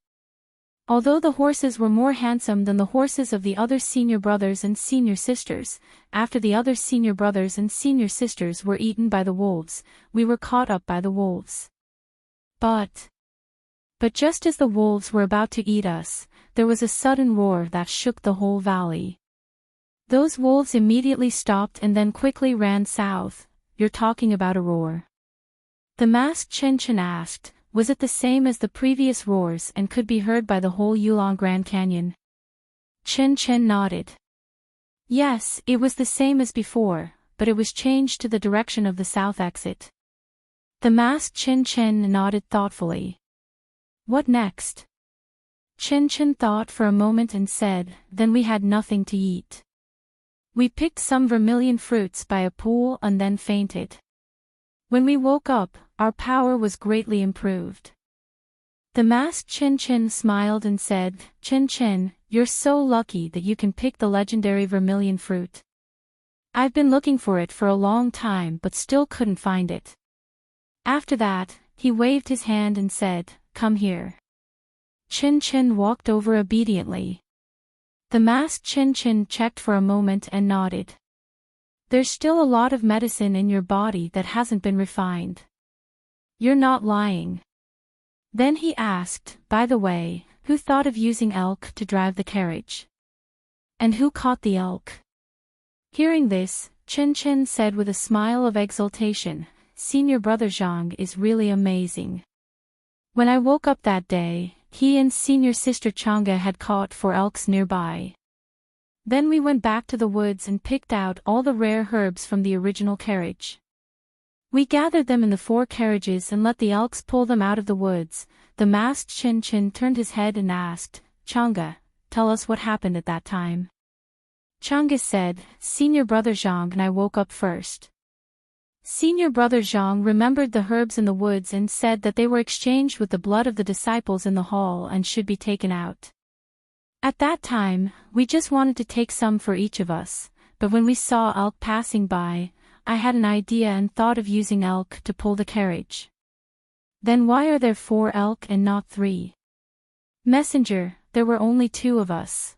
Although the horses were more handsome than the horses of the other senior brothers and senior sisters, after the other senior brothers and senior sisters were eaten by the wolves, we were caught up by the wolves. But just as the wolves were about to eat us, there was a sudden roar that shook the whole valley. Those wolves immediately stopped and then quickly ran south. You're talking about a roar? The masked Qin Qin asked. Was it the same as the previous roars and could be heard by the whole Yulong Grand Canyon? Qin Qin nodded. Yes, it was the same as before, but it was changed to the direction of the south exit. The masked Qin Qin nodded thoughtfully. What next? Qin Qin thought for a moment and said, then we had nothing to eat. We picked some vermilion fruits by a pool and then fainted. When we woke up, our power was greatly improved. The masked Qin Qin smiled and said, Qin Qin, you're so lucky that you can pick the legendary vermilion fruit. I've been looking for it for a long time but still couldn't find it. After that, he waved his hand and said, come here. Qin Qin walked over obediently. The masked Qin Qin checked for a moment and nodded. There's still a lot of medicine in your body that hasn't been refined. You're not lying. Then he asked, by the way, who thought of using elk to drive the carriage? And who caught the elk? Hearing this, Qin Qin said with a smile of exultation, senior brother Zhang is really amazing. When I woke up that day, he and senior sister Chang'e had caught 4 elks nearby. Then we went back to the woods and picked out all the rare herbs from the original carriage. We gathered them in the 4 carriages and let the elks pull them out of the woods. The masked Qin Qin turned his head and asked, Chang'e, tell us what happened at that time. Chang'e said, senior brother Zhang and I woke up first. Senior brother Zhang remembered the herbs in the woods and said that they were exchanged with the blood of the disciples in the hall and should be taken out. At that time, we just wanted to take some for each of us, but when we saw elk passing by, I had an idea and thought of using elk to pull the carriage. Then why are there 4 elk and not 3? Messenger, there were only 2 of us.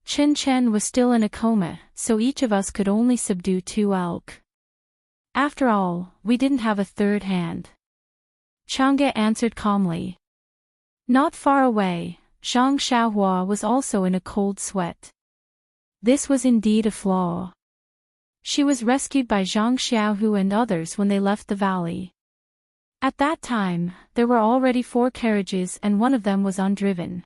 Qin Chen was still in a coma, so each of us could only subdue 2 elk. After all, we didn't have a third hand. Chang'e answered calmly. Not far away, Zhang Xiaohua was also in a cold sweat. This was indeed a flaw. She was rescued by Zhang Xiaohu and others when they left the valley. At that time, there were already 4 carriages and one of them was undriven.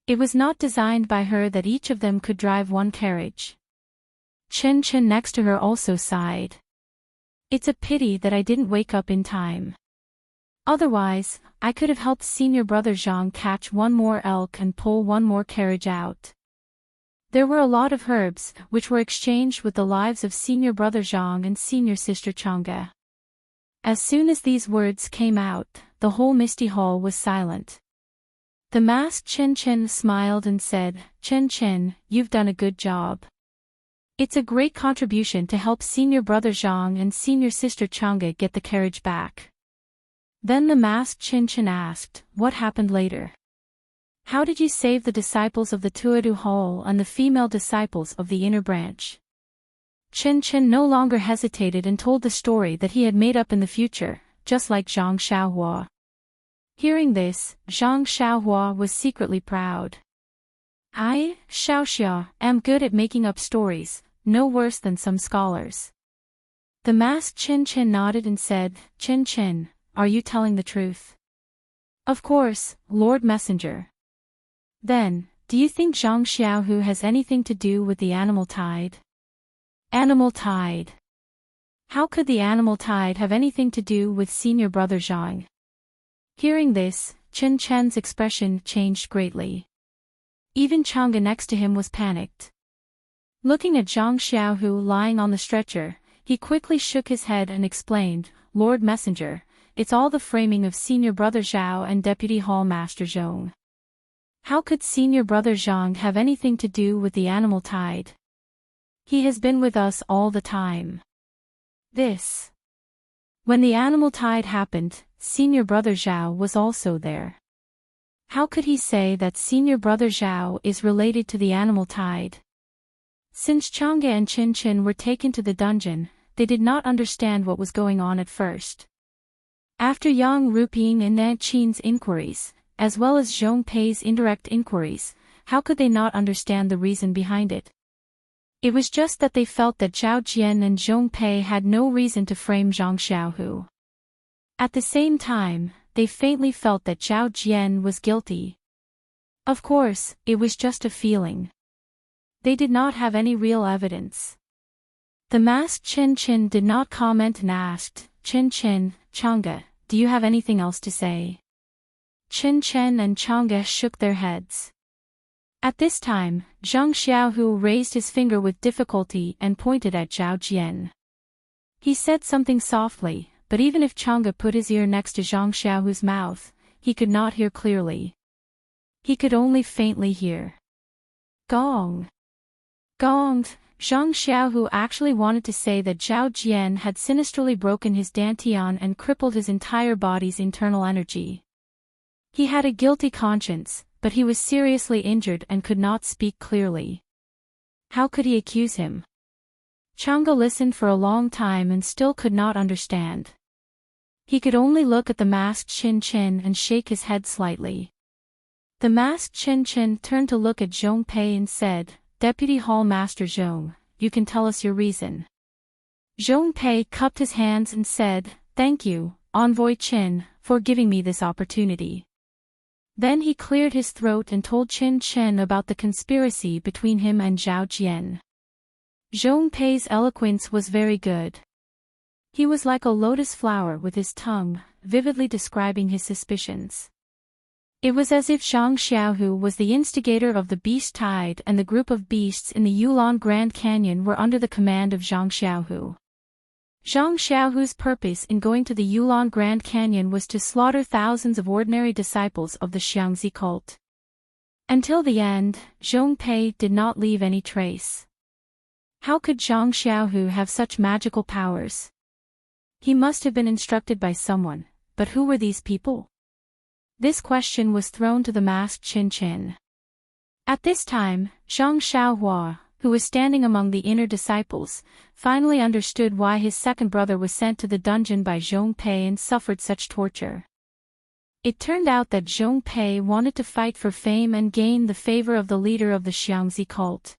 It was not designed by her that each of them could drive 1 carriage. Qin Qin next to her also sighed. It's a pity that I didn't wake up in time. Otherwise, I could have helped senior brother Zhang catch 1 more elk and pull 1 more carriage out. There were a lot of herbs, which were exchanged with the lives of senior brother Zhang and senior sister Chang'e. As soon as these words came out, the whole misty hall was silent. The masked Qin Qin smiled and said, Qin Qin, you've done a good job. It's a great contribution to help senior brother Zhang and senior sister Chang'e get the carriage back. Then the masked Qin Qin asked, what happened later? How did you save the disciples of the Tuadu Hall and the female disciples of the inner branch? Chen Chen no longer hesitated and told the story that he had made up in the future, just like Zhang Xiaohua. Hearing this, Zhang Xiaohua was secretly proud. I, Xiaoxia, am good at making up stories, no worse than some scholars. The masked Chen Chen nodded and said, Chen Chen, are you telling the truth? Of course, Lord Messenger. Then, do you think Zhang Xiaohu has anything to do with the animal tide? Animal tide. How could the animal tide have anything to do with senior brother Zhang? Hearing this, Chen Chen's expression changed greatly. Even Chang'e next to him was panicked. Looking at Zhang Xiaohu lying on the stretcher, he quickly shook his head and explained, Lord Messenger, it's all the framing of senior brother Zhao and Deputy Hall Master Zhong. How could senior brother Zhang have anything to do with the animal tide? He has been with us all the time. When the animal tide happened, senior brother Zhao was also there. How could he say that senior brother Zhao is related to the animal tide? Since Chang'e and Chen Chen were taken to the dungeon, they did not understand what was going on at first. After Yang Ruping and Nanqin's inquiries, as well as Zhong Pei's indirect inquiries, how could they not understand the reason behind it? It was just that they felt that Zhao Jian and Zhong Pei had no reason to frame Zhang Xiaohu. At the same time, they faintly felt that Zhao Jian was guilty. Of course, it was just a feeling. They did not have any real evidence. The masked Chen Chen did not comment and asked, Chen Chen, Chang'e, do you have anything else to say? Chen Chen and Chang'e shook their heads. At this time, Zhang Xiaohu raised his finger with difficulty and pointed at Zhao Jian. He said something softly, but even if Chang'e put his ear next to Zhang Xiaohu's mouth, he could not hear clearly. He could only faintly hear. Gong. Gong. Zhang Xiaohu actually wanted to say that Zhao Jian had sinisterly broken his dantian and crippled his entire body's internal energy. He had a guilty conscience, but he was seriously injured and could not speak clearly. How could he accuse him? Chang'e listened for a long time and still could not understand. He could only look at the masked Chen Chen and shake his head slightly. The masked Chen Chen turned to look at Zhong Pei and said, Deputy Hall Master Zhong, you can tell us your reason. Zhong Pei cupped his hands and said, Thank you, Envoy Qin, for giving me this opportunity. Then he cleared his throat and told Chen Chen about the conspiracy between him and Zhao Jian. Zhong Pei's eloquence was very good. He was like a lotus flower with his tongue, vividly describing his suspicions. It was as if Zhang Xiaohu was the instigator of the beast tide and the group of beasts in the Yulon Grand Canyon were under the command of Zhang Xiaohu. Zhang Xiaohu's purpose in going to the Yulon Grand Canyon was to slaughter thousands of ordinary disciples of the Xiangzi cult. Until the end, Zhong Pei did not leave any trace. How could Zhang Xiaohu have such magical powers? He must have been instructed by someone, but who were these people? This question was thrown to the masked Chen Chen. At this time, Zhang Xiaohua, who was standing among the inner disciples, finally understood why his second brother was sent to the dungeon by Zhong Pei and suffered such torture. It turned out that Zhong Pei wanted to fight for fame and gain the favor of the leader of the Xiangzi cult.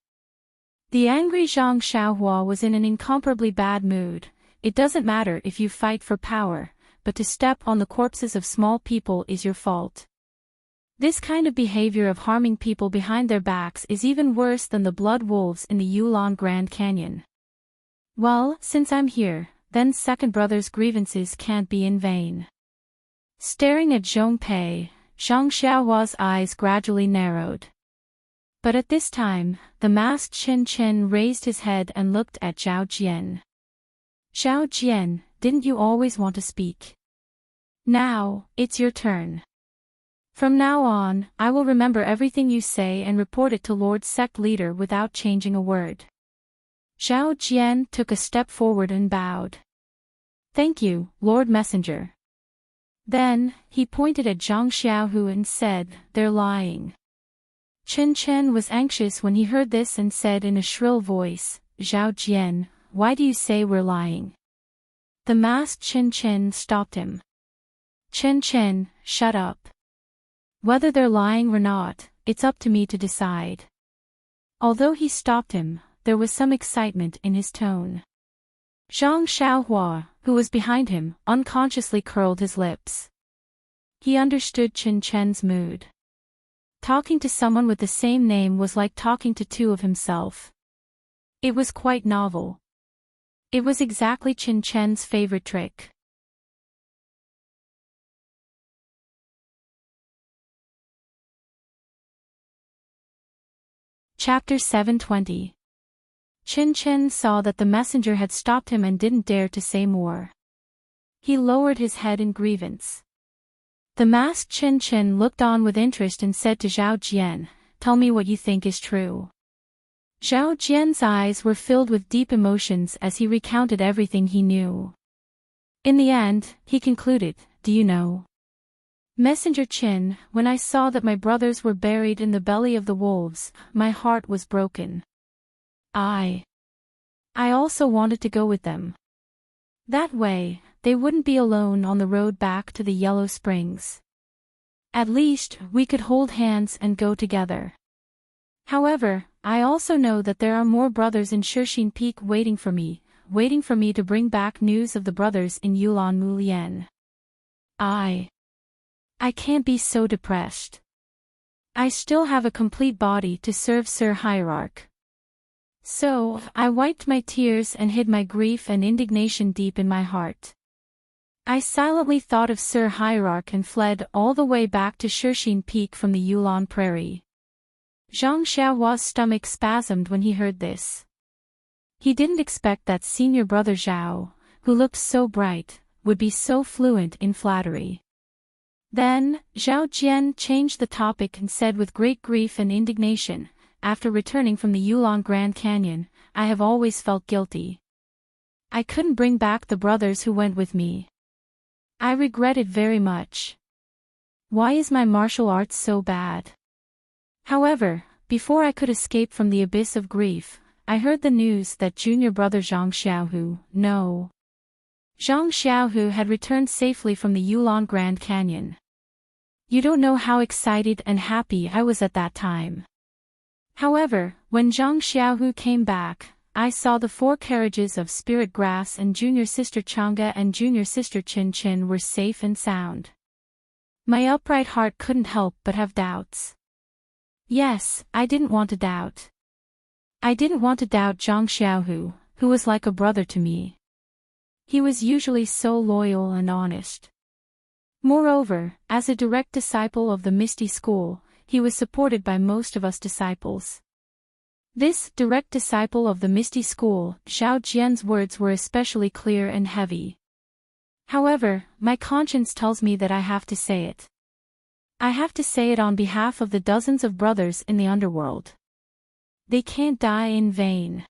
The angry Zhang Xiaohua was in an incomparably bad mood. It doesn't matter if you fight for power, but to step on the corpses of small people is your fault. This kind of behavior of harming people behind their backs is even worse than the blood wolves in the Yulon Grand Canyon. Well, since I'm here, then second brother's grievances can't be in vain. Staring at Zhong Pei, Zhang Xiaohua's eyes gradually narrowed. But at this time, the masked Chen Chen raised his head and looked at Zhao Jian. Zhao Jian, didn't you always want to speak? Now, it's your turn. From now on, I will remember everything you say and report it to Lord Sect Leader without changing a word. Zhao Jian took a step forward and bowed. Thank you, Lord Messenger. Then, he pointed at Zhang Xiaohu and said, "They're lying." Chen Chen was anxious when he heard this and said in a shrill voice, "Zhao Jian, why do you say we're lying?" The masked Chen Chen stopped him. "Chen Chen, shut up. Whether they're lying or not, it's up to me to decide." Although he stopped him, there was some excitement in his tone. Zhang Xiaohua, who was behind him, unconsciously curled his lips. He understood Chen Chen's mood. Talking to someone with the same name was like talking to two of himself. It was quite novel. It was exactly Chen Chen's favorite trick. Chapter 720. Chen Chen saw that the messenger had stopped him and didn't dare to say more. He lowered his head in grievance. The masked Chen Chen looked on with interest and said to Zhao Jian, "Tell me what you think is true." Zhao Jian's eyes were filled with deep emotions as he recounted everything he knew. In the end, he concluded, "Do you know, Messenger Qin, when I saw that my brothers were buried in the belly of the wolves, my heart was broken. I also wanted to go with them. That way, they wouldn't be alone on the road back to the Yellow Springs. At least, we could hold hands and go together. However, I also know that there are more brothers in Shixin Peak waiting for me to bring back news of the brothers in Yulan Mulian. I can't be so depressed. I still have a complete body to serve Sir Hierarch." So, I wiped my tears and hid my grief and indignation deep in my heart. I silently thought of Sir Hierarch and fled all the way back to Shixin Peak from the Yulan Prairie. Zhang Xiaohua's stomach spasmed when he heard this. He didn't expect that senior brother Zhao, who looked so bright, would be so fluent in flattery. Then, Zhao Jian changed the topic and said with great grief and indignation, "After returning from the Yulon Grand Canyon, I have always felt guilty. I couldn't bring back the brothers who went with me. I regret it very much. Why is my martial arts so bad?" However, before I could escape from the abyss of grief, I heard the news that junior brother Zhang Xiaohu, Zhang Xiaohu had returned safely from the Yulon Grand Canyon. You don't know how excited and happy I was at that time. However, when Zhang Xiaohu came back, I saw the 4 carriages of Spirit Grass and junior sister Chang'e and junior sister Qin Qin were safe and sound. My upright heart couldn't help but have doubts. Yes, I didn't want to doubt. I didn't want to doubt Zhang Xiaohu, who was like a brother to me. He was usually so loyal and honest. Moreover, as a direct disciple of the Misty School, he was supported by most of us disciples. This direct disciple of the Misty School, Zhao Jian's words were especially clear and heavy. However, my conscience tells me that I have to say it. I have to say it on behalf of the dozens of brothers in the underworld. They can't die in vain.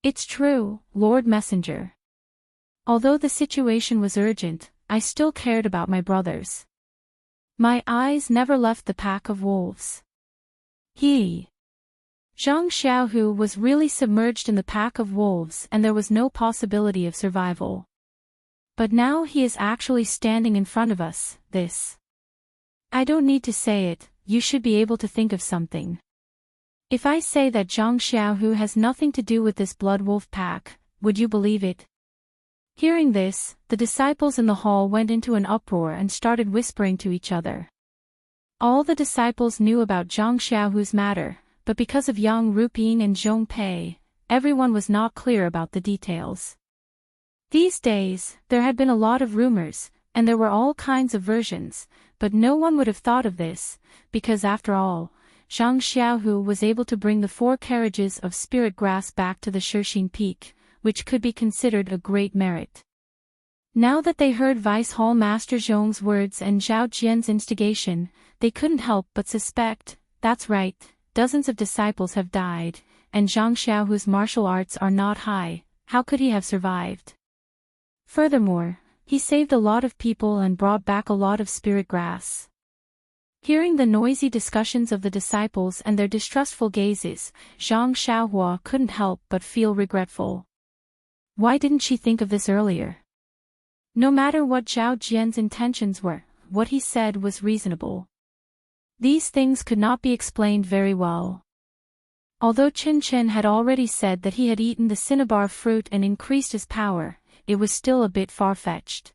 It's true, Lord Messenger. Although the situation was urgent, I still cared about my brothers. My eyes never left the pack of wolves. Zhang Xiaohu was really submerged in the pack of wolves and there was no possibility of survival. But now he is actually standing in front of us, I don't need to say it, you should be able to think of something. If I say that Zhang Xiaohu has nothing to do with this blood wolf pack, would you believe it? Hearing this, the disciples in the hall went into an uproar and started whispering to each other. All the disciples knew about Zhang Xiaohu's matter, but because of Yang Ruping and Zhong Pei, everyone was not clear about the details. These days, there had been a lot of rumors, and there were all kinds of versions, but no one would have thought of this, because after all, Zhang Xiaohu was able to bring the 4 carriages of spirit grass back to the Shixin Peak, which could be considered a great merit. Now that they heard Vice Hall Master Zhong's words and Zhao Jian's instigation, they couldn't help but suspect, that's right, dozens of disciples have died, and Zhang Xiaohu's martial arts are not high, how could he have survived? Furthermore, he saved a lot of people and brought back a lot of spirit grass. Hearing the noisy discussions of the disciples and their distrustful gazes, Zhang Xiaohua couldn't help but feel regretful. Why didn't she think of this earlier? No matter what Zhao Jian's intentions were, what he said was reasonable. These things could not be explained very well. Although Qin Qin had already said that he had eaten the cinnabar fruit and increased his power, it was still a bit far-fetched.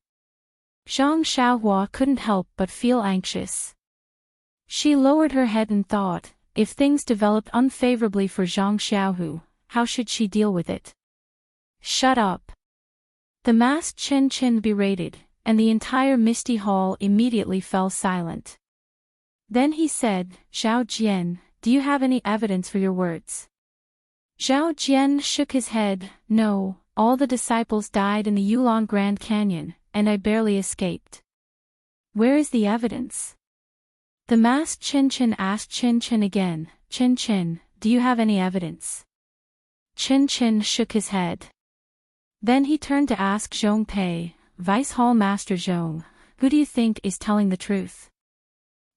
Zhang Xiaohua couldn't help but feel anxious. She lowered her head and thought, if things developed unfavorably for Zhang Xiaohu, how should she deal with it? Shut up! The masked Qin Qin berated, and the entire Misty Hall immediately fell silent. Then he said, Zhao Jian, do you have any evidence for your words? Zhao Jian shook his head, no, all the disciples died in the Yulon Grand Canyon, and I barely escaped. Where is the evidence? The masked Qin Qin asked Qin Qin again, Qin Qin, do you have any evidence? Qin Qin shook his head. Then he turned to ask Zhong Pei, Vice Hall Master Zhong, who do you think is telling the truth?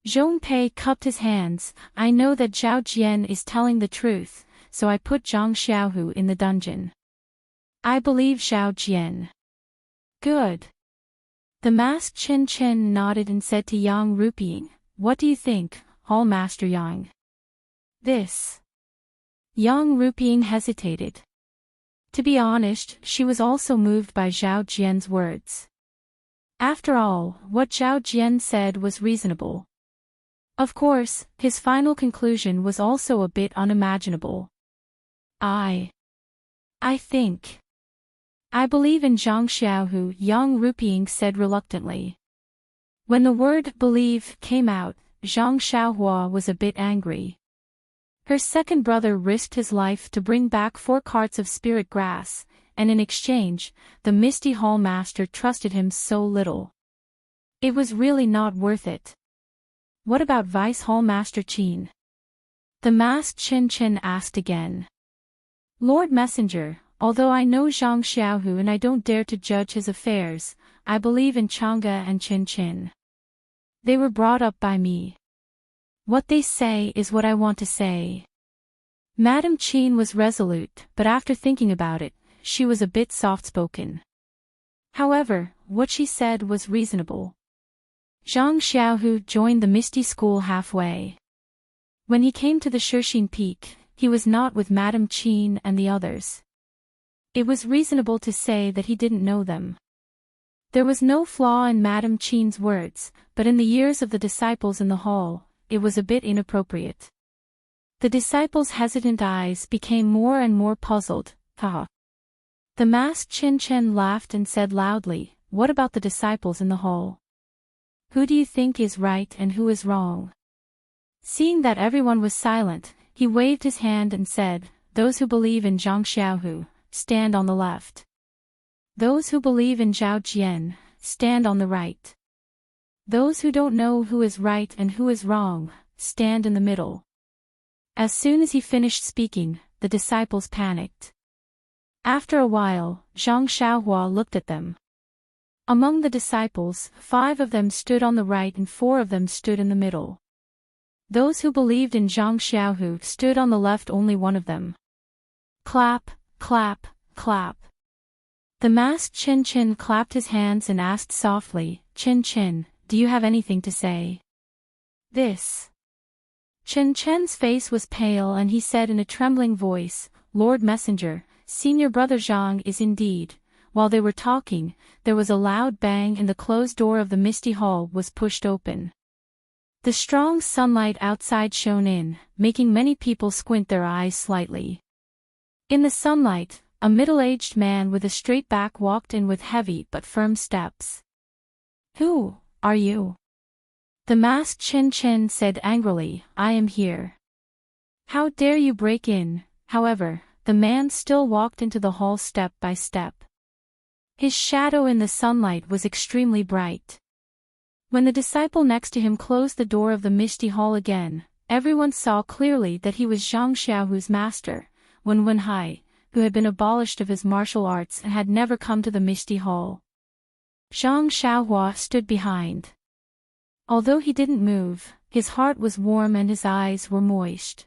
Zhong Pei cupped his hands, I know that Zhao Jian is telling the truth, so I put Zhang Xiaohu in the dungeon. I believe Zhao Jian. Good. The masked Qin Qin nodded and said to Yang Rupiying, what do you think, Hall Master Yang? This. Yang Rupiying hesitated. To be honest, she was also moved by Zhao Jian's words. After all, what Zhao Jian said was reasonable. Of course, his final conclusion was also a bit unimaginable. I think. I believe in Zhang Xiaohu, Yang Rupiying said reluctantly. When the word believe came out, Zhang Xiaohua was a bit angry. Her second brother risked his life to bring back 4 carts of spirit grass, and in exchange, the Misty Hall Master trusted him so little. It was really not worth it. What about Vice Hall Master Qin? The masked Qin Qin asked again. Lord Messenger, although I know Zhang Xiaohu and I don't dare to judge his affairs, I believe in Chang'e and Qin Qin. They were brought up by me. What they say is what I want to say. Madame Qin was resolute, but after thinking about it, she was a bit soft-spoken. However, what she said was reasonable. Zhang Xiaohu joined the Misty School halfway. When he came to the Shixin Peak, he was not with Madame Qin and the others. It was reasonable to say that he didn't know them. There was no flaw in Madame Qin's words, but in the ears of the disciples in the hall, it was a bit inappropriate. The disciples' hesitant eyes became more and more puzzled. Haha. The masked Qin Qin laughed and said loudly, what about the disciples in the hall? Who do you think is right and who is wrong? Seeing that everyone was silent, he waved his hand and said, those who believe in Zhang Xiaohu, stand on the left. Those who believe in Zhao Jian, stand on the right. Those who don't know who is right and who is wrong, stand in the middle. As soon as he finished speaking, the disciples panicked. After a while, Zhang Xiaohua looked at them. Among the disciples, 5 of them stood on the right and 4 of them stood in the middle. Those who believed in Zhang Xiaohu stood on the left, only 1 of them. Clap, clap, clap. The masked Qin Qin clapped his hands and asked softly, Qin Qin, do you have anything to say? This. Qin Qin's face was pale and he said in a trembling voice, Lord Messenger, Senior Brother Zhang is indeed. While they were talking, there was a loud bang and the closed door of the Misty Hall was pushed open. The strong sunlight outside shone in, making many people squint their eyes slightly. In the sunlight, a middle-aged man with a straight back walked in with heavy but firm steps. Who are you? The masked Qin Qin said angrily, I am here. How dare you break in? However, the man still walked into the hall step by step. His shadow in the sunlight was extremely bright. When the disciple next to him closed the door of the Misty Hall again, everyone saw clearly that he was Zhang Xiaohu's master, Wenhai, who had been abolished of his martial arts and had never come to the Misty Hall. Zhang Xiaohua stood behind. Although he didn't move, his heart was warm and his eyes were moist.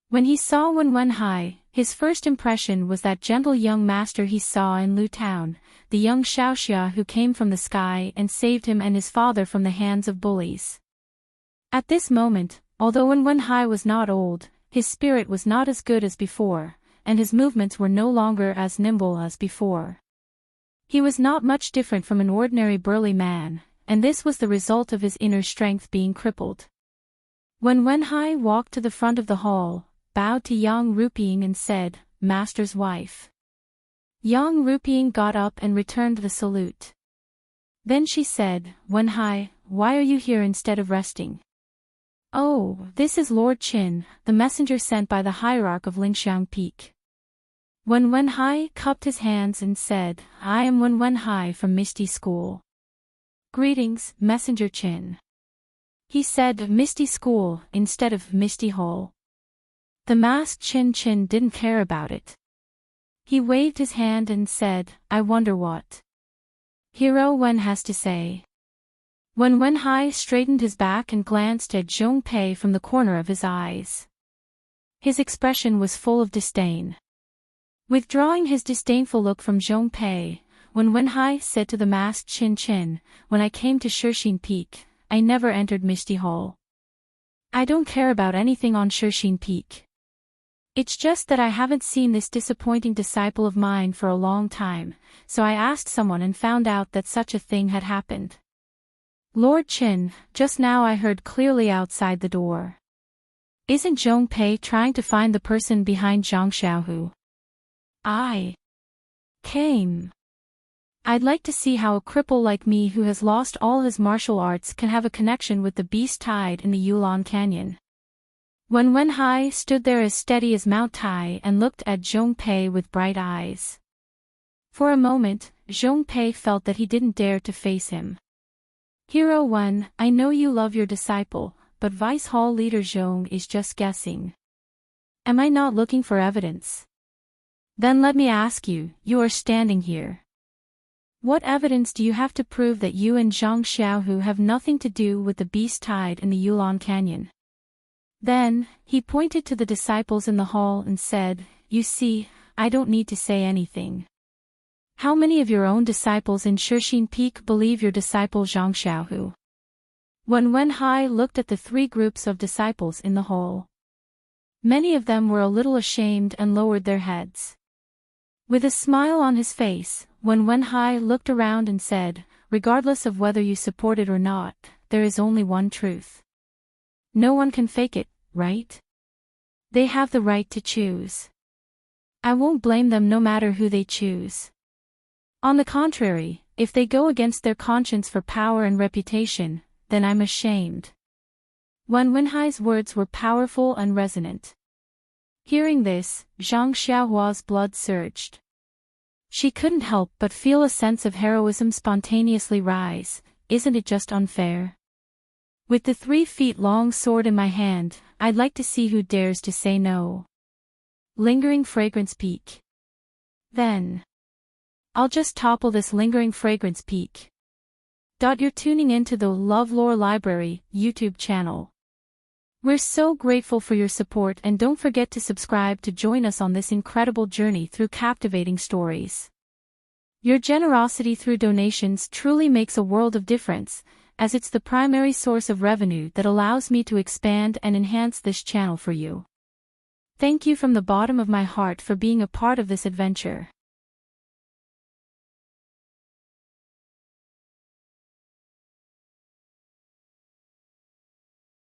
When he saw Wenwenhai, his first impression was that gentle young master he saw in Lu Town, the young Xiaoxia who came from the sky and saved him and his father from the hands of bullies. At this moment, although Wenwenhai was not old, his spirit was not as good as before, and his movements were no longer as nimble as before. He was not much different from an ordinary burly man, and this was the result of his inner strength being crippled. When Wenhai walked to the front of the hall, bowed to Yang Ruping and said, "Master's wife." Yang Ruping got up and returned the salute. Then she said, "Wenhai, why are you here instead of resting?" "Oh, this is Lord Qin, the messenger sent by the hierarch of Lingxiang Peak." When Wenhai cupped his hands and said, "I am Wenhai from Misty School." "Greetings, Messenger Qin." He said Misty School instead of Misty Hall. The masked Qin didn't care about it. He waved his hand and said, "I wonder what Hero Wen has to say." When Wenhai straightened his back and glanced at Zhong Pei from the corner of his eyes, his expression was full of disdain. Withdrawing his disdainful look from Zhong Pei, when Wenhai said to the masked Qin, "When I came to Shixin Peak, I never entered Misty Hall. I don't care about anything on Shixin Peak. It's just that I haven't seen this disappointing disciple of mine for a long time, so I asked someone and found out that such a thing had happened." "Lord Qin, just now I heard clearly outside the door. Isn't Zhong Pei trying to find the person behind Zhang Xiaohu?" "I came. I'd like to see how a cripple like me who has lost all his martial arts can have a connection with the beast tide in the Yulon Canyon." When Wenhai stood there as steady as Mount Tai and looked at Zhong Pei with bright eyes. For a moment, Zhong Pei felt that he didn't dare to face him. "Hero Wen, I know you love your disciple, but Vice Hall leader Zhong is just guessing. Am I not looking for evidence? Then let me ask you, you are standing here. What evidence do you have to prove that you and Zhang Xiaohu have nothing to do with the beast tide in the Yulon Canyon?" Then, he pointed to the disciples in the hall and said, "You see, I don't need to say anything. How many of your own disciples in Shixin Peak believe your disciple Zhang Xiaohu?" When Wenhai looked at the three groups of disciples in the hall, many of them were a little ashamed and lowered their heads. With a smile on his face, when Wenhai looked around and said, "Regardless of whether you support it or not, there is only one truth. No one can fake it, right? They have the right to choose. I won't blame them no matter who they choose. On the contrary, if they go against their conscience for power and reputation, then I'm ashamed." When Wenhai's words were powerful and resonant. Hearing this, Zhang Xiaohua's blood surged. She couldn't help but feel a sense of heroism spontaneously rise. Isn't it just unfair? With the 3-feet-long sword in my hand, I'd like to see who dares to say no. Lingering fragrance peak. Then I'll just topple this lingering fragrance peak. You're tuning into the LoveLore Library YouTube channel. We're so grateful for your support, and don't forget to subscribe to join us on this incredible journey through captivating stories. Your generosity through donations truly makes a world of difference, as it's the primary source of revenue that allows me to expand and enhance this channel for you. Thank you from the bottom of my heart for being a part of this adventure.